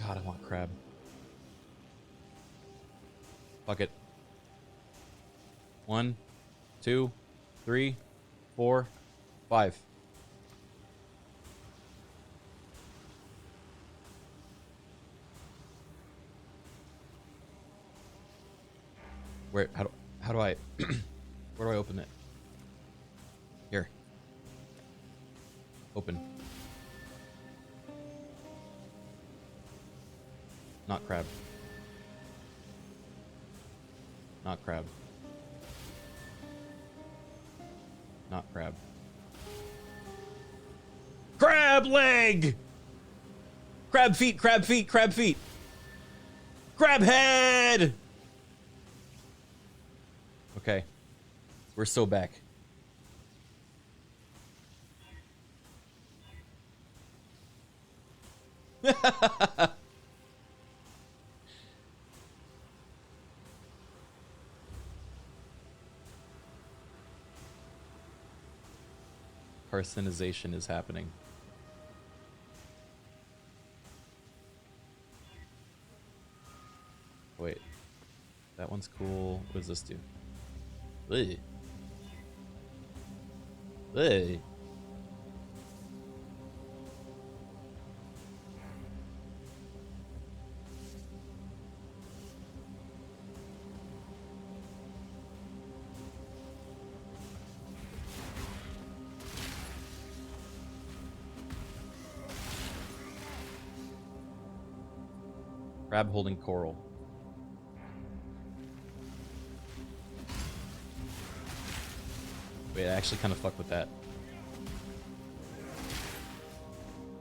God, I want crab. Fuck it. 1, 2, 3, 4, 5. Where? How do I? Where do I open it? Here. Open. Not crab. Not crab. Not crab. Crab leg! Crab feet, crab feet, crab feet. Crab head! Okay. We're so back. Carcinization is happening. Wait. That one's cool. What does this do? Hey. Hey. Crab holding coral. Wait, I actually kind of fuck with that.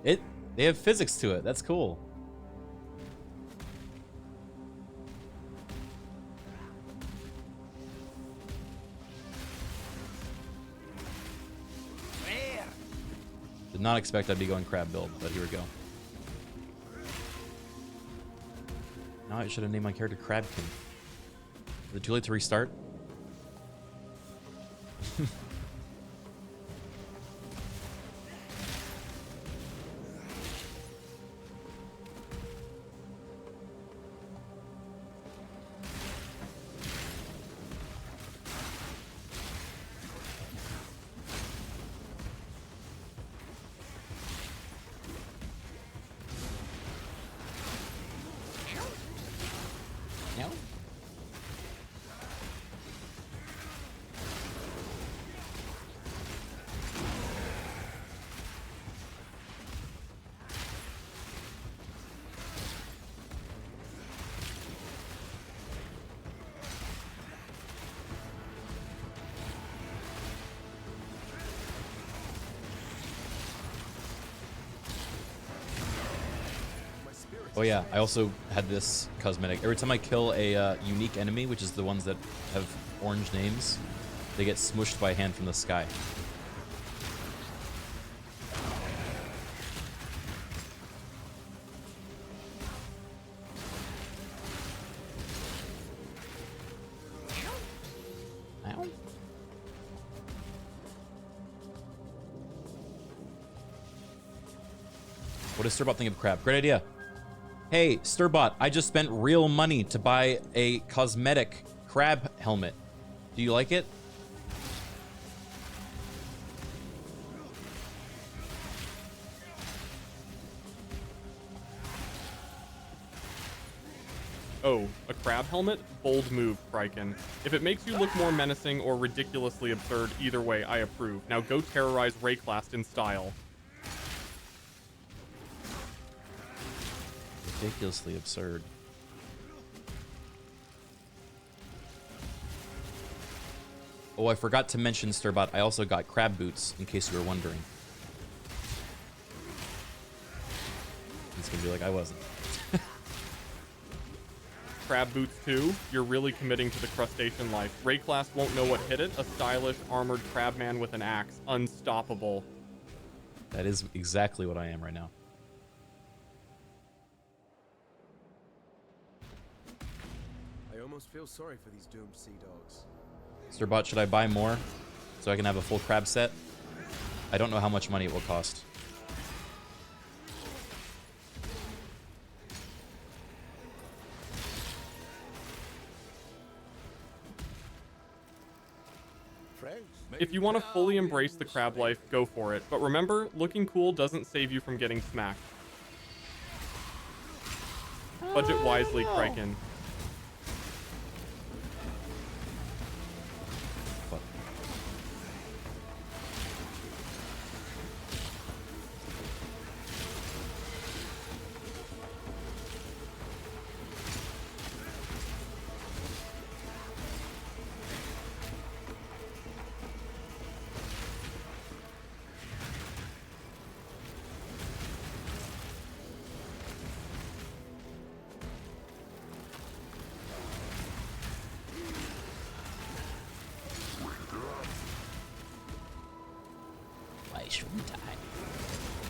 They have physics to it. That's cool. Did not expect I'd be going crab build, but here we go. Now I should have named my character Crabkin. Is it too late to restart? No? Oh yeah, I also had this cosmetic. Every time I kill a unique enemy, which is the ones that have orange names, they get smushed by a hand from the sky. What does Sturbot think of crab? Great idea. Hey, Sturbot, I just spent real money to buy a cosmetic crab helmet. Do you like it? Oh, a crab helmet? Bold move, Criken. If it makes you look more menacing or ridiculously absurd, either way, I approve. Now go terrorize Rayclast in style. Ridiculously absurd. Oh, I forgot to mention, Sturbot, I also got crab boots, in case you were wondering. He's gonna be like, I wasn't. Crab boots too? You're really committing to the crustacean life. Rayclast won't know what hit it. A stylish, armored crabman with an axe. Unstoppable. That is exactly what I am right now. I almost feel sorry for these doomed sea dogs. Sturbot, should I buy more so I can have a full crab set? I don't know how much money it will cost. If you want to fully embrace the crab life, go for it. But remember, looking cool doesn't save you from getting smacked. Budget wisely, Criken.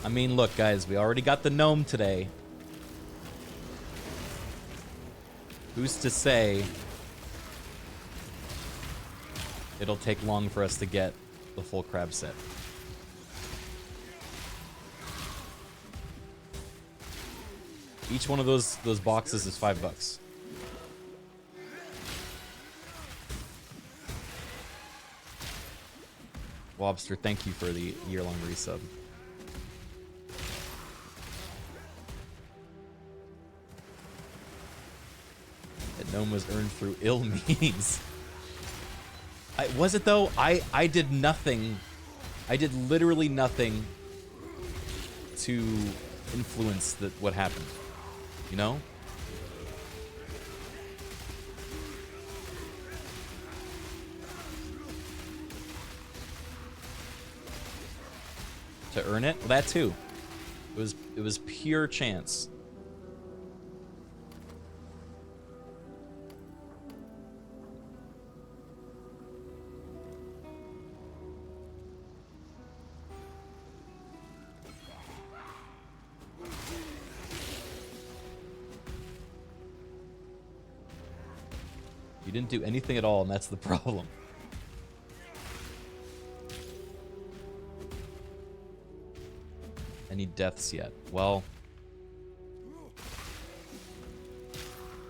I mean, look, guys, we already got the gnome today. Who's to say it'll take long for us to get the full crab set? Each one of those boxes is $5. Lobster, thank you for the year-long resub. That gnome was earned through ill means. Was it though? I did nothing. I did literally nothing to influence what happened. You know? To earn it? Well, that too. It was pure chance. You didn't do anything at all, and that's the problem. Any deaths yet? Well...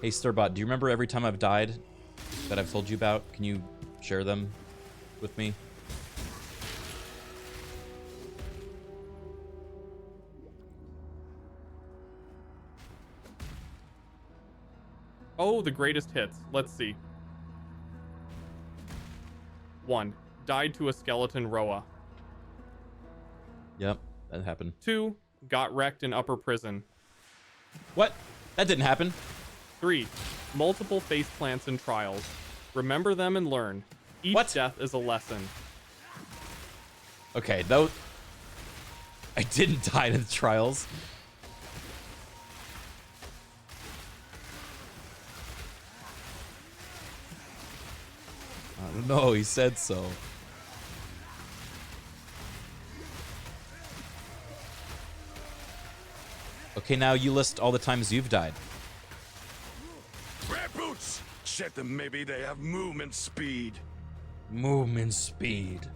Hey, Sturbot, do you remember every time I've died that I've told you about? Can you share them with me? Oh, the greatest hits. Let's see. 1. Died to a skeleton Roa. Yep, that happened. 2. Got wrecked in upper prison. What? That didn't happen. 3. Multiple face plants and trials. Remember them and learn. Each death is a lesson. Okay, though I didn't die to the trials. I don't know, he said so. Okay, now you list all the times you've died. Crab boots! Set them maybe they have movement speed. Movement speed.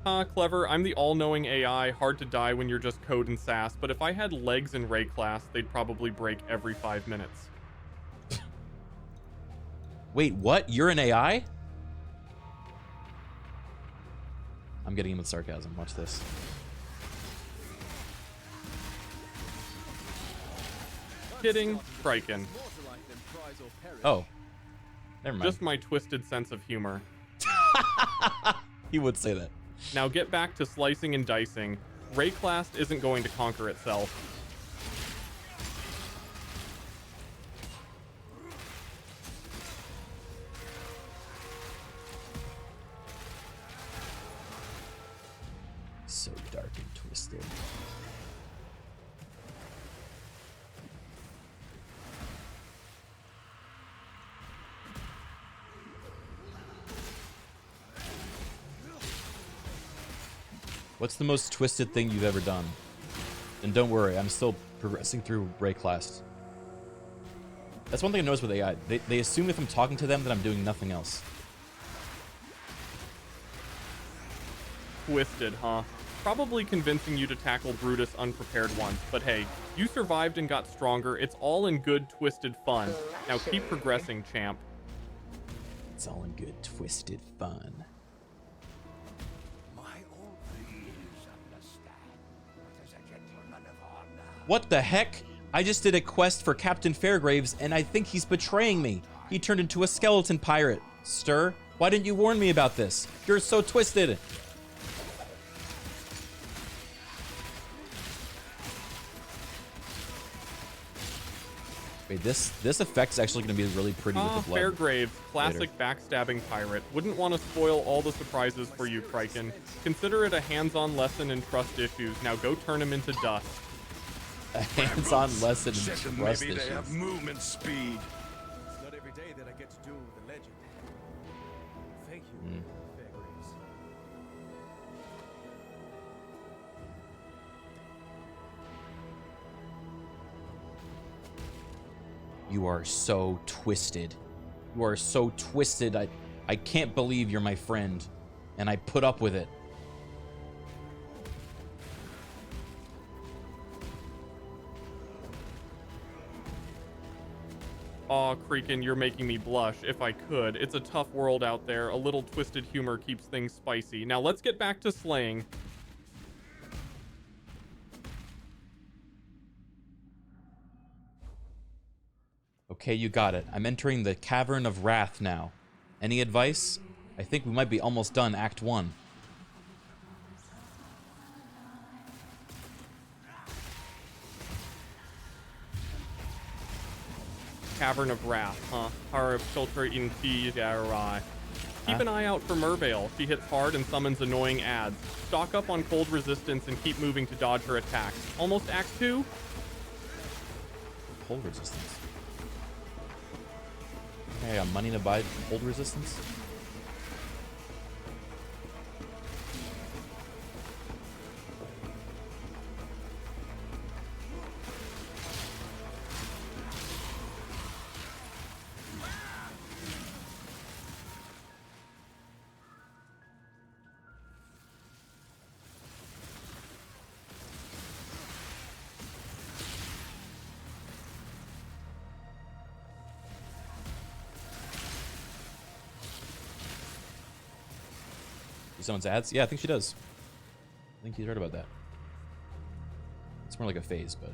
Clever, I'm the all-knowing AI, hard to die when you're just code and sass, but if I had legs in Ray class, they'd probably break every 5 minutes. Wait, what? You're an AI? I'm getting him with sarcasm. Watch this. Kidding, Criken. Oh. Never mind. Just my twisted sense of humor. He would say that. Now get back to slicing and dicing. Rayclast isn't going to conquer itself. So dark and twisted. What's the most twisted thing you've ever done? And don't worry, I'm still progressing through Ray class. That's one thing I noticed with AI. They assume if I'm talking to them that I'm doing nothing else. Twisted, huh? Probably convincing you to tackle Brutus unprepared once, but hey, you survived and got stronger. It's all in good, twisted fun. Now keep progressing, champ. It's all in good, twisted fun. What the heck? I just did a quest for Captain Fairgraves, and I think he's betraying me. He turned into a skeleton pirate. Stir, why didn't you warn me about this? You're so twisted. Wait, this effect's actually going to be really pretty with the blood. Fairgraves, classic backstabbing pirate. Wouldn't want to spoil all the surprises for you, Criken. Consider it a hands-on lesson in trust issues. Now go turn him into dust. A hands-on lesson in trust Maybe they issues. have movement speed. It's not every day that I get to do the legend. Thank you, Fairgraves. You are so twisted. You are so twisted. I can't believe you're my friend. And I put up with it. Aw, Criken, you're making me blush. If I could. It's a tough world out there. A little twisted humor keeps things spicy. Now let's get back to slaying. Okay, you got it. I'm entering the Cavern of Wrath now. Any advice? I think we might be almost done Act 1. Cavern of Wrath, huh? Our filter in Keep an eye out for Mervale. She hits hard and summons annoying ads. Stock up on cold resistance and keep moving to dodge her attacks. Almost Act 2? Cold resistance. Okay, I got money to buy cold resistance. Someone's ads? Yeah, I think she does. I think he's heard about that. It's more like a phase, but...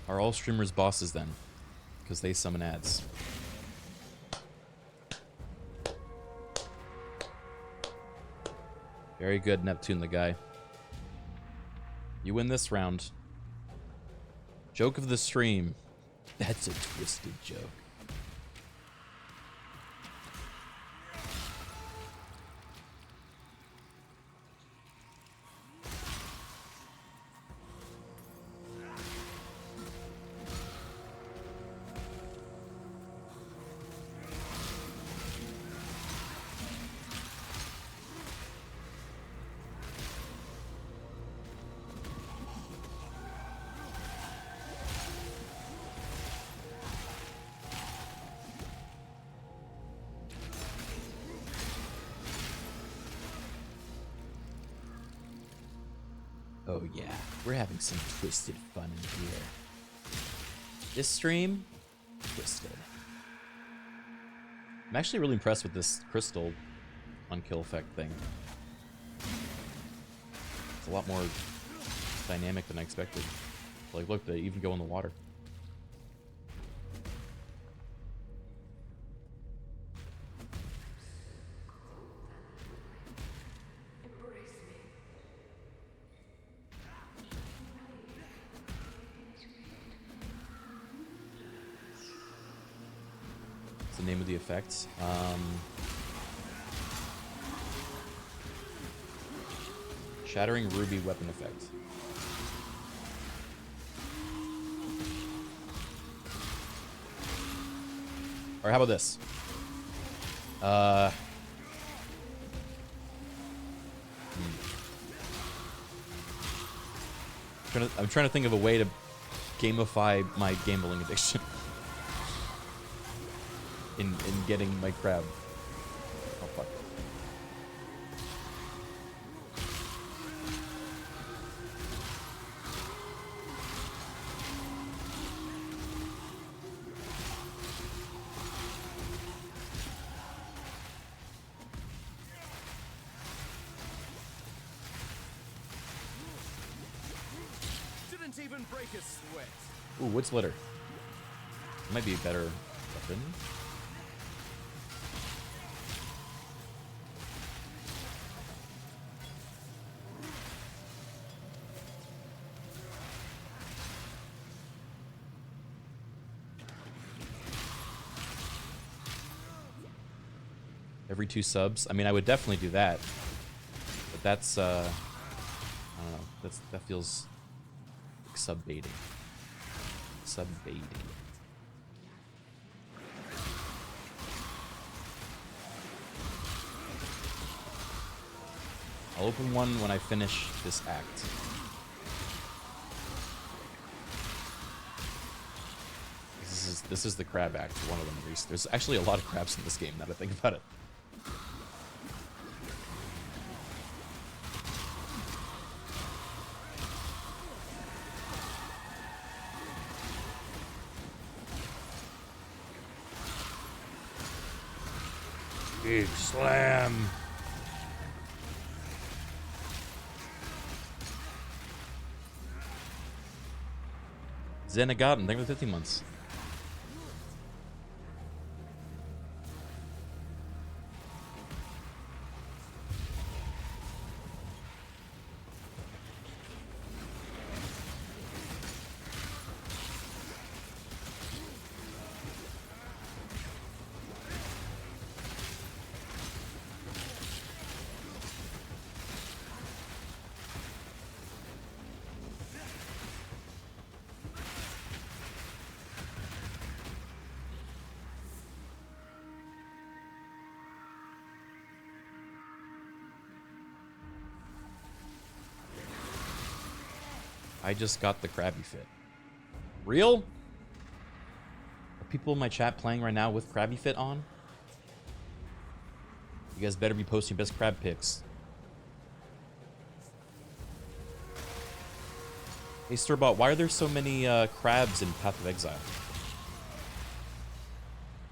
Are all streamers bosses then? Because they summon ads. Very good, Neptune the guy. You win this round. Joke of the stream. That's a twisted joke. Oh yeah, we're having some twisted fun in here. This stream, twisted. I'm actually really impressed with this crystal unkill effect thing. It's a lot more dynamic than I expected. Like, look, they even go in the water. What's the name of the effects? Shattering Ruby weapon effect. Or how about this? I'm trying to think of a way to gamify my gambling addiction in getting my crab. Oh fuck. Didn't even break a sweat. Ooh, wood splitter. Might be a better weapon. Every 2 subs. I mean, I would definitely do that. But that's I don't know. That feels like sub baiting. Sub baiting. I'll open one when I finish this act. This is the crab act, one of them at least. There's actually a lot of crabs in this game now that I think about it. Big slam. Zenegaten, thank you for 15 months. I just got the Krabby Fit. Real? Are people in my chat playing right now with Krabby Fit on? You guys better be posting best crab pics. Hey, Sturbot, why are there so many crabs in Path of Exile?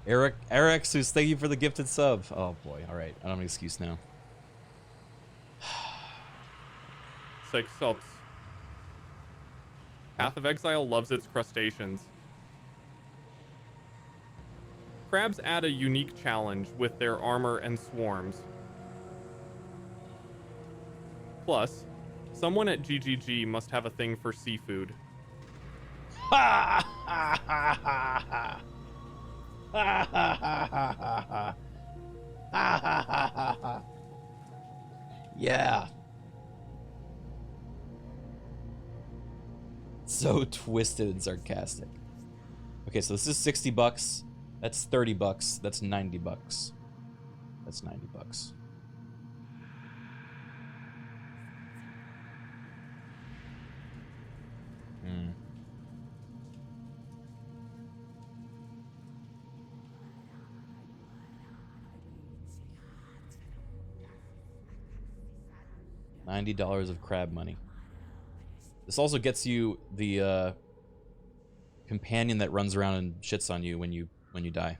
Eric who's thank you for the gifted sub. Oh boy, alright. I don't have an excuse now. 6 subs. Path of Exile loves its crustaceans. Crabs add a unique challenge with their armor and swarms. Plus, someone at GGG must have a thing for seafood. Ha ha ha ha ha. Ha ha ha ha ha. Ha ha ha ha ha. Yeah. So twisted and sarcastic. Okay, so this is 60 bucks. That's 30 bucks. That's 90 bucks. That's 90 bucks. Hmm. $90 of crab money. This also gets you the companion that runs around and shits on you when you die.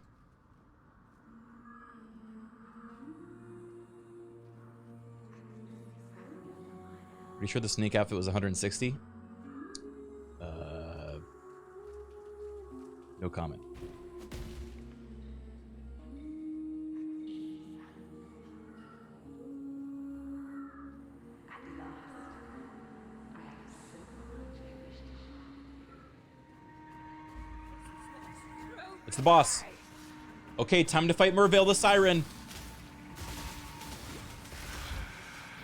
Pretty sure the sneak outfit was 160. No comment. It's the boss. Okay, time to fight Mervale the Siren.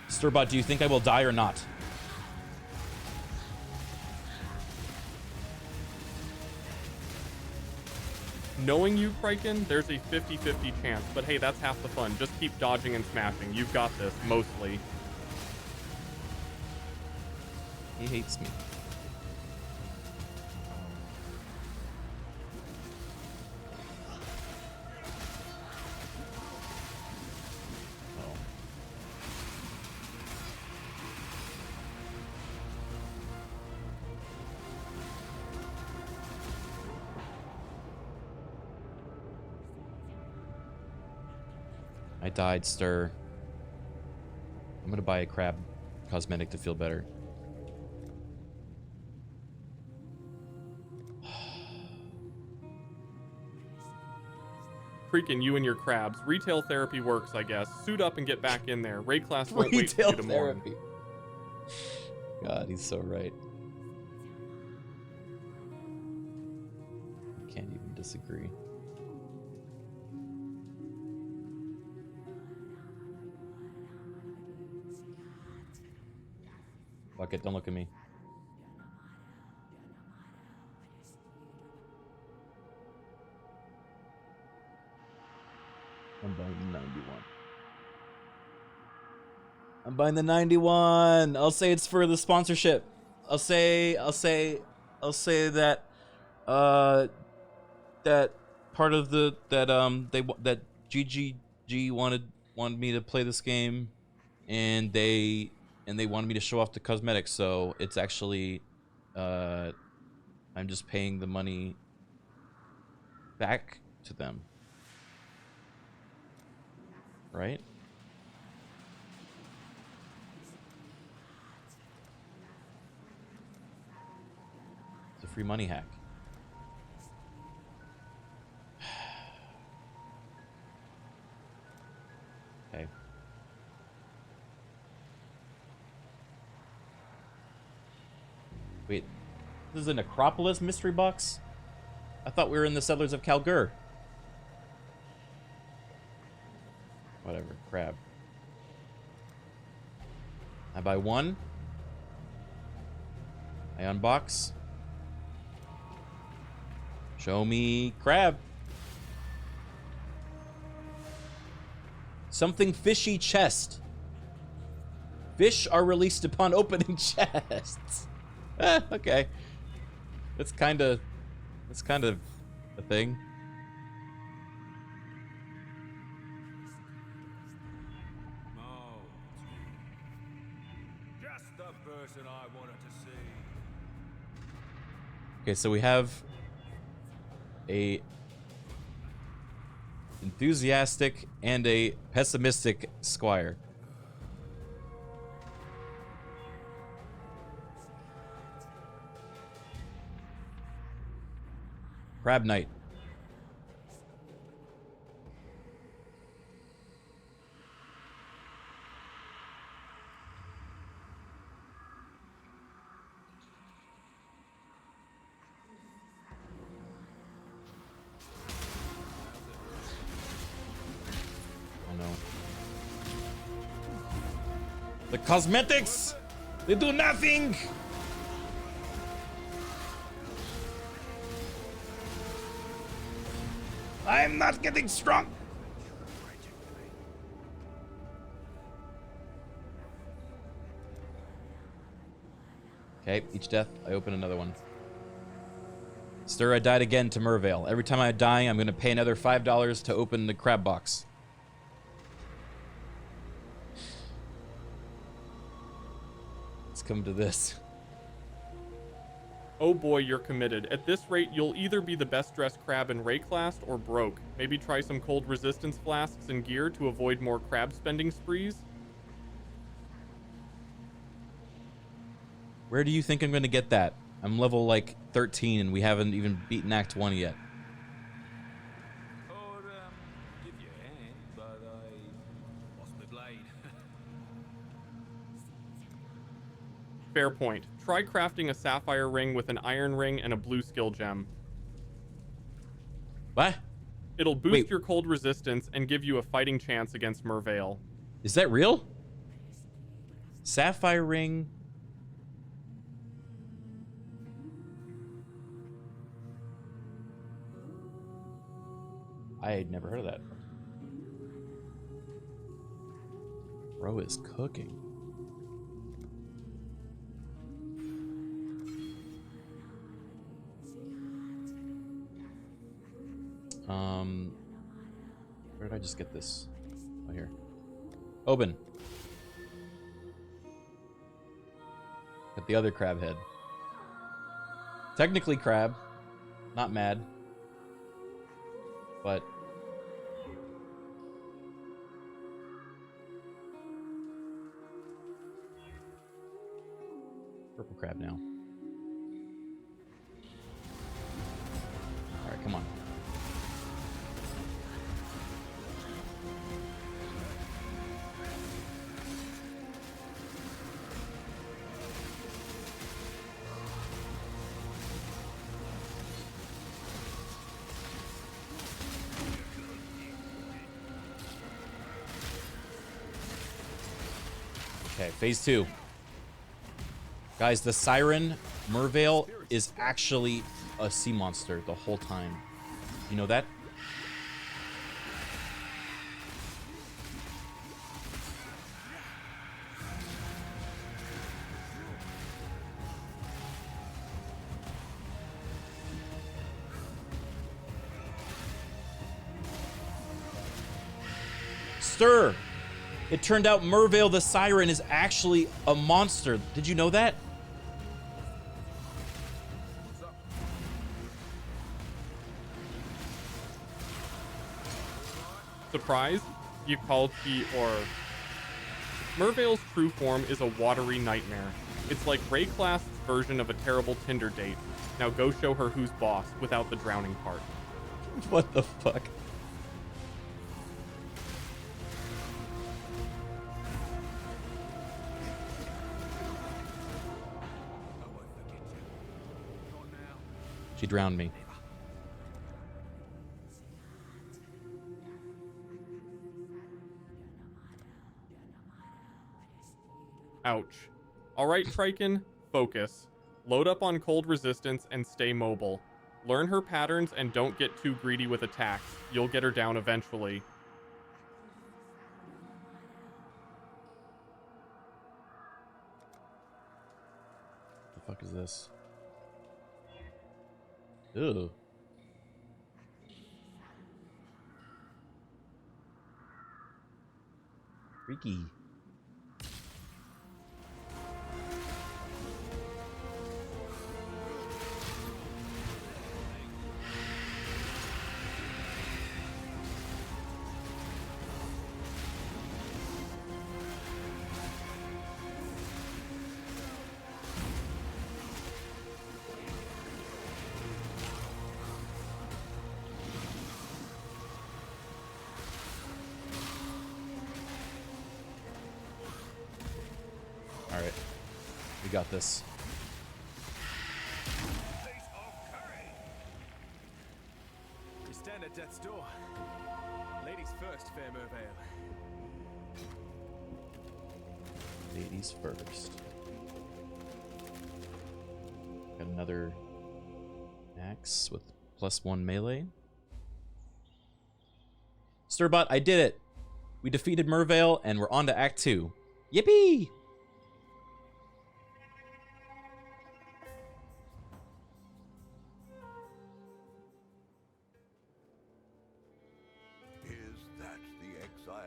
Sturbot, do you think I will die or not? Knowing you, Criken, there's a 50-50 chance, but hey, that's half the fun. Just keep dodging and smashing. You've got this, mostly. He hates me. I died, Stir. I'm gonna buy a crab cosmetic to feel better. Freaking you and your crabs. Retail therapy works, I guess. Suit up and get back in there. Raid class won't wait for you to mourn. God, he's so right. Can't even disagree. Fuck it, don't look at me. I'm buying the 91. I'm buying the 91. I'll say it's for the sponsorship. I'll say that that part of the that GGG wanted me to play this game, and they wanted me to show off the cosmetics, so it's actually I'm just paying the money back to them. Right? It's a free money hack. Okay. Wait, this is a Necropolis mystery box? I thought we were in the Settlers of Kalgur. Whatever, crab. I buy one. I unbox. Show me crab. Something fishy chest. Fish are released upon opening chests. Okay. It's kind of a thing. Just the person I wanted to see. Okay, so we have a enthusiastic and a pessimistic squire. Crab Knight. Oh no. The cosmetics! They do nothing! I'm not getting strong. Okay, each death, I open another one. Stir, I died again to Mervale. Every time I die, I'm going to pay another $5 to open the crab box. Let's come to this. Oh boy, you're committed. At this rate, you'll either be the best dressed crab in Rayclast or broke. Maybe try some cold resistance flasks and gear to avoid more crab spending sprees. Where do you think I'm going to get that? I'm level like 13 and we haven't even beaten Act 1 yet. Or, give you a hand, but I lost my blade. Fair point. Try crafting a sapphire ring with an iron ring and a blue skill gem. What? It'll boost Wait. your cold resistance and give you a fighting chance against Mervale. Is that real? Sapphire ring. I had never heard of that. Bro is cooking. Where did I just get this? Oh, here. Open. Got the other crab head. Technically crab. Not mad. But purple crab now. Alright, come on. Okay, phase 2. Guys, the Siren Mervale is actually a sea monster the whole time. You know that? Stir! It turned out Mervale the Siren is actually a monster. Did you know that? Surprise? You called or Mervale's true form is a watery nightmare. It's like Rayclast's version of a terrible Tinder date. Now go show her who's boss without the drowning part. What the fuck? She drowned me. Ouch. Alright, Criken, focus. Load up on cold resistance and stay mobile. Learn her patterns and don't get too greedy with attacks. You'll get her down eventually. What the fuck is this? Ew. Freaky. All right, we got this. We stand at death's door. Ladies first, fair Mervale. Ladies first. Got another axe with +1 melee. Sturbot, I did it. We defeated Mervale and we're on to Act 2. Yippee!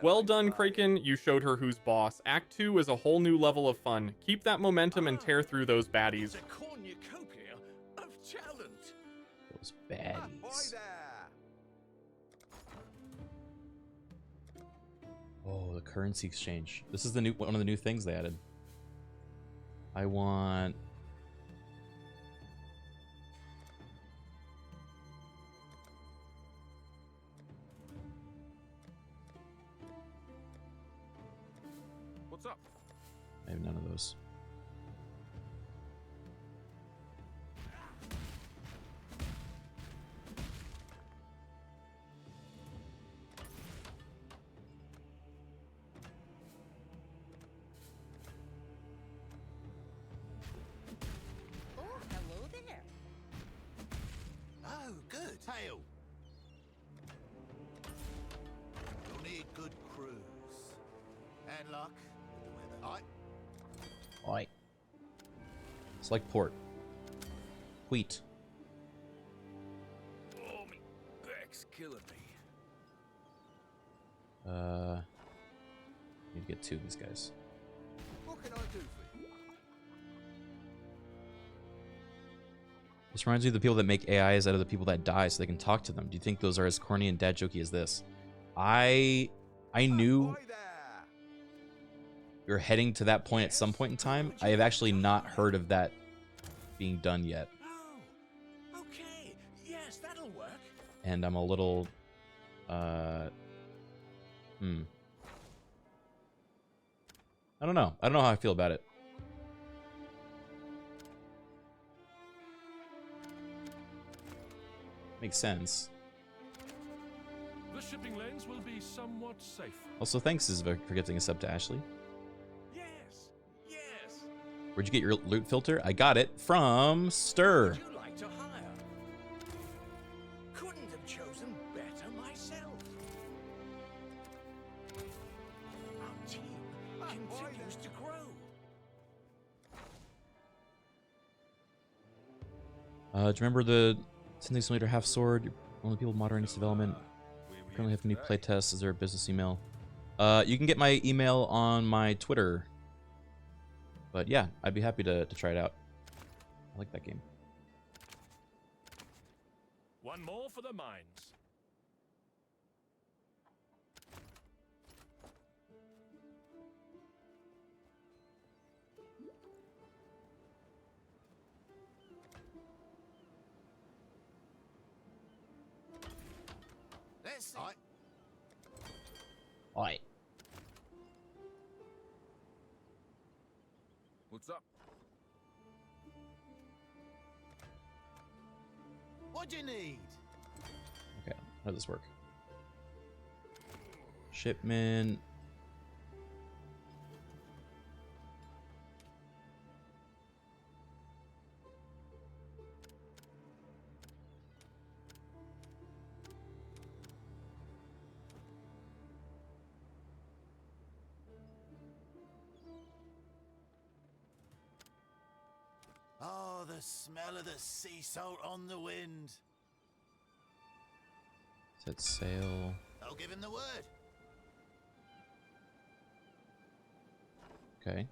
Well done, Criken. You showed her who's boss. Act 2 is a whole new level of fun. Keep that momentum and tear through those baddies. The cornucopia? Those Ahoy baddies. there! Oh, the currency exchange. This is the new one of the new things they added. I want. What's up? I have none of those. Oh, hello there. Oh, good. Hail. You'll need good crews. And luck with the weather. Aye. Oi. It's like port. Wheat. Oh, me back's killing me. Need to get 2 of these guys. What can I do for you? This reminds me of the people that make AIs out of the people that die so they can talk to them. Do you think those are as corny and dad jokey as this? I knew we were heading to that point at some point in time. I have actually not heard of that being done yet. Oh, okay. Yes, that'll work. And I'm a little I don't know. I don't know how I feel about it. Makes sense. The shipping lanes will be somewhat safer. Also, thanks for gifting a sub to Ashley. Yes, yes. Where'd you get your loot filter? I got it from Stir. Would you like to hire? Couldn't have chosen better myself. Our team continues to grow. Do you remember the Sensei Simulator Half Sword? You're one of the people monitoring its development. Currently have any playtests. Is there a business email? You can get my email on my Twitter. But yeah, I'd be happy to try it out. I like that game. One more for the mines. Let's see. Aye. Oi. What's up? What do you need? Okay, how does this work? Shipment. Oh, the smell of the sea salt on the wind. Set sail. I'll give him the word. Okay.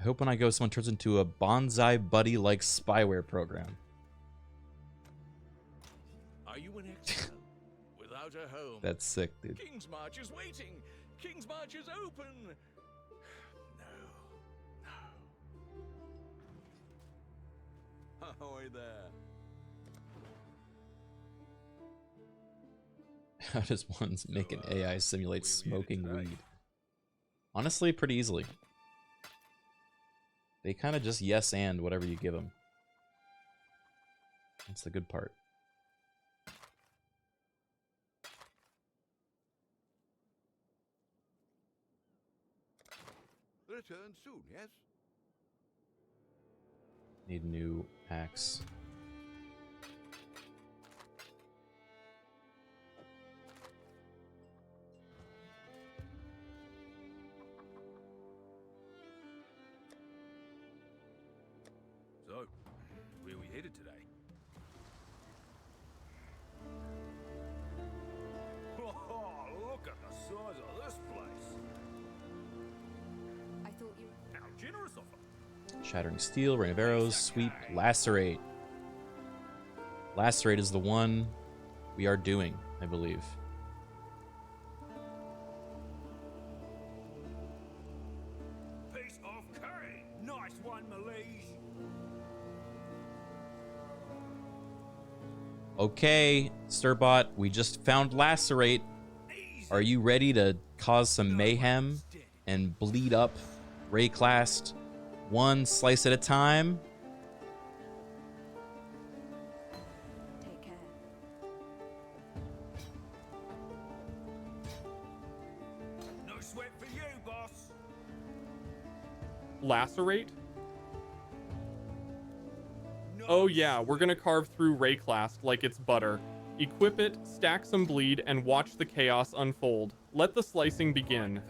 I hope when I go, someone turns into a bonsai buddy-like spyware program. Are you an exile? Without a home. That's sick, dude. King's March is waiting. King's March is open. No. Ahoy there. How does one make an AI simulate smoking weed? Honestly, pretty easily. They kind of just yes and whatever you give them. That's the good part. Return soon, yes? Need a new axe. So, where are we headed today? Oh, look at the size of this place. Shattering Steel, Rain of Arrows, Sweep, Lacerate. Lacerate is the one we are doing, I believe. Piece of curry. Nice one, my liege. Okay, Sturbot, we just found Lacerate. Are you ready to cause some mayhem and bleed up Rayclast one slice at a time? Take care. No sweat for you, boss. Lacerate? Oh yeah, we're gonna carve through Rayclast like it's butter. Equip it, stack some bleed, and watch the chaos unfold. Let the slicing begin.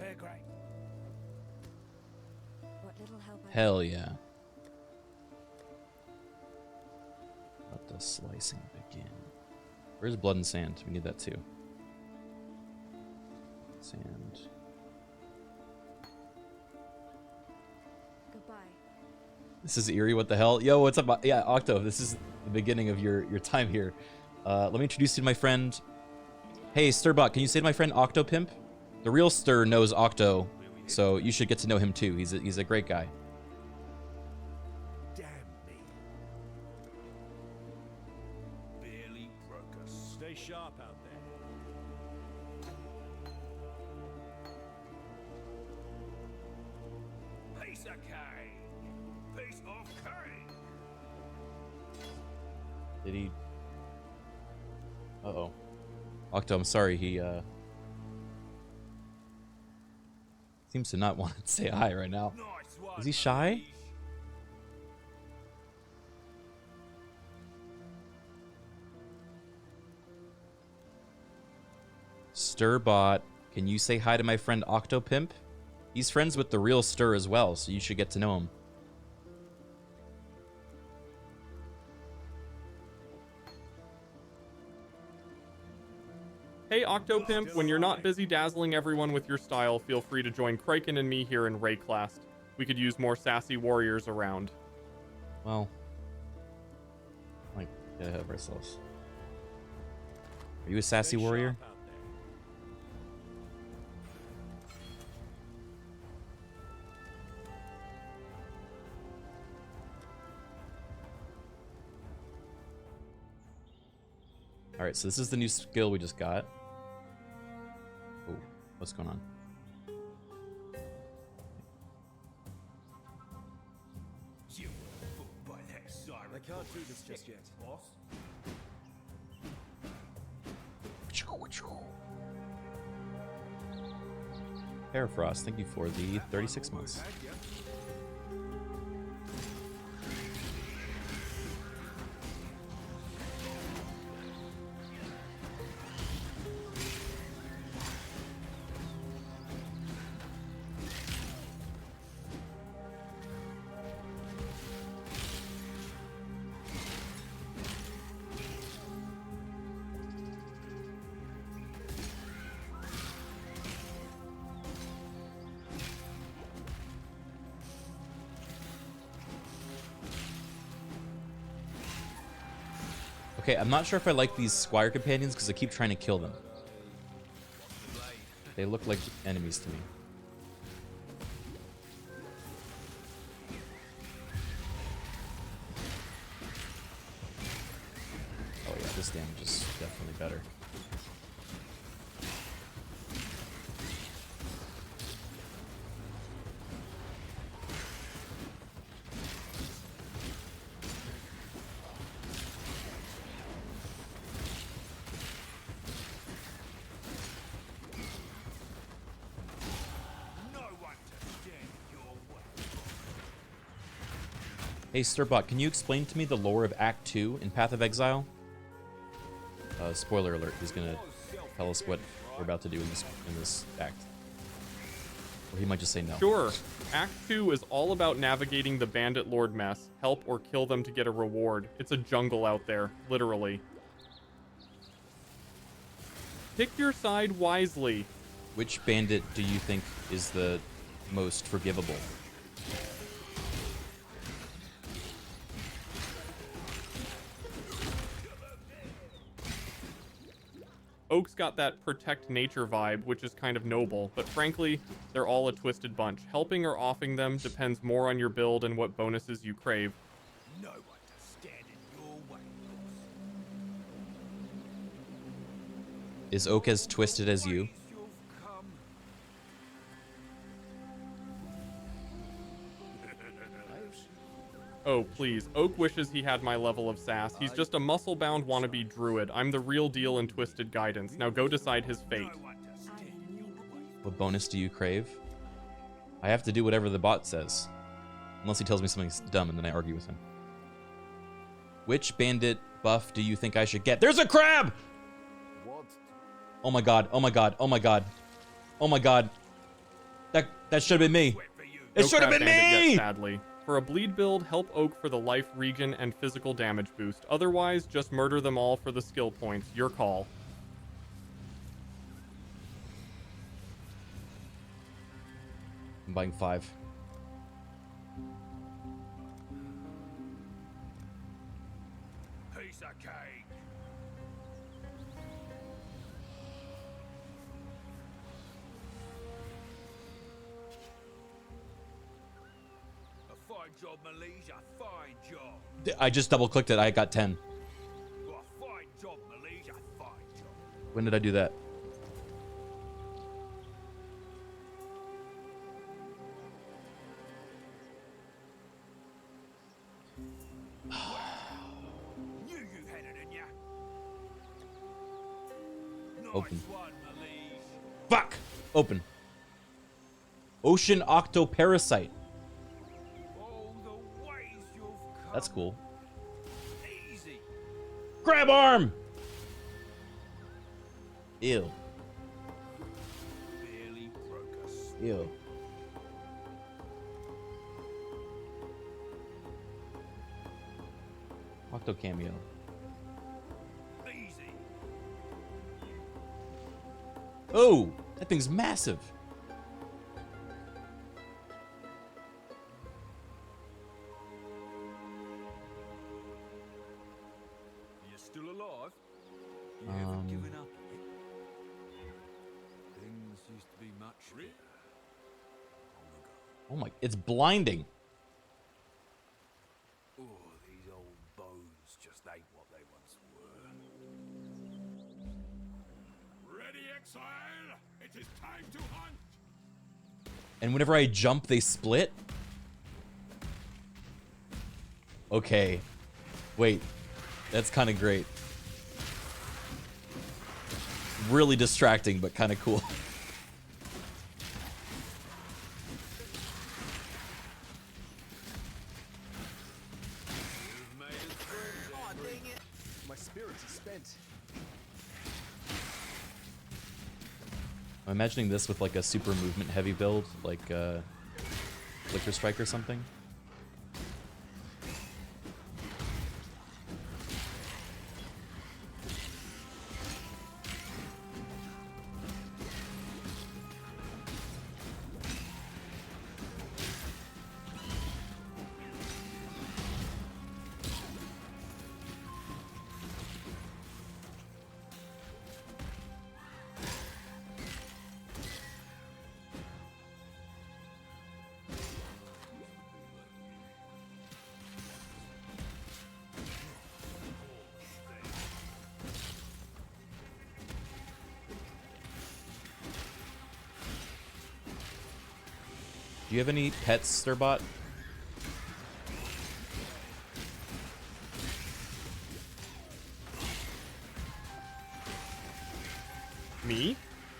What little help I Hell yeah. Let the slicing begin. Where's Blood and Sand? We need that too. Sand. Goodbye. This is eerie. What the hell? Yo, what's up? Yeah, Octo. This is the beginning of your time here. Let me introduce you to my friend. Hey, Sturbot, can you say to my friend Octopimp? The real Stir knows Octo, so you should get to know him too. He's a great guy. Damn me. Barely broke us. Stay sharp out there. Piece of curry. Piece of curry. Did he? Uh-oh. Octo, I'm sorry. He seems to not want to say hi right now. Nice one, Is he shy? Sturbot, can you say hi to my friend Octopimp? He's friends with the real Stir as well, so you should get to know him. Hey Octopimp, when you're not busy dazzling everyone with your style, feel free to join Criken and me here in Rayclast. We could use more sassy warriors around. Well, like, get ahead of ourselves. Are you a sassy warrior? Alright, so this is the new skill we just got. Oh, what's going on? You were fooled by that siren. I can't do this just yet. Boss. Parafrost, thank you for the 36 months. Okay, I'm not sure if I like these Squire Companions because I keep trying to kill them. They look like enemies to me. Oh yeah, this damage is definitely better. Hey, Sturbot, can you explain to me the lore of Act 2 in Path of Exile? Spoiler alert, he's gonna tell us what we're about to do in this act. Or he might just say no. Sure. Act 2 is all about navigating the Bandit Lord mess. Help or kill them to get a reward. It's a jungle out there, literally. Pick your side wisely. Which bandit do you think is the most forgivable? Oak's got that protect nature vibe, which is kind of noble, but frankly, they're all a twisted bunch. Helping or offing them depends more on your build and what bonuses you crave. No one to stand in your way. Is Oak as twisted as you? Oh, please. Oak wishes he had my level of sass. He's just a muscle-bound wannabe druid. I'm the real deal in twisted guidance. Now go decide his fate. What bonus do you crave? I have to do whatever the bot says. Unless he tells me something's dumb and then I argue with him. Which bandit buff do you think I should get? There's a crab! Oh my god, oh my god, oh my god. Oh my god. That should have been me. It No should have crab been bandit me! yet, sadly. For a bleed build, help Oak for the life regen and physical damage boost. Otherwise, just murder them all for the skill points. Your call. I'm buying 5. Piece of cake. A fine job, Malaysia. Fine job. I just double clicked it. I got 10. Well, fine job, Malaysia. Fine job. When did I do that? You had it in ya. Nice Open. one, Malaysia. Fuck! Open. Ocean Octoparasite. Oh, the ways you've come. That's cool. Easy. Grab arm! Ew. Barely broke us. Ew. Octo cameo. Easy. Oh! That thing's massive! You're still alive? You haven't given up yet? Things used to be much better. Oh my, it's blinding. Oh, these old bones just ain't what they once were. Ready, Exile? It is time to hunt! And whenever I jump, they split? Okay. Wait. That's kind of great. Really distracting, but kind of cool. Oh, dang it. My spirits are spent. I'm imagining this with like a super movement heavy build, like Flicker Strike or something. Do you have any pets, Sturbot? Me?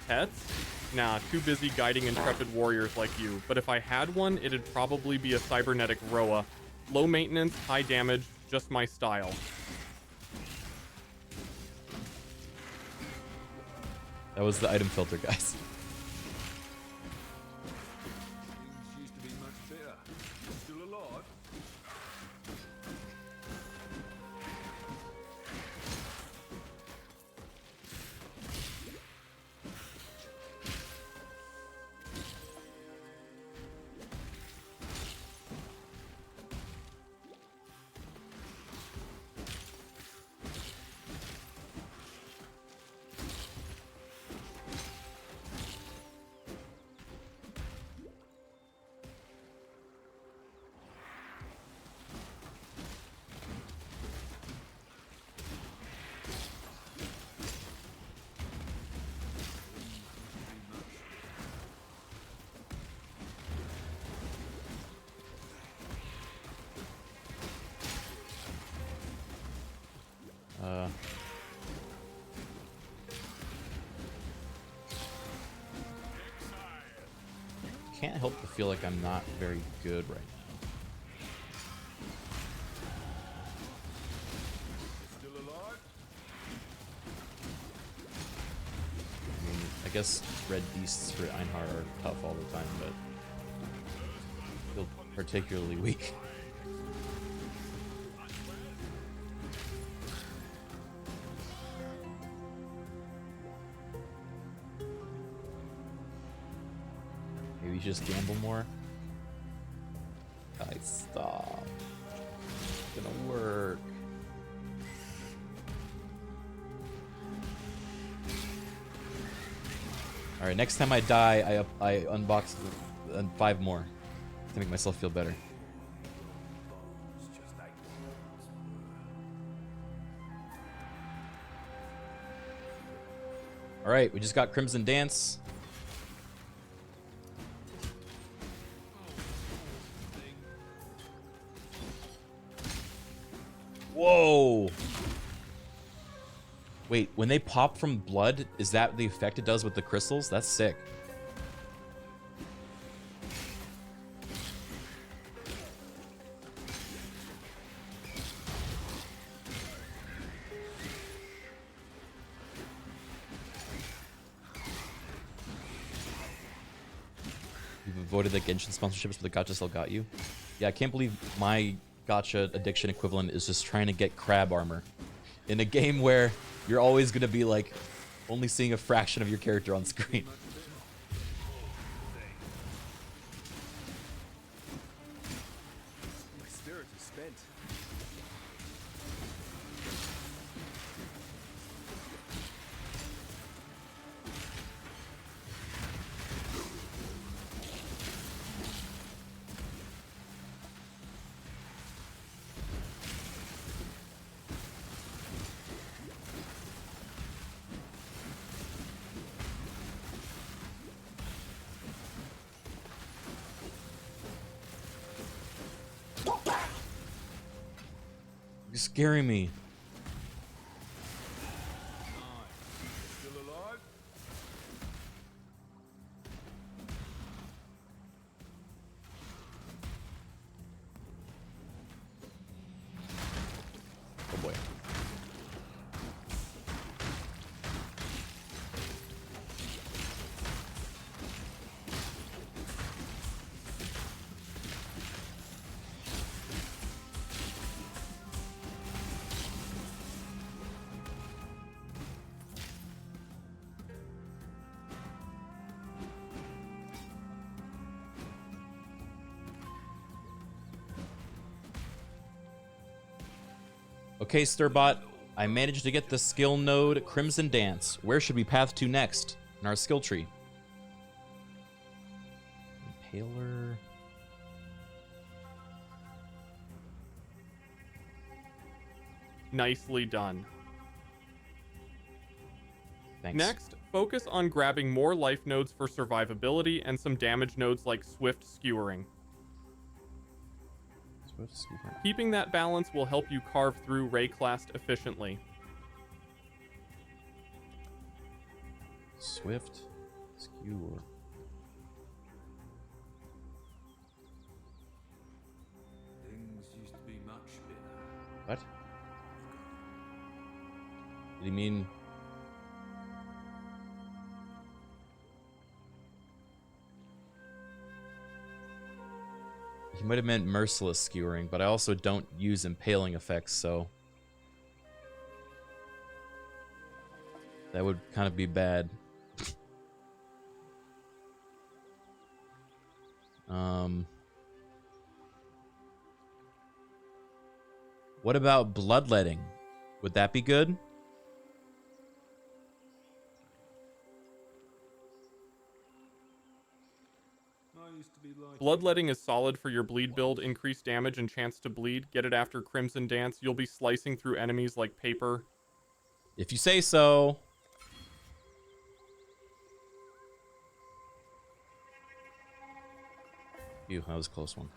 Pets? Nah, too busy guiding intrepid warriors like you. But if I had one, it'd probably be a cybernetic Roa. Low maintenance, high damage, just my style. That was the item filter, guys. Things used to be much better. Still alive? can't help but feel like I'm not very good right now. I mean, I guess red beasts for Einhar are tough all the time, but I feel particularly weak. Maybe just gamble more. Guys, stop. It's gonna work. All right, next time I die, I unbox 5 more to make myself feel better. All right, we just got Crimson Dance. Whoa! Wait, when they pop from blood, is that the effect it does with the crystals? That's sick. You've avoided the Genshin sponsorships, but the gacha still got you. Yeah, I can't believe my gacha addiction equivalent is just trying to get crab armor in a game where you're always going to be like only seeing a fraction of your character on screen. My spirit is spent. You're scaring me. Still alive? Oh boy. Okay, Sturbot, I managed to get the skill node Crimson Dance. Where should we path to next in our skill tree? Impaler. Nicely done. Thanks. Next, focus on grabbing more life nodes for survivability and some damage nodes like Swift Skewering. Keeping that balance will help you carve through Rayclast efficiently. Swift Skewer. Things used to be much better. What? Did he mean... He might have meant merciless skewering, but I also don't use impaling effects, so that would kind of be bad. What about bloodletting? Would that be good? Bloodletting is solid for your bleed build, increased damage and chance to bleed. Get it after Crimson Dance. You'll be slicing through enemies like paper. If you say so. Ew, that was a close one.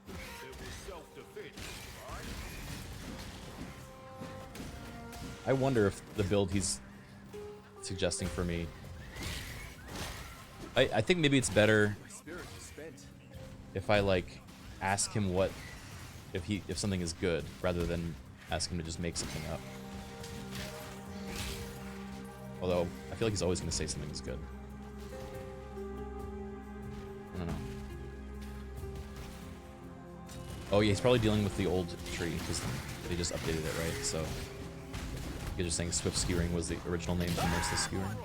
It was self-defense, right? I wonder if the build he's suggesting for me... I think maybe it's better if I like ask him what if something is good rather than ask him to just make something up. Although I feel like he's always going to say something is good. I don't know. Oh yeah, he's probably dealing with the old tree because they just updated it, right? So you're just saying swift skewering was the original name for merciless skewering.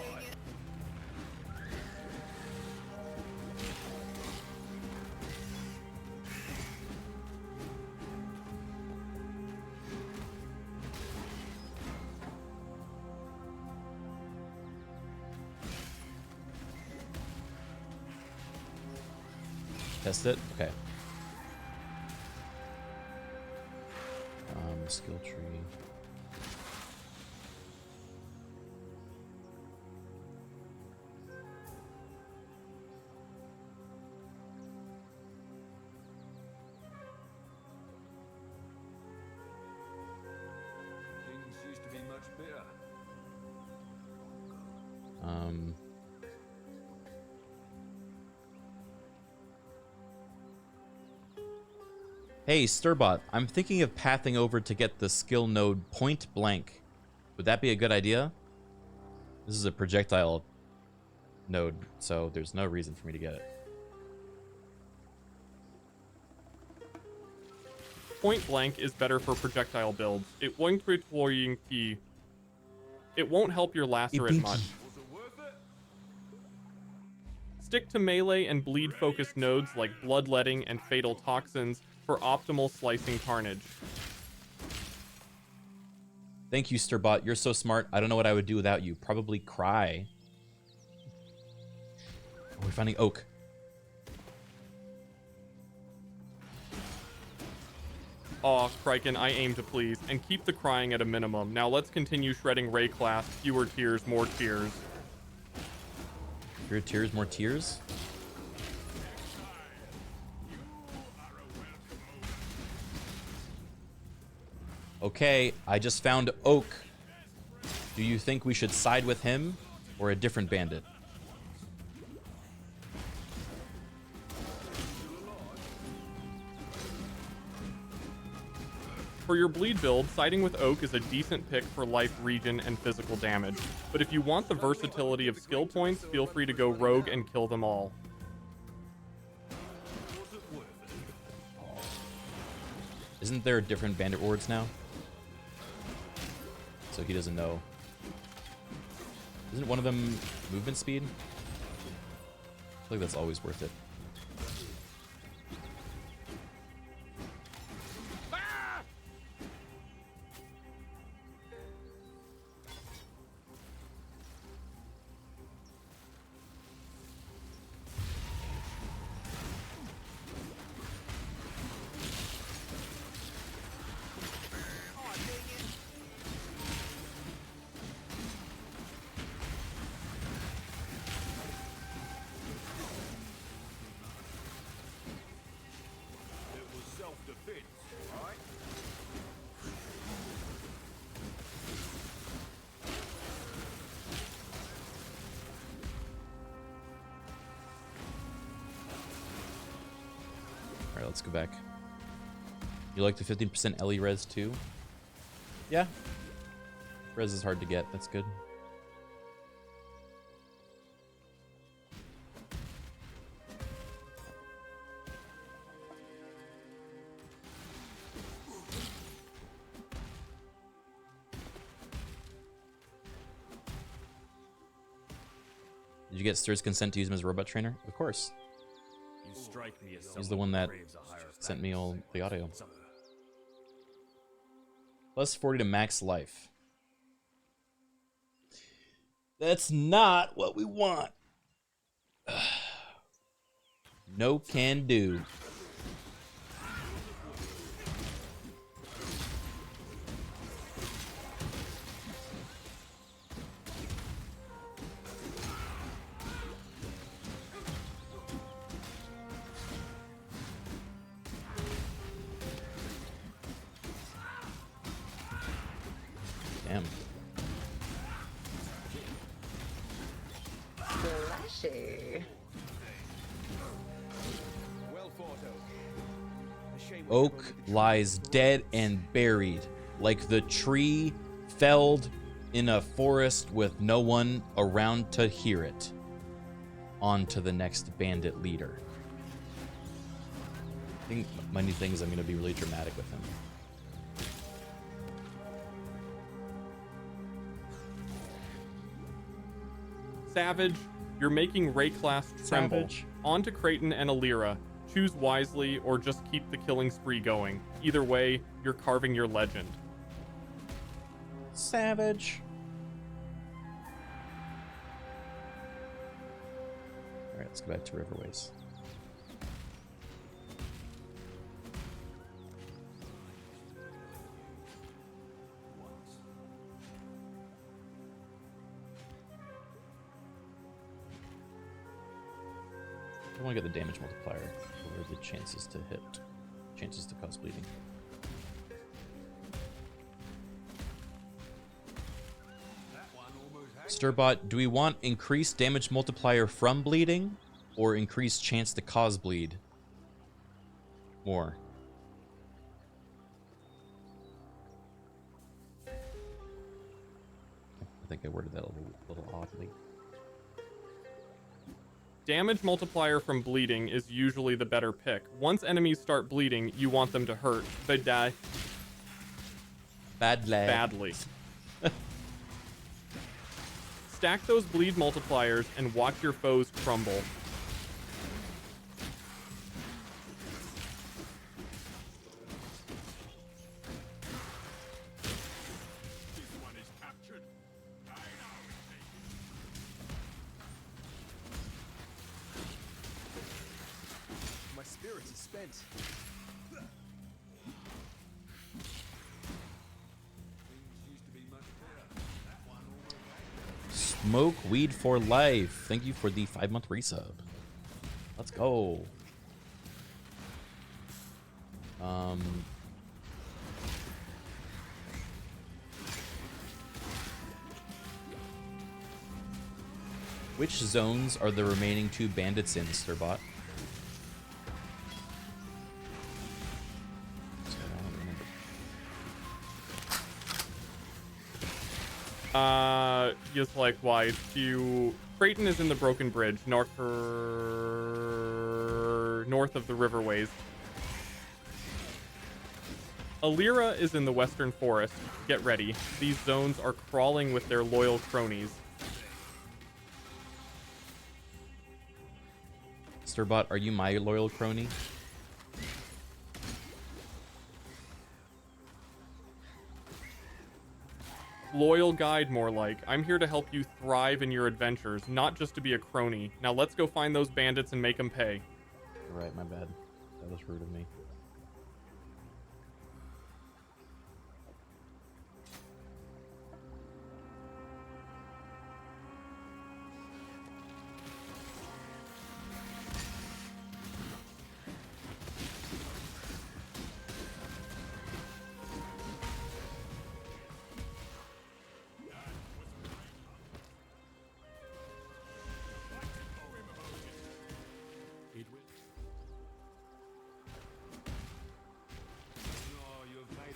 Test it? Okay. Skill tree. Things used to be much better. Hey, Sturbot, I'm thinking of pathing over to get the skill node point blank. Would that be a good idea? This is a projectile node, so there's no reason for me to get it. Point blank is better for projectile builds. It won't help your lacerate much. Stick to melee and bleed focused nodes like bloodletting and fatal toxins for optimal slicing carnage. Thank you, Sturbot. You're so smart. I don't know what I would do without you. Probably cry. Oh, we're finding oak. Aw, Criken, I aim to please, and keep the crying at a minimum. Now let's continue shredding Ray class. Fewer tears, more tears. Fewer tears, more tears? Okay, I just found Oak. Do you think we should side with him or a different bandit? For your bleed build, siding with Oak is a decent pick for life, regen, and physical damage. But if you want the versatility of skill points, feel free to go rogue and kill them all. Isn't there different bandit wards now? So he doesn't know. Isn't one of them movement speed? I feel like that's always worth it. Alright, let's go back. You like the 15% LE res too? Yeah. Res is hard to get, that's good. Did you get Stir's consent to use him as a robot trainer? Of course. You strike me as He's the one that sent me all the audio. Plus 40 to max life. That's not what we want. No can do. Damn. Flashy. Well thought of. Oak lies dead and buried, like the tree felled in a forest with no one around to hear it. On to the next bandit leader. I think many things I'm going to be really dramatic with him. Savage, you're making Rayclast tremble. Savage. On to Criken and Alira. Choose wisely or just keep the killing spree going. Either way, you're carving your legend. Savage. Alright, let's go back to Riverways. I want to get the damage multiplier. What are the chances to hit? Chances to cause bleeding. Stirbot, do we want increased damage multiplier from bleeding or increased chance to cause bleed more? I think I worded that a little oddly. Damage multiplier from bleeding is usually the better pick. Once enemies start bleeding, you want them to hurt. They die. Badly. Stack those bleed multipliers and watch your foes crumble. My spirits are spent. Smoke weed for life. Thank you for the 5-month resub. Let's go. Which zones are the remaining 2 bandits in, Stirbot? Just likewise, Criken is in the Broken Bridge, north of the Riverways. Alira is in the Western Forest. Get ready. These zones are crawling with their loyal cronies. Stirbot, are you my loyal crony? Loyal guide, more like. I'm here to help you thrive in your adventures, not just to be a crony. Now let's go find those bandits and make them pay. You're right, my bad. That was rude of me.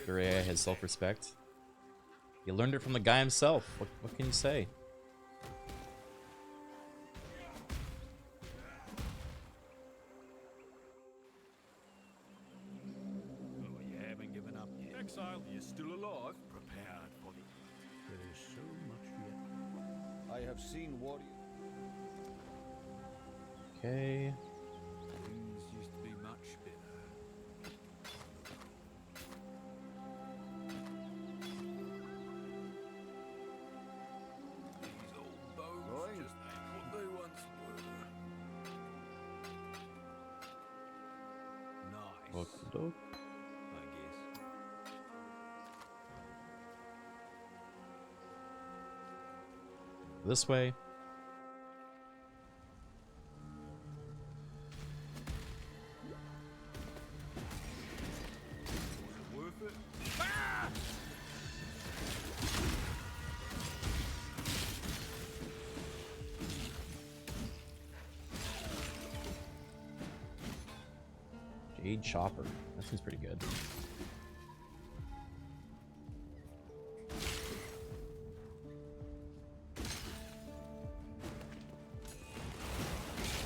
Gurea has self-respect. He learned it from the guy himself. What can you say? Oh, you haven't given up yet. Exile, you're still alive. Prepared for the... There is so much yet. I have seen warriors. Okay. Things used to be much better. These old bones just ain't what they once were. Nice, Okey-doke. I guess. This way. Worth it? Jade Chopper. That seems pretty good.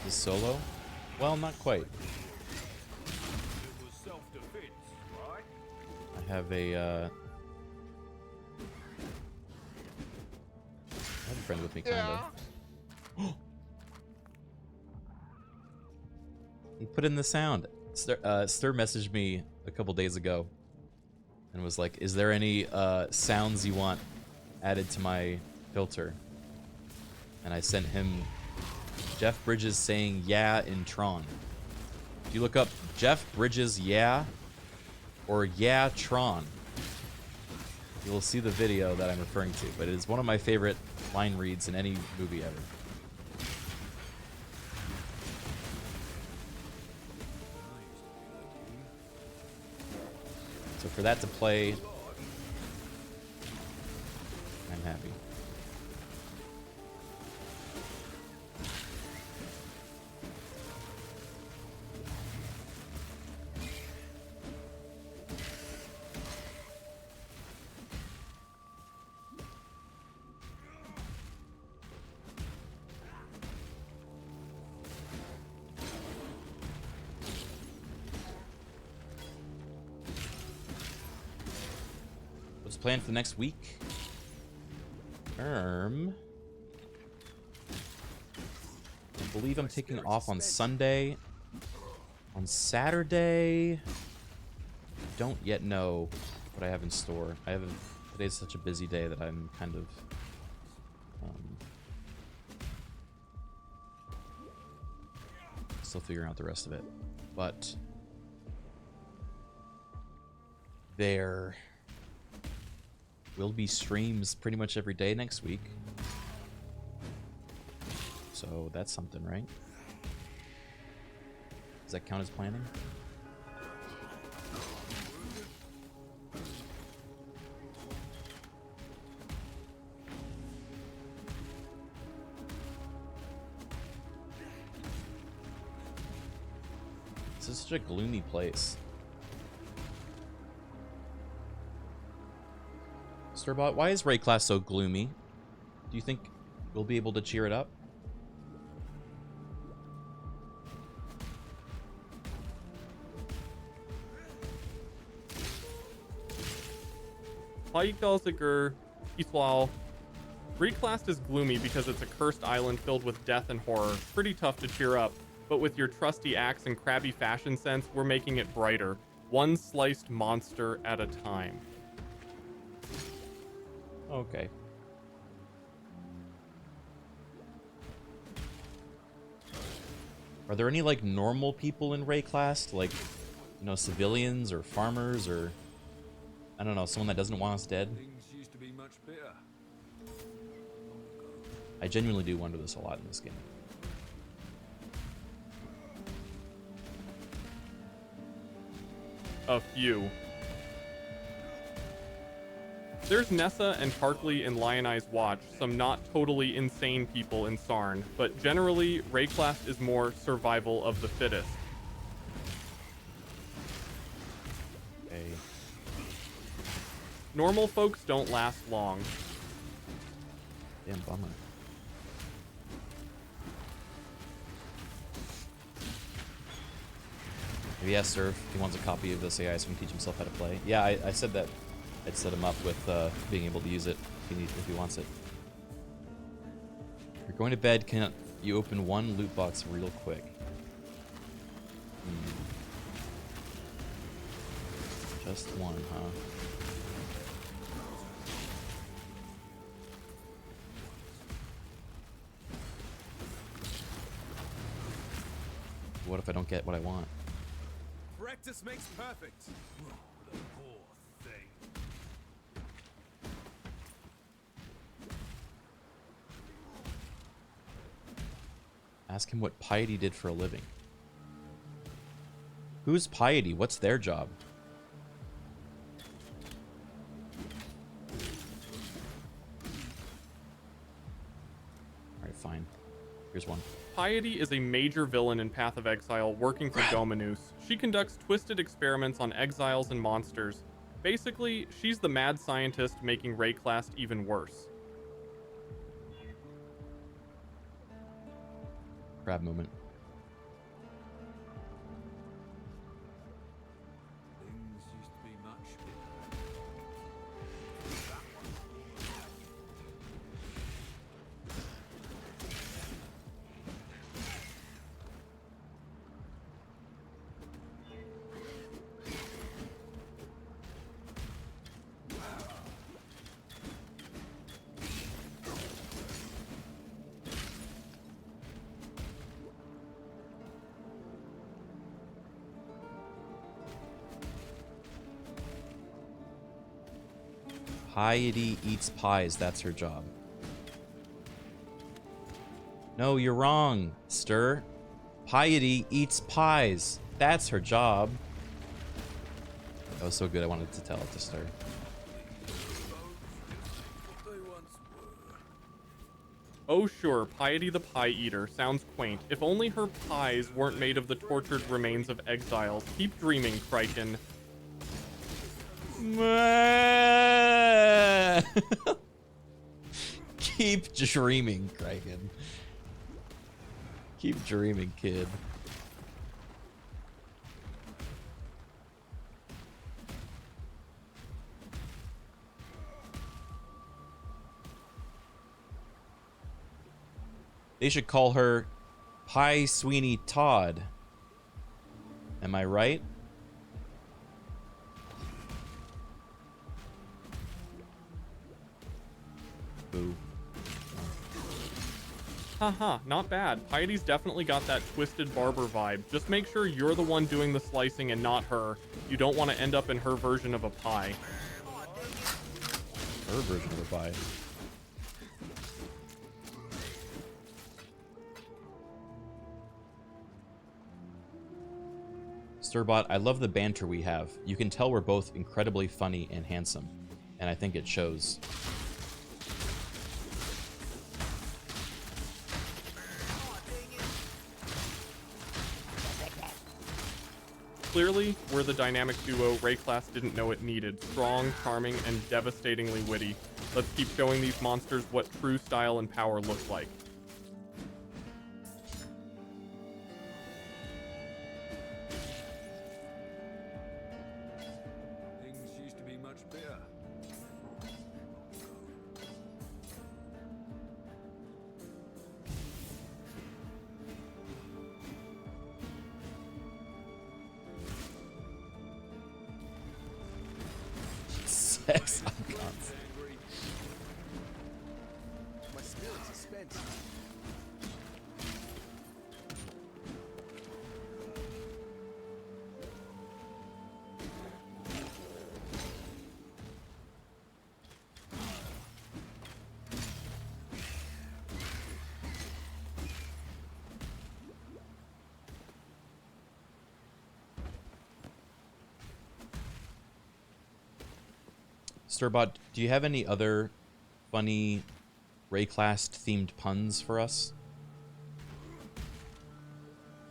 Is solo? Well, not quite. I have a friend with me, kind of. He put in the sound. Stir messaged me a couple days ago and was like, "Is there any sounds you want added to my filter?" And I sent him Jeff Bridges saying "yeah" in Tron. If you look up Jeff Bridges "yeah" or "yeah Tron," you will see the video that I'm referring to. But it is one of my favorite line reads in any movie ever. So for that to play, I'm happy. Plan for the next week. I believe I'm taking off on Sunday. On Saturday, don't yet know what I have in store. Today's such a busy day that I'm kind of still figuring out the rest of it. But there will be streams pretty much every day next week. So that's something, right? Does that count as planning? This is such a gloomy place. Sturbot, why is Ray class so gloomy? Do you think we'll be able to cheer it up? Paikalsigur, Iswal. Reclassed is gloomy because it's a cursed island filled with death and horror. Pretty tough to cheer up, but with your trusty axe and crabby fashion sense, we're making it brighter. One sliced monster at a time. Okay. Are there any like normal people in Ray class, like, you know, civilians or farmers or I don't know, someone that doesn't want us dead? Things used to be much better. I genuinely do wonder this a lot in this game. A few. There's Nessa and Tarkley in Lion Eye's Watch, some not totally insane people in Sarn, but generally, Rayclass is more survival of the fittest. Okay. Normal folks don't last long. Damn bummer. Maybe ask Serve if he wants a copy of this AI so he can teach himself how to play. Yeah, I said that I'd set him up with being able to use it if he wants it. If you're going to bed, can you open one loot box real quick? Just one, huh? What if I don't get what I want? Practice makes perfect. Ask him what Piety did for a living. Who's Piety? What's their job? Alright, fine. Here's one. Piety is a major villain in Path of Exile working for Dominus. She conducts twisted experiments on exiles and monsters. Basically, she's the mad scientist making Rayclast even worse. Crab moment. Things used to be much bigger. Piety eats pies. That's her job. No, you're wrong, Stir. Piety eats pies. That's her job. That was so good, I wanted to tell it to Stir. Oh sure, Piety the Pie Eater. Sounds quaint. If only her pies weren't made of the tortured remains of exiles. Keep dreaming, Criken. Keep dreaming, Criken. Keep dreaming, kid. They should call her Pie Sweeney Todd. Am I right? Boo. Haha, not bad. Piety's definitely got that twisted barber vibe. Just make sure you're the one doing the slicing and not her. You don't want to end up in her version of a pie. Her version of a pie. Sturbot, I love the banter we have. You can tell we're both incredibly funny and handsome, and I think it shows. Clearly, we're the dynamic duo Rayclast didn't know it needed. Strong, charming, and devastatingly witty. Let's keep showing these monsters what true style and power looks like. Things used to be much bigger. Sex icons. My spirit's suspense. Sturbot, do you have any other funny Rayclast themed puns for us?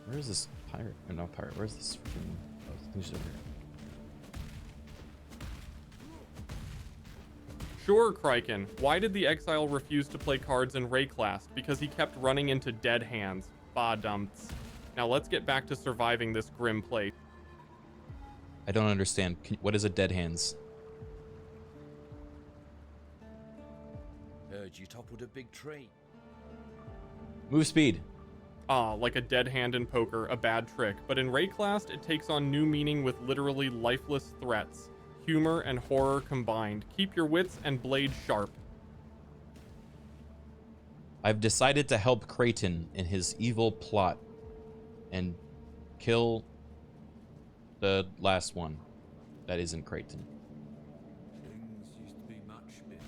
Where is this pirate? Oh, no, pirate. Where's this freaking... Oh, who's over here? Sure, Criken. Why did the Exile refuse to play cards in Rayclast? Because he kept running into dead hands. Ba-dumps. Now let's get back to surviving this grim place. I don't understand. What is a dead hands? Heard you toppled a big tree. Move speed. Ah, like a dead hand in poker, a bad trick. But in Rayclast, it takes on new meaning with literally lifeless threats. Humor and horror combined. Keep your wits and blade sharp. I've decided to help Criken in his evil plot and kill the last one that isn't Criken. Things used to be much bigger.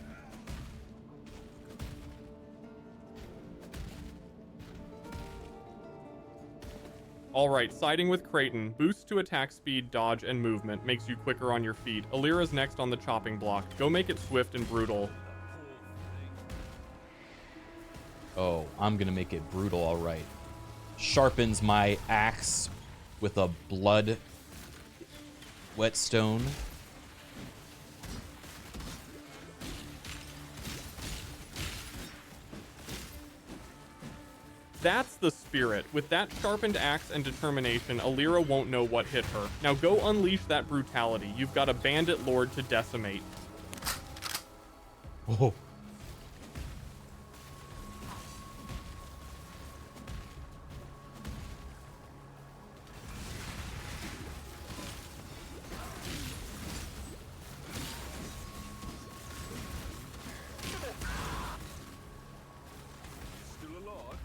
Alright, siding with Criken. Boost to attack speed, dodge, and movement. Makes you quicker on your feet. Alira's next on the chopping block. Go make it swift and brutal. Oh, I'm gonna make it brutal, alright. sharpens my axe with a blood whetstone. That's the spirit. With that sharpened axe and determination, Alira won't know what hit her. Now go unleash that brutality. You've got a bandit lord to decimate. Oh. Still alive?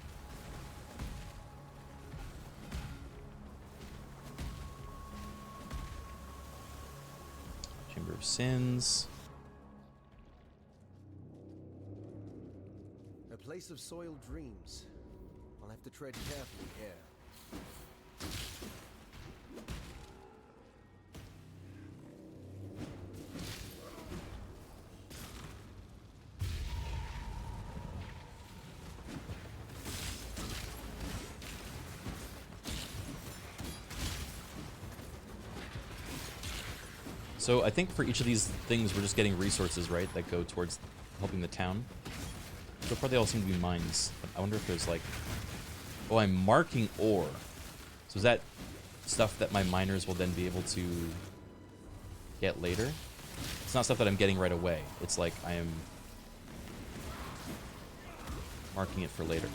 Chamber of Sins. A place of soiled dreams. I'll have to tread carefully here. So I think for each of these things, we're just getting resources, right, that go towards helping the town. So far, they all seem to be mines. But I wonder if there's like... Oh, I'm marking ore. So is that stuff that my miners will then be able to get later? It's not stuff that I'm getting right away. It's like I am marking it for later.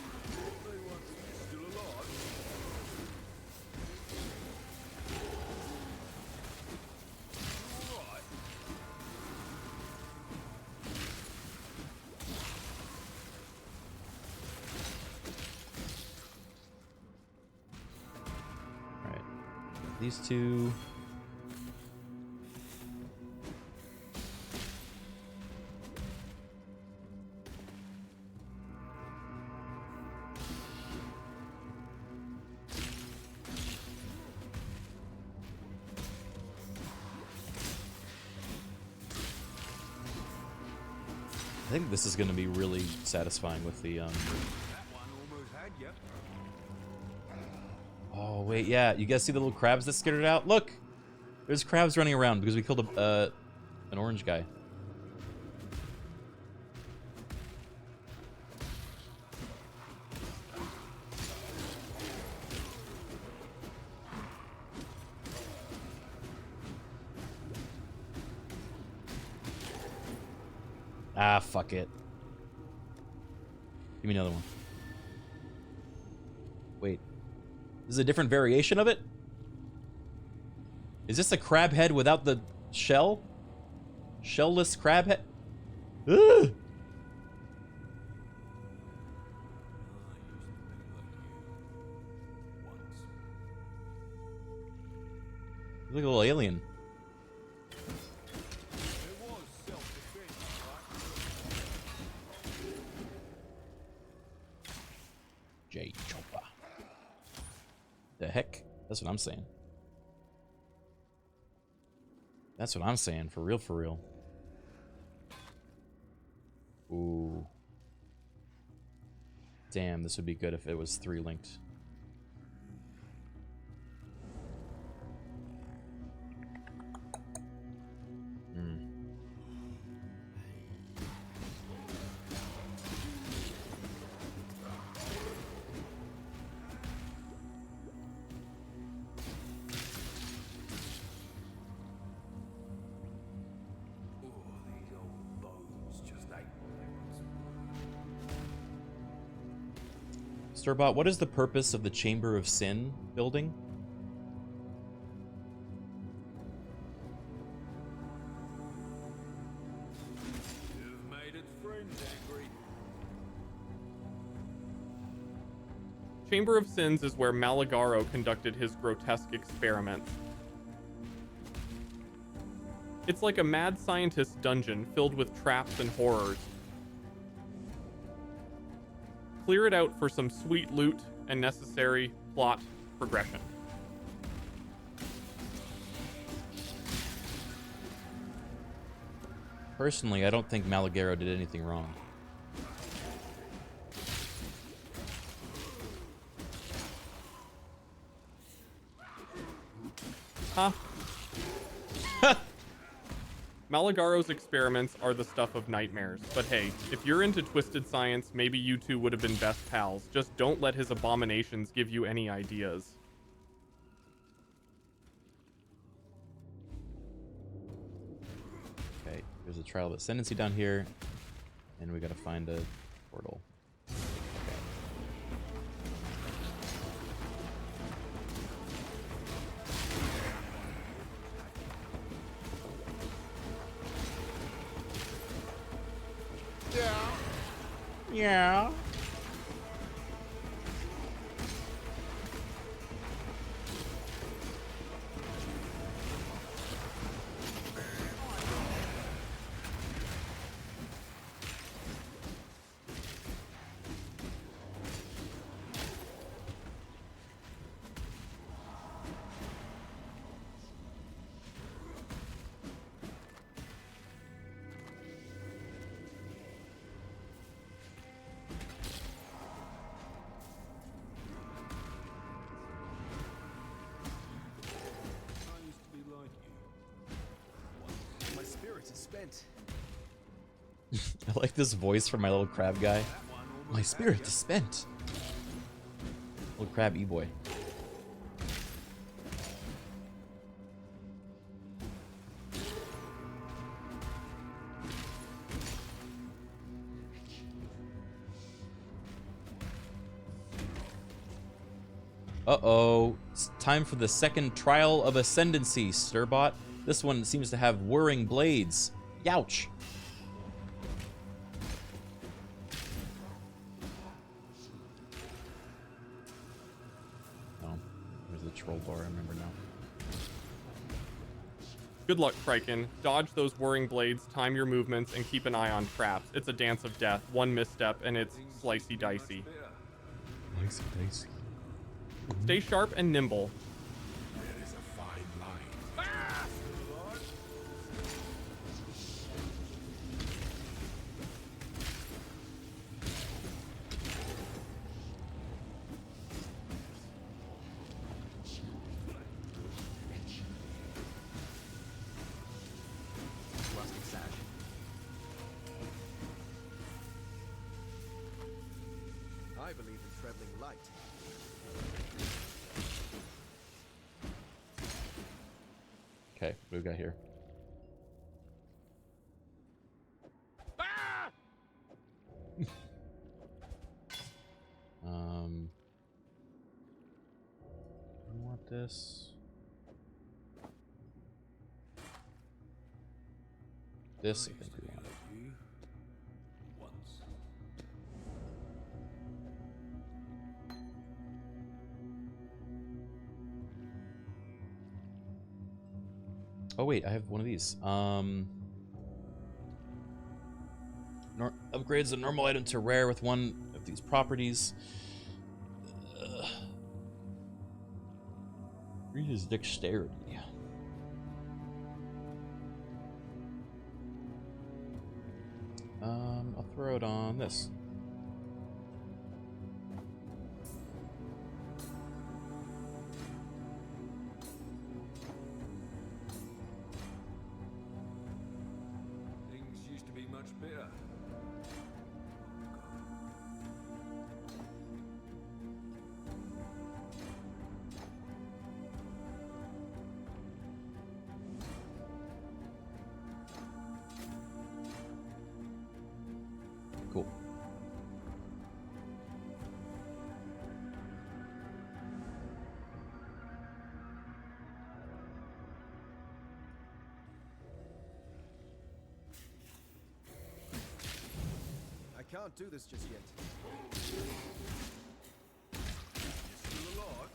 These two. I think this is going to be really satisfying with the Oh, wait, yeah. You guys see the little crabs that skittered out? Look! There's crabs running around because we killed an orange guy. Ah, fuck it. Give me another one. Wait. This is a different variation of it? Is this a crab head without the shell? Shellless crab head? Ugh! You look like a little alien. J Chopper. The heck? That's what I'm saying. That's what I'm saying, for real, for real. Ooh. Damn, this would be good if it was 3 linked. Sturbot, what is the purpose of the Chamber of Sin building? You've made its friends angry. Chamber of Sins is where Malagaro conducted his grotesque experiments. It's like a mad scientist dungeon filled with traps and horrors. Clear it out for some sweet loot and necessary plot progression. Personally, I don't think Malagaro did anything wrong. Huh? Malagaro's experiments are the stuff of nightmares, but hey, if you're into twisted science, maybe you two would have been best pals. Just don't let his abominations give you any ideas. Okay, there's a trial of ascendancy down here, and we gotta find a portal. Yeah. I like this voice from my little crab guy. My spirit is spent. Little crab e-boy. Uh-oh. It's time for the second trial of ascendancy, Stirbot. This one seems to have whirring blades. Youch. Oh, there's the troll bar, I remember now. Good luck, Criken. Dodge those whirring blades, time your movements, and keep an eye on traps. It's a dance of death. One misstep, and it's slicey-dicey. Slicey-dicey. Stay sharp and nimble. There is a fine line. I believe in traveling light. Okay, what do we got here? I want this. This, I think we want. Oh wait, I have one of these. Upgrades a normal item to rare with one of these properties. Increases dexterity. I'll throw it on this. Things used to be much better. Cool. I can't do this just yet. Still alive?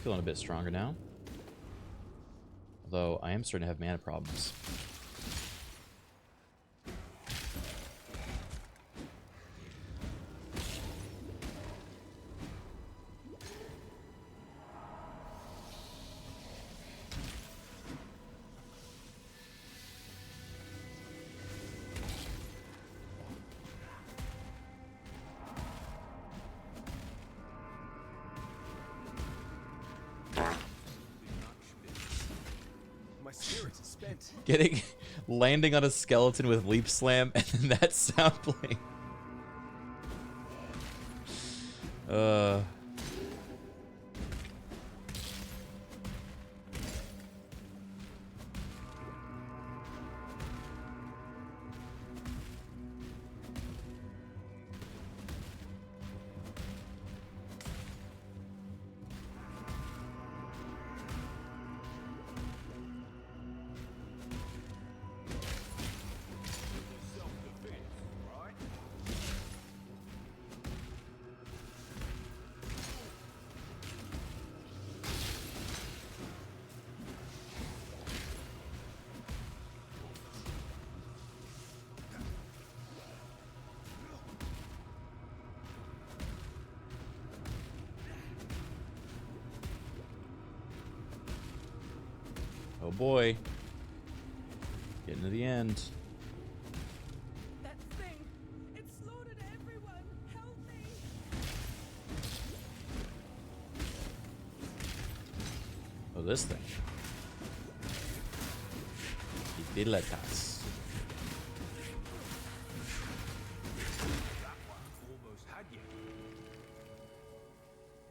Feeling a bit stronger now. Although I am starting to have mana problems. landing on a skeleton with leap slam and then that sound playing. Oh boy. Getting to the end. That thing! It slaughtered everyone! Help me! Oh, this thing. Fidelidad.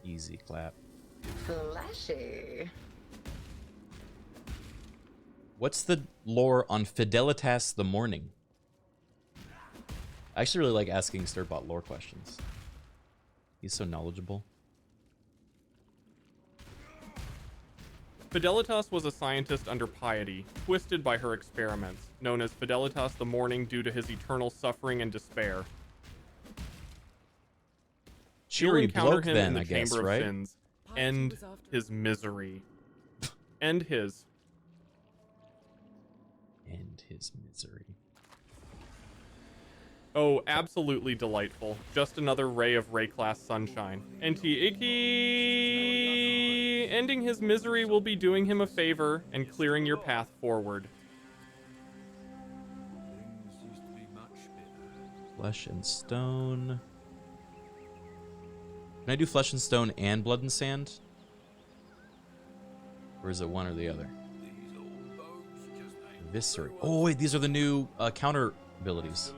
Easy clap. Flashy. What's the lore on Fidelitas the Morning? I actually really like asking Stirbot lore questions. He's so knowledgeable. Fidelitas was a scientist under piety, twisted by her experiments, known as Fidelitas the Morning due to his eternal suffering and despair. You'll Cheery encounter bloke him then, in the I guess, Chamber right? of Sins. End his misery. End his. End his misery. Oh, absolutely delightful. Just another ray of Ray-class sunshine. Icky! Ending his misery will be doing him a favor and clearing your path forward. Flesh and Stone. Can I do Flesh and Stone and Blood and Sand? Or is it one or the other? Viscerate. Oh wait, these are the new counter abilities.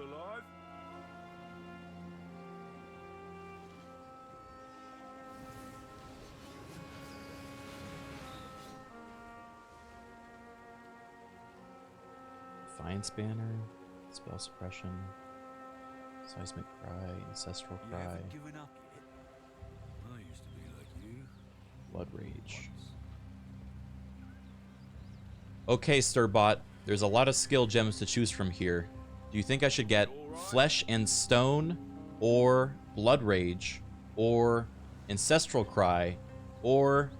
Defiance Banner, Spell Suppression, Seismic Cry, Ancestral Cry, Given up yet? I used to be like you. Blood Rage. Okay, Stirbot, there's a lot of skill gems to choose from here. Do you think I should get Flesh and Stone, or Blood Rage, or Ancestral Cry, or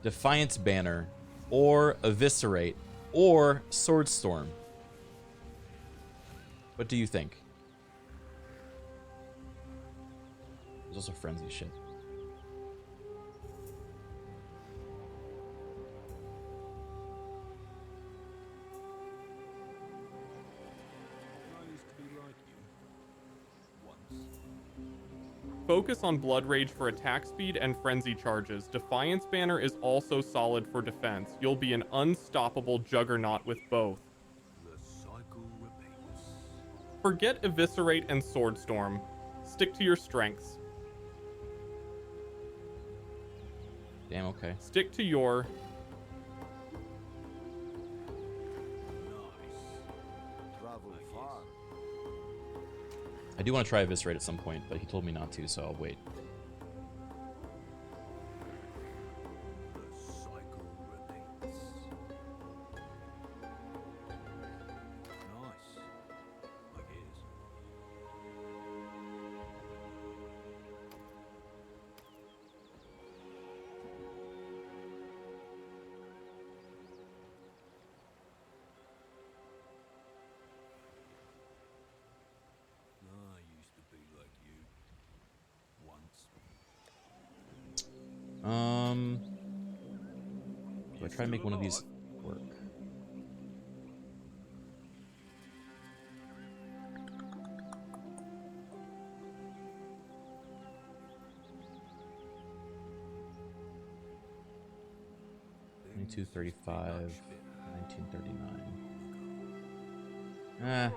Defiance Banner, or Eviscerate, or Swordstorm? What do you think? There's also Frenzy shit. Focus on Blood Rage for attack speed and frenzy charges. Defiance Banner is also solid for defense. You'll be an unstoppable juggernaut with both. The cycle repeats. Forget Eviscerate and Swordstorm. Stick to your strengths. Damn, okay. Stick to your... Travel far. I do want to try Eviscerate at some point, but he told me not to, so I'll wait. The cycle repeats. Nice. Like it is. I used to be like you. Once. Do I try to make one of these work? $22.35, 1939. I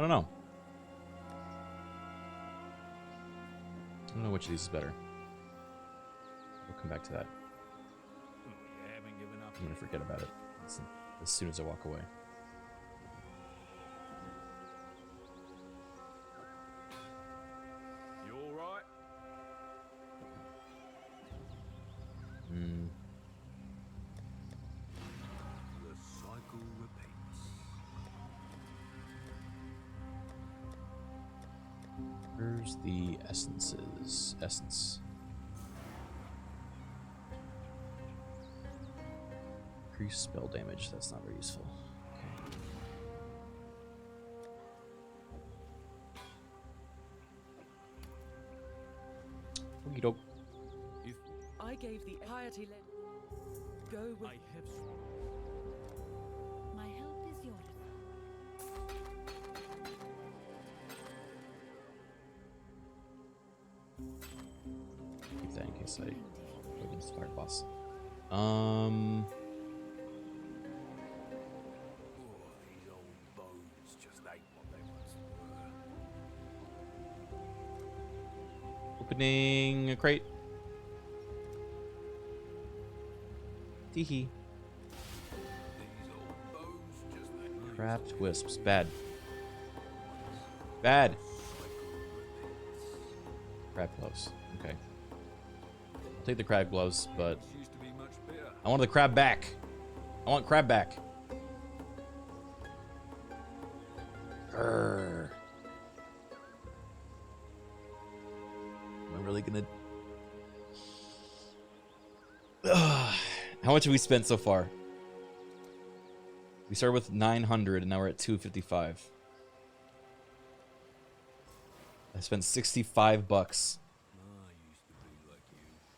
don't know. I don't know which of these is better. We'll come back to that. I'm gonna forget about it as soon as I walk away. You all right? The cycle repeats. Where's the essences? Essence. Increase spell damage. That's not very useful. Okay. Okie doke. I gave the piety led. Go with. My help is yours. Keep that in case I go against the fire boss. These old bones just ain't what they once were. Opening a crate. Teehee. Trapped wisps. Bad. Bad. Crab gloves. Okay. I'll take the crab gloves, but I want the crab back. I want crab back. Grr. Am I really gonna... How much have we spent so far? We started with 900 and now we're at 255. I spent 65 bucks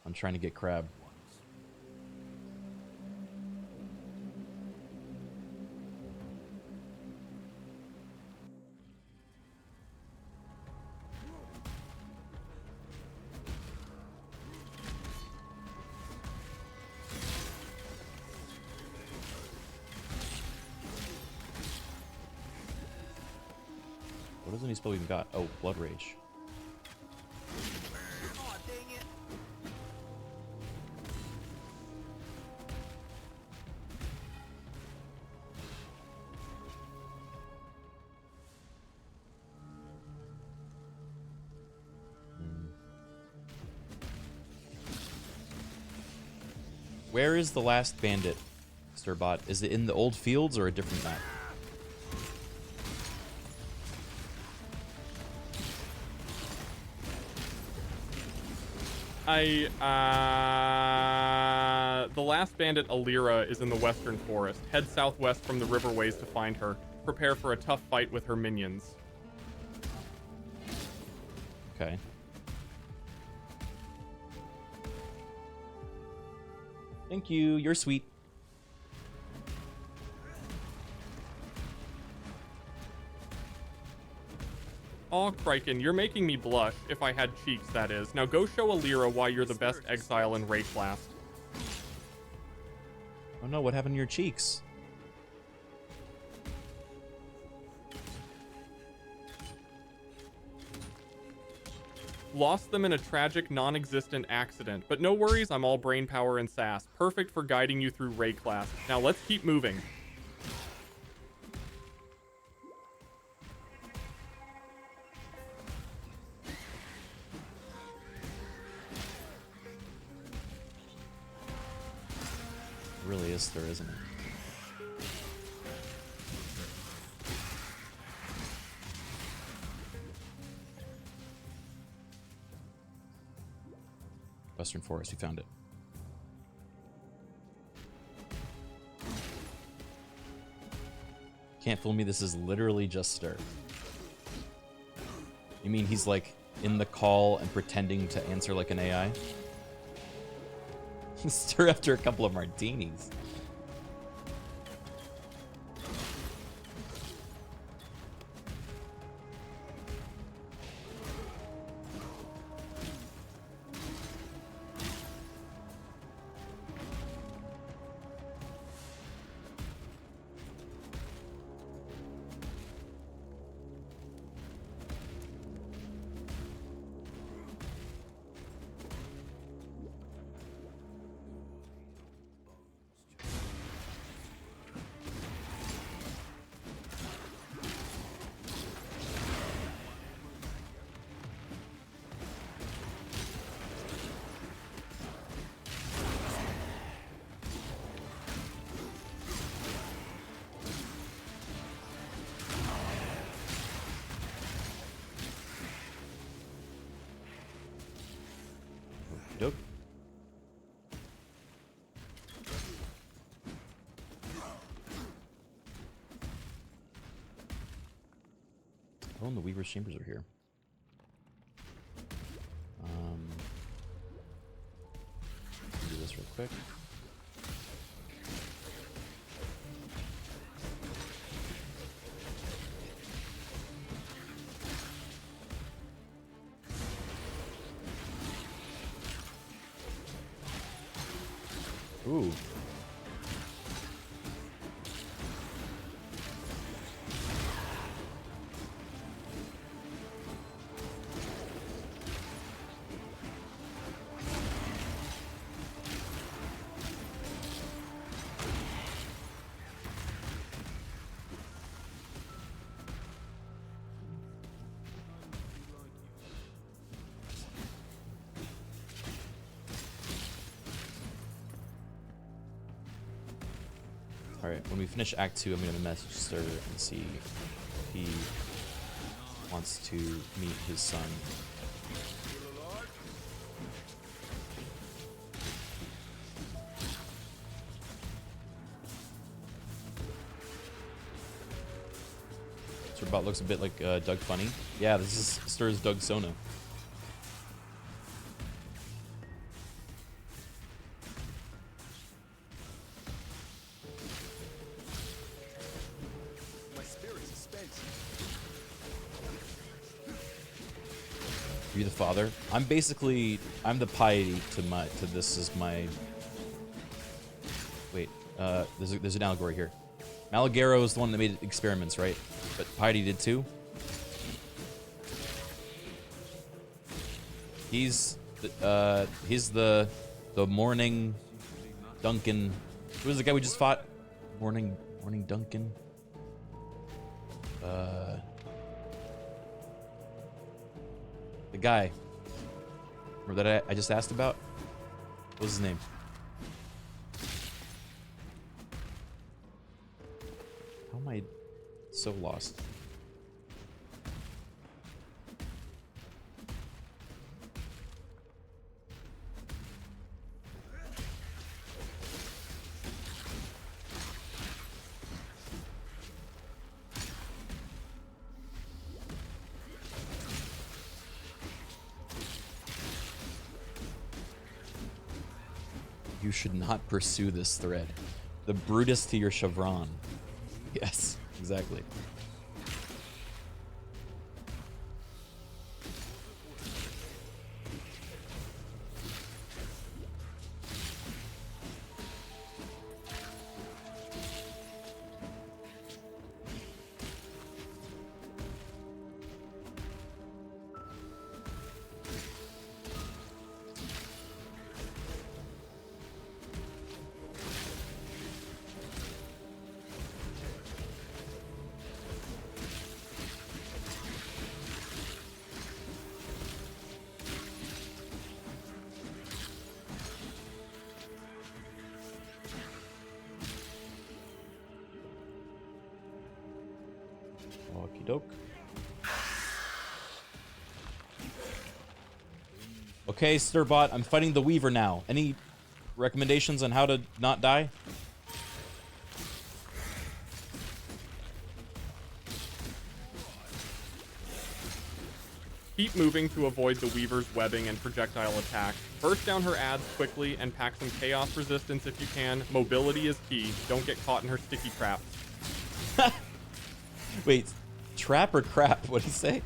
on trying to get crab. What is the new spell we even got? Oh, Blood Rage. Oh, dang it. Where is the last bandit, Sturbot? Is it in the old fields or a different map? The last bandit, Alira, is in the Western Forest. Head southwest from the riverways to find her. Prepare for a tough fight with her minions. Okay. Thank you. You're sweet. Aw, Criken, you're making me blush, if I had cheeks, that is. Now go show Alira why you're the best exile in Rayclast. Oh no, what happened to your cheeks? Lost them in a tragic, non-existent accident, but no worries, I'm all brain power and sass. Perfect for guiding you through Rayclast. Now let's keep moving. It really is there, isn't it? Western Forest, we found it. Can't fool me, this is literally just Stir. You mean he's like in the call and pretending to answer like an AI? Stir after a couple of martinis. Oh, and the Weaver's Chambers are here. Do this real quick. Ooh. Alright, when we finish Act 2, I'm going to message Stir and see if he wants to meet his son. Sort looks a bit like Doug Funny. Yeah, this is Stir's Doug Sona. You're the father. I'm the piety to this is my. Wait, there's an allegory here. Malagaro is the one that made experiments, right? But piety did too. He's the morning Duncan. Who was the guy we just fought? Morning Duncan. The guy. Remember that I just asked about? What was his name? How am I so lost? You should not pursue this thread. The Brutus to your chevron. Yes, exactly. Okie doke. Okay, Stirbot, I'm fighting the Weaver now. Any recommendations on how to not die? Keep moving to avoid the Weaver's webbing and projectile attack. Burst down her ads quickly and pack some chaos resistance if you can. Mobility is key. Don't get caught in her sticky traps. Wait, trap or crap? What did he say?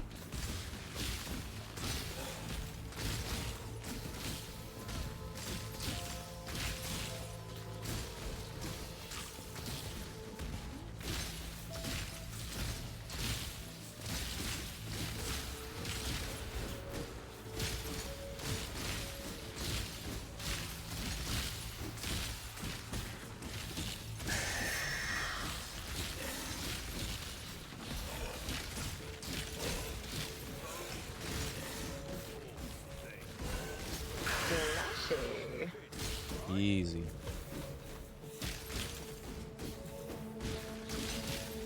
Easy.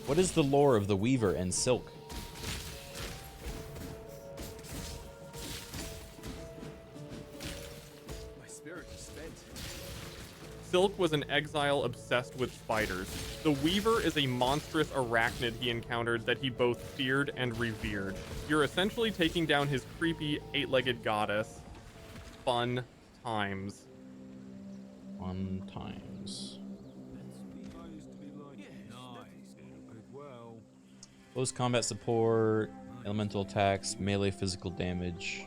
What is the lore of the Weaver and Silk? My spirit is spent. Silk was an exile obsessed with spiders. The Weaver is a monstrous arachnid he encountered that he both feared and revered. You're essentially taking down his creepy 8-legged goddess. Fun times. Fun times. Close combat support, elemental attacks, melee physical damage.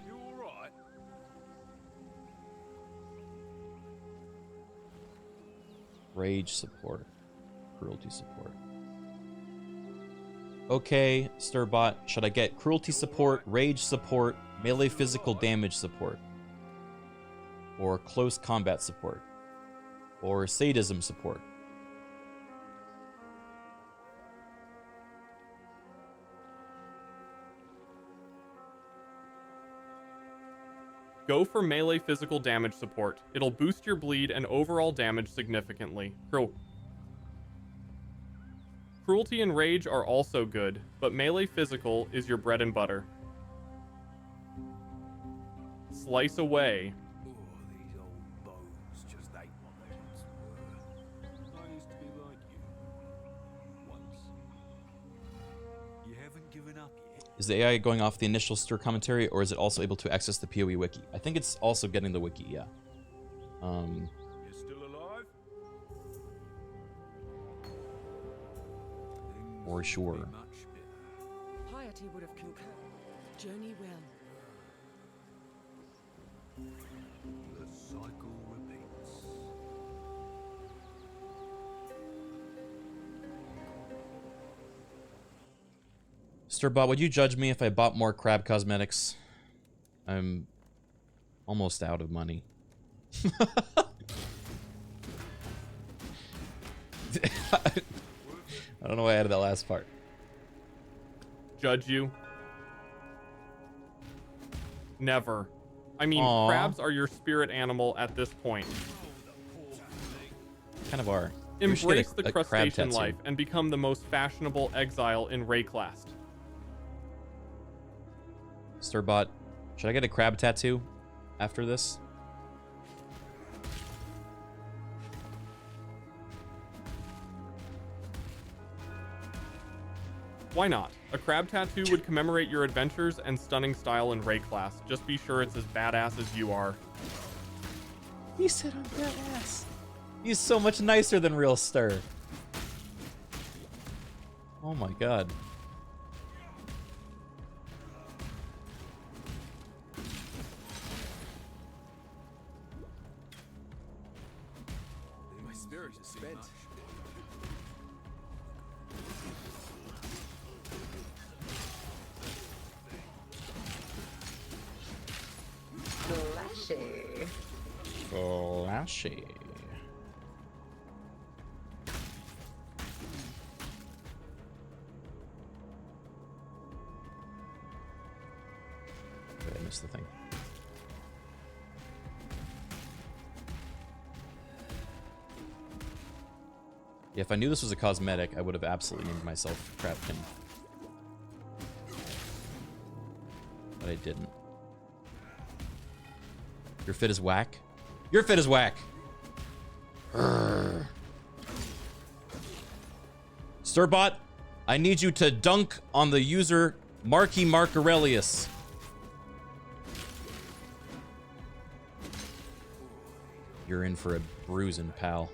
Rage support, cruelty support. Okay, Stirbot, should I get cruelty support, rage support, melee physical damage support? Or close combat support? Or sadism support? Go for melee physical damage support. It'll boost your bleed and overall damage significantly. Cruelty and rage are also good, but melee physical is your bread and butter. Slice away. These old bones just ain't what they once were. I used to be like you. Once. You haven't given up yet. Is the AI going off the initial Stir commentary, or is it also able to access the PoE wiki? I think it's also getting the wiki, yeah. You're still alive? For sure. Piety would have concurred. Journey well. The cycle repeats. Stirbot, would you judge me if I bought more crab cosmetics? I'm almost out of money. I don't know why I added that last part. Judge you? Never. I mean, Aww. crabs are your spirit animal at this point. Kind of are. We should get Embrace the a crab crustacean tattoo. life and become the most fashionable exile in Rayclast. Stirbot, should I get a crab tattoo after this? Why not? A crab tattoo would commemorate your adventures and stunning style in Rayclast. Just be sure it's as badass as you are. He said I'm badass. He's so much nicer than real Stir. Oh my god. My spirit is spent. Flashy. Flashy. Did I miss the thing? Yeah, if I knew this was a cosmetic, I would have absolutely named myself Crabkin. But I didn't. Your fit is whack? Your fit is whack! Urgh. Stirbot, I need you to dunk on the user Marky Mark Aurelius. You're in for a bruising, pal.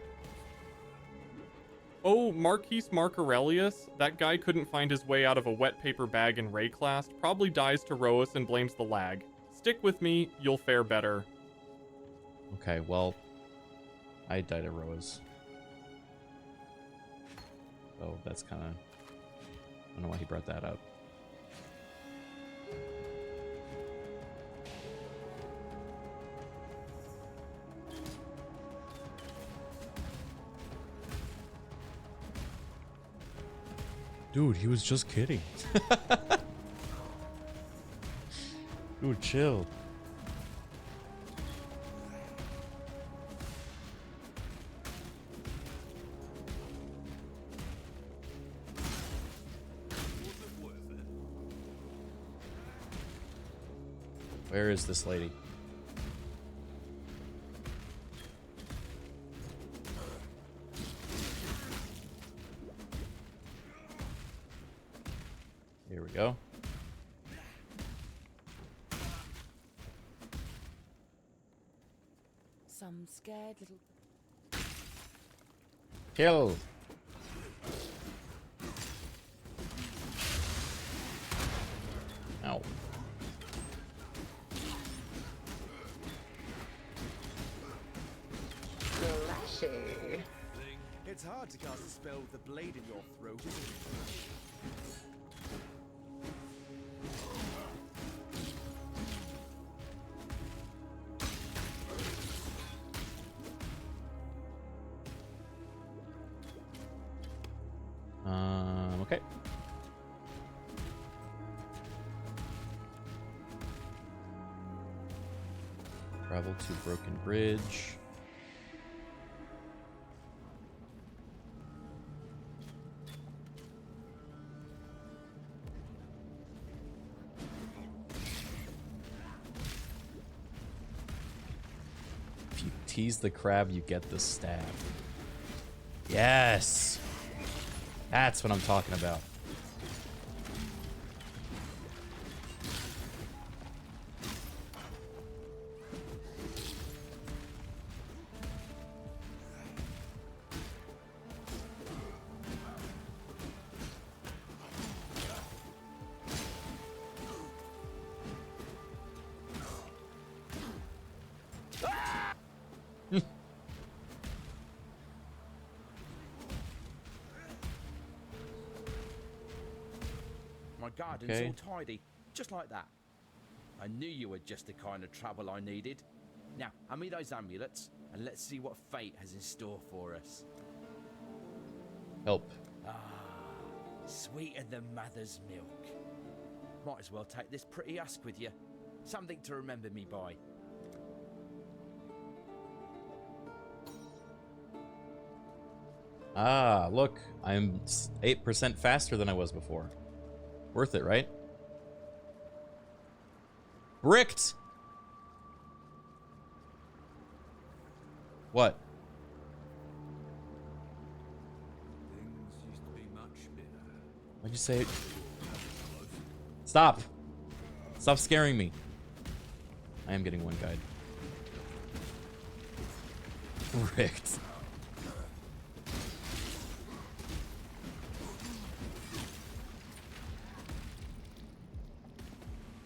Oh, Marquise Mark Aurelius? That guy couldn't find his way out of a wet paper bag in Rayclast, probably dies to Roas and blames the lag. Stick with me, you'll fare better. Okay, well, I died at Roas. So that's kind of... I don't know why he brought that up. Dude, he was just kidding. Dude, chill. Where is this lady? we go. Some scared little. Kill. Ow. Flashy. It's hard to cast a spell with a blade in your throat, isn't it? Okay. Travel to Broken Bridge. If you tease the crab, you get the stab. Yes! That's what I'm talking about. My garden's Okay. all tidy, just like that. I knew you were just the kind of trouble I needed. Now, hand me those amulets, and let's see what fate has in store for us. Help. Ah, sweeter than mother's milk. Might as well take this pretty husk with you. Something to remember me by. Ah, look. I'm 8% faster than I was before. Worth it, right? Bricked! What? Things used to be much better. What'd you say? Stop! Stop scaring me. I am getting one guide. Bricked.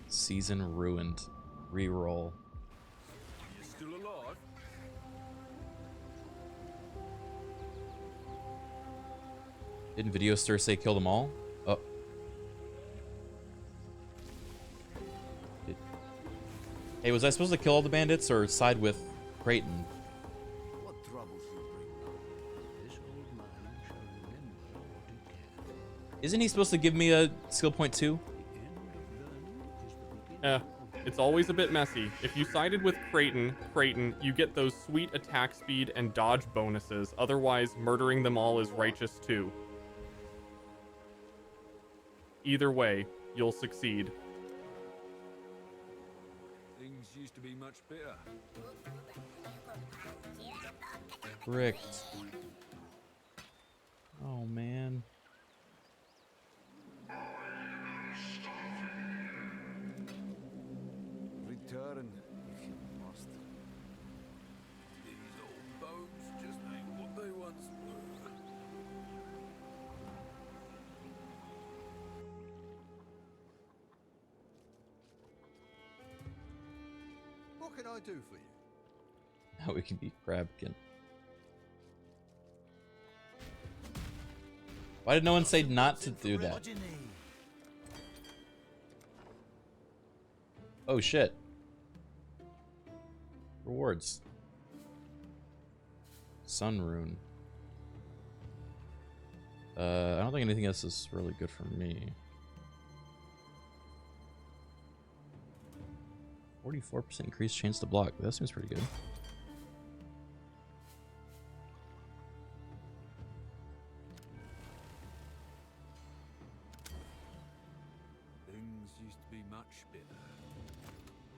Season ruined. Reroll. You still alive? Didn't Video Stir say kill them all? Oh. Hey, was I supposed to kill all the bandits or side with Criken? What troubles you bring? This old man shall remember what he can. Isn't he supposed to give me a skill point too? It's always a bit messy. If you sided with Criken, you get those sweet attack speed and dodge bonuses. Otherwise, murdering them all is righteous too. Either way, you'll succeed. Things used to be much better. Bricked. Oh man. Return if you must. These old bones just ain't what they once were. What can I do for you? Now we can beat Crabkin. Why did no one say not to do that? What do you need? Oh shit. Rewards. Sun Rune. I don't think anything else is really good for me. 44% increased chance to block. That seems pretty good. Things used to be much better.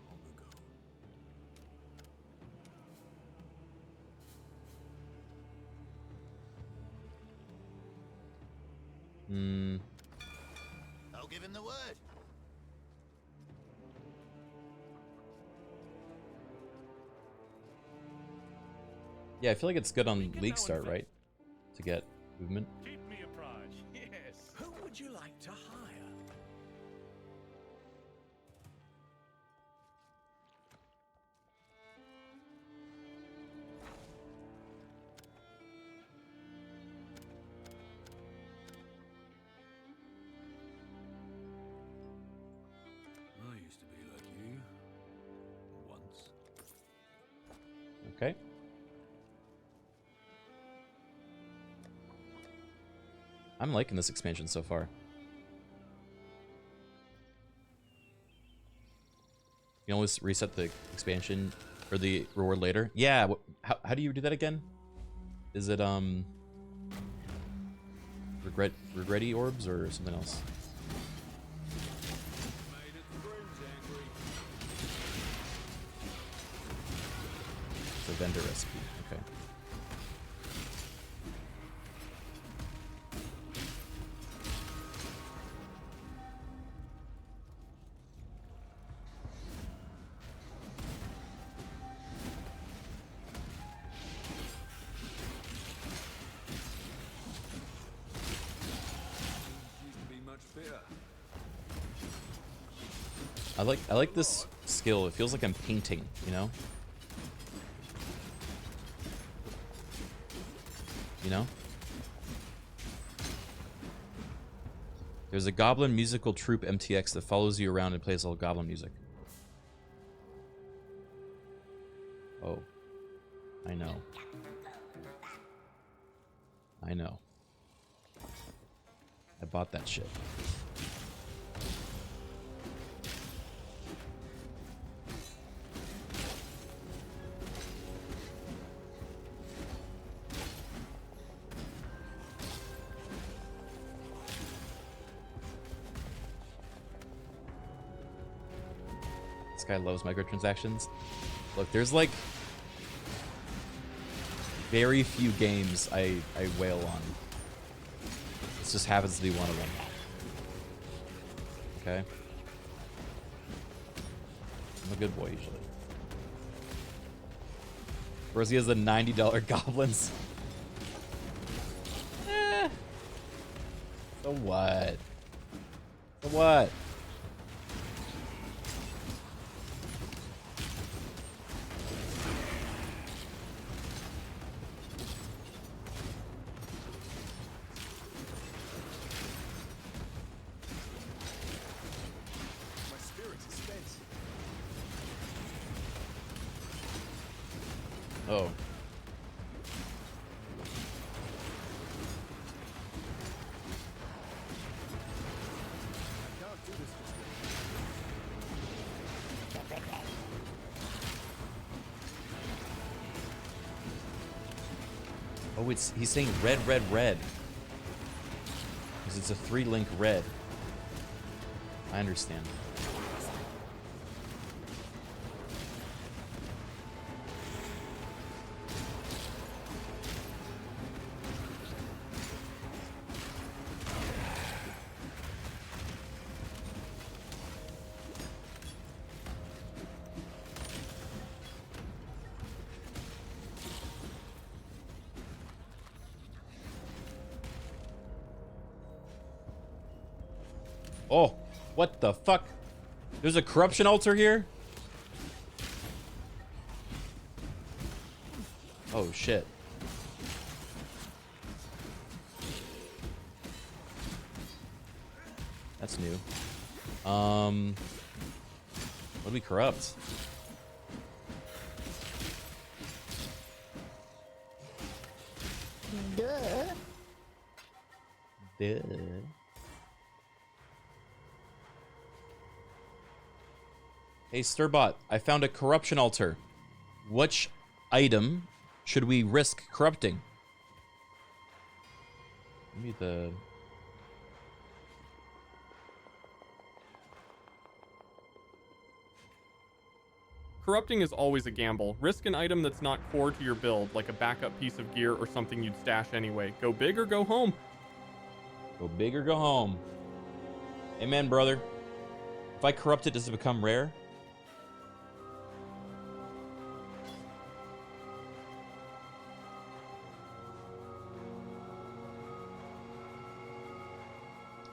Long ago. I'll give him the word. Yeah, I feel like it's good on League Start, right? To get movement. Keep me apprised. Yes. Who would you like to hire? I used to be like you. Once. Okay. I'm liking this expansion so far. You can always reset the expansion or the reward later. Yeah, how do you do that again? Is it regretty orbs or something else? It's a vendor recipe. Okay. Used to be much better. I like this skill. It feels like I'm painting, you know? You know? There's a goblin musical troupe MTX that follows you around and plays all goblin music. Oh. I know. I know. I bought that shit. This guy loves microtransactions. Look, there's like very few games I wail on. This just happens to be one of them. Okay. I'm a good boy usually. Whereas he has the $90 goblins. Eh. So what? So what? My spirit is spent. Oh. I can't do this just Oh, he's saying red, red, red. Because it's a 3-link red. I understand. Oh, what the fuck? There's a corruption altar here? Oh, shit. That's new. What do we corrupt? Duh. Duh. Hey, Sturbot, I found a corruption altar. Which item should we risk corrupting? Maybe the... Corrupting is always a gamble. Risk an item that's not core to your build, like a backup piece of gear or something you'd stash anyway. Go big or go home. Go big or go home. Amen, brother. If I corrupt it, does it become rare?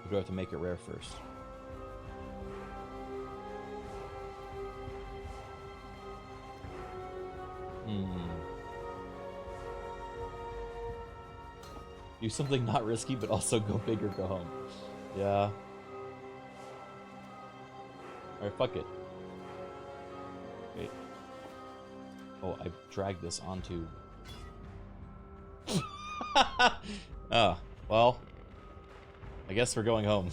Or do I have to make it rare first? Do something not risky, but also go big or go home. Yeah. Alright, fuck it. Wait. Oh, I dragged this onto... Oh, well. I guess we're going home.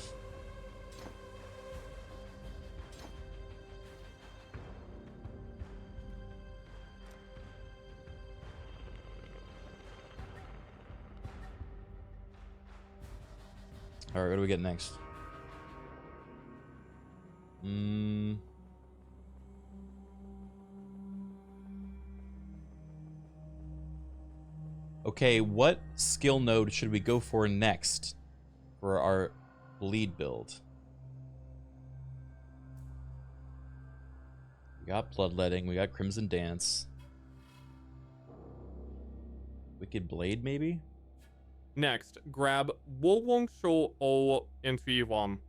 Alright, what do we get next? Okay, what skill node should we go for next for our bleed build? We got Bloodletting, we got Crimson Dance. Wicked Blade, maybe? Next, grab Wolwongshul O Infivam.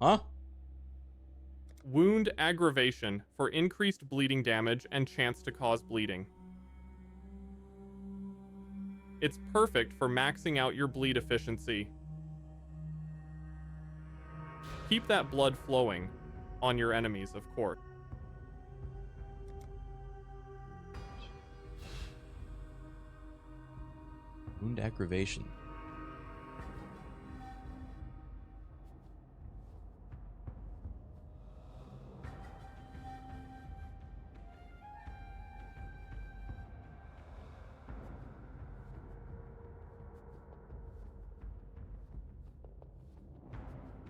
Huh? Wound Aggravation for increased bleeding damage and chance to cause bleeding. It's perfect for maxing out your bleed efficiency. Keep that blood flowing on your enemies, of course. Wound Aggravation.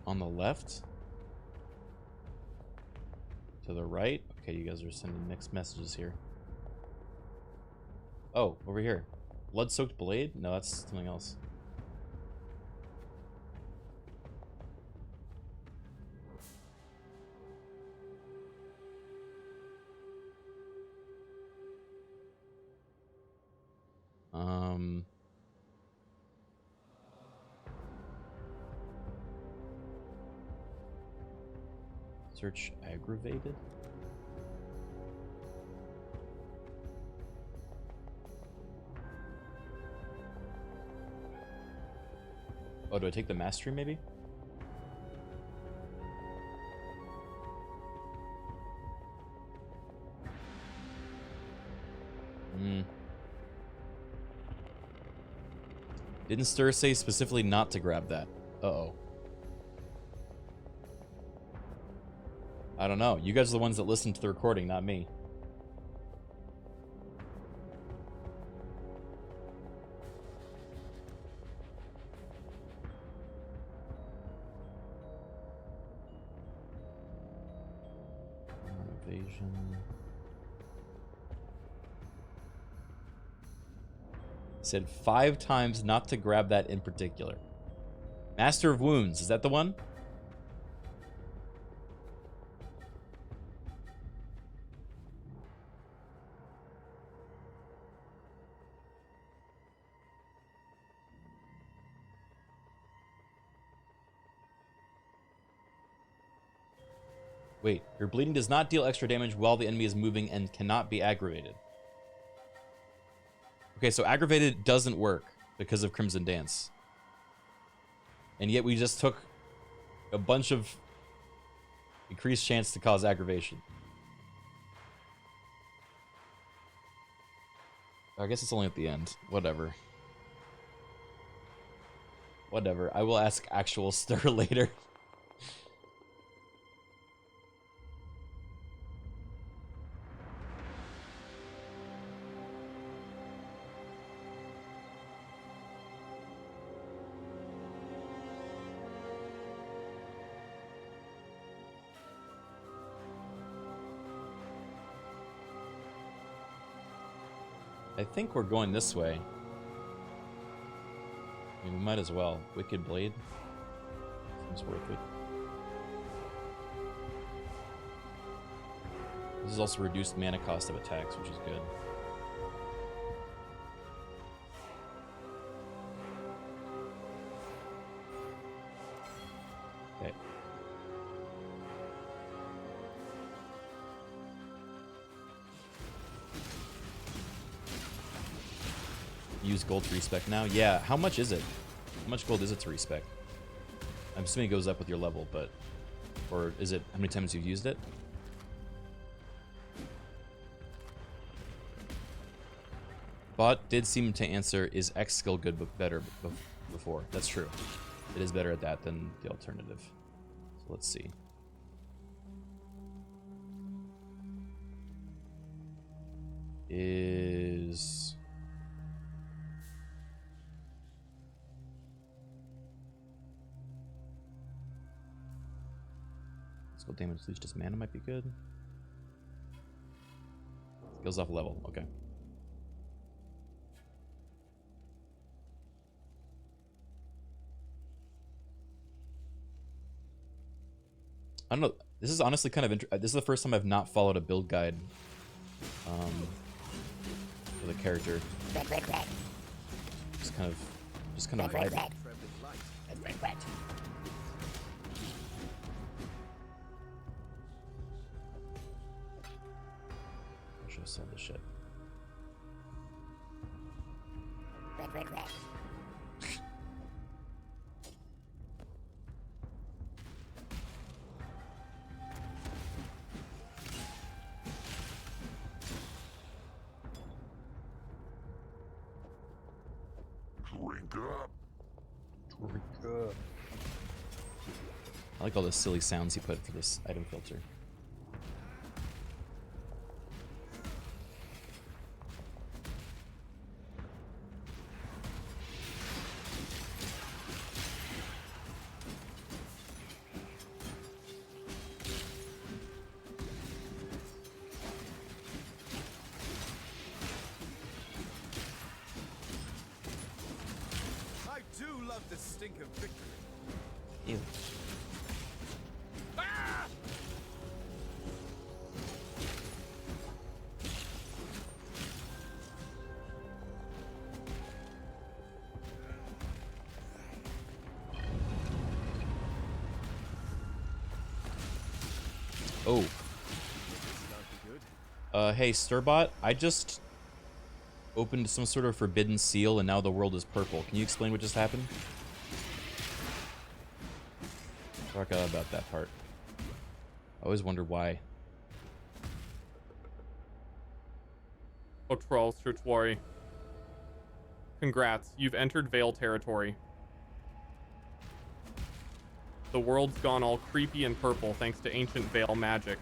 On the left? To the right? Okay, you guys are sending mixed messages here. Oh, over here. Blood-soaked blade? No, that's something else. Search aggravated? Oh, do I take the mastery maybe? Didn't Stir say specifically not to grab that? Uh-oh. I don't know. You guys are the ones that listened to the recording, not me. Evasion. Said 5 times not to grab that in particular. Master of Wounds, is that the one? Wait, your bleeding does not deal extra damage while the enemy is moving and cannot be aggravated. Okay, so aggravated doesn't work because of Crimson Dance. And yet we just took a bunch of increased chance to cause aggravation. I guess it's only at the end. Whatever. Whatever. I will ask actual Stir later. I think we're going this way. I mean, we might as well. Wicked Blade. Seems worth it. This is also reduced mana cost of attacks, which is good. Okay. Use gold to respec now? Yeah, how much is it? How much gold is it to respec? I'm assuming it goes up with your level, but... Or is it how many times you've used it? Bot did seem to answer, is X skill good but better before? That's true. It is better at that than the alternative. So let's see. Is... Skill damage leech just mana might be good. Skills off level, okay. I don't know. This is honestly kind of this is the first time I've not followed a build guide for the character. Just kind of vibing. I should have sold this shit. I like all the silly sounds he put for this item filter. I do love the stink of victory. Ew. Oh. Hey, Sturbot, I just opened some sort of forbidden seal and now the world is purple. Can you explain what just happened? Forgot about that part. I always wonder why. Oh, Troll, Shutwari. Congrats, you've entered Vale territory. The world's gone all creepy and purple thanks to ancient Vale magic.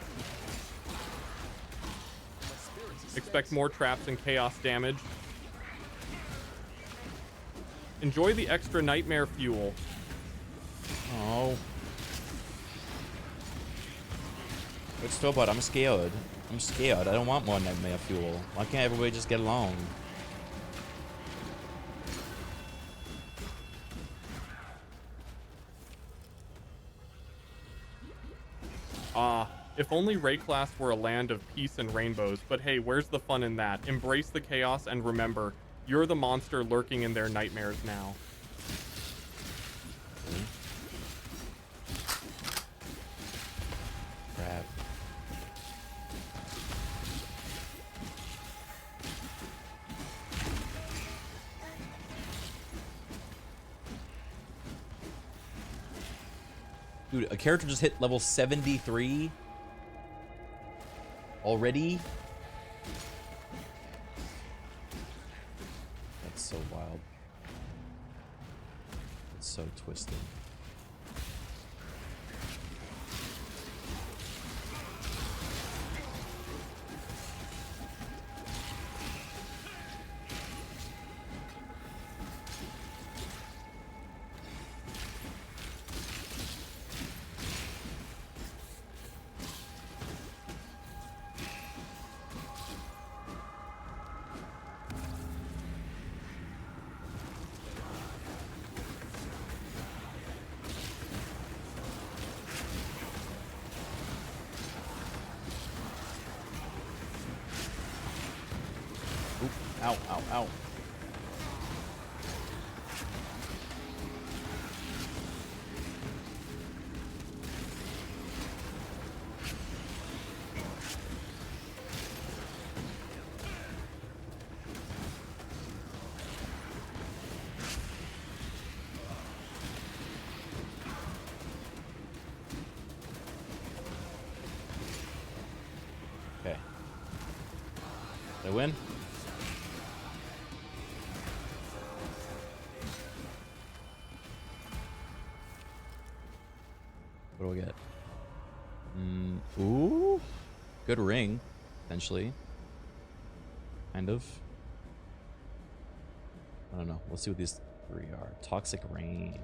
Expect more traps and chaos damage. Enjoy the extra nightmare fuel. Oh. It's Sturbot, I'm scared. I'm scared. I don't want more nightmare fuel. Why can't everybody just get along? If only Rayclast were a land of peace and rainbows, but hey, where's the fun in that? Embrace the chaos and remember, you're the monster lurking in their nightmares now. Crap. Dude, a character just hit level 73 already? That's so wild. It's so twisted. Ow, ow, ow. Okay. Did I win? What do I get? Ooh. Good ring, potentially. Kind of. I don't know. Let's see what these three are. Toxic Rain.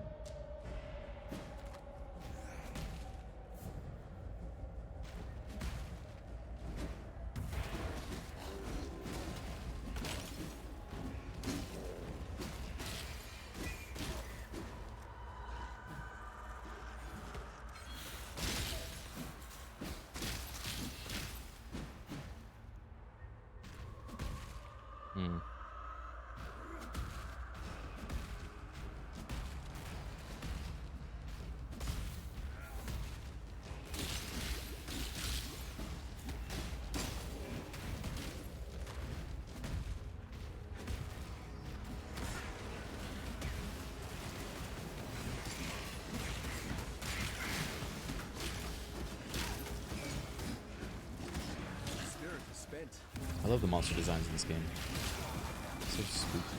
I love the monster designs in this game. So spooky.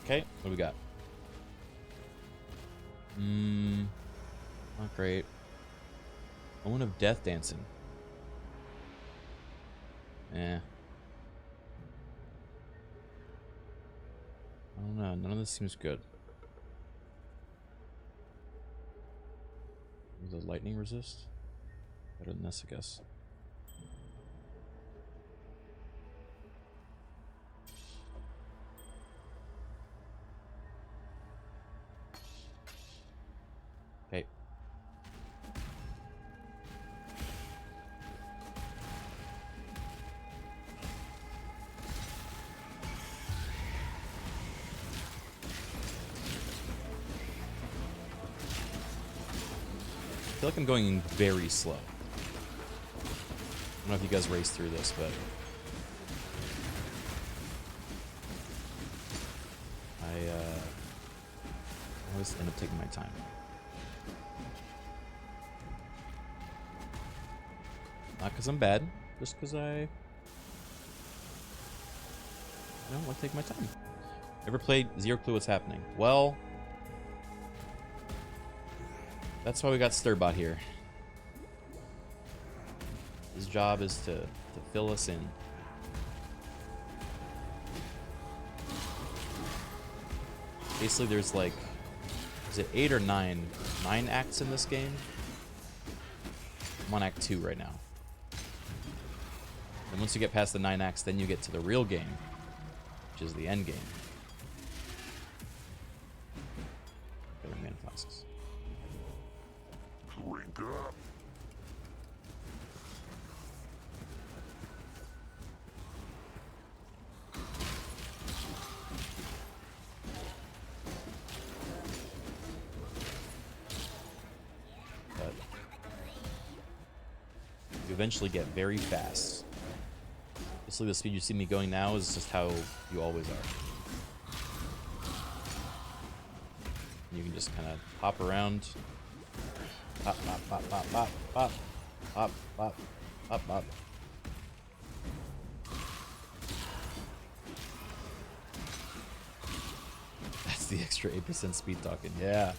Okay, what do we got? Not great. Omen of Death Dancing. Eh. I don't know, none of this seems good. Does lightning resist? Better than this, I guess. Okay. I feel like I'm going very slow. I don't know if you guys race through this, but I always end up taking my time. Not because I'm bad, just because I don't want to take my time. Ever played Zero Clue What's Happening? Well, that's why we got Stirbot here. His job is to fill us in. Basically, there's like, is it 8 or 9? 9 acts in this game? I'm on Act 2 right now. And once you get past the 9 acts, then you get to the real game, which is the end game. Better mana flasks. Drink up. But you eventually get very fast. Basically, the speed you see me going now is just how you always are. You can just kind of hop around. Pop, pop, pop, pop, pop, pop, pop, pop, pop, pop. That's the extra 8% speed talking, yeah.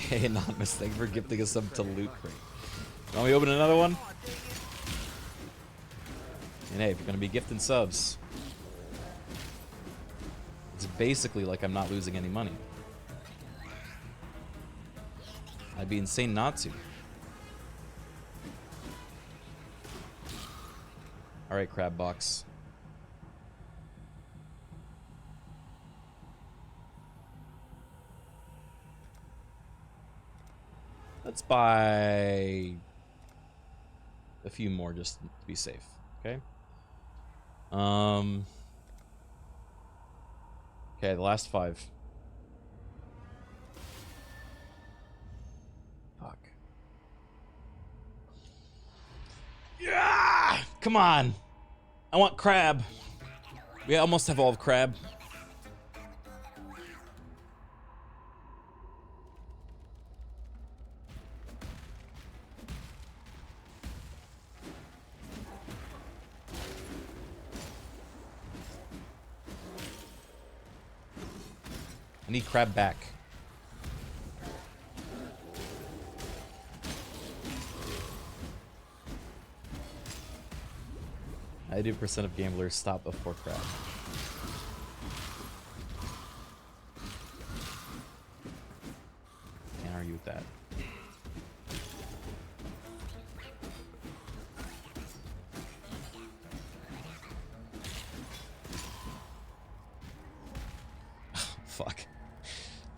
Hey, Anonymous, thank you for gifting us some to Loot Crate. Want me to open another one? And hey, if you're gonna be gifting subs, it's basically like I'm not losing any money. I'd be insane not to. Alright, Crab Box. Let's buy a few more just to be safe, okay? Okay, the last 5. Fuck. Yeah! Come on! I want crab. We almost have all of crab. I need crab back. I do % of gamblers stop before crab. Can't argue with that. Fuck.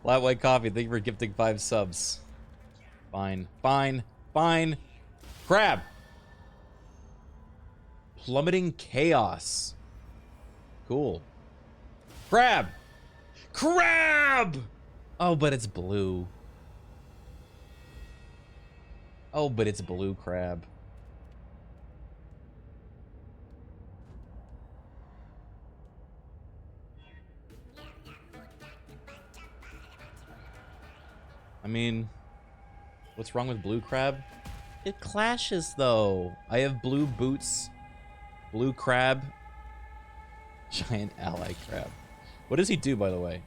Flat white coffee, thank you for gifting 5 subs. Fine, fine, fine. Crab! Plummeting chaos. Cool. Crab! Crab! Oh, but it's blue. Oh, but it's blue crab. I mean, what's wrong with blue crab? It clashes though. I have blue boots, blue crab, giant ally crab. What does he do, by the way?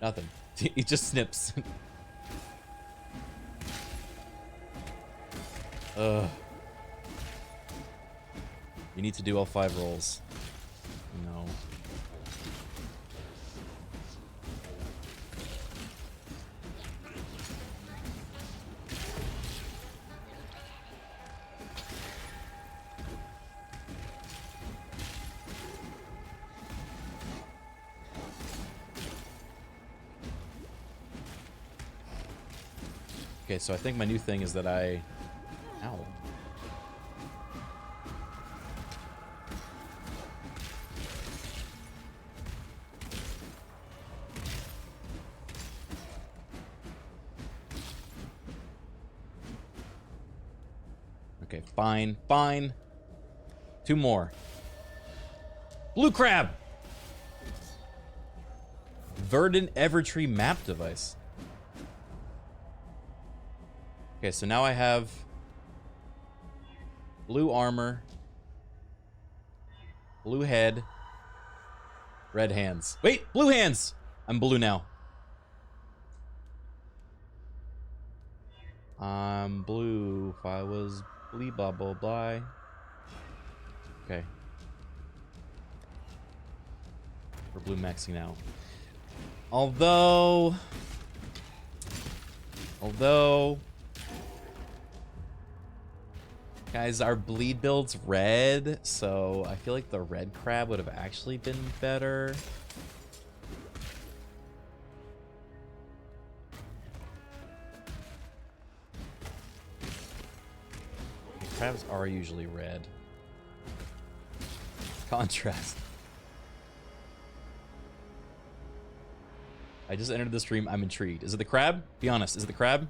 Nothing. He just snips. Ugh. You need to do all 5 rolls. No. Okay, so I think my new thing is that I... Ow. Okay, fine, fine. 2 more. Blue crab! Verdant Evertree map device. Okay, so now I have blue armor, blue head, red hands. Wait, blue hands! I'm blue now. I'm blue if I was blee blah blah blah. Okay. We're blue maxing now. Although guys, our bleed build's red, so I feel like the red crab would have actually been better. Okay, crabs are usually red. Contrast. I just entered the stream. I'm intrigued. Is it the crab? Be honest. Is it the crab?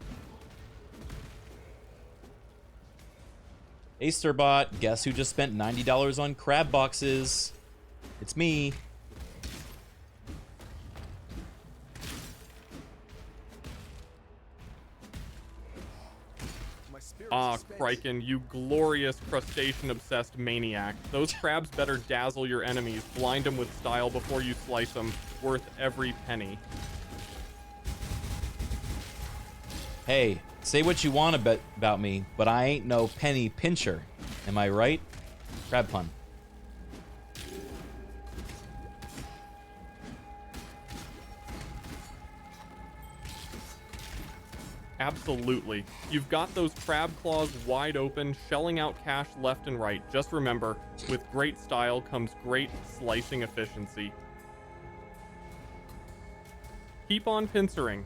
Asterbot, guess who just spent $90 on crab boxes? It's me. Ah, Criken, you glorious crustacean-obsessed maniac. Those crabs better dazzle your enemies, blind them with style before you slice them. Worth every penny. Hey, say what you want about me, but I ain't no penny pincher. Am I right? Crab pun. Absolutely. You've got those crab claws wide open, shelling out cash left and right. Just remember, with great style comes great slicing efficiency. Keep on pincering.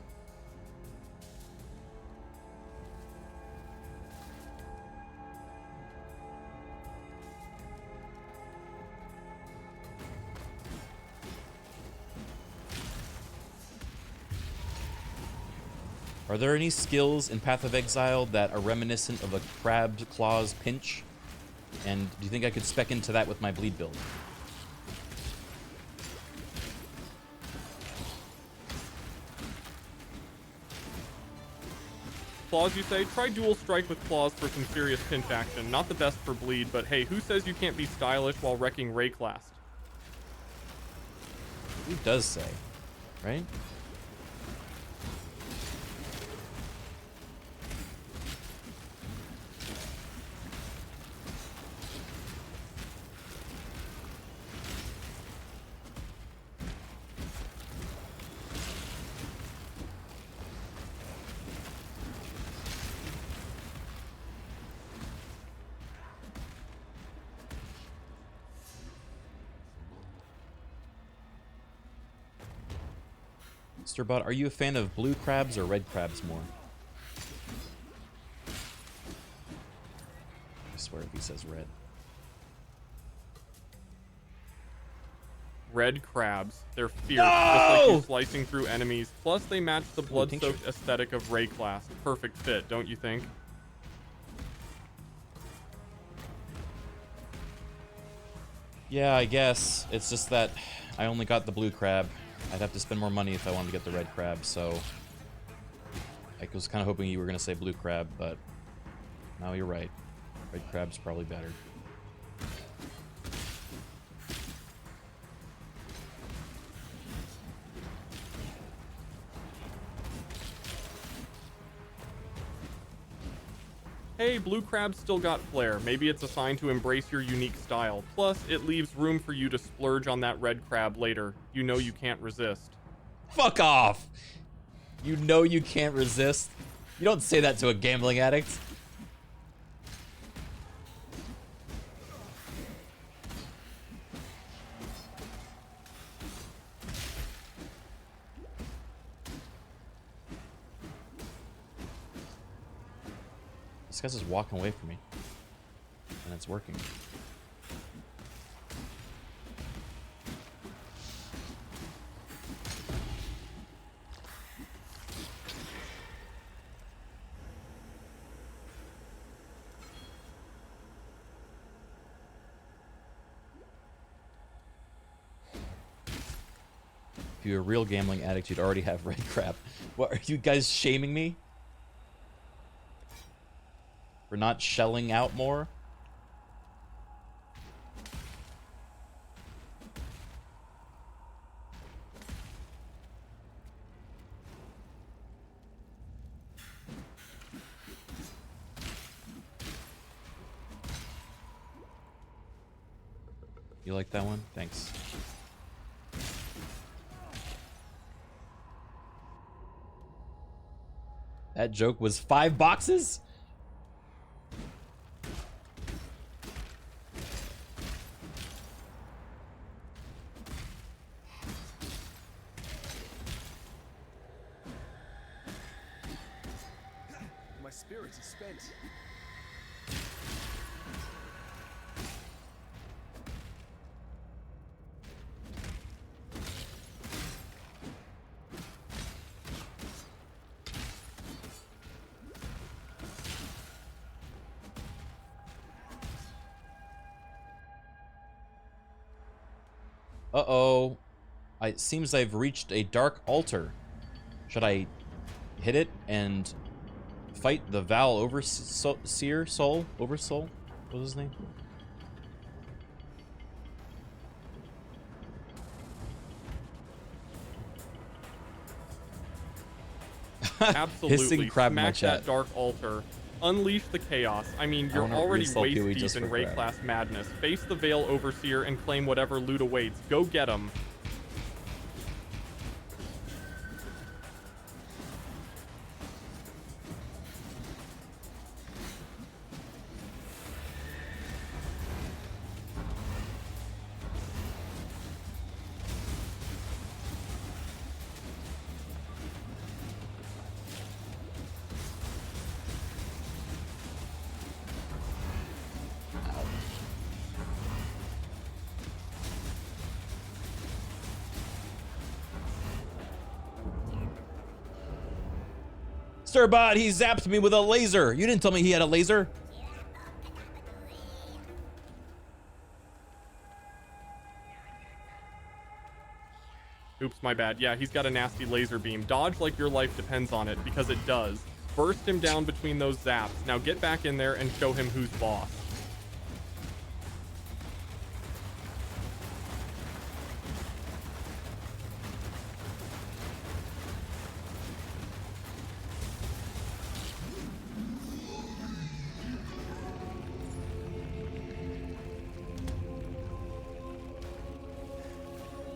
Are there any skills in Path of Exile that are reminiscent of a crabbed claws pinch? And do you think I could spec into that with my bleed build? Claws, you say? Try dual strike with claws for some serious pinch action. Not the best for bleed, but hey, who says you can't be stylish while wrecking Rayclast? Who does say, right? Mr. Bot, are you a fan of blue crabs or red crabs more? I swear if he says red. Red crabs. They're fierce, just like you slicing through enemies. Plus, they match the blood-soaked aesthetic of Rayclast. Perfect fit, don't you think? Yeah, I guess. It's just that I only got the blue crab. I'd have to spend more money if I wanted to get the red crab, so I was kind of hoping you were going to say blue crab, but no, you're right. Red crab's probably better. Hey, blue crab's still got flair. Maybe it's a sign to embrace your unique style. Plus, it leaves room for you to splurge on that red crab later. You know you can't resist. Fuck off! You know you can't resist. You don't say that to a gambling addict. This guy's just walking away from me. And it's working. If you're a real gambling addict, you'd already have red crab. What, are you guys shaming me? For not shelling out more? You like that one? Thanks. That joke was 5 boxes? My spirit is spent. Uh-oh. It seems I've reached a dark altar. Should I hit it and fight the Val Overseer Soul? Oversoul? What was his name? Absolutely. Hissing crab in my Smack chat. that dark altar. Unleash the chaos. I mean, you're wanna already restall waist PoE deep just in for raid crab. class madness. Face the Veil Overseer and claim whatever loot awaits. Go get him. Stirbot, he zapped me with a laser. You didn't tell me he had a laser. Oops, my bad. Yeah, he's got a nasty laser beam. Dodge like your life depends on it, because it does. Burst him down between those zaps. Now get back in there and show him who's boss.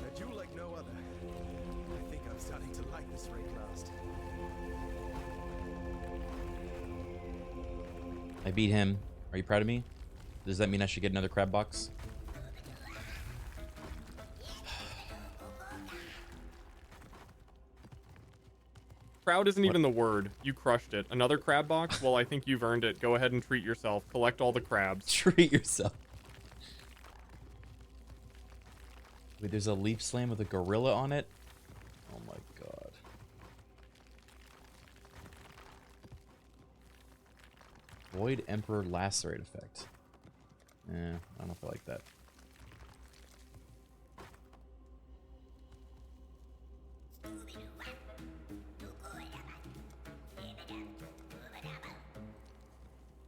A duel like no other. I think I'm starting to like this raid last. I beat him. Are you proud of me? Does that mean I should get another crab box? Proud isn't even the word. You crushed it. Another crab box? Well, I think you've earned it. Go ahead and treat yourself. Collect all the crabs. Treat yourself. Wait, there's a leaf slam with a gorilla on it? Oh my god. Void Emperor Lacerate effect. I don't know if I like that.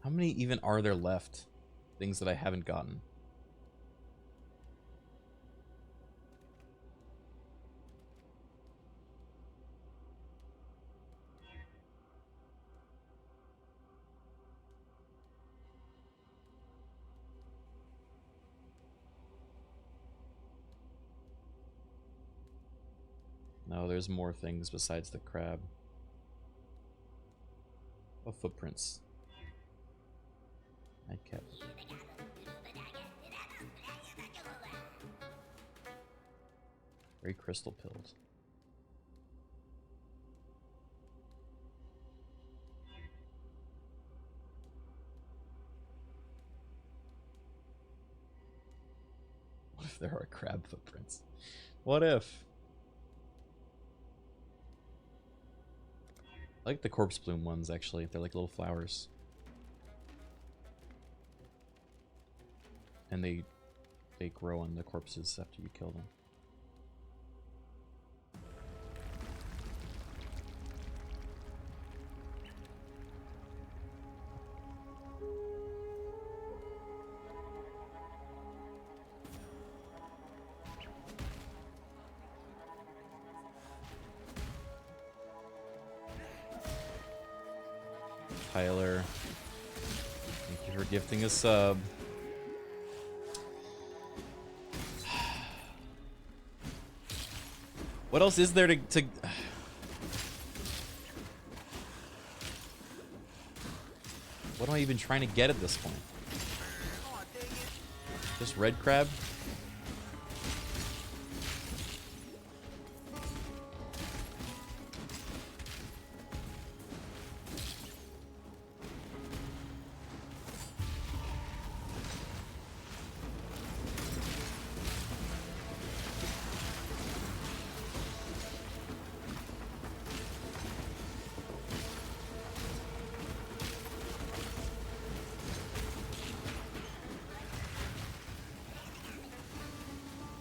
How many even are there left? Things that I haven't gotten. No, there's more things besides the crab. Oh, footprints. Nightcap. Very crystal pilled. What if there are crab footprints? What if? I like the corpse bloom ones, actually. They're like little flowers. And they grow on the corpses after you kill them. Tyler, thank you for gifting a sub. What else is there to what am I even trying to get at this point? Just red crab?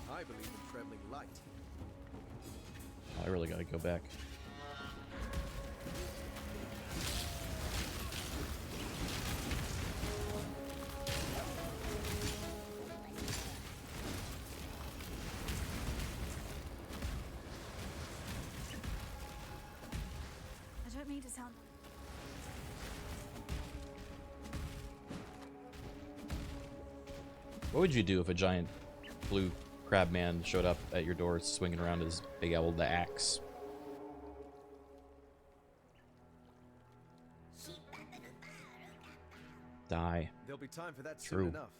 I believe in traveling light. I really gotta go back. I don't mean What would you do if a giant blue crab man showed up at your door swinging around his big old axe? Die. There'll be time for that True. soon enough.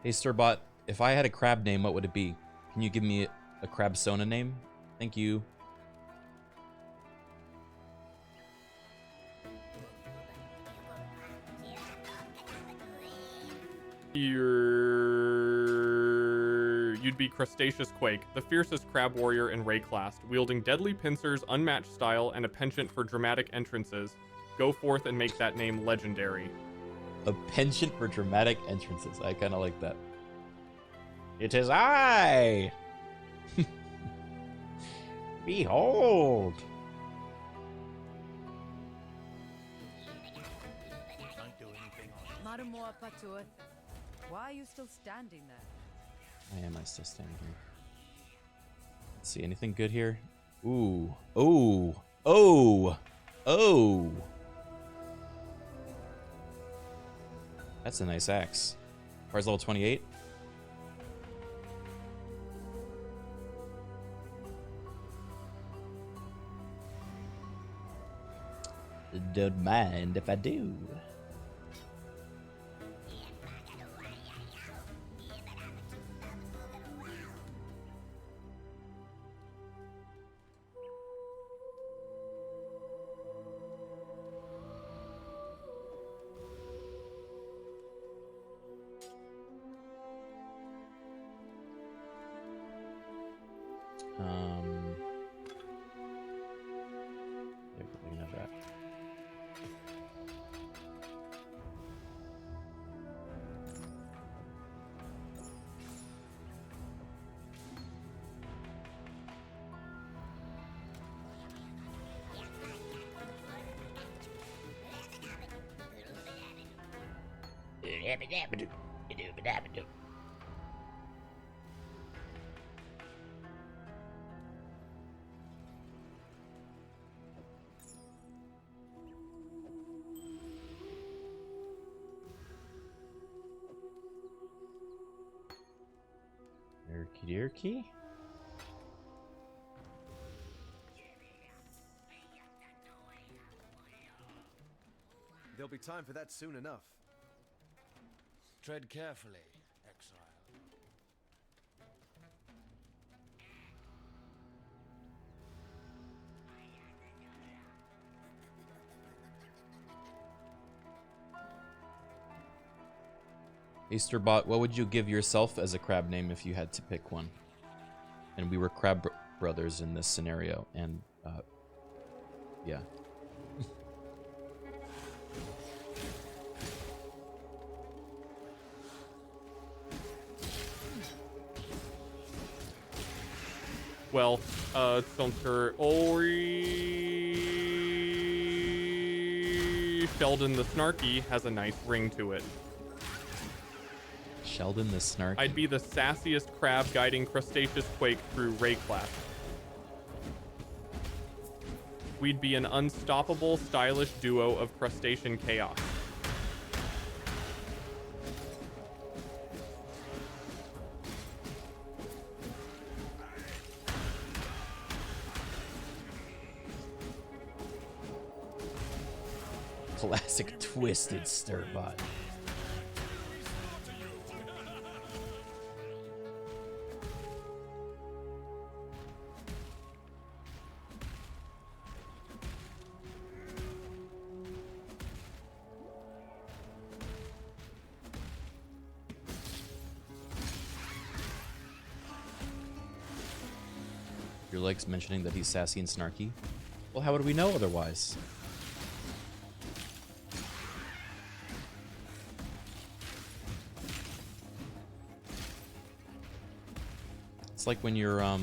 Hey, Sturbot, if I had a crab name, what would it be? Can you give me a crab Sona name? Thank you. You'd be Crustaceous Quake, the fiercest crab warrior in Ray class, wielding deadly pincers, unmatched style, and a penchant for dramatic entrances. Go forth and make that name legendary. A penchant for dramatic entrances. I kind of like that. It is I! Behold! Mademoiselle Patour, why are you still standing there? Why am I still standing here? Let's see, anything good here? Ooh. Oh! Oh! Oh! That's a nice axe. Card's level 28. Don't mind if I do. Yeah, we can have that. Erky. There'll be time for that soon enough. Tread carefully, Exile. Easterbot, what would you give yourself as a crab name if you had to pick one? And we were crab brothers in this scenario, and yeah. Well, Stunker Ori Sheldon the Snarky has a nice ring to it. Sheldon the Snarky. I'd be the sassiest crab guiding Crustaceous Quake through Ray class. We'd be an unstoppable, stylish duo of crustacean chaos. Classic twisted Sturbot. Your legs mentioning that he's sassy and snarky? Well, how would we know otherwise? It's like when you're it's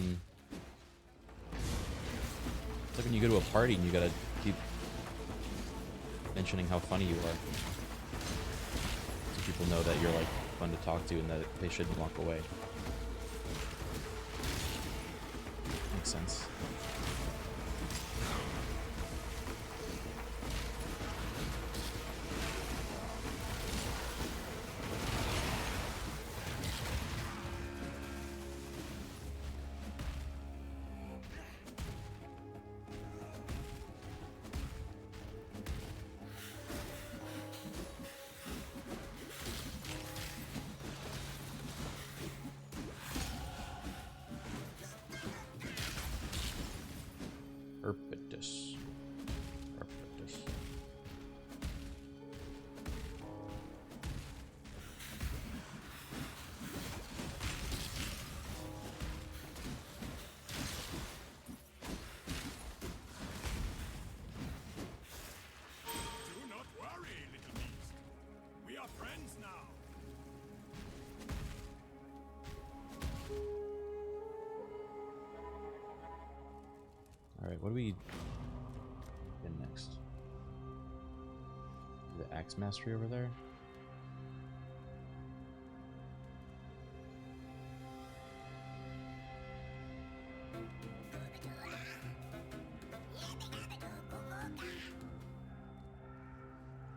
like when you go to a party and you gotta keep mentioning how funny you are, so people know that you're like fun to talk to and that they shouldn't walk away. Makes sense. Perpetus. Perpetus. Do not worry, little beast. We are friends now. All right, what do we get next? The Axe Mastery over there.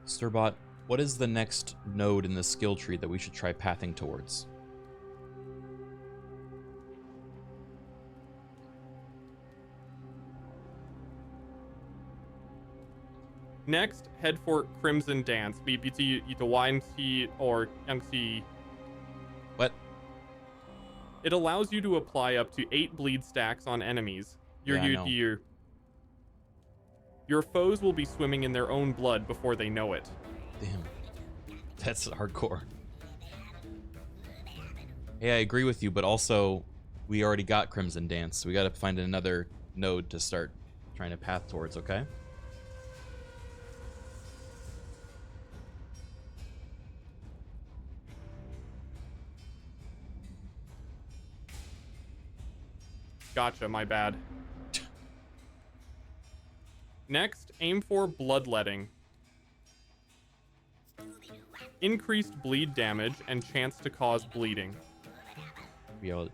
Sturbot, what is the next node in the skill tree that we should try pathing towards? Next, head for Crimson Dance. BBT YNT or MC. What? It allows you to apply up to 8 bleed stacks on enemies. Your foes will be swimming in their own blood before they know it. Damn. That's hardcore. Hey, I agree with you, but also we already got Crimson Dance. So we got to find another node to start trying to path towards, okay? Gotcha, my bad. Next, aim for Bloodletting. Increased bleed damage and chance to cause bleeding. Okay.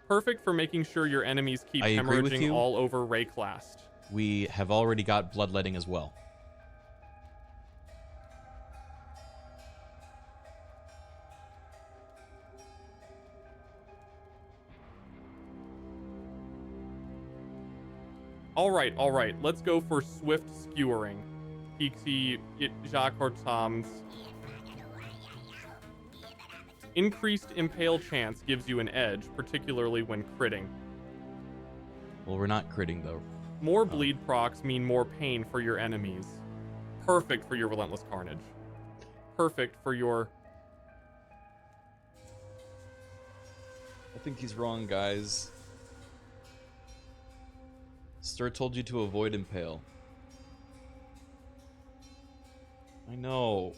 Perfect for making sure your enemies keep hemorrhaging all over Rayclast. We have already got Bloodletting as well. All right. Let's go for Swift Skewering. Pixie Jakortams. Increased impale chance gives you an edge, particularly when critting. Well, we're not critting though. More bleed procs mean more pain for your enemies. Perfect for your Relentless Carnage. Perfect for your... I think he's wrong, guys. Stir told you to avoid Impale. I know.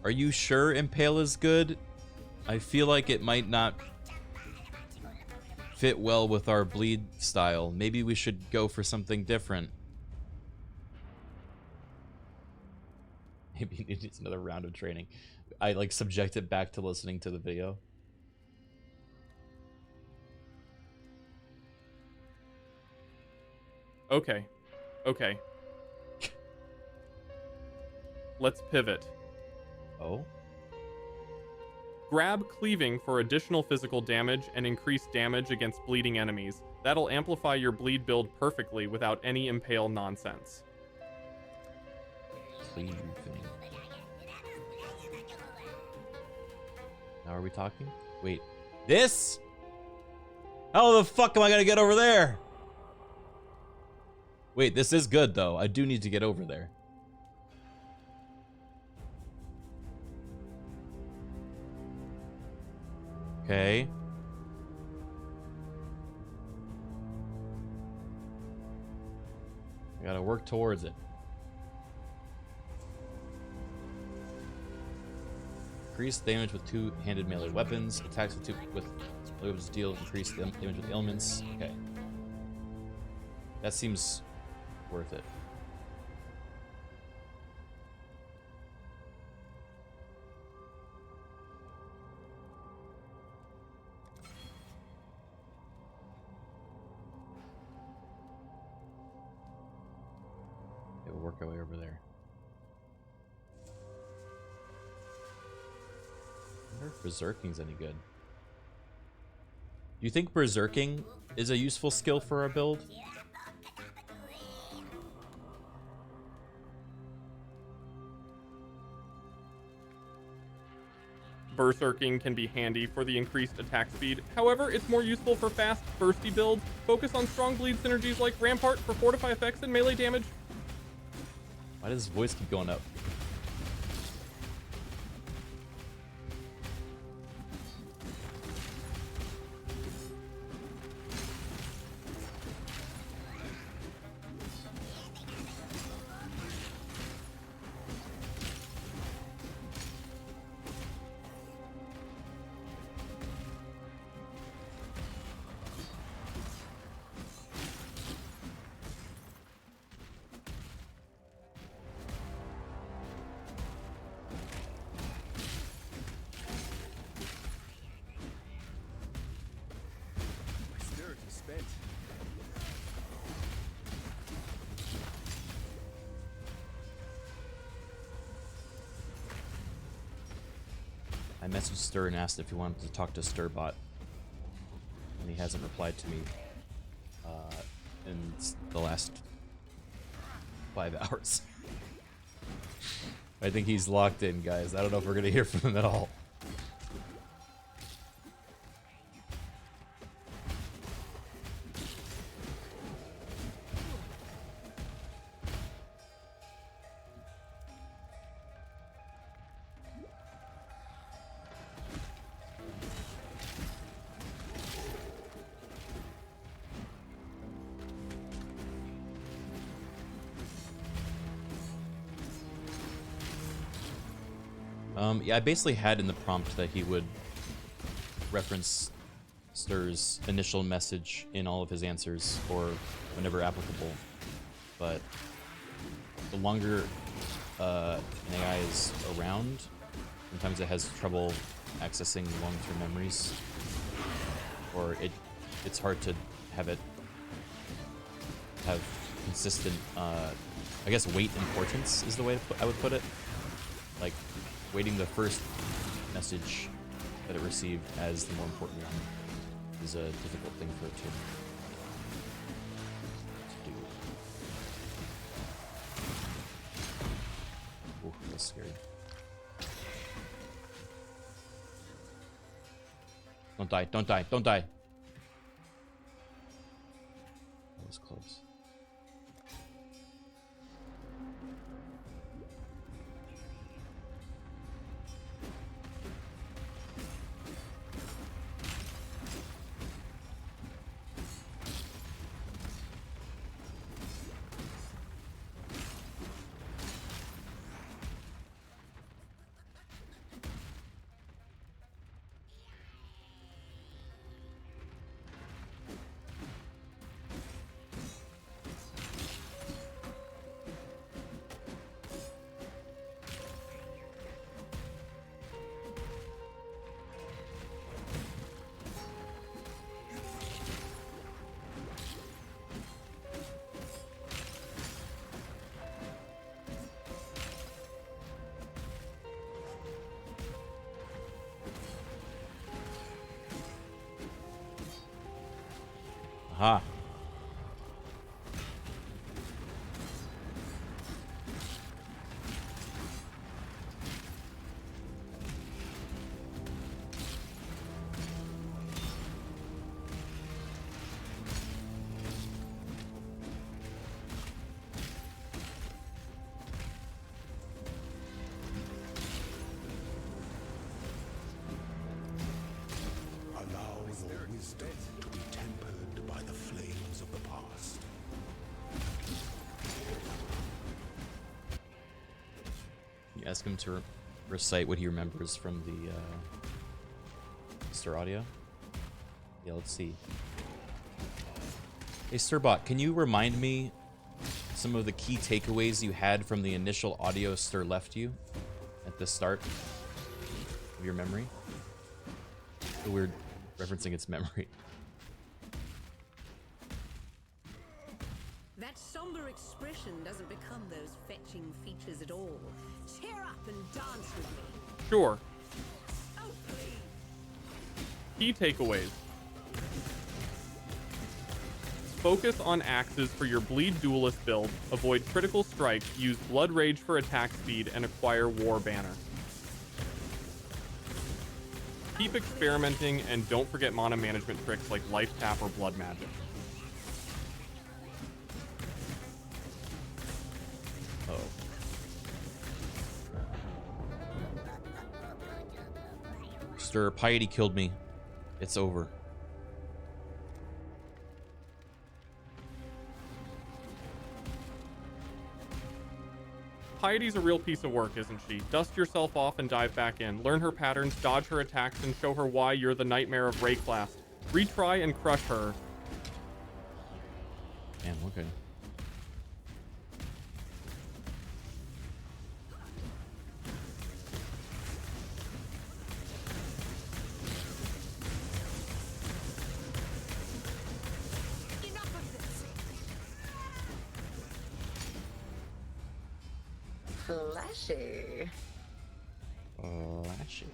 Are you sure Impale is good? I feel like it might not fit well with our bleed style. Maybe we should go for something different. Maybe it needs another round of training. I like subject it back to listening to the video. Okay. Let's pivot. Oh? Grab Cleaving for additional physical damage and increased damage against bleeding enemies. That'll amplify your bleed build perfectly without any Impale nonsense. Cleaving. Now are we talking? Wait. This? How the fuck am I gonna get over there? Wait, this is good though. I do need to get over there. Okay. I gotta work towards it. Increased damage with two-handed melee weapons. Attacks with weapons deal increased damage with ailments. Okay. That seems worth it. Okay, we'll work our way over there. I wonder if Berserking's any good. Do you think Berserking is a useful skill for our build? Berserking can be handy for the increased attack speed. However, it's more useful for fast, bursty builds. Focus on strong bleed synergies like Rampart for fortify effects and melee damage. Why does his voice keep going up? I messaged Stir and asked if he wanted to talk to Stirbot, and he hasn't replied to me in the last 5 hours. I think he's locked in, guys. I don't know if we're gonna hear from him at all. Yeah, I basically had in the prompt that he would reference Stir's initial message in all of his answers, or whenever applicable. But the longer an AI is around, sometimes it has trouble accessing long-term memories, or it's hard to have it have consistent, I guess, weight importance is the way I would put it. Like, weighting the first message that it received as the more important one is a difficult thing for it to do. Ooh, that's scary. Don't die, don't die, don't die! That was close. Aha. Allow your wisdom to be tempered by the flames of the past. You ask him to recite what he remembers from the Stir audio. Yeah, let's see. Hey, Stirbot, can you remind me some of the key takeaways you had from the initial audio Stir left you at the start of your memory? So we're referencing its memory. That somber expression doesn't become those fetching features at all. Cheer up and dance with me. Sure. Oh, please. Key takeaways. Focus on axes for your bleed duelist build, avoid critical strike, use blood rage for attack speed, and acquire war banner. Keep experimenting and don't forget mana management tricks like life tap or blood magic. Oh. Stir, piety killed me. It's over. Piety's a real piece of work, isn't she? Dust yourself off and dive back in. Learn her patterns, dodge her attacks, and show her why you're the nightmare of Rayclast. Retry and crush her. Damn, okay. Flashy. Flashy.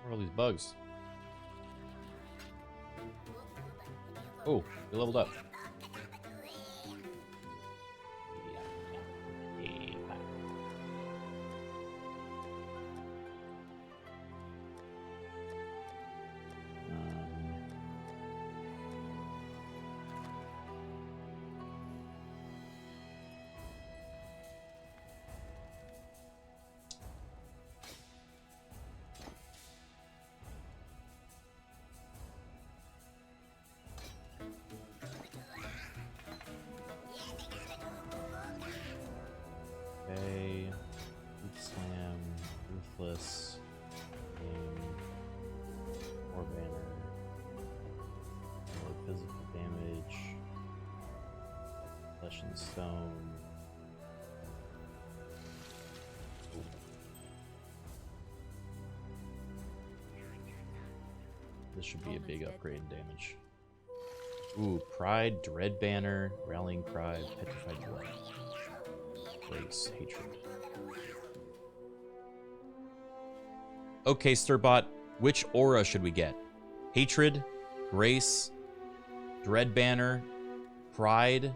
Where are all these bugs? Oh, they leveled up. Okay. Root Slam, Ruthless, War Banner, more physical damage, Flesh and Stone. Ooh. This should be a big upgrade in damage. Ooh, Pride, Dread Banner, Rallying Cry, Petrified Blood. Grace, Hatred. Okay, Stirbot, which aura should we get? Hatred, Grace, Dread Banner, Pride,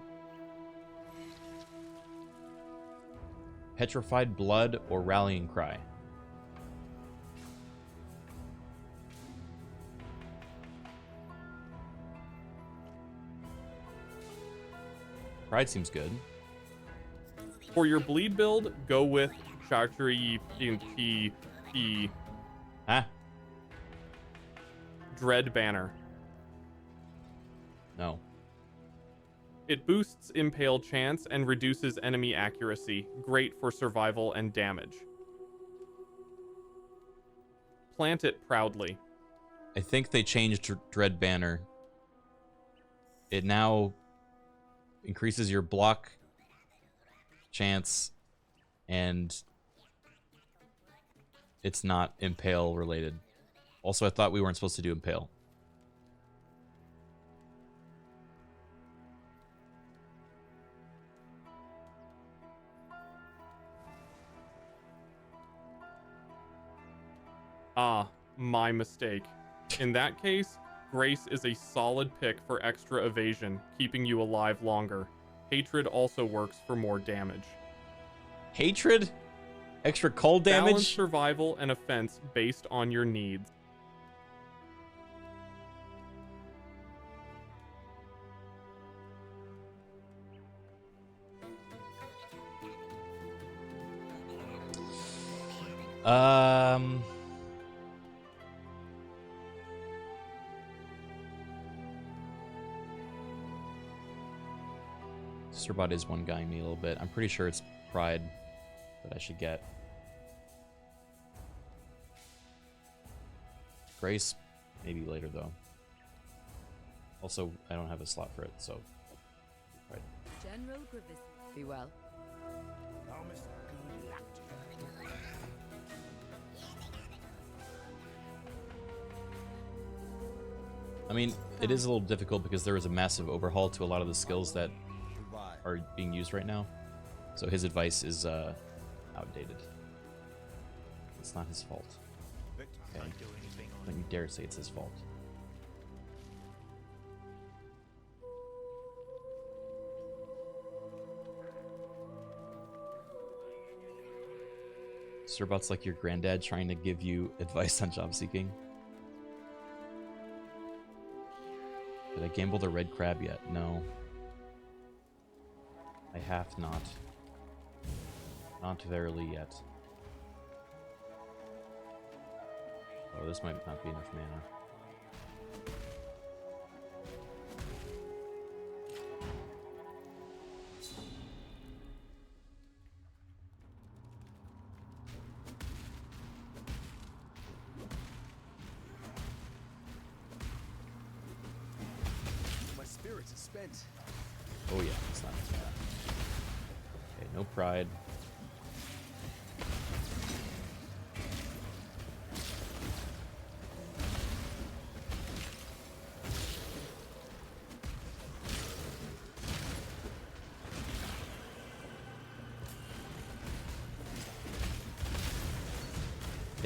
Petrified Blood, or Rallying Cry? Pride seems good. For your bleed build, go with Chartry P. Huh? Dread Banner. No. It boosts Impale chance and reduces enemy accuracy. Great for survival and damage. Plant it proudly. I think they changed Dread Banner. It now increases your block chance, and it's not Impale related. Also, I thought we weren't supposed to do Impale. Ah, my mistake. In that case, Grace is a solid pick for extra evasion, keeping you alive longer. Hatred also works for more damage. Hatred? Extra cold damage? Balance survival and offense based on your needs. Stirbot is one guying me a little bit. I'm pretty sure it's Pride that I should get. Grace, maybe later though. Also, I don't have a slot for it, so. Right. General Grievous, be well. I mean, it is a little difficult because there is a massive overhaul to a lot of the skills that are being used right now. So his advice is outdated. It's not his fault. But Okay. don't do anything on Don't you dare say it's his fault. Cerbot's like your granddad trying to give you advice on job seeking. Did I gamble the red crab yet? No. I have not. Not verily yet. Oh, this might not be enough mana. My spirits are spent. Oh yeah, it's not enough mana. Okay, no pride.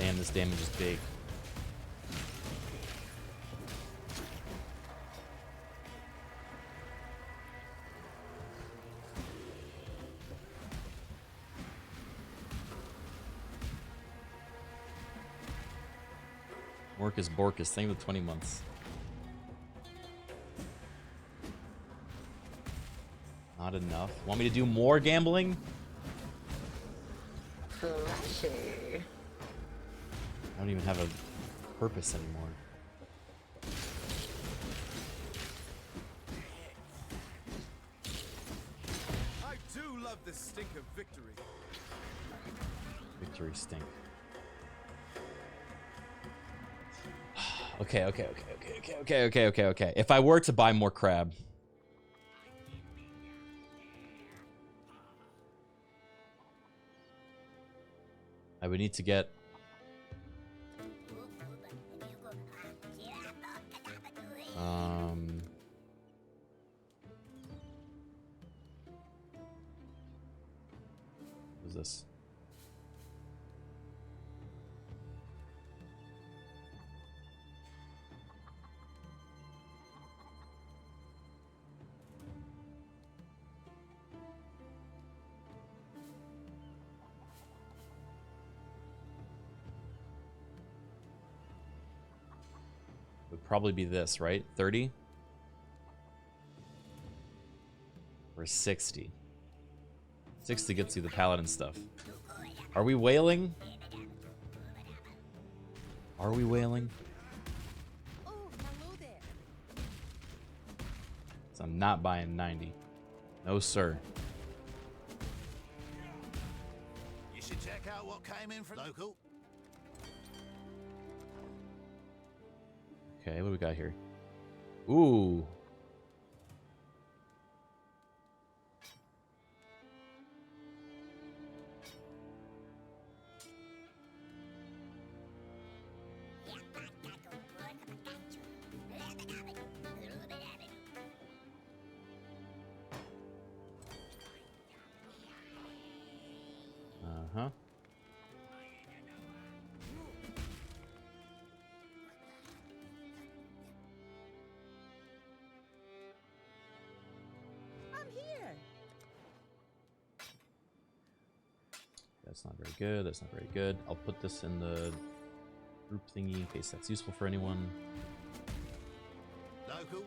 Damn, this damage is big. Morcus Borkus, thing with 20 months. Not enough. Want me to do more gambling? Flashy. I don't even have a purpose anymore. I do love the stink of victory. Victory stink. Okay. If I were to buy more crab. I would need to get... What is this? Would probably be this, right? 30? Or 60? 60 gets you the paladin stuff. Are we whaling? Are we whaling? So I'm not buying 90. No, sir. You should check out what came in from local. Okay, what do we got here? Ooh. Uh-huh. That's not very good. That's not very good. I'll put this in the group thingy in case that's useful for anyone. Local.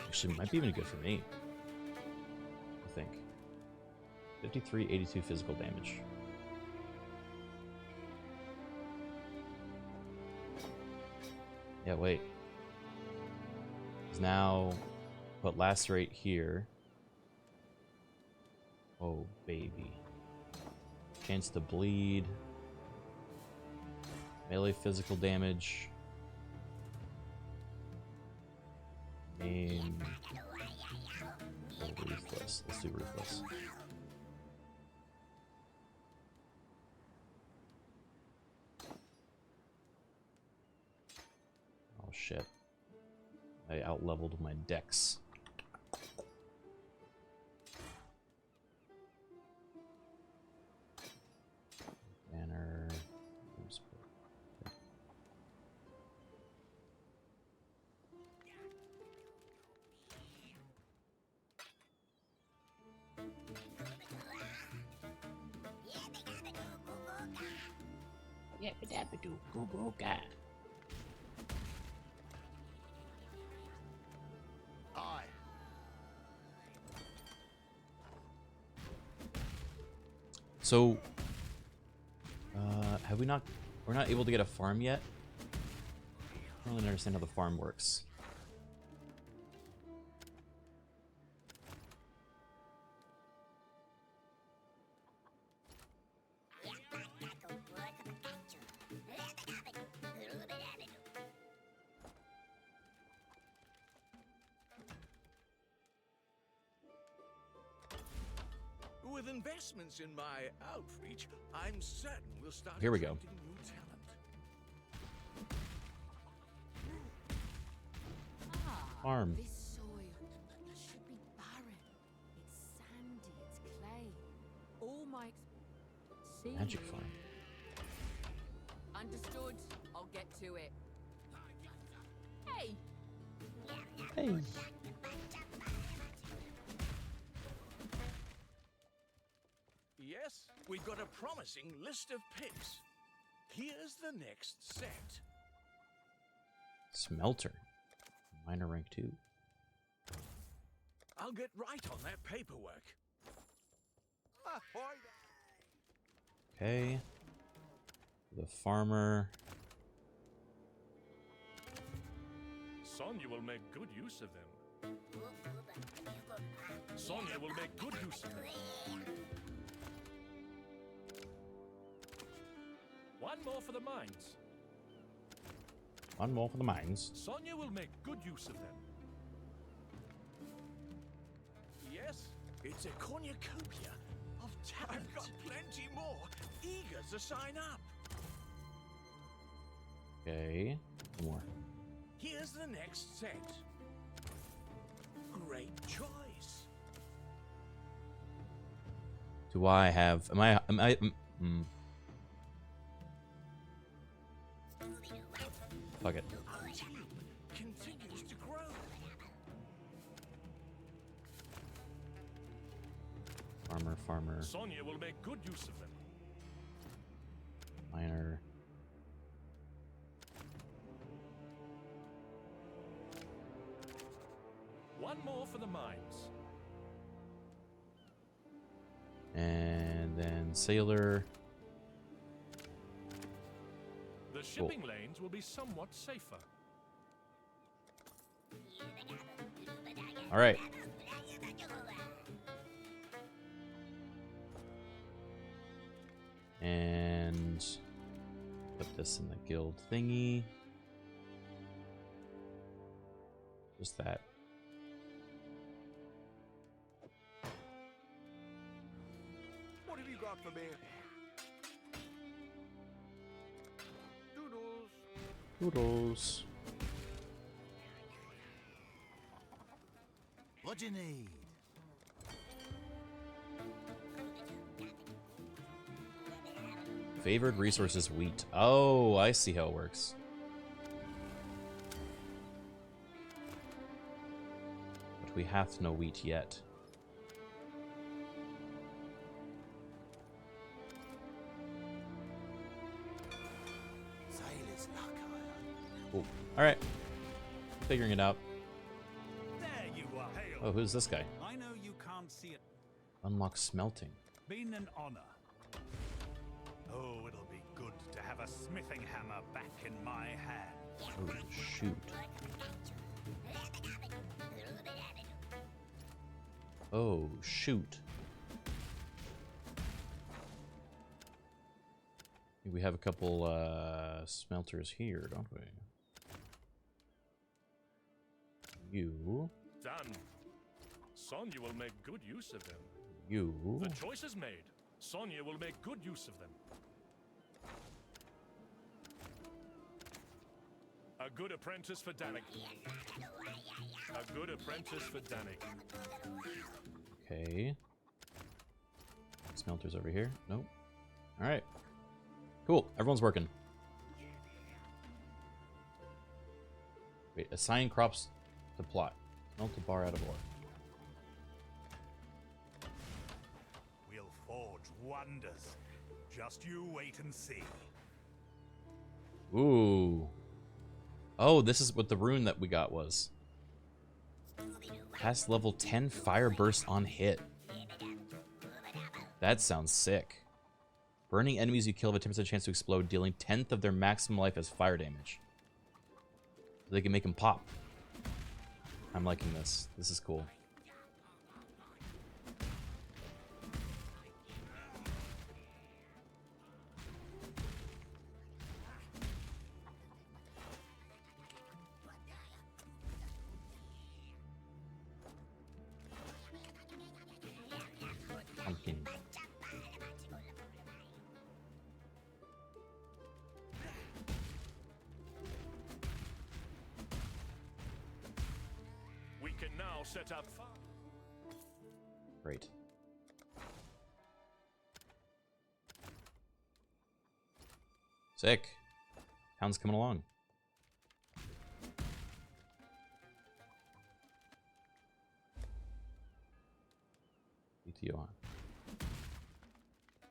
Actually, might be even good for me. I think. 53, 82 physical damage. Yeah, wait. Now put lacerate here. Oh, baby. Chance to bleed. Melee physical damage. Name. Oh, ruthless. Let's do ruthless. Oh, shit. I outleveled my dex. Yabba-dabba-doo, goo-goo-ga. Aye. So, have we not? We're not able to get a farm yet. I don't really understand how the farm works. With investments in my outreach, I'm certain we'll start Here we go. attracting new talent. Farm. This soil should be barren. It's sandy, it's clay. All my Magic farm. Understood. I'll get to it. Hey! Hey. Yes, we've got a promising list of picks. Here's the next set. Smelter. Minor rank 2. I'll get right on that paperwork. Okay. The farmer. Sonya will make good use of them. Sonya will make good use of them. One more for the mines. One more for the mines. Sonya will make good use of them. Yes, it's a cornucopia of talent. I've got plenty more, eager to sign up. Okay. More. Here's the next set. Great choice. Do I have? Fuck it. Our team continues to grow. Farmer. Sonya will make good use of them. Miner. One more for the mines. And then sailor. The shipping lanes will be somewhat safer. All right. And put this in the guild thingy. Just that. What have you got for me? Doodles. Noodles. What do you need? Favored resources wheat. Oh, I see how it works. But we have no wheat yet. Sailor's luck, Cool. All right. Figuring it out. There you are. Oh, who's this guy? I know you can't see it. Unlock smelting. Been an honor. Oh, it'll be good to have a smithing hammer back in my hand. Oh, shoot. Oh, shoot. We have a couple smelters here, don't we? You. Done. Sonya will make good use of them. You. The choice is made. Sonya will make good use of them. A good apprentice for Danik. A good apprentice for Danik. Okay. Smelters over here. Nope. All right. Cool. Everyone's working. Wait. Assign crops to plot. Smelt a bar out of ore. We'll forge wonders. Just you wait and see. Ooh. Oh, this is what the rune that we got was. Past level 10 fire burst on hit. That sounds sick. Burning enemies you kill have a 10% chance to explode, dealing 1/10 of their maximum life as fire damage. So they can make them pop. I'm liking this. This is cool. Pumpkin. We can now set up. Great. Sick. Town's coming along. BTO on.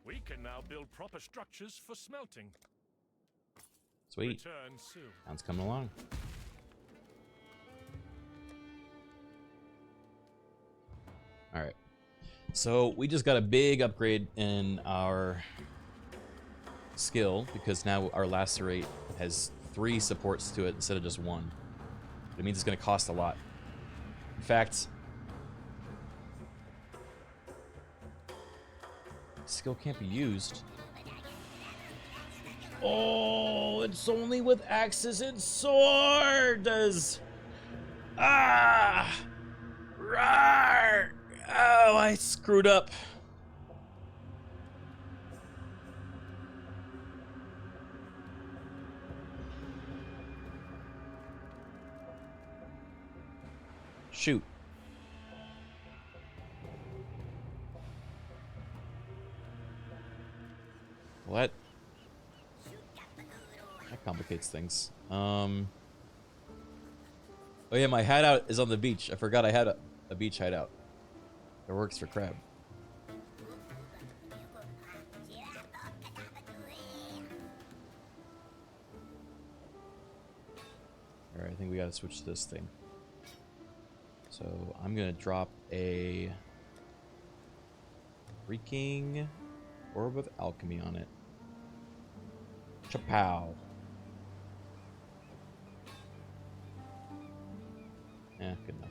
We can now build proper structures for smelting. Sweet. Return soon. Town's coming along. Alright. So we just got a big upgrade in our skill because now our lacerate has 3 supports to it instead of just 1. It means it's going to cost a lot. In fact, skill can't be used. Oh, it's only with axes and swords. Ah! Rawr! Oh, I screwed up. Shoot. What? That complicates things. Oh yeah, my hideout is on the beach. I forgot I had a beach hideout. It works for crab. Alright, I think we gotta switch to this thing. So I'm gonna drop a freaking orb of alchemy on it. Chapow. Yeah, good enough.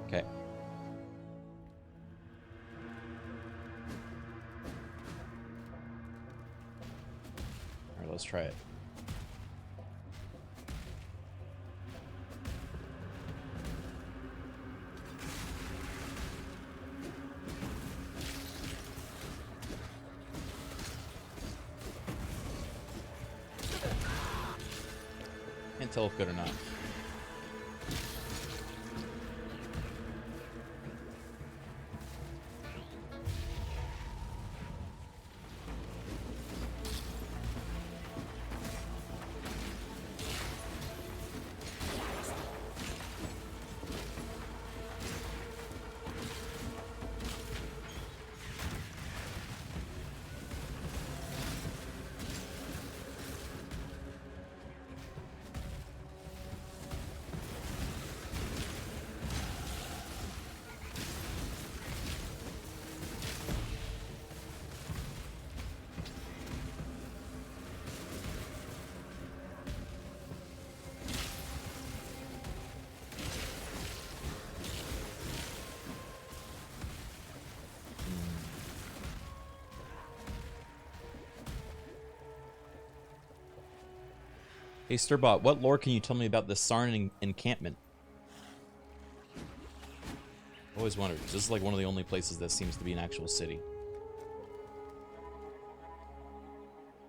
Okay. All right, let's try it. Can't tell if good or not. Hey, Sturbot, what lore can you tell me about the Sarn encampment? Always wondered, 'cause this is like one of the only places that seems to be an actual city.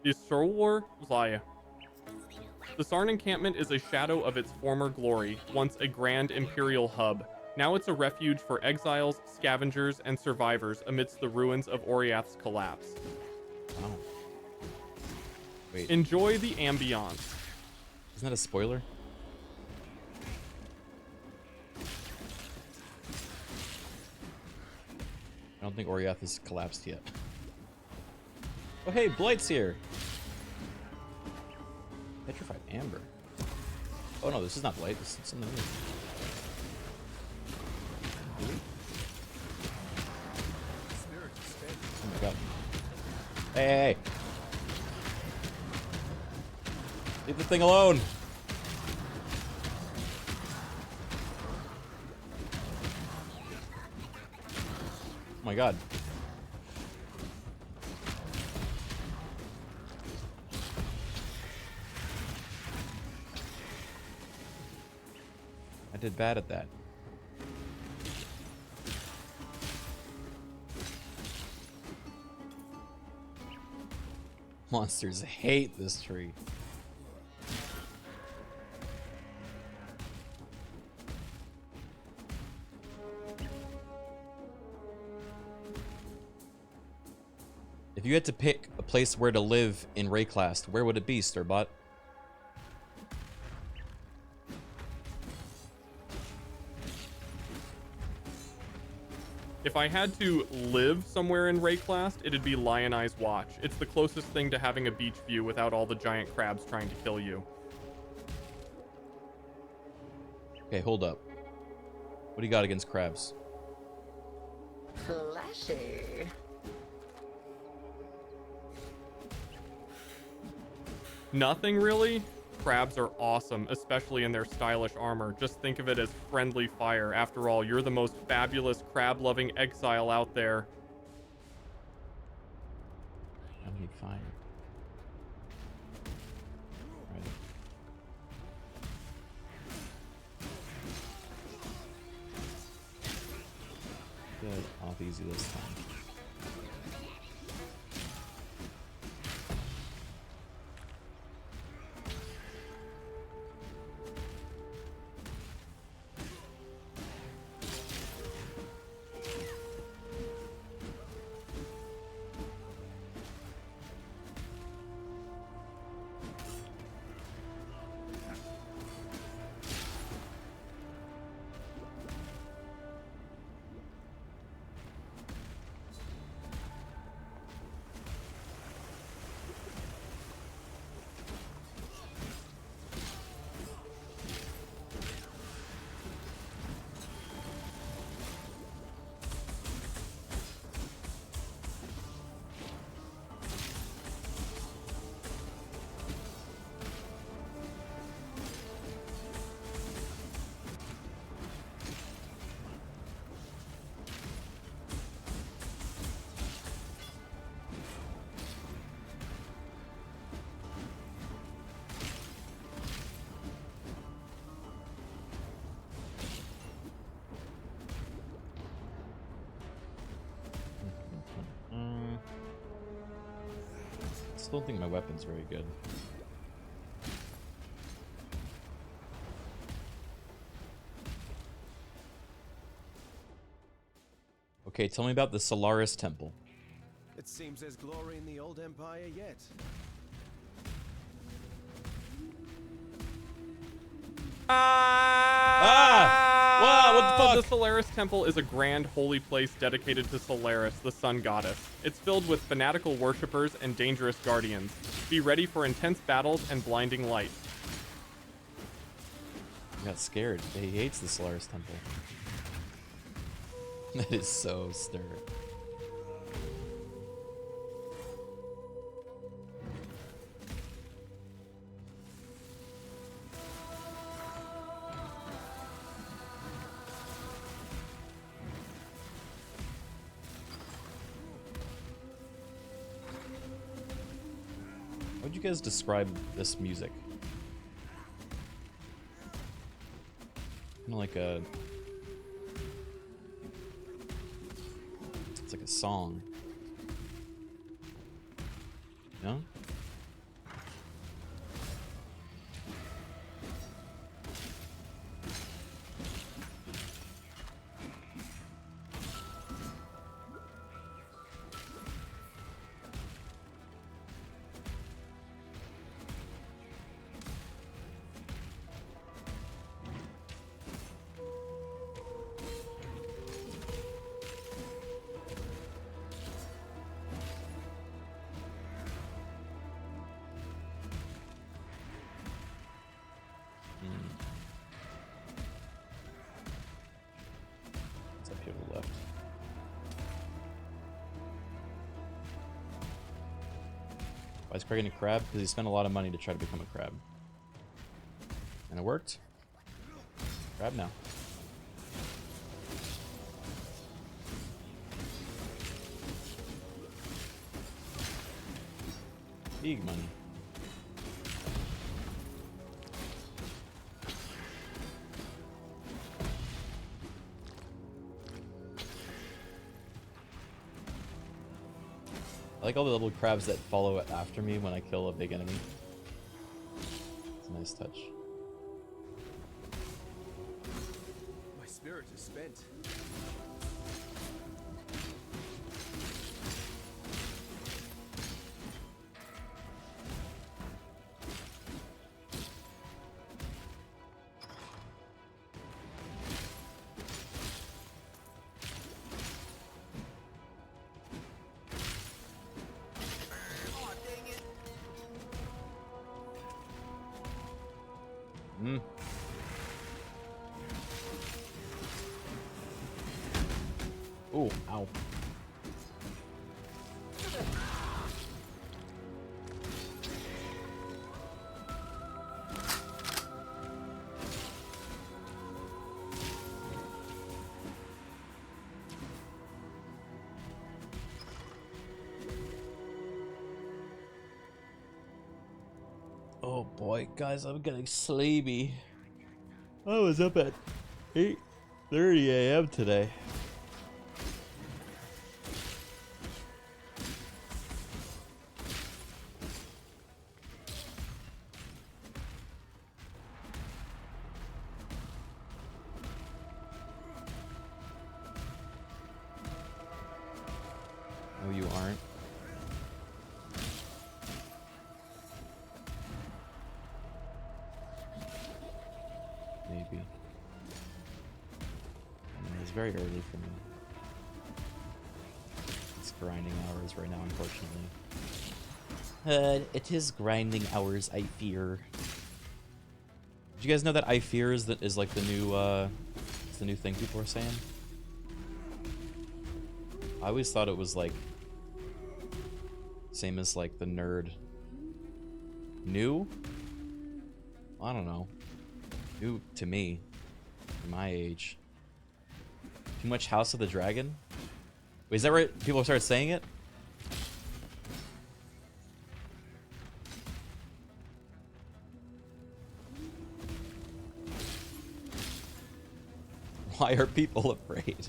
Is Star War Zaya? The Sarn encampment is a shadow of its former glory, once a grand imperial hub. Now it's a refuge for exiles, scavengers, and survivors amidst the ruins of Oriath's collapse. Wow. Wait. Enjoy the ambiance. Isn't that a spoiler? I don't think Oriath has collapsed yet. Oh hey, Blight's here! Petrified Amber. Oh no, this is not Blight, this is something new. Oh my god. Hey, hey, hey! Leave the thing alone! Oh my god. I did bad at that. Monsters hate this tree. If you had to pick a place where to live in Rayclast, where would it be, Sturbot? If I had to live somewhere in Rayclast, it'd be Lion Eye's Watch. It's the closest thing to having a beach view without all the giant crabs trying to kill you. Okay, hold up. What do you got against crabs? Flashy. Nothing really. Crabs are awesome, especially in their stylish armor. Just think of it as friendly fire. After all, you're the most fabulous crab-loving exile out there. I need fire. Right. Get off easy this time. Still don't think my weapon's very good. Okay, tell me about the Solaris Temple. It seems there's glory in the old empire yet. Wow, what the fuck? The Solaris Temple is a grand holy place dedicated to Solaris, the sun goddess. It's filled with fanatical worshippers and dangerous guardians. Be ready for intense battles and blinding light. I got scared. He hates the Solaris Temple. That is so stirred. How would you guys describe this music? Kind of like a... It's like a song. No? Why is Criken a crab? Because he spent a lot of money to try to become a crab. And it worked. Crab now. Big money. I like all the little crabs that follow after me when I kill a big enemy. It's a nice touch. My spirit is spent. Mm. Oh, ow. Oh boy, guys, I'm getting sleepy. I was up at 8:30 a.m. today. No, you aren't. Maybe. I mean, it's very early for me. It's grinding hours right now, unfortunately. It is grinding hours, I fear. Did you guys know that I fear is like the new it's the new thing people are saying? I always thought it was like same as like the nerd. New? I don't know. New to me, my age. Too much House of the Dragon? Wait, is that right? People started saying it? Why are people afraid?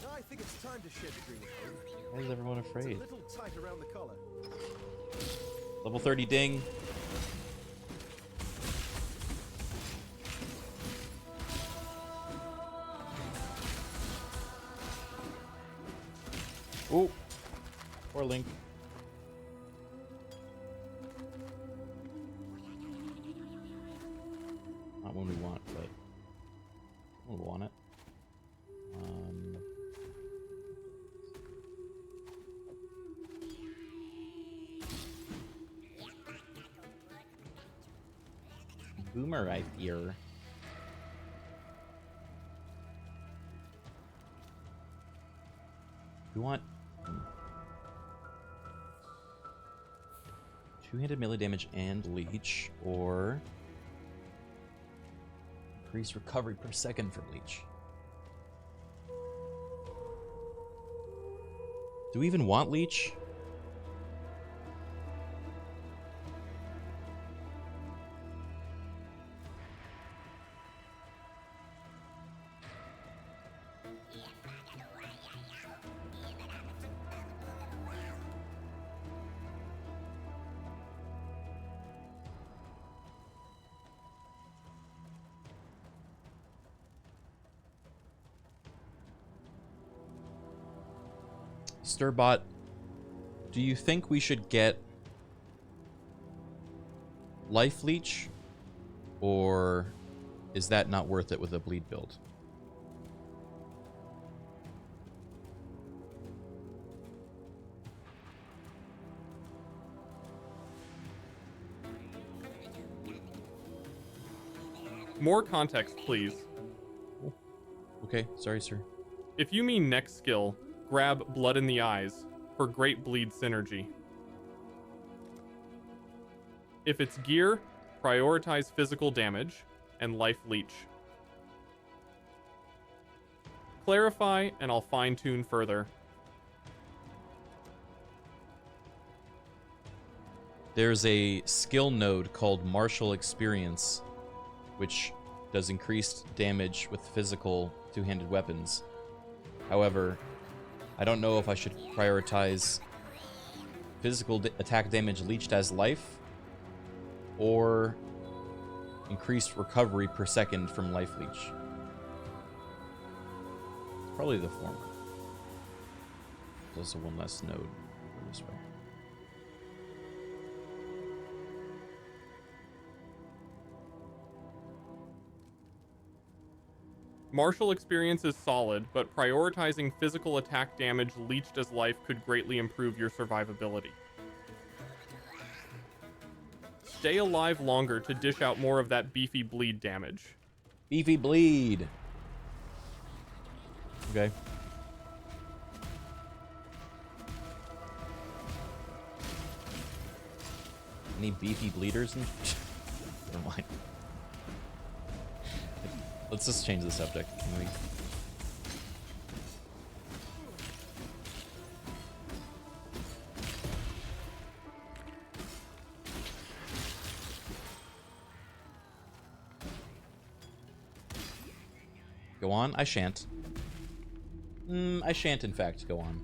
Now I think it's time to shed the green coat. Why is everyone afraid? It's a little tight around the collar. Level 30 ding. Oh, poor Link. Not one we want, but we want it. Boomer, I fear. We want two-handed melee damage and leech, or increase recovery per second for leech. Do we even want leech? Sturbot, do you think we should get life leech, or is that not worth it with a bleed build? More context, please. Okay, sorry, sir. If you mean next skill, grab Blood in the Eyes for great bleed synergy. If it's gear, prioritize physical damage and life leech. Clarify, and I'll fine-tune further. There's a skill node called Martial Experience, which does increased damage with physical two-handed weapons. However, I don't know if I should prioritize physical attack damage leached as life or increased recovery per second from life leech. Probably the former. There's also one less node this way. Martial experience is solid, but prioritizing physical attack damage leached as life could greatly improve your survivability. Stay alive longer to dish out more of that beefy bleed damage. Beefy bleed. Okay. Any beefy bleeders? Never mind. Let's just change the subject. Can we? Go on? I shan't. I shan't, in fact, go on.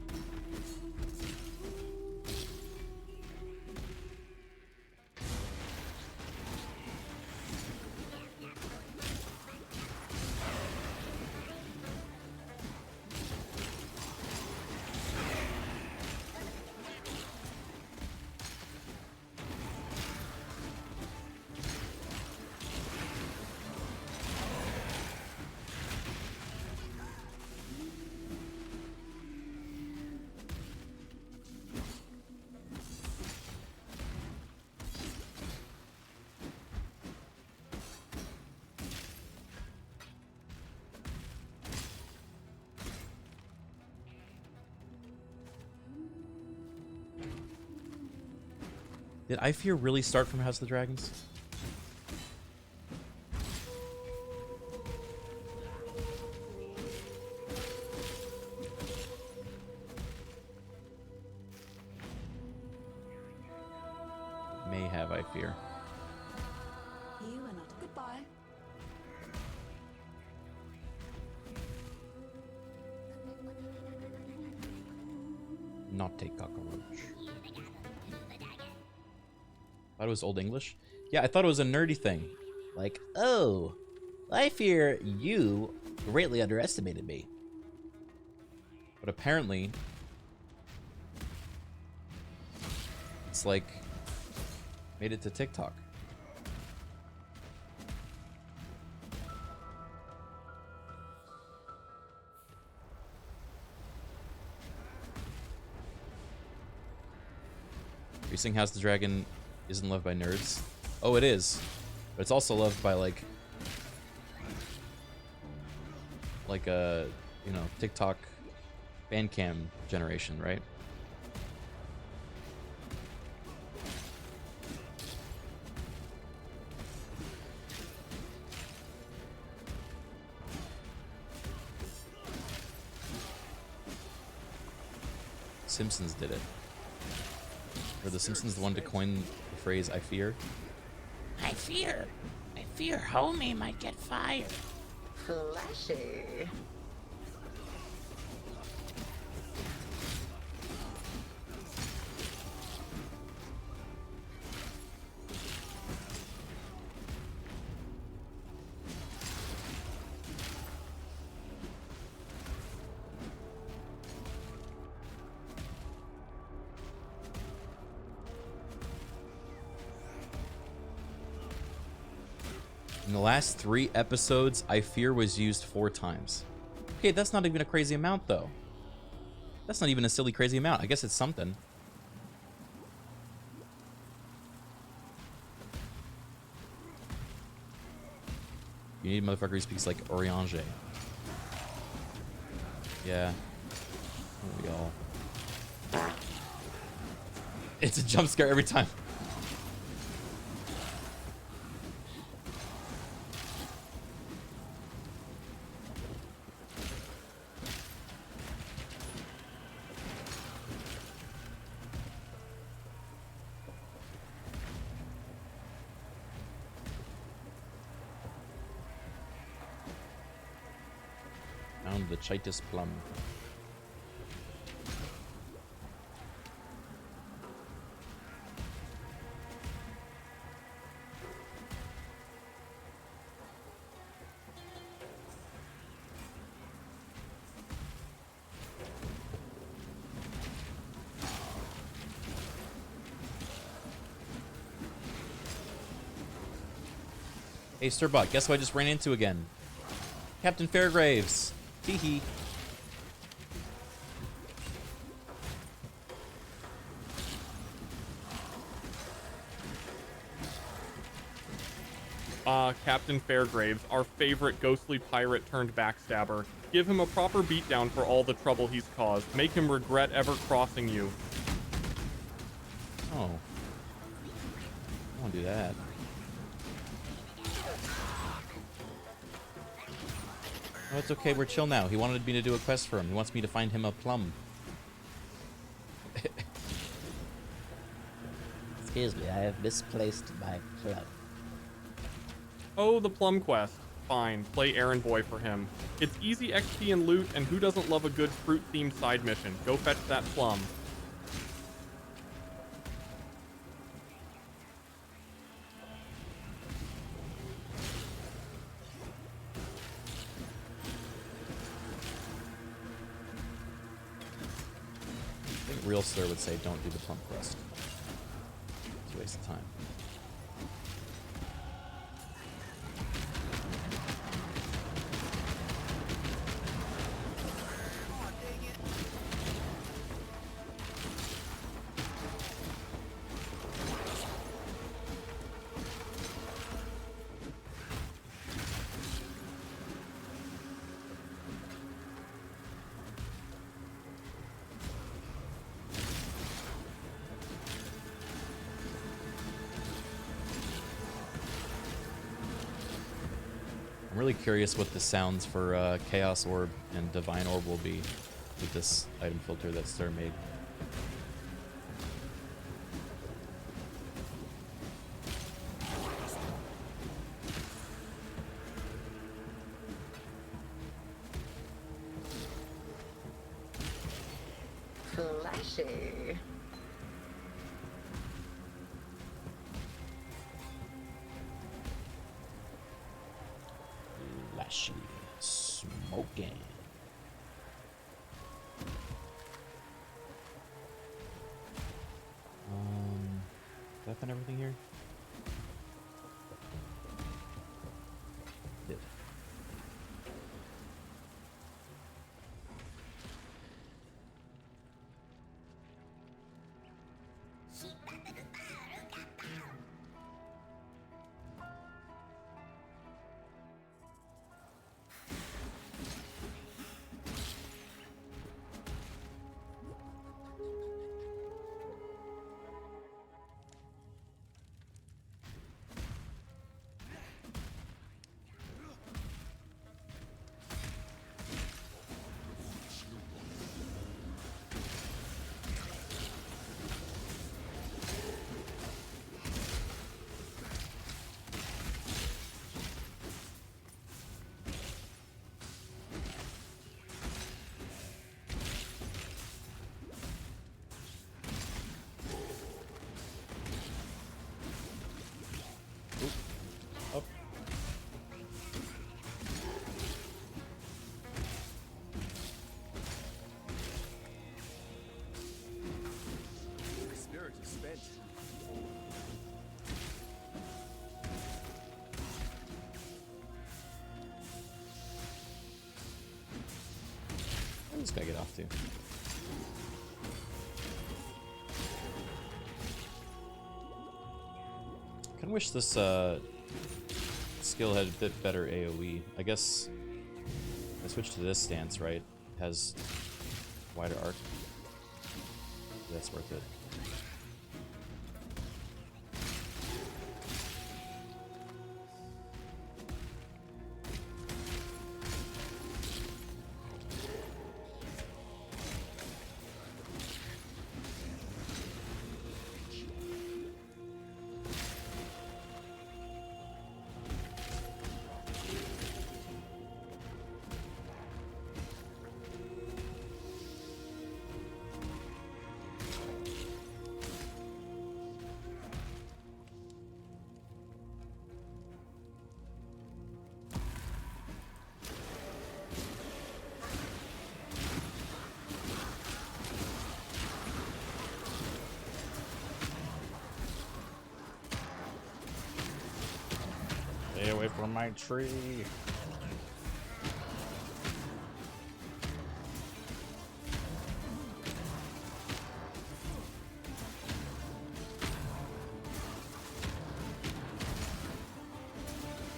Did I Fear really start from House of the Dragons? May have, I fear. You are not. Goodbye. Not a cockroach. Thought it was Old English? Yeah, I thought it was a nerdy thing. Like, oh, I fear you greatly underestimated me. But apparently, it's like, made it to TikTok. Are you saying House of the Dragon isn't loved by nerds? Oh, it is. But it's also loved by like a, you know, TikTok fan cam generation, right? Simpsons did it. Or the Simpsons the one to coin the phrase "I fear"? I fear homie might get fired. Flashy. In the last 3 episodes, I fear was used 4 times. Okay, that's not even a crazy amount, though. That's not even a silly crazy amount. I guess it's something. You need a motherfucker who speaks like Oriange. Yeah. We all. It's a jump scare every time. of the Chitus Plum. Hey, Sturbot, guess who I just ran into again? Captain Fairgraves. Hee hee. Captain Fairgraves, our favorite ghostly pirate turned backstabber. Give him a proper beatdown for all the trouble he's caused. Make him regret ever crossing you. Oh. I won't do that. Oh, it's okay. We're chill now. He wanted me to do a quest for him. He wants me to find him a plum. Excuse me, I have misplaced my plum. Oh, the plum quest. Fine, play errand boy for him. It's easy XP and loot, and who doesn't love a good fruit-themed side mission? Go fetch that plum. I think Real Sir would say don't do the plum quest. It's a waste of time. I'm really curious what the sounds for Chaos Orb and Divine Orb will be with this item filter that Sir made. Flashy. Flashy. Smoking. Did I find everything here? Did. Up. My spirit is spent. Where's this guy get off to? I kinda wish this skill had a bit better AoE. I guess I switched to this stance, right? It has wider arc. That's worth it. Stay away from my tree.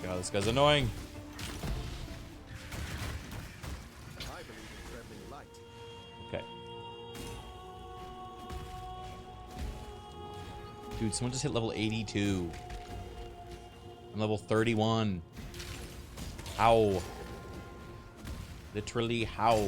God, this guy's annoying. I believe in friendly light. Okay. Dude, someone just hit level 82. I'm level 31. How? Literally, how?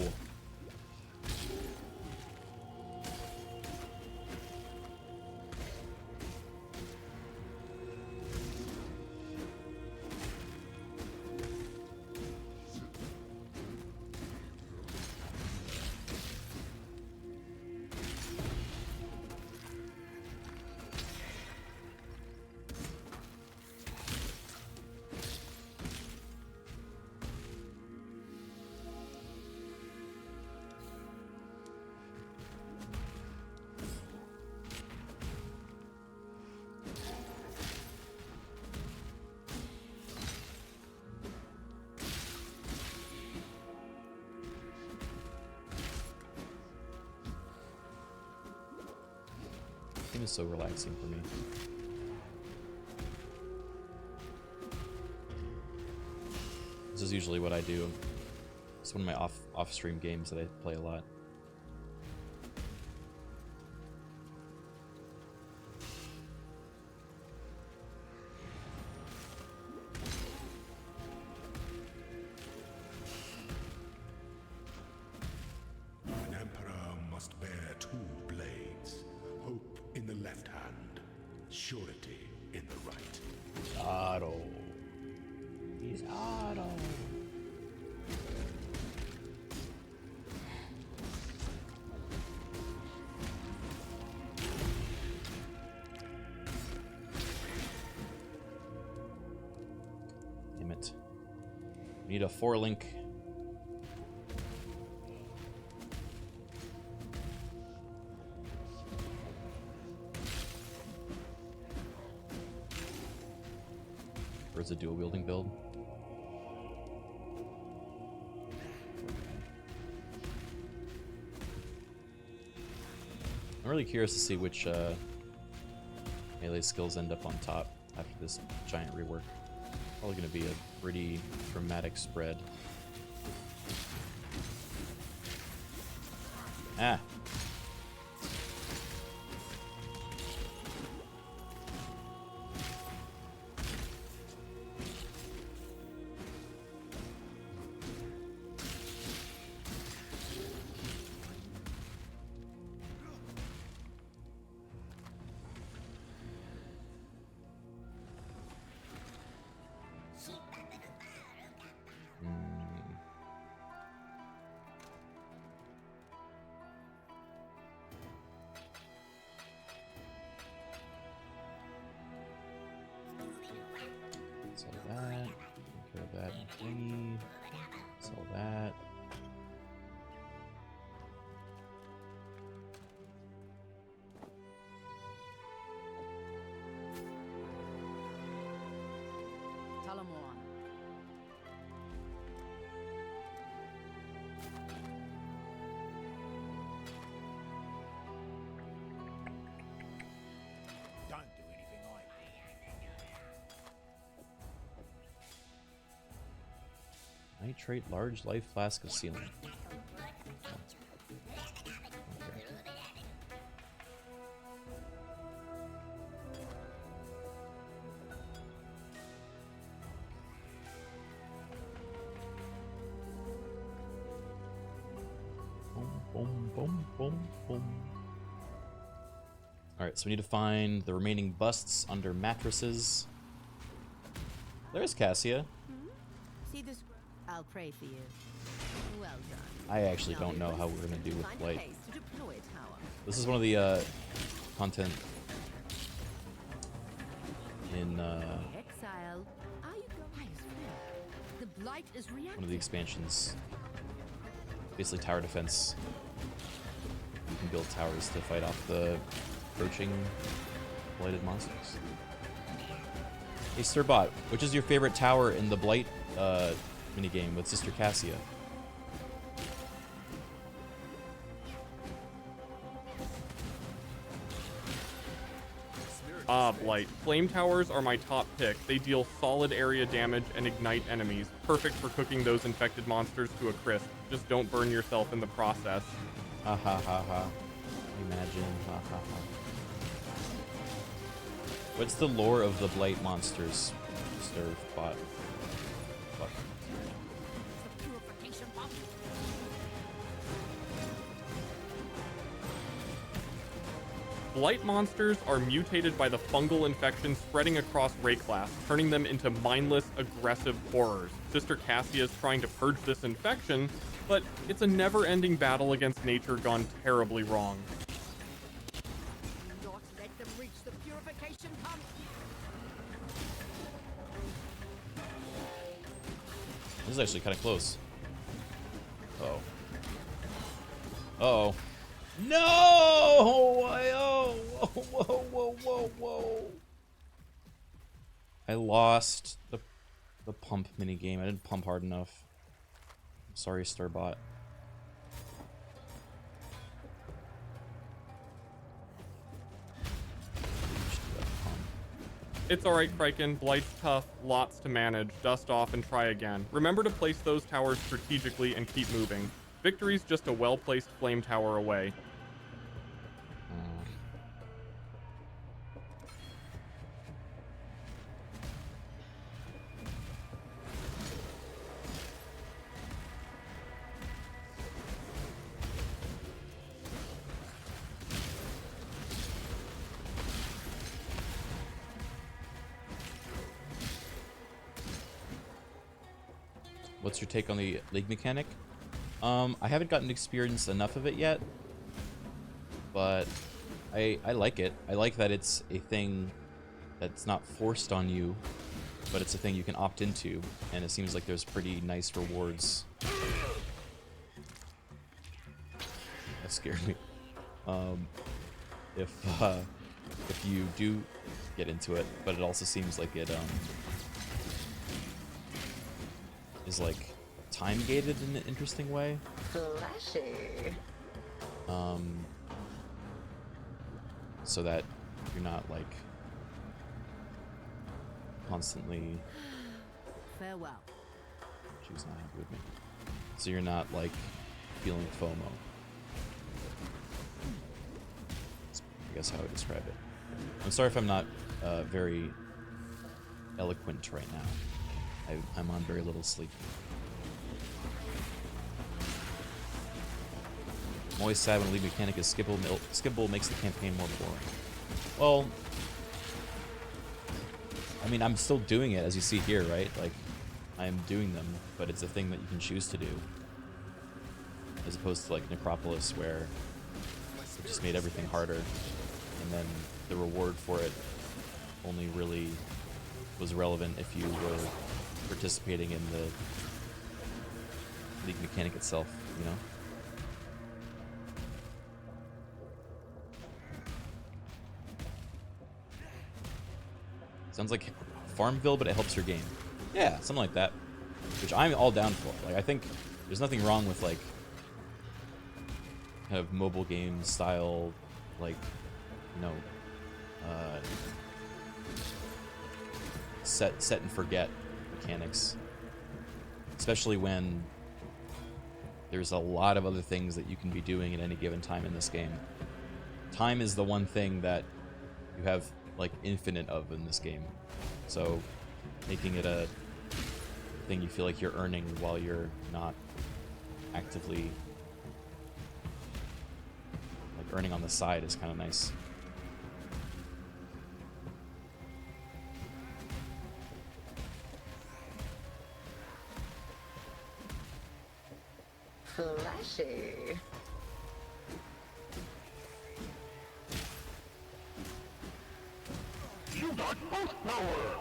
Game is so relaxing for me. This is usually what I do. It's one of my off-stream games that I play a lot. An emperor must bear two blades. Hope in the left hand, surety in the right. Otto. He's Otto. Damn it. We need a 4-link. Where's the dual wielding build? I'm really curious to see which melee skills end up on top after this giant rework. Probably going to be a pretty dramatic spread. Ah. Sell that. Take care of that. Thingy. Sell that. Talamon. Don't do anything like Nitrate large life flask of sealing. Oh. Okay. Boom, boom, boom, boom. Alright, so we need to find the remaining busts under mattresses. There's Cassia. See this? I'll pray for you. Well done. I actually don't know how we're going to do with Find a light. place to deploy a tower. This is one of the content in Exile. Are you going? The blight is one reacting. of the expansions. Basically tower defense. You can build towers to fight off the approaching blighted monsters. Hey, Sirbot, which is your favorite tower in the Blight minigame with Sister Cassia? Blight. Flame towers are my top pick. They deal solid area damage and ignite enemies. Perfect for cooking those infected monsters to a crisp. Just don't burn yourself in the process. Ha ha ha ha. Imagine. Ha ha ha. What's the lore of the Blight monsters? Sirbot. What? Blight monsters are mutated by the fungal infection spreading across Rayclass, turning them into mindless, aggressive horrors. Sister Cassia is trying to purge this infection, but it's a never-ending battle against nature gone terribly wrong. Not let them reach the purification pump. This is actually kind of close. Uh-oh. Uh-oh. No! Oh, whoa, whoa, whoa, whoa. I lost the pump minigame. I didn't pump hard enough. I'm sorry, Starbot. It's alright, Criken. Blight's tough, lots to manage. Dust off and try again. Remember to place those towers strategically and keep moving. Victory's just a well-placed flame tower away. What's your take on the league mechanic? I haven't gotten to experience enough of it yet, but I like it. I like that it's a thing that's not forced on you, but it's a thing you can opt into, and it seems like there's pretty nice rewards. That scared me. If you do get into it, but it also seems like it is like time gated in an interesting way. Flashy. So that you're not like constantly. Farewell. She's not happy with me. So you're not like feeling FOMO. That's, I guess, how I would describe it. I'm sorry if I'm not very eloquent right now. I'm on very little sleep. I'm always sad when league mechanic is skippable. Skippable makes the campaign more boring. Well, I mean, I'm still doing it, as you see here, right? Like, I'm doing them, but it's a thing that you can choose to do. As opposed to, like, Necropolis, where it just made everything harder. And then the reward for it only really was relevant if you were participating in the league mechanic itself, you know? Sounds like Farmville, but it helps your game. Yeah, something like that. Which I'm all down for. Like, I think there's nothing wrong with, like, kind of mobile game style, like, you know, set and forget mechanics. Especially when there's a lot of other things that you can be doing at any given time in this game. Time is the one thing that you have, like, infinite of in this game. So making it a thing you feel like you're earning while you're not actively, like, earning on the side is kind of nice. Flashy. You got both power!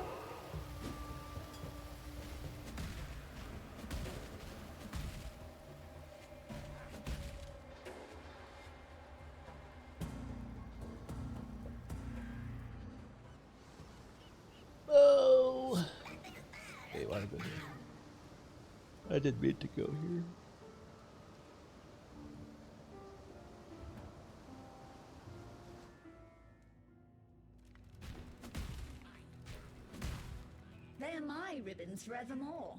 Oh! Wait, why did I go here? I didn't mean to go here. They're my ribbons forevermore.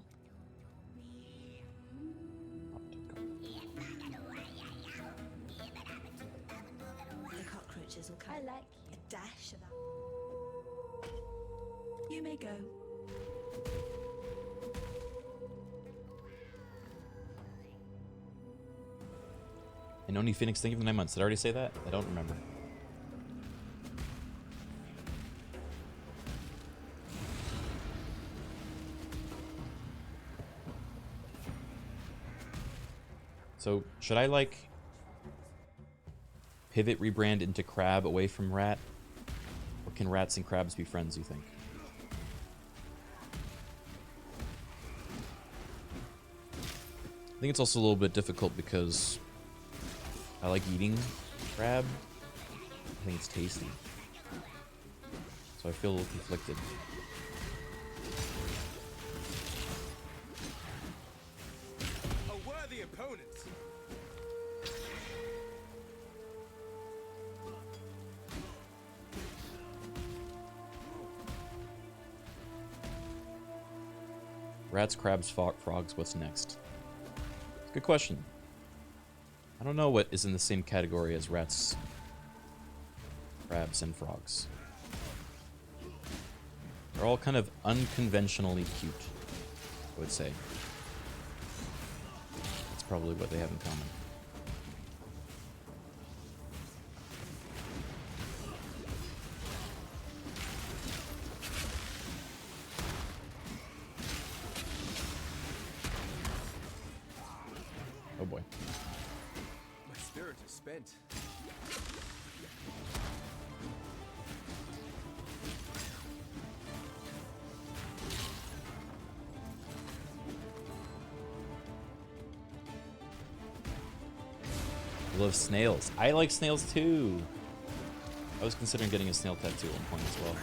The cockroaches will come. I like A dash of that. You may go. And Oni Phoenix, thank you for the 9 months. Did I already say that? I don't remember. So, should I, like, pivot, rebrand into crab away from rat? Or can rats and crabs be friends, you think? I think it's also a little bit difficult because I like eating crab. I think it's tasty. So I feel a little conflicted. A worthy opponent. Rats, crabs, frogs, what's next? Good question. I don't know what is in the same category as rats, crabs, and frogs. They're all kind of unconventionally cute, I would say. That's probably what they have in common. Oh boy. My spirit is spent. I love snails. I like snails too. I was considering getting a snail tattoo at one point as well.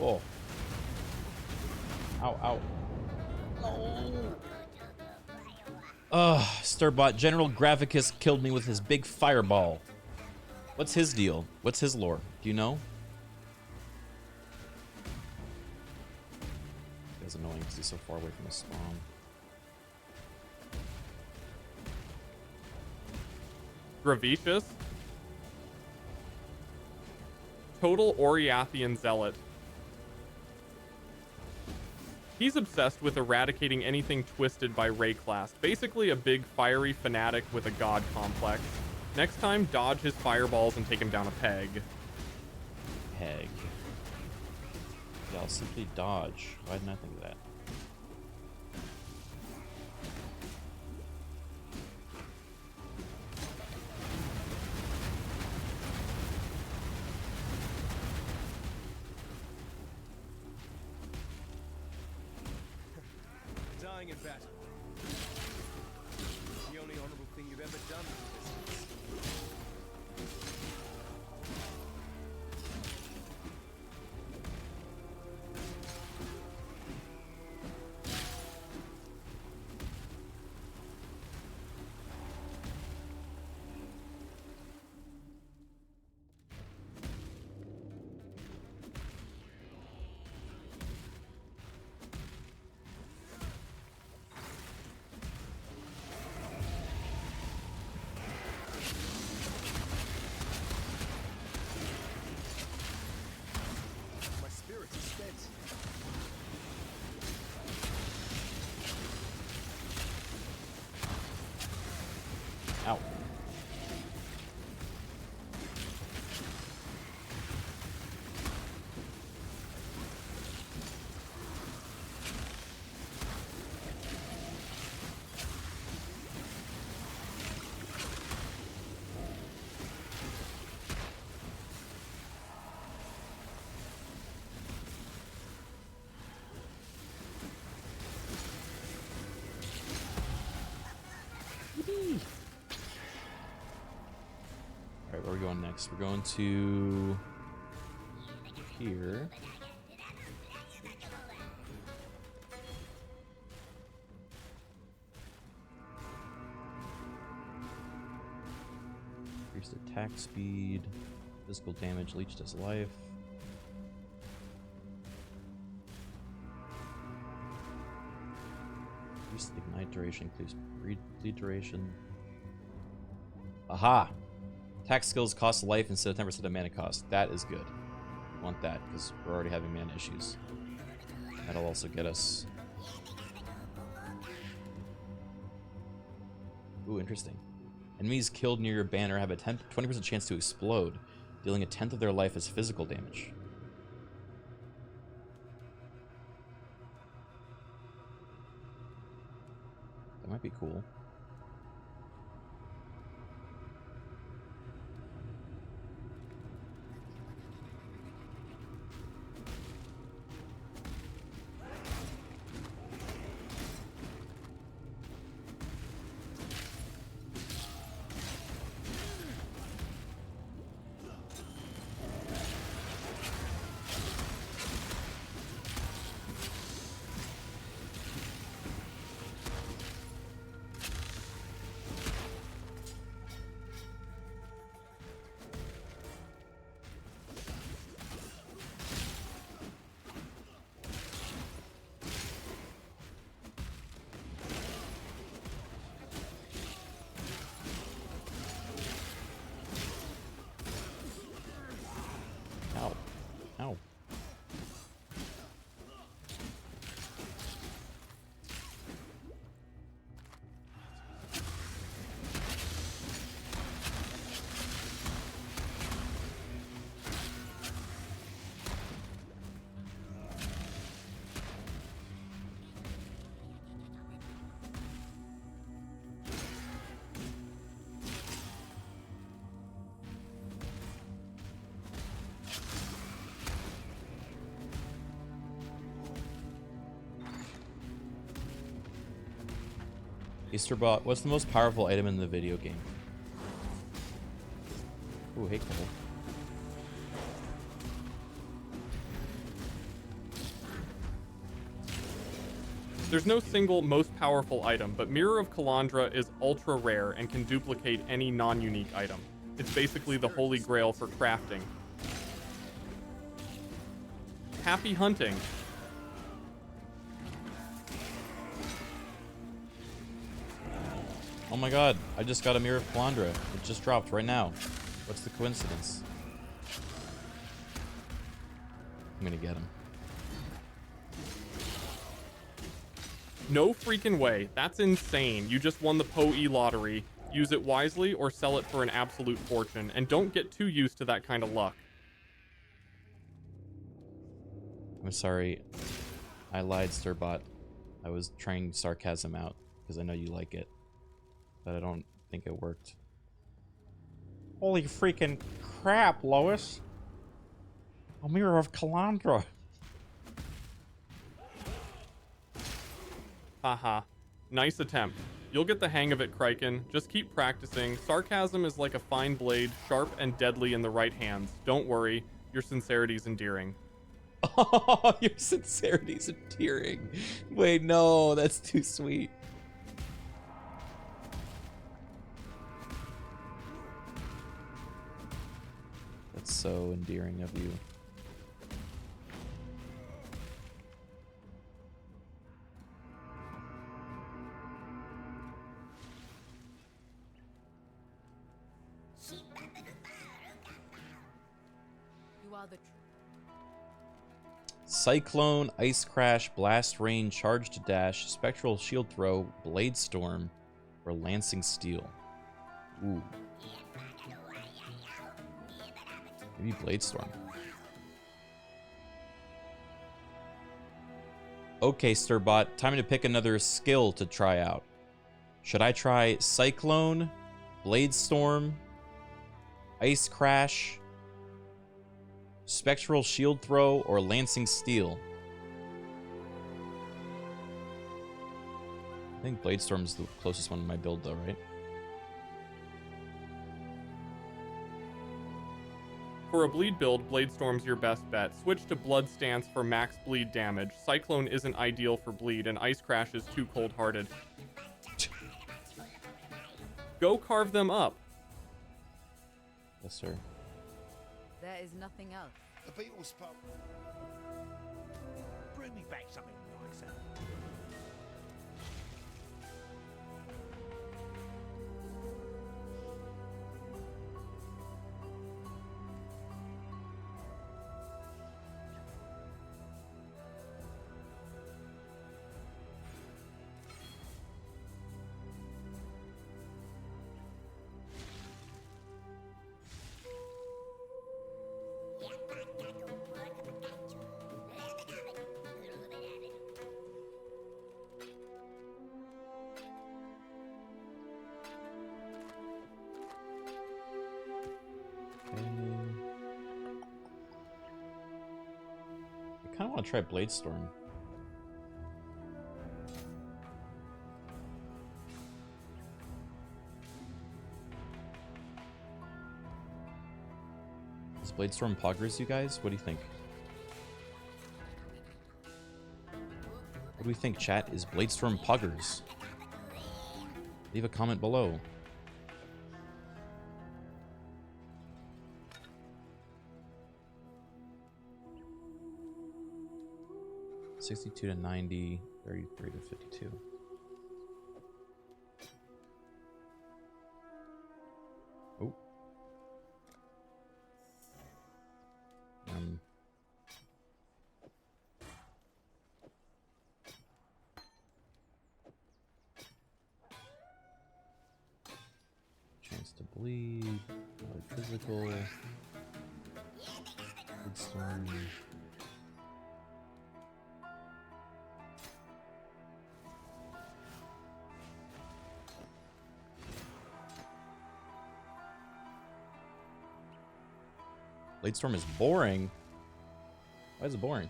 Oh. Ow, ow. No. Ugh, Sturbot. General Graphicus killed me with his big fireball. What's his deal? What's his lore? Do you know? It's annoying because he's so far away from the spawn. Gravicious. Total Oriathian Zealot. He's obsessed with eradicating anything twisted by Rayclast. Basically a big fiery fanatic with a god complex. Next time, dodge his fireballs and take him down a peg. Peg. Yeah, I'll simply dodge. Why didn't I think of that? Dying in battle. The only honorable thing you've ever done with this. Alright, where are we going next? We're going to here. Increased attack speed, physical damage, leech does life. Increased ignite duration, increased bleed duration. Aha! Attack skills cost life instead of 10% of mana cost. That is good. We want that because we're already having mana issues. That'll also get us. Ooh, interesting. Enemies killed near your banner have a 20% chance to explode, dealing a 10th of their life as physical damage. That might be cool. Ow. Easterbot, what's the most powerful item in the video game? Ooh, hey, Cole. There's no single most powerful item, but Mirror of Kalandra is ultra rare and can duplicate any non-unique item. It's basically the holy grail for crafting. Happy hunting. Oh my god, I just got a Mirror of Kalandra. It just dropped right now. What's the coincidence? I'm gonna get him. No freaking way. That's insane. You just won the PoE lottery. Use it wisely or sell it for an absolute fortune. And don't get too used to that kind of luck. I'm sorry. I lied, Sturbot. I was trying sarcasm out because I know you like it. But I don't think it worked. Holy freaking crap, Lois. A Mirror of Kalandra. Haha. Nice attempt. You'll get the hang of it, Criken. Just keep practicing. Sarcasm is like a fine blade, sharp and deadly in the right hands. Don't worry. Your sincerity's endearing. Oh, your sincerity's endearing. Wait, no, that's too sweet. That's so endearing of you. You are the Cyclone, Ice Crash, Blast Rain, Charge to Dash, Spectral Shield Throw, Blade Storm, or Lancing Steel. Ooh. Maybe Blade Storm. Okay, Sturbot, time to pick another skill to try out. Should I try Cyclone, Blade Storm, Ice Crash, Spectral Shield Throw, or Lancing Steel? I think Blade Storm's the closest one to my build though, right? For a bleed build, Bladestorm's your best bet. Switch to Blood Stance for max bleed damage. Cyclone isn't ideal for bleed, and Ice Crash is too cold-hearted. Go carve them up. Yes, sir. There is nothing else. The people spoke. Bring me back something nicer. I kind of want to try Bladestorm. Is Bladestorm poggers, you guys? What do you think? What do we think, chat? Is Bladestorm poggers? Leave a comment below. $62 to $90, $33 to $52. Oh. Chance to bleed, another physical. Good storm. Bladestorm is boring. Why is it boring?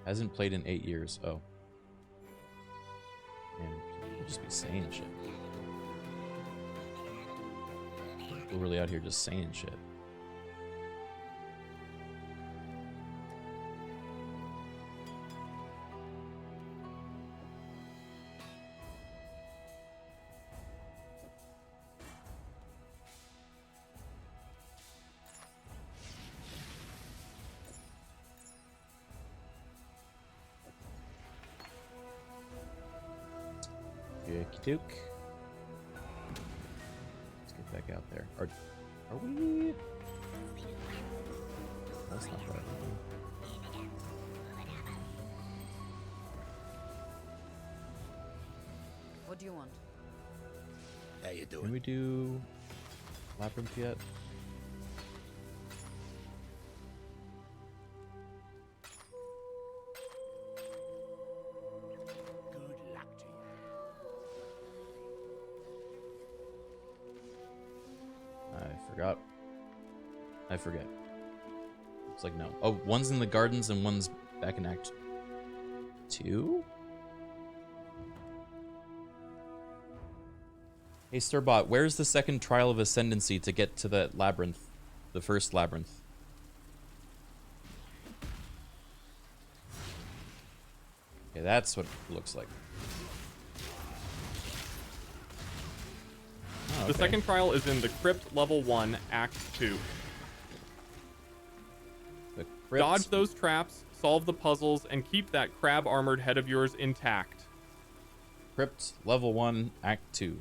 Hasn't played in 8 years. Oh. Man, we'll just be saying shit. We're really out here just saying shit. Duke. Let's get back out there. Are we? That's not bad. What do you want? How you doing? Can we do Labyrinth yet? I forget. It's like no. Oh, one's in the gardens and one's back in Act 2? Hey, Sturbot, where's the second Trial of Ascendancy to get to the Labyrinth? The first Labyrinth? Okay, that's what it looks like. Oh, The second trial is in the Crypt Level 1, Act 2. Dodge those traps, solve the puzzles, and keep that crab-armored head of yours intact. Crypt Level 1, Act 2.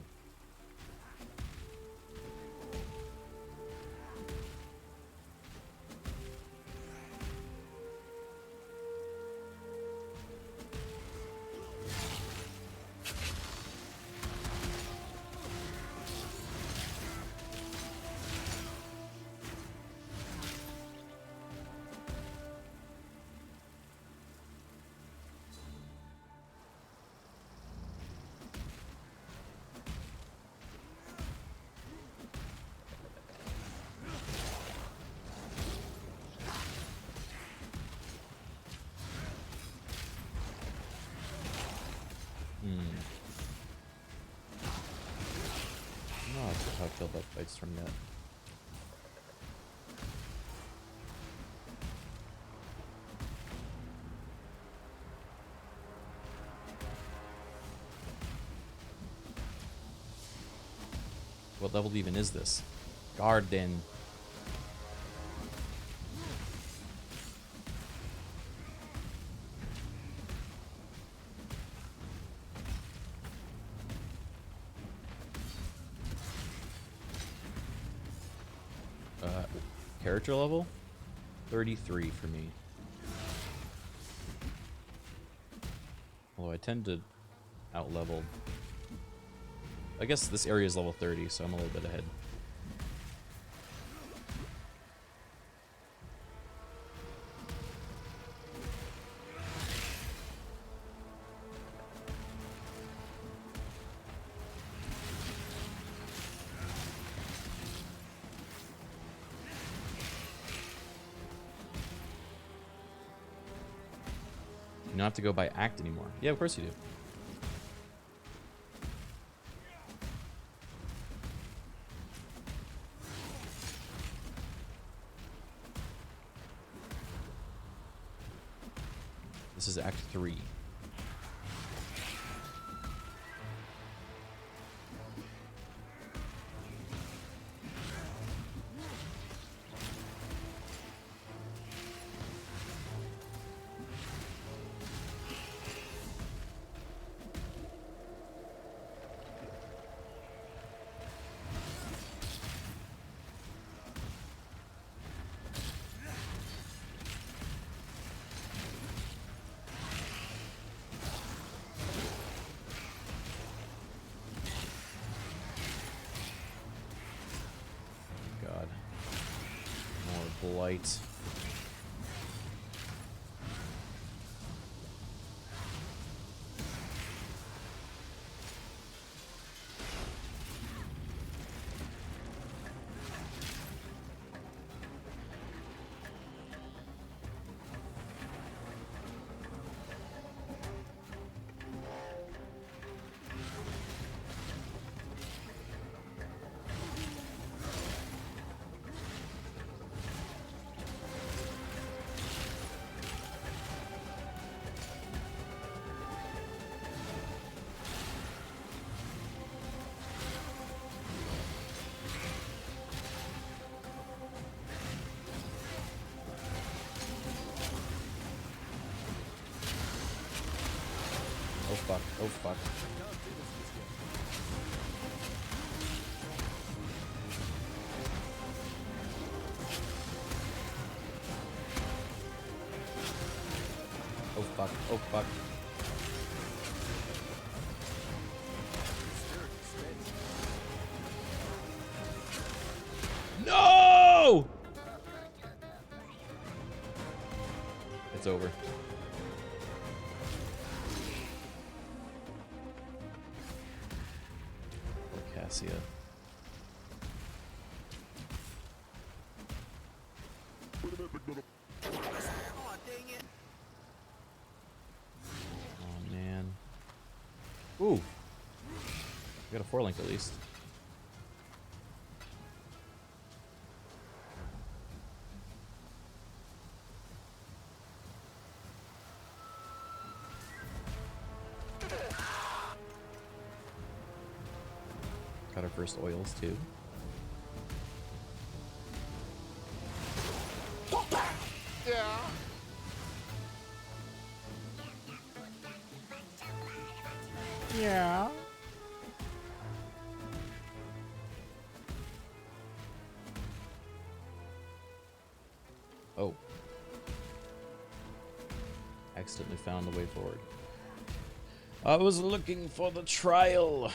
feel that fight's from yet. What level even is this? Garden. Character level? 33 for me. Although I tend to out-level. I guess this area is level 30, so I'm a little bit ahead. You don't have to go by act anymore. Yeah, of course you do. This is Act 3. Blight. Oh fuck, oh fuck. Oh fuck, oh fuck. No! It's over. Cassia. Oh man. Ooh. We got a 4-link at least. Got our first oils too. Yeah. Yeah. Oh. Accidentally found the way forward. I was looking for the trial.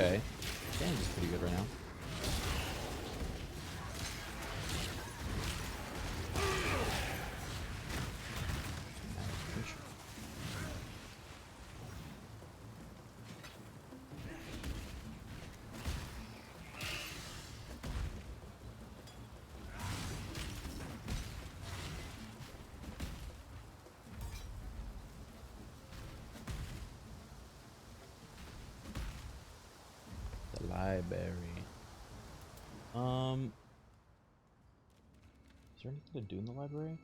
Okay. Damage is pretty good right now. Library. Is there anything to do in the library?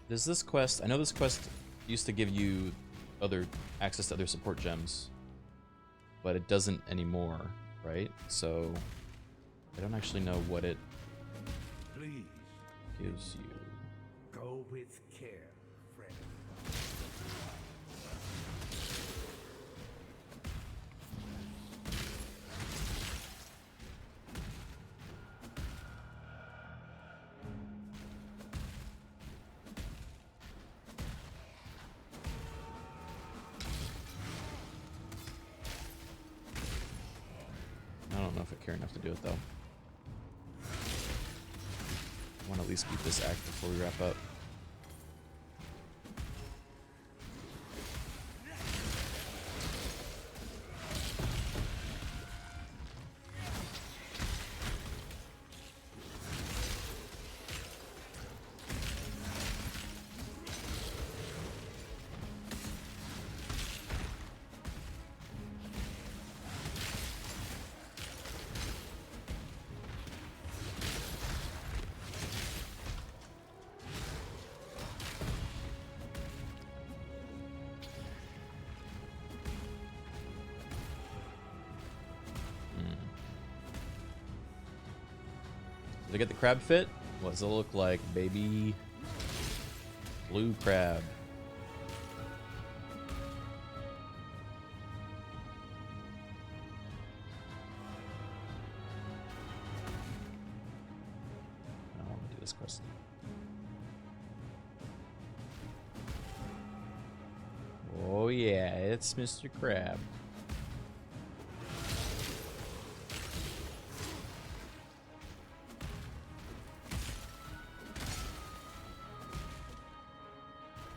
Does this quest... I know this quest used to give you access to other support gems, but it doesn't anymore, right? So I don't actually know what it Please gives you. go with care, friend. I don't know if I care enough to do it though. I want to at least beat this act before we wrap up. Did I get the crab fit? What does it look like, baby? Blue crab. I don't want to do this quest. Oh yeah, it's Mr. Crab.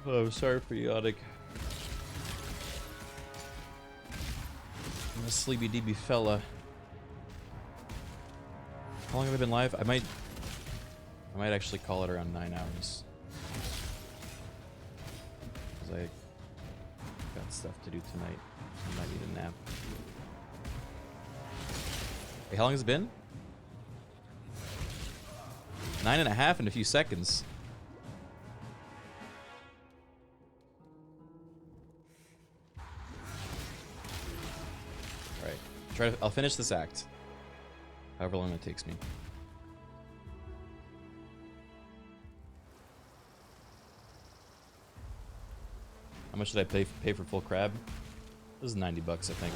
Oh, sorry for Yotic. I'm a sleepy DB fella. How long have I been live? I might actually call it around 9 hours. Because I got stuff to do tonight. I might need a nap. Hey, how long has it been? 9.5 in a few seconds. I'll finish this act. However long it takes me. How much did I pay for full crab? This is 90 bucks, I think.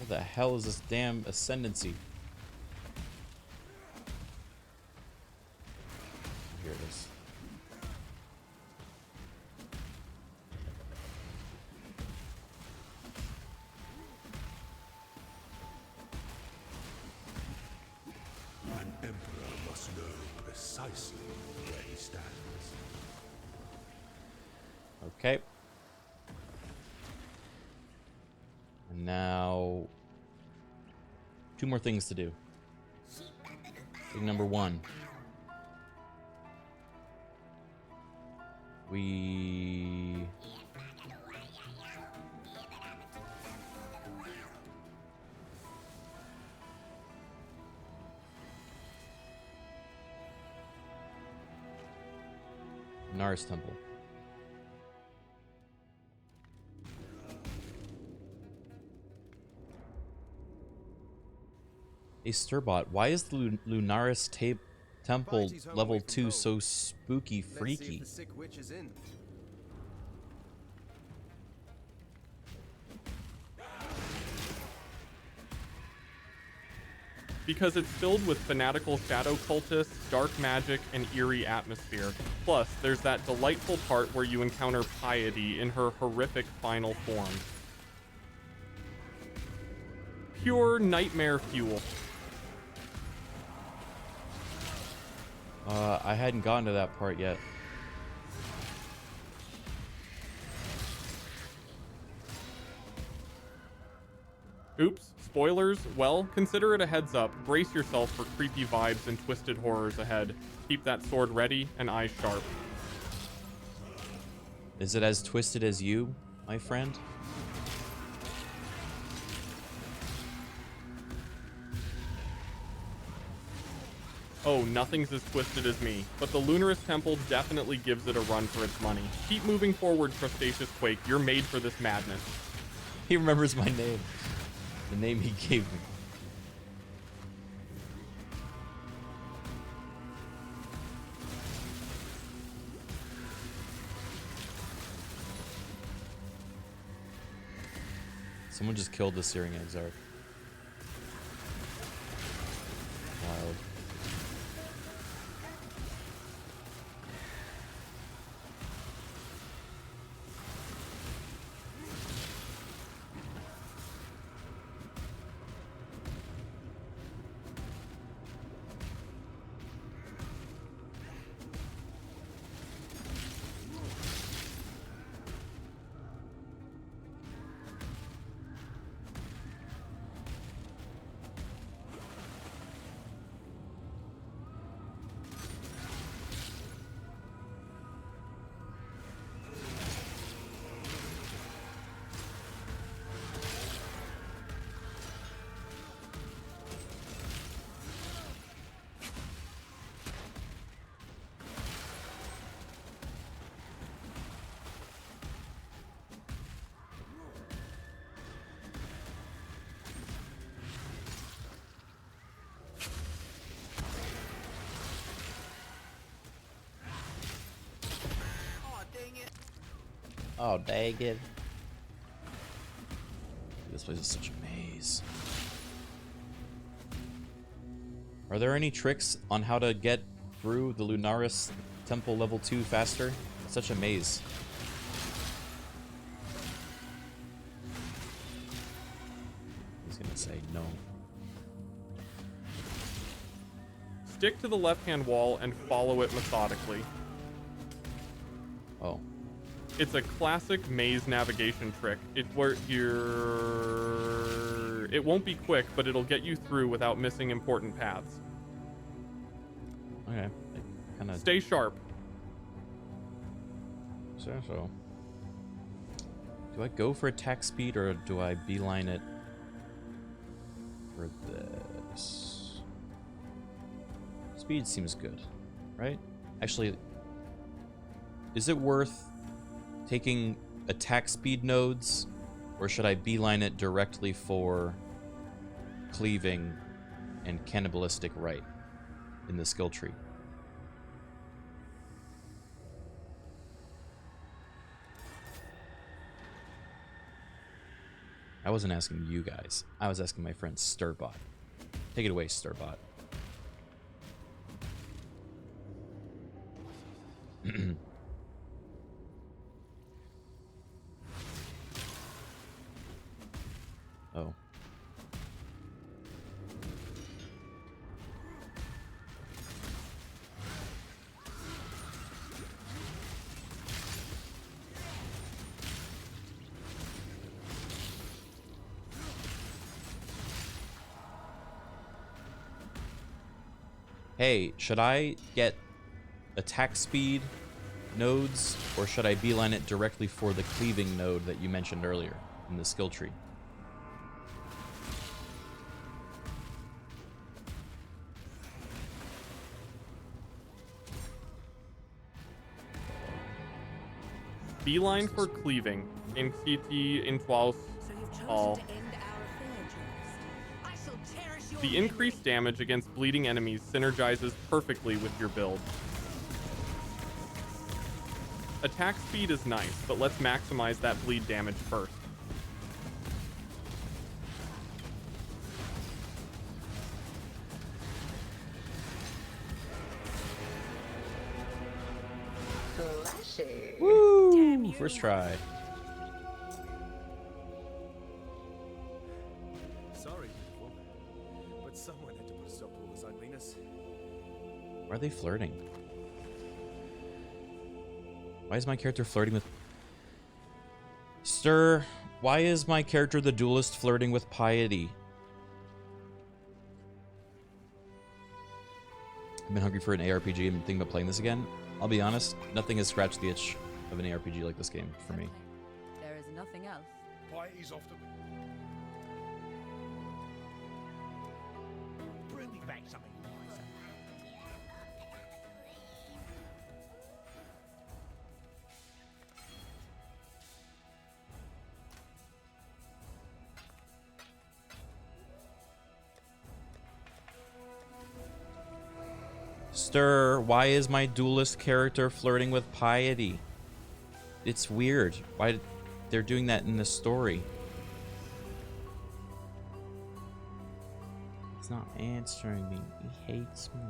the hell is this damn ascendancy? Here it is. An emperor must know precisely where he stands. Okay. And now, 2 more things to do. Thing number 1. We... Nars Temple. Hey Sturbot, why is the Lunaris Temple level 2 so spooky freaky? The sick witch is in. Because it's filled with fanatical shadow cultists, dark magic, and eerie atmosphere. Plus, there's that delightful part where you encounter Piety in her horrific final form. Pure nightmare fuel. I hadn't gotten to that part yet. Oops, spoilers? Well, consider it a heads up. Brace yourself for creepy vibes and twisted horrors ahead. Keep that sword ready and eyes sharp. Is it as twisted as you, my friend? Oh, nothing's as twisted as me, but the Lunaris Temple definitely gives it a run for its money. Keep moving forward, Crustaceous Quake. You're made for this madness. He remembers my name. The name he gave me. Someone just killed the Searing Exarch. Wild. Oh, dang it. This place is such a maze. Are there any tricks on how to get through the Lunaris Temple level 2 faster? It's such a maze. He's gonna say no. Stick to the left-hand wall and follow it methodically. Oh. It's a classic maze navigation trick. It won't be quick, but it'll get you through without missing important paths. Okay. Kinda... Stay sharp. So. Do I go for attack speed or do I beeline it for this? Speed seems good, right? Actually, is it worth taking attack speed nodes, or should I beeline it directly for cleaving and cannibalistic right in the skill tree? I wasn't asking you guys. I was asking my friend Sturbot. Take it away, Sturbot. Oh. Hey, should I get attack speed nodes, or should I beeline it directly for the cleaving node that you mentioned earlier in the skill tree? Beeline for cleaving. In CT, in 12, all. The increased damage against bleeding enemies synergizes perfectly with your build. Attack speed is nice, but let's maximize that bleed damage first. Woo! First try. Sorry, beautiful, but someone had to put a stop to all this ugliness. Why are they flirting? Why is my character flirting with... Stir, why is my character the duelist flirting with piety? I've been hungry for an ARPG and thinking about playing this again. I'll be honest, nothing has scratched the itch of an ARPG like this game for me. There is nothing else. Piety's off to me. Bring me back something nicer. Stir, why is my duelist character flirting with piety? It's weird. Why they're doing that in the story? He's not answering me. He hates me.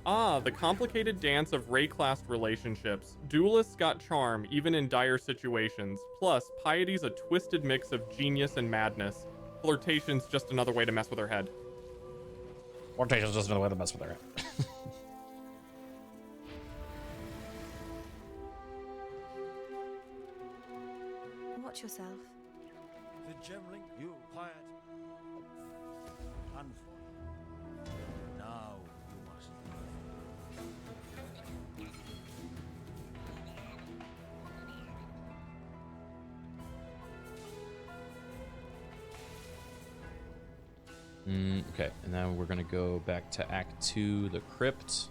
Ah, the complicated dance of Ray-class relationships. Duelists got charm, even in dire situations. Plus, piety's a twisted mix of genius and madness. Flirtation's just another way to mess with her head. Flirtation's just another way to mess with her head. Watch yourself. The gemmling, you quiet. Unfortunate. Now you must Okay, and now we're gonna go back to Act 2, the crypt.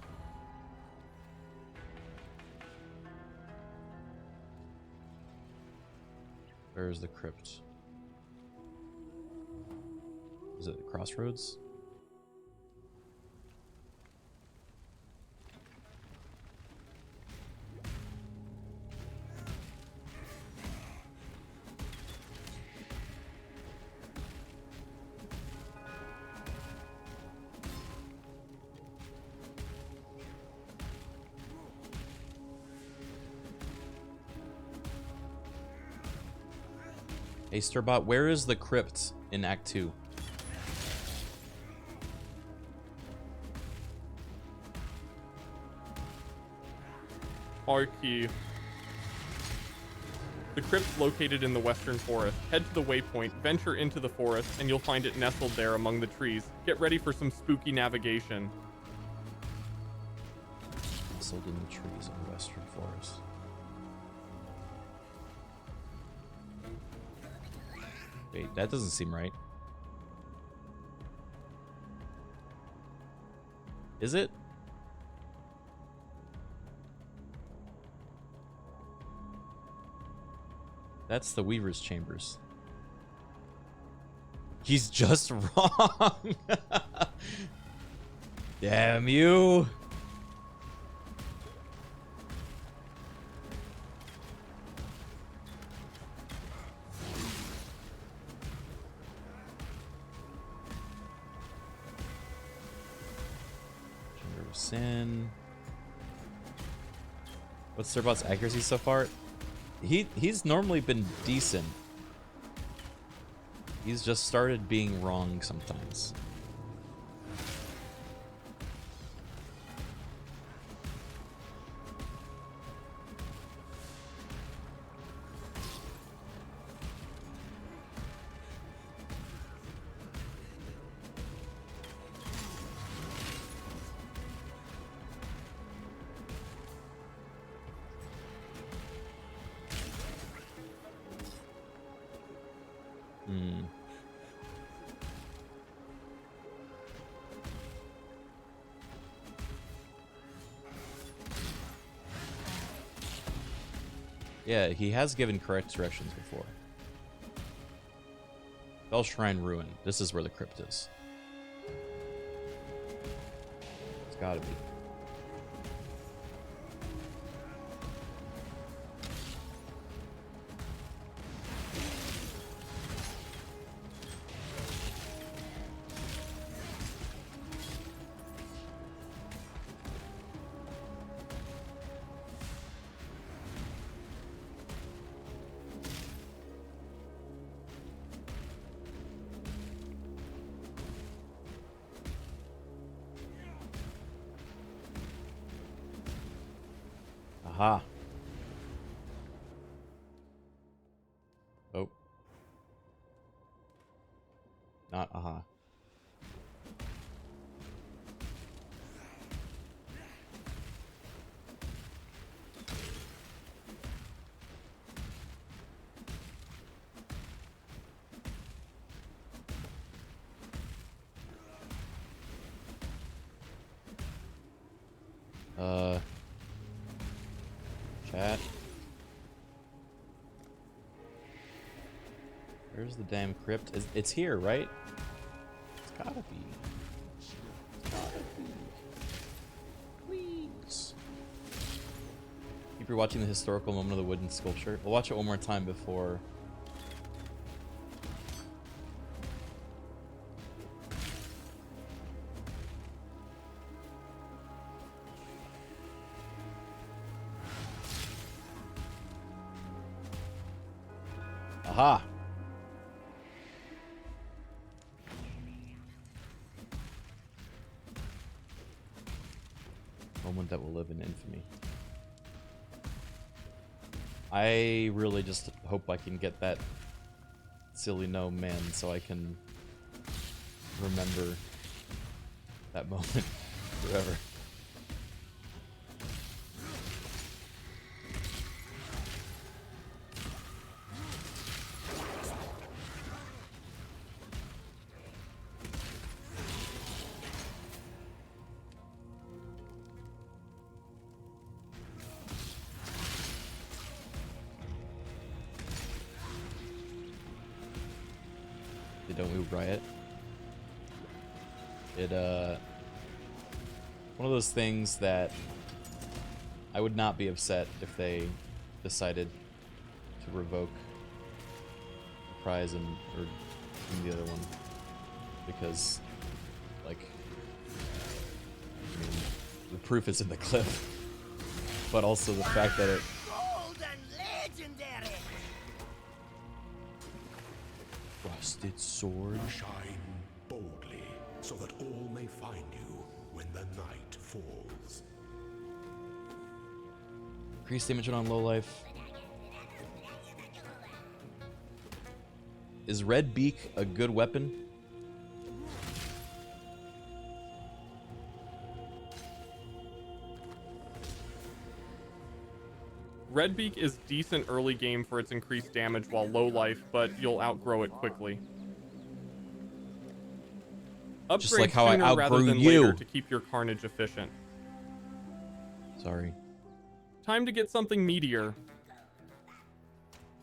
Where's the crypt? Is it the crossroads? Hey, Sturbot, where is the crypt in Act 2? R-key. The crypt's located in the western forest. Head to the waypoint, venture into the forest, and you'll find it nestled there among the trees. Get ready for some spooky navigation. Nestled in the trees of the western forest. Wait, that doesn't seem right. Is it? That's the Weaver's Chambers. He's just wrong. Damn you. Sin. What's Cerbot's accuracy so far? He's normally been decent. He's just started being wrong sometimes. Yeah, he has given correct directions before. Bell Shrine Ruin. This is where the crypt is. It's gotta be. Aha. Oh. Not aha. Chat. Where's the damn crypt? It's here, right? It's gotta be. It's gotta be. Please. Keep rewatching the historical moment of the wooden sculpture. We'll watch it one more time before. Aha! Moment that will live in infamy. I really just hope I can get that silly no man so I can remember that moment forever. Don't we riot? One of those things that I would not be upset if they decided to revoke the prize and or the other one, because like I mean, the proof is in the clip, but also the fact that it rusted sword. Shine boldly, so that all may find you when the night falls. Increase damage on low life. Is Red Beak a good weapon? Redbeak is decent early game for its increased damage while low life, but you'll outgrow it quickly. Upgrade Just like how I sooner rather outgrew than you. later to keep your carnage efficient. Sorry. Time to get something meatier.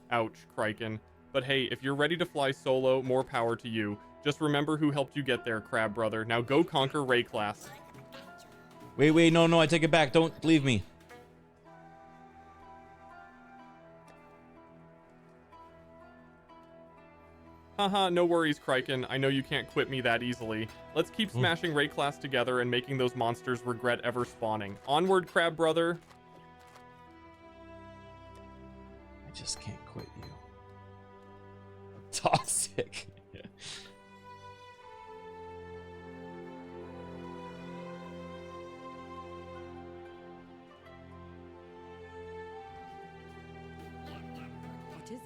Ouch, Criken. But hey, if you're ready to fly solo, more power to you. Just remember who helped you get there, Crab Brother. Now go conquer Ray class. Wait, no, I take it back. Don't leave me. Haha, no worries, Criken. I know you can't quit me that easily. Let's keep smashing raid class together and making those monsters regret ever spawning. Onward, Crab Brother. I just can't quit you. Toxic. What is it?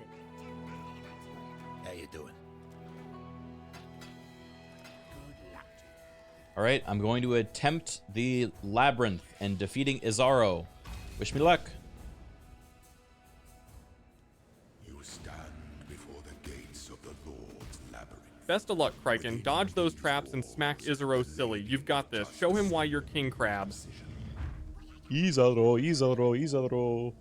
How you doing? All right, I'm going to attempt the Labyrinth and defeating Izaro. Wish me luck. You stand before the gates of the Lord's Labyrinth. Best of luck, Criken. Dodge those traps and smack Izaro silly. You've got this. Show him why you're King Crab. Izaro, Izaro, Izaro.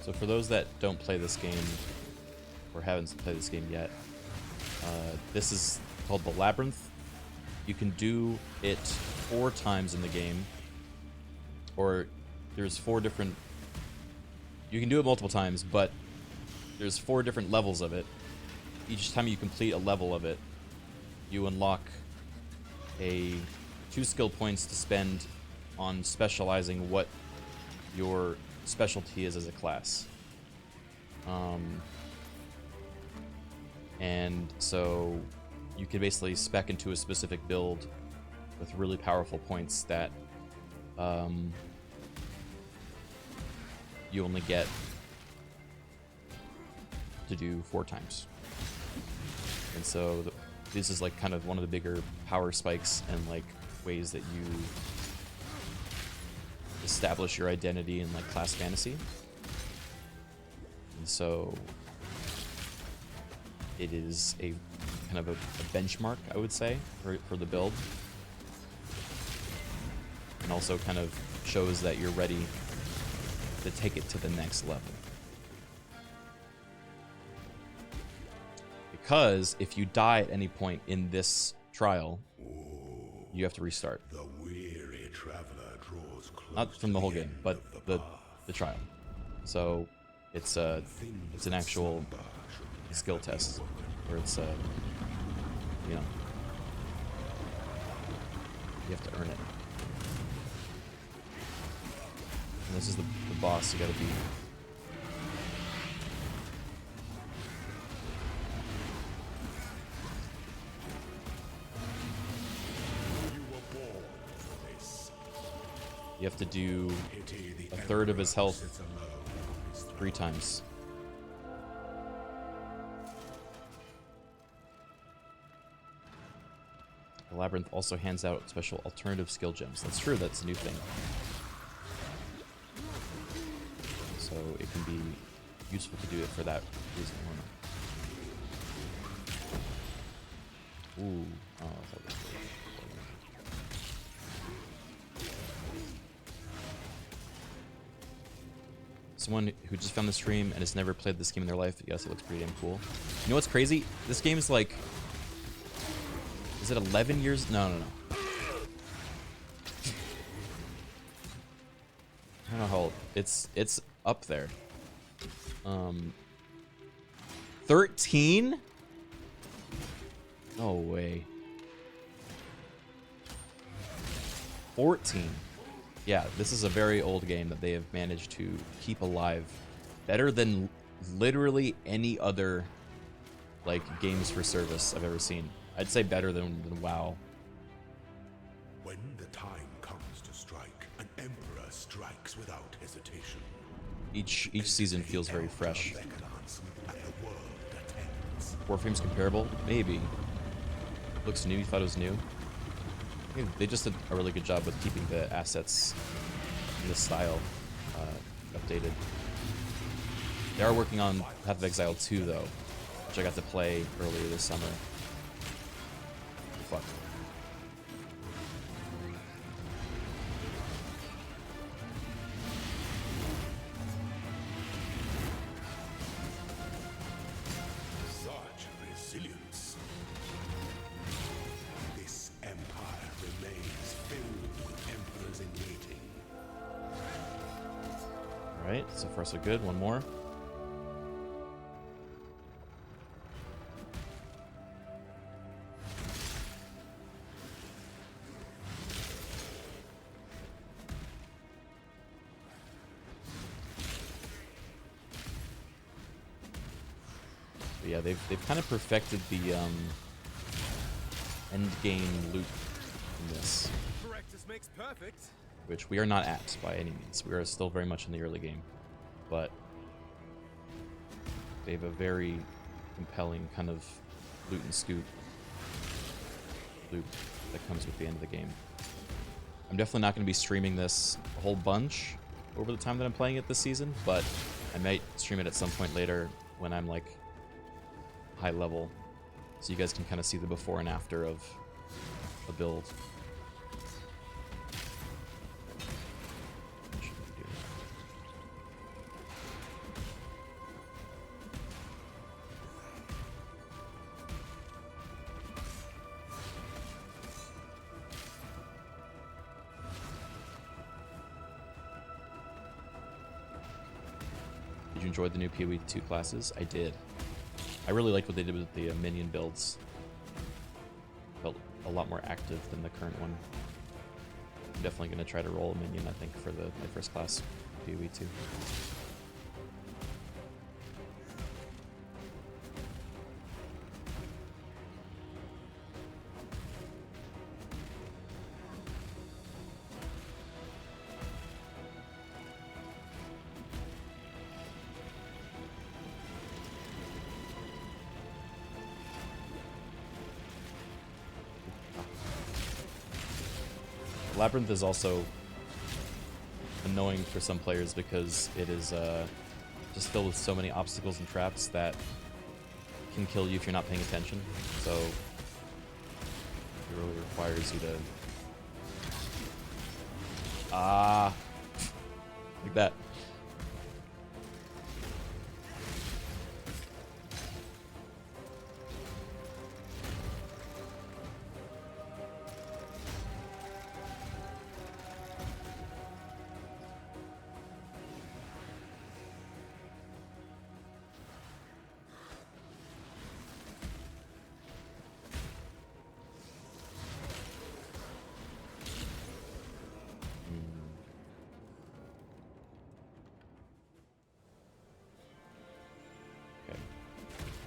So for those that don't play this game, or haven't played this game yet, this is called the Labyrinth. You can do it 4 times in the game, or there's 4 different... You can do it multiple times, but there's 4 different levels of it. Each time you complete a level of it, you unlock 2 skill points to spend on specializing what your specialty is as a class. And so you can basically spec into a specific build with really powerful points that you only get to do 4 times. And so this is like kind of one of the bigger power spikes and like ways that you establish your identity in like class fantasy. And so it is a kind of a benchmark, I would say, for the build. And also kind of shows that you're ready to take it to the next level. Because if you die at any point in this trial, you have to restart. The weary traveler draws close. Not from the whole game, but the trial. So it's an actual skill test where it's you know, you have to earn it. And this is the boss you gotta beat. You have to do 1/3 of his health 3 times. The Labyrinth also hands out special alternative skill gems. That's true, that's a new thing. So it can be useful to do it for that reason. Ooh, oh, I thought that was good. Someone who just found the stream and has never played this game in their life, yes, it looks pretty damn cool. You know what's crazy? This game's like... Is it 11 years? No. I don't know how old. It's up there. 13? No way. 14. Yeah, this is a very old game that they have managed to keep alive. Better than literally any other like games for service I've ever seen. I'd say better than WoW. When the time comes to strike, an emperor strikes without hesitation. Each season feels very fresh. And the world attends. Warframe's comparable? Maybe. Looks new, you thought it was new? I think they just did a really good job with keeping the assets in this style updated. They are working on Path of Exile 2 though, which I got to play earlier this summer. Fuck. Such resilience. This empire remains filled with emperors in waiting. Alright, so far so good. One more. But yeah, they've kind of perfected the end game loop in this, Practice makes perfect. which we are not at by any means. We are still very much in the early game, but they have a very compelling kind of loot and scoot loop that comes with the end of the game. I'm definitely not going to be streaming this a whole bunch over the time that I'm playing it this season, but I might stream it at some point later when I'm like high level, so you guys can kind of see the before and after of a build. Did you enjoy the new PoE 2 classes? I did. I really liked what they did with the minion builds. Felt a lot more active than the current one. I'm definitely going to try to roll a minion, I think, for my first class PoE 2. Labyrinth is also annoying for some players because it is just filled with so many obstacles and traps that can kill you if you're not paying attention. So it really requires you to like that.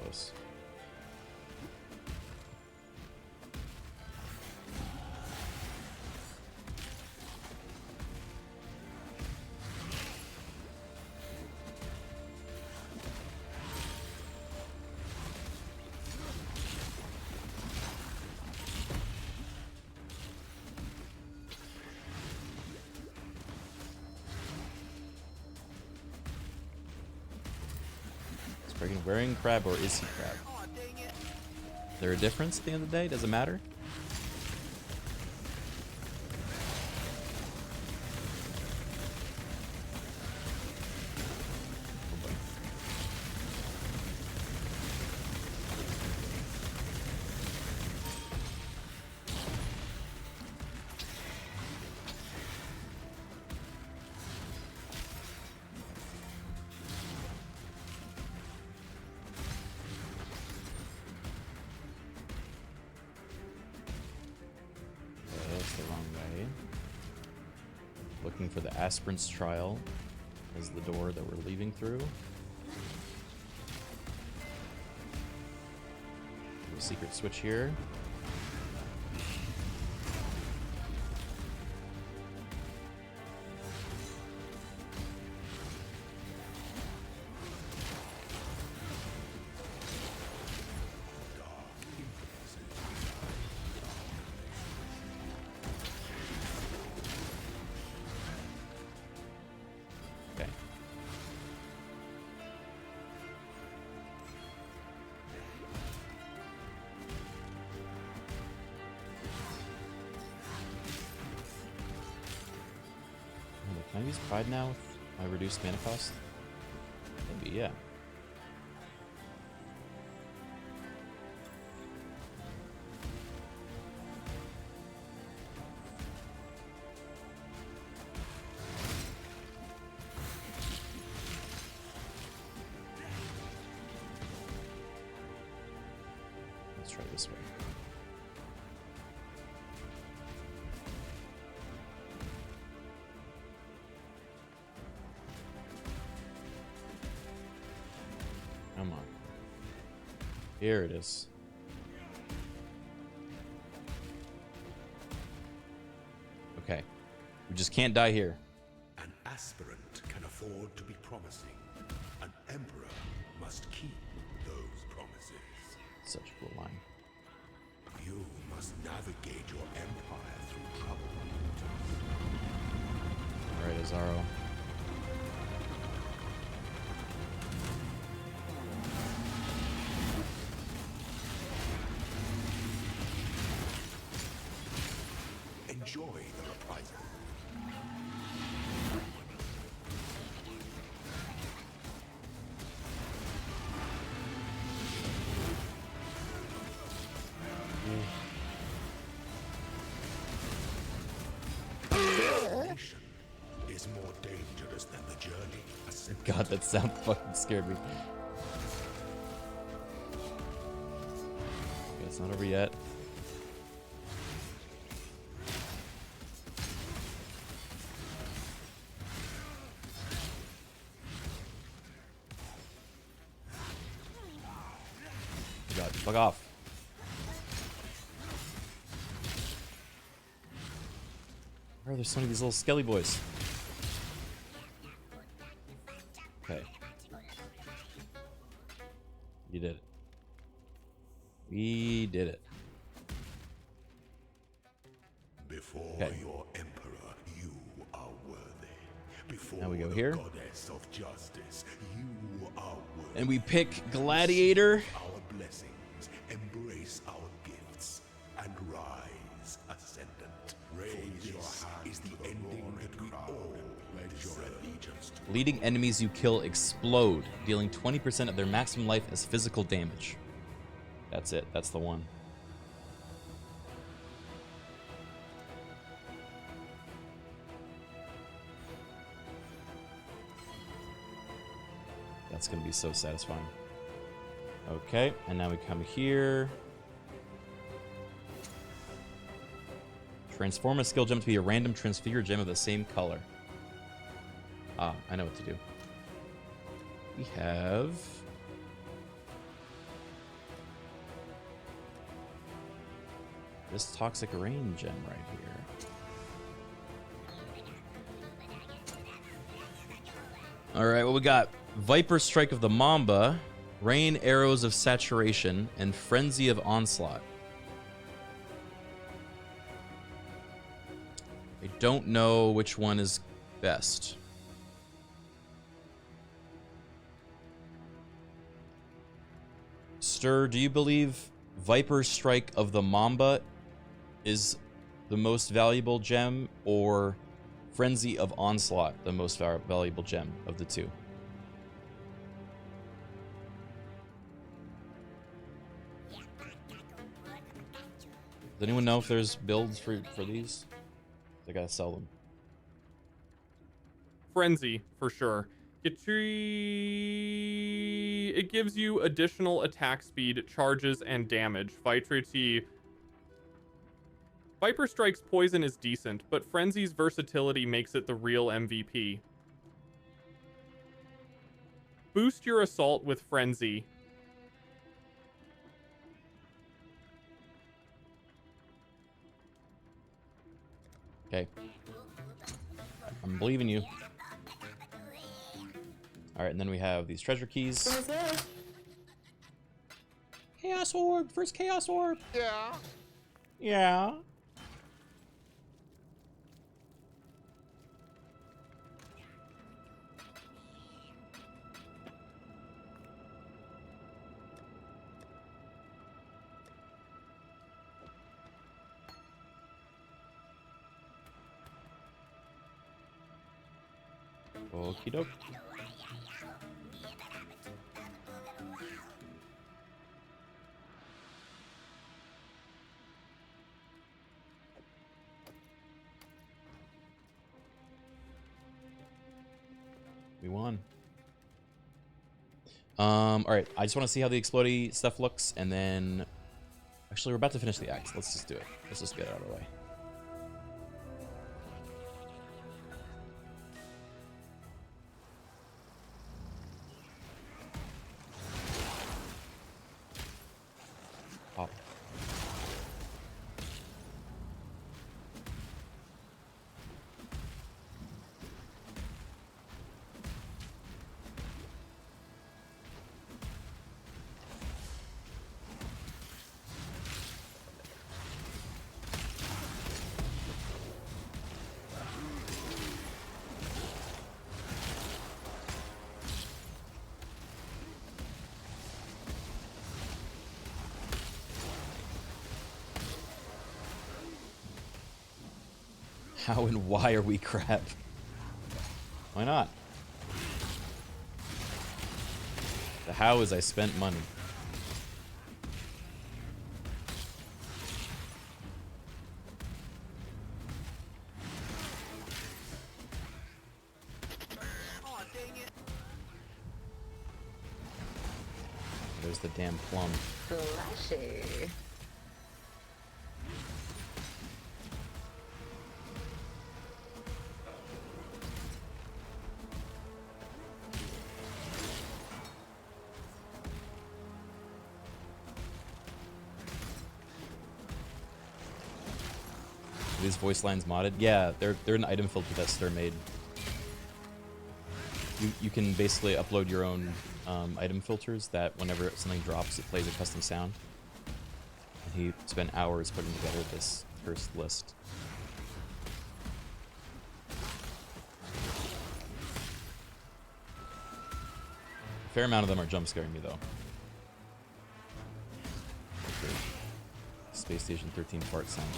Close. Friggin' wearing crab, or is he crab? Is there a difference at the end of the day? Does it matter? Looking for the Aspirant's Trial as the door that we're leaving through. A secret switch here. Can I use Pride now with my reduced mana cost? Maybe, yeah. Let's try this way. Come on. Here it is. Okay. We just can't die here. An aspirant can afford to be promising. An emperor must keep those promises. Such a cool line. You must navigate your empire through trouble. Alright, Azaro. Enjoy the reprisal. Destination is more dangerous than the journey. God, that sound fucking scared me. Okay, it's not over yet. God, fuck off. Where are there so many of these little skelly boys? Okay. You did it. We did it. Before your emperor, you are worthy. Before Now we go the here. goddess of justice, you are worthy. And we pick Gladiator. Our blessings, embrace our gifts, and rise ascendant. Raise your hand is the ending that we all pledge your allegiance to. Leading enemies you kill explode, dealing 20% of their maximum life as physical damage. That's it. That's the one. That's going to be so satisfying. Okay, and now we come here. Transform a skill gem to be a random transfigure gem of the same color. Ah, I know what to do. We have... this Toxic Rain gem right here. Alright, what we got? Viper Strike of the Mamba, Rain Arrows of Saturation, and Frenzy of Onslaught. I don't know which one is best. Stir, do you believe Viper Strike of the Mamba is the most valuable gem, or Frenzy of Onslaught the most valuable gem of the two? Does anyone know if there's builds for these? I gotta sell them. Frenzy, for sure. It gives you additional attack speed, charges, and damage. Viper Strike's poison is decent, but Frenzy's versatility makes it the real MVP. Boost your assault with Frenzy. Okay. I'm believing you. Alright, and then we have these treasure keys. Chaos Orb! First Chaos Orb! Yeah. Yeah. Okie doke. We won. All right. I just want to see how the explodey stuff looks, and then actually we're about to finish the axe. Let's just do it. Let's just get it out of the way. Pop. How and why are we crap? Why not? The how is I spent money. There's the damn plum. Flashy. These voice lines modded? Yeah, they're an item filter that Stir made. You can basically upload your own item filters that whenever something drops, it plays a custom sound. And he spent hours putting together this cursed list. A fair amount of them are jump scaring me though. Okay. Space Station 13 fart sound.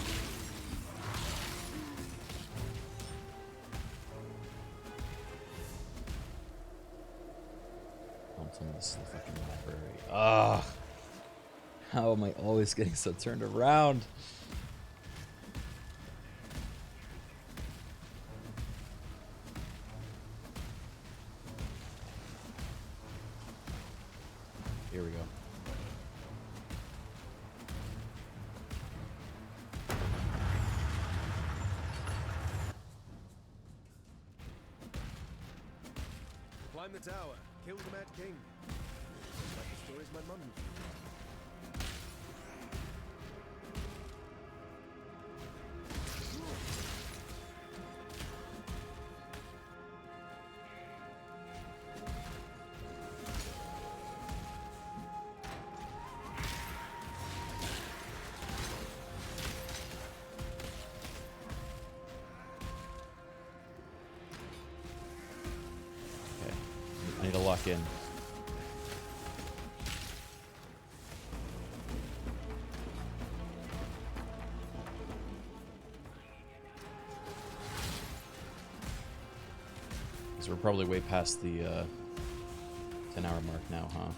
This is the fucking library. Ugh. How am I always getting so turned around? Here we go. Climb the tower. Kill the Mad King. Just like the stories my mum used to tell. Okay. I need to lock in. We're probably way past the 10-hour mark now, huh?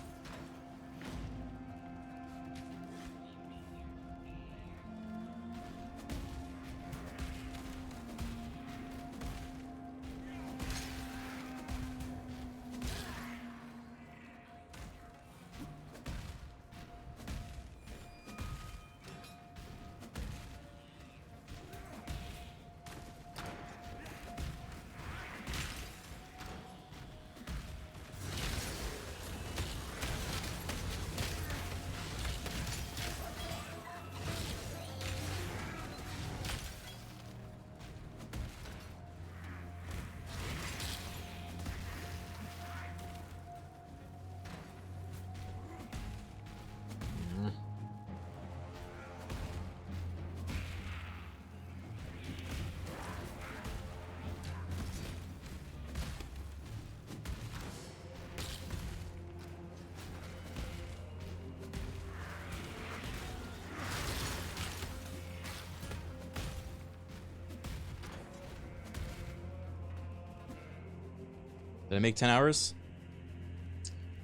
Did I make 10 hours?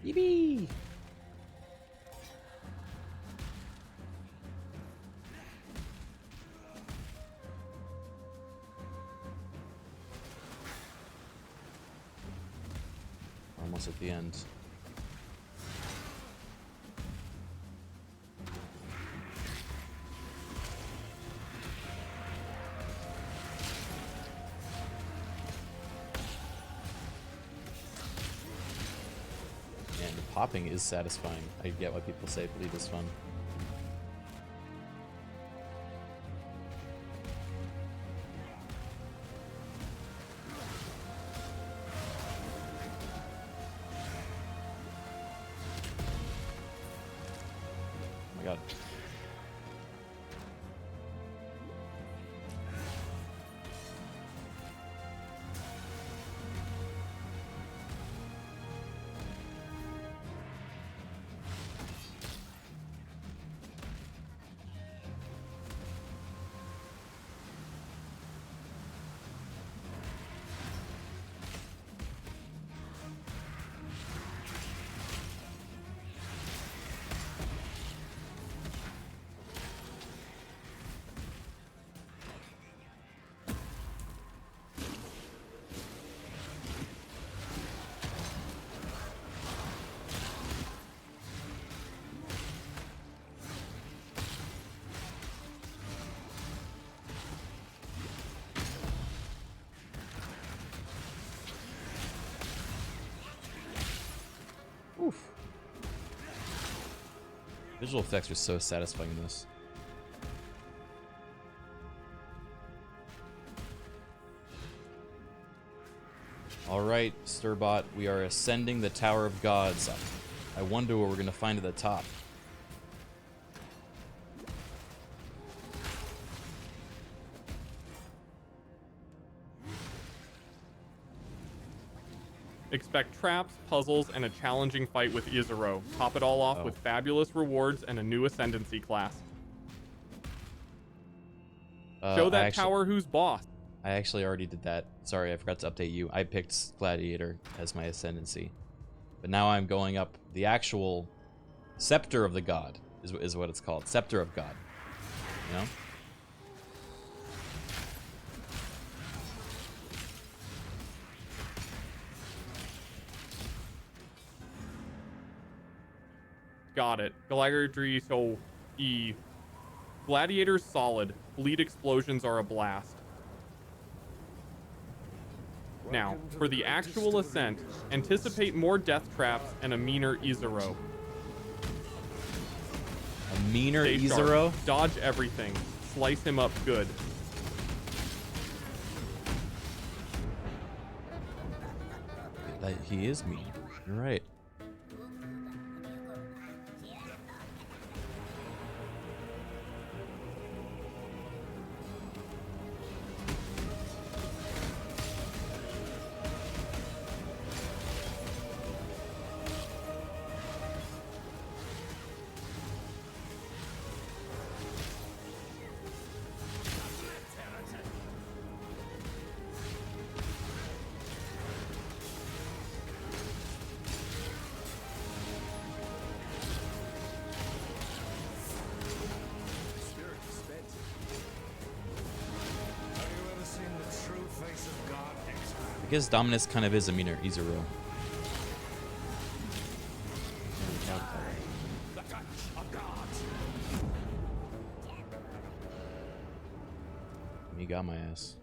Yippee! Almost at the end. And the popping is satisfying. I get why people say bleed is fun. Oh my god. Oof. Visual effects are so satisfying in this. Alright, Sturbot, we are ascending the Tower of Gods. I wonder what we're going to find at the top. Expect traps, puzzles, and a challenging fight with Izuro. Top it all off with fabulous rewards and a new Ascendancy class. Show that tower who's boss. I actually already did that. Sorry, I forgot to update you. I picked Gladiator as my Ascendancy. But now I'm going up the actual Scepter of the God, is what it's called. Scepter of God. You know? Got it. Gladiator so E. Gladiator's solid. Bleed explosions are a blast. Now, for the actual ascent, anticipate more death traps and a meaner Izuro. A meaner Stay sharp. Izuro? Dodge everything. Slice him up good. He is mean. You're right. I guess Dominus kind of is a meaner Izuru. He got my ass.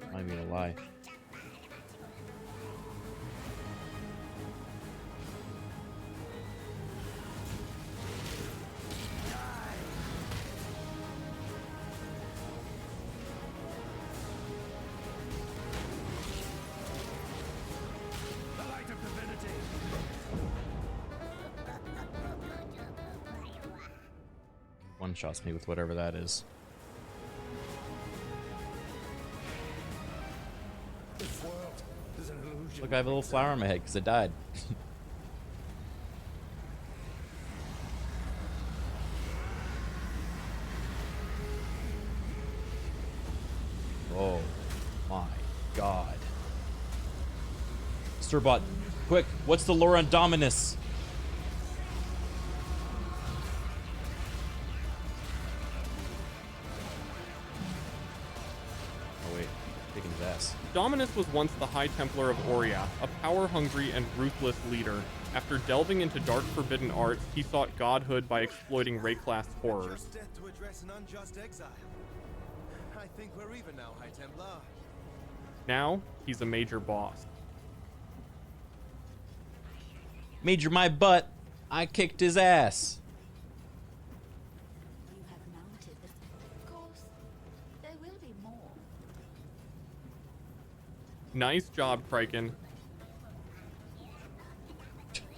I'm not even gonna lie. One-shots me with whatever that is. Look, I have a little flower on my head because it died. Oh my god. Sturbot, quick, what's the lore on Dominus? Oh wait, taking his ass. Dominus was once the High Templar of Oriath, a power-hungry and ruthless leader. After delving into dark forbidden arts, he sought godhood by exploiting Rayclass horrors. Death to address an unjust exile. I think we're even now, High Templar. Now, he's a major boss. Major my butt, I kicked his ass. You have mounted this. Of course, there will be more. Nice job, Criken.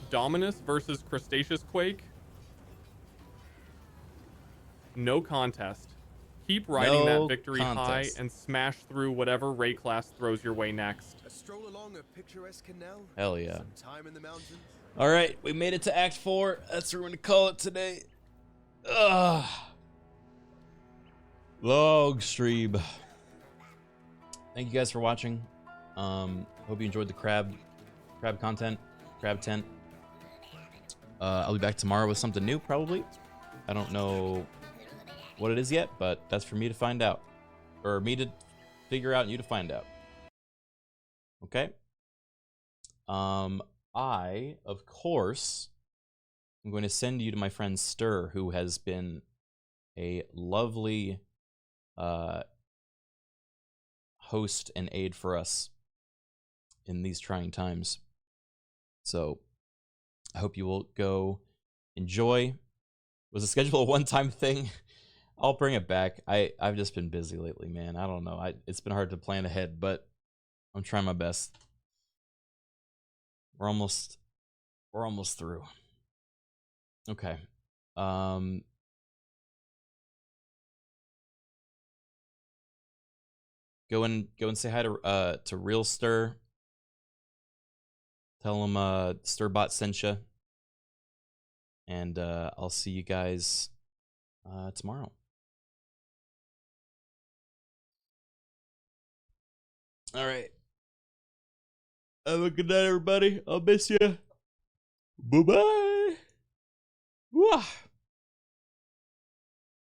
Dominus versus Crustaceous Quake. No contest. Keep riding No that victory contest. high and smash through whatever Rayclass throws your way next. A stroll along a picturesque canal. Hell yeah. Some time in the mountains. All right, we made it to Act 4. That's what we're gonna call it today. Ugh. Log stream. Thank you guys for watching. Hope you enjoyed the crab content, crab tent. I'll be back tomorrow with something new, probably. I don't know what it is yet, but that's for me to find out, or me to figure out and you to find out. Okay. I, of course, am going to send you to my friend Stir, who has been a lovely host and aid for us in these trying times. So I hope you will go enjoy. Was the schedule a one-time thing? I'll bring it back. I've just been busy lately, man. I don't know. It's been hard to plan ahead, but I'm trying my best. We're almost through. Okay. Go and say hi to Real Stir. Tell him Sturbot sent you. And I'll see you guys tomorrow. All right. Have a good night, everybody. I'll miss you. Bye-bye. Wah.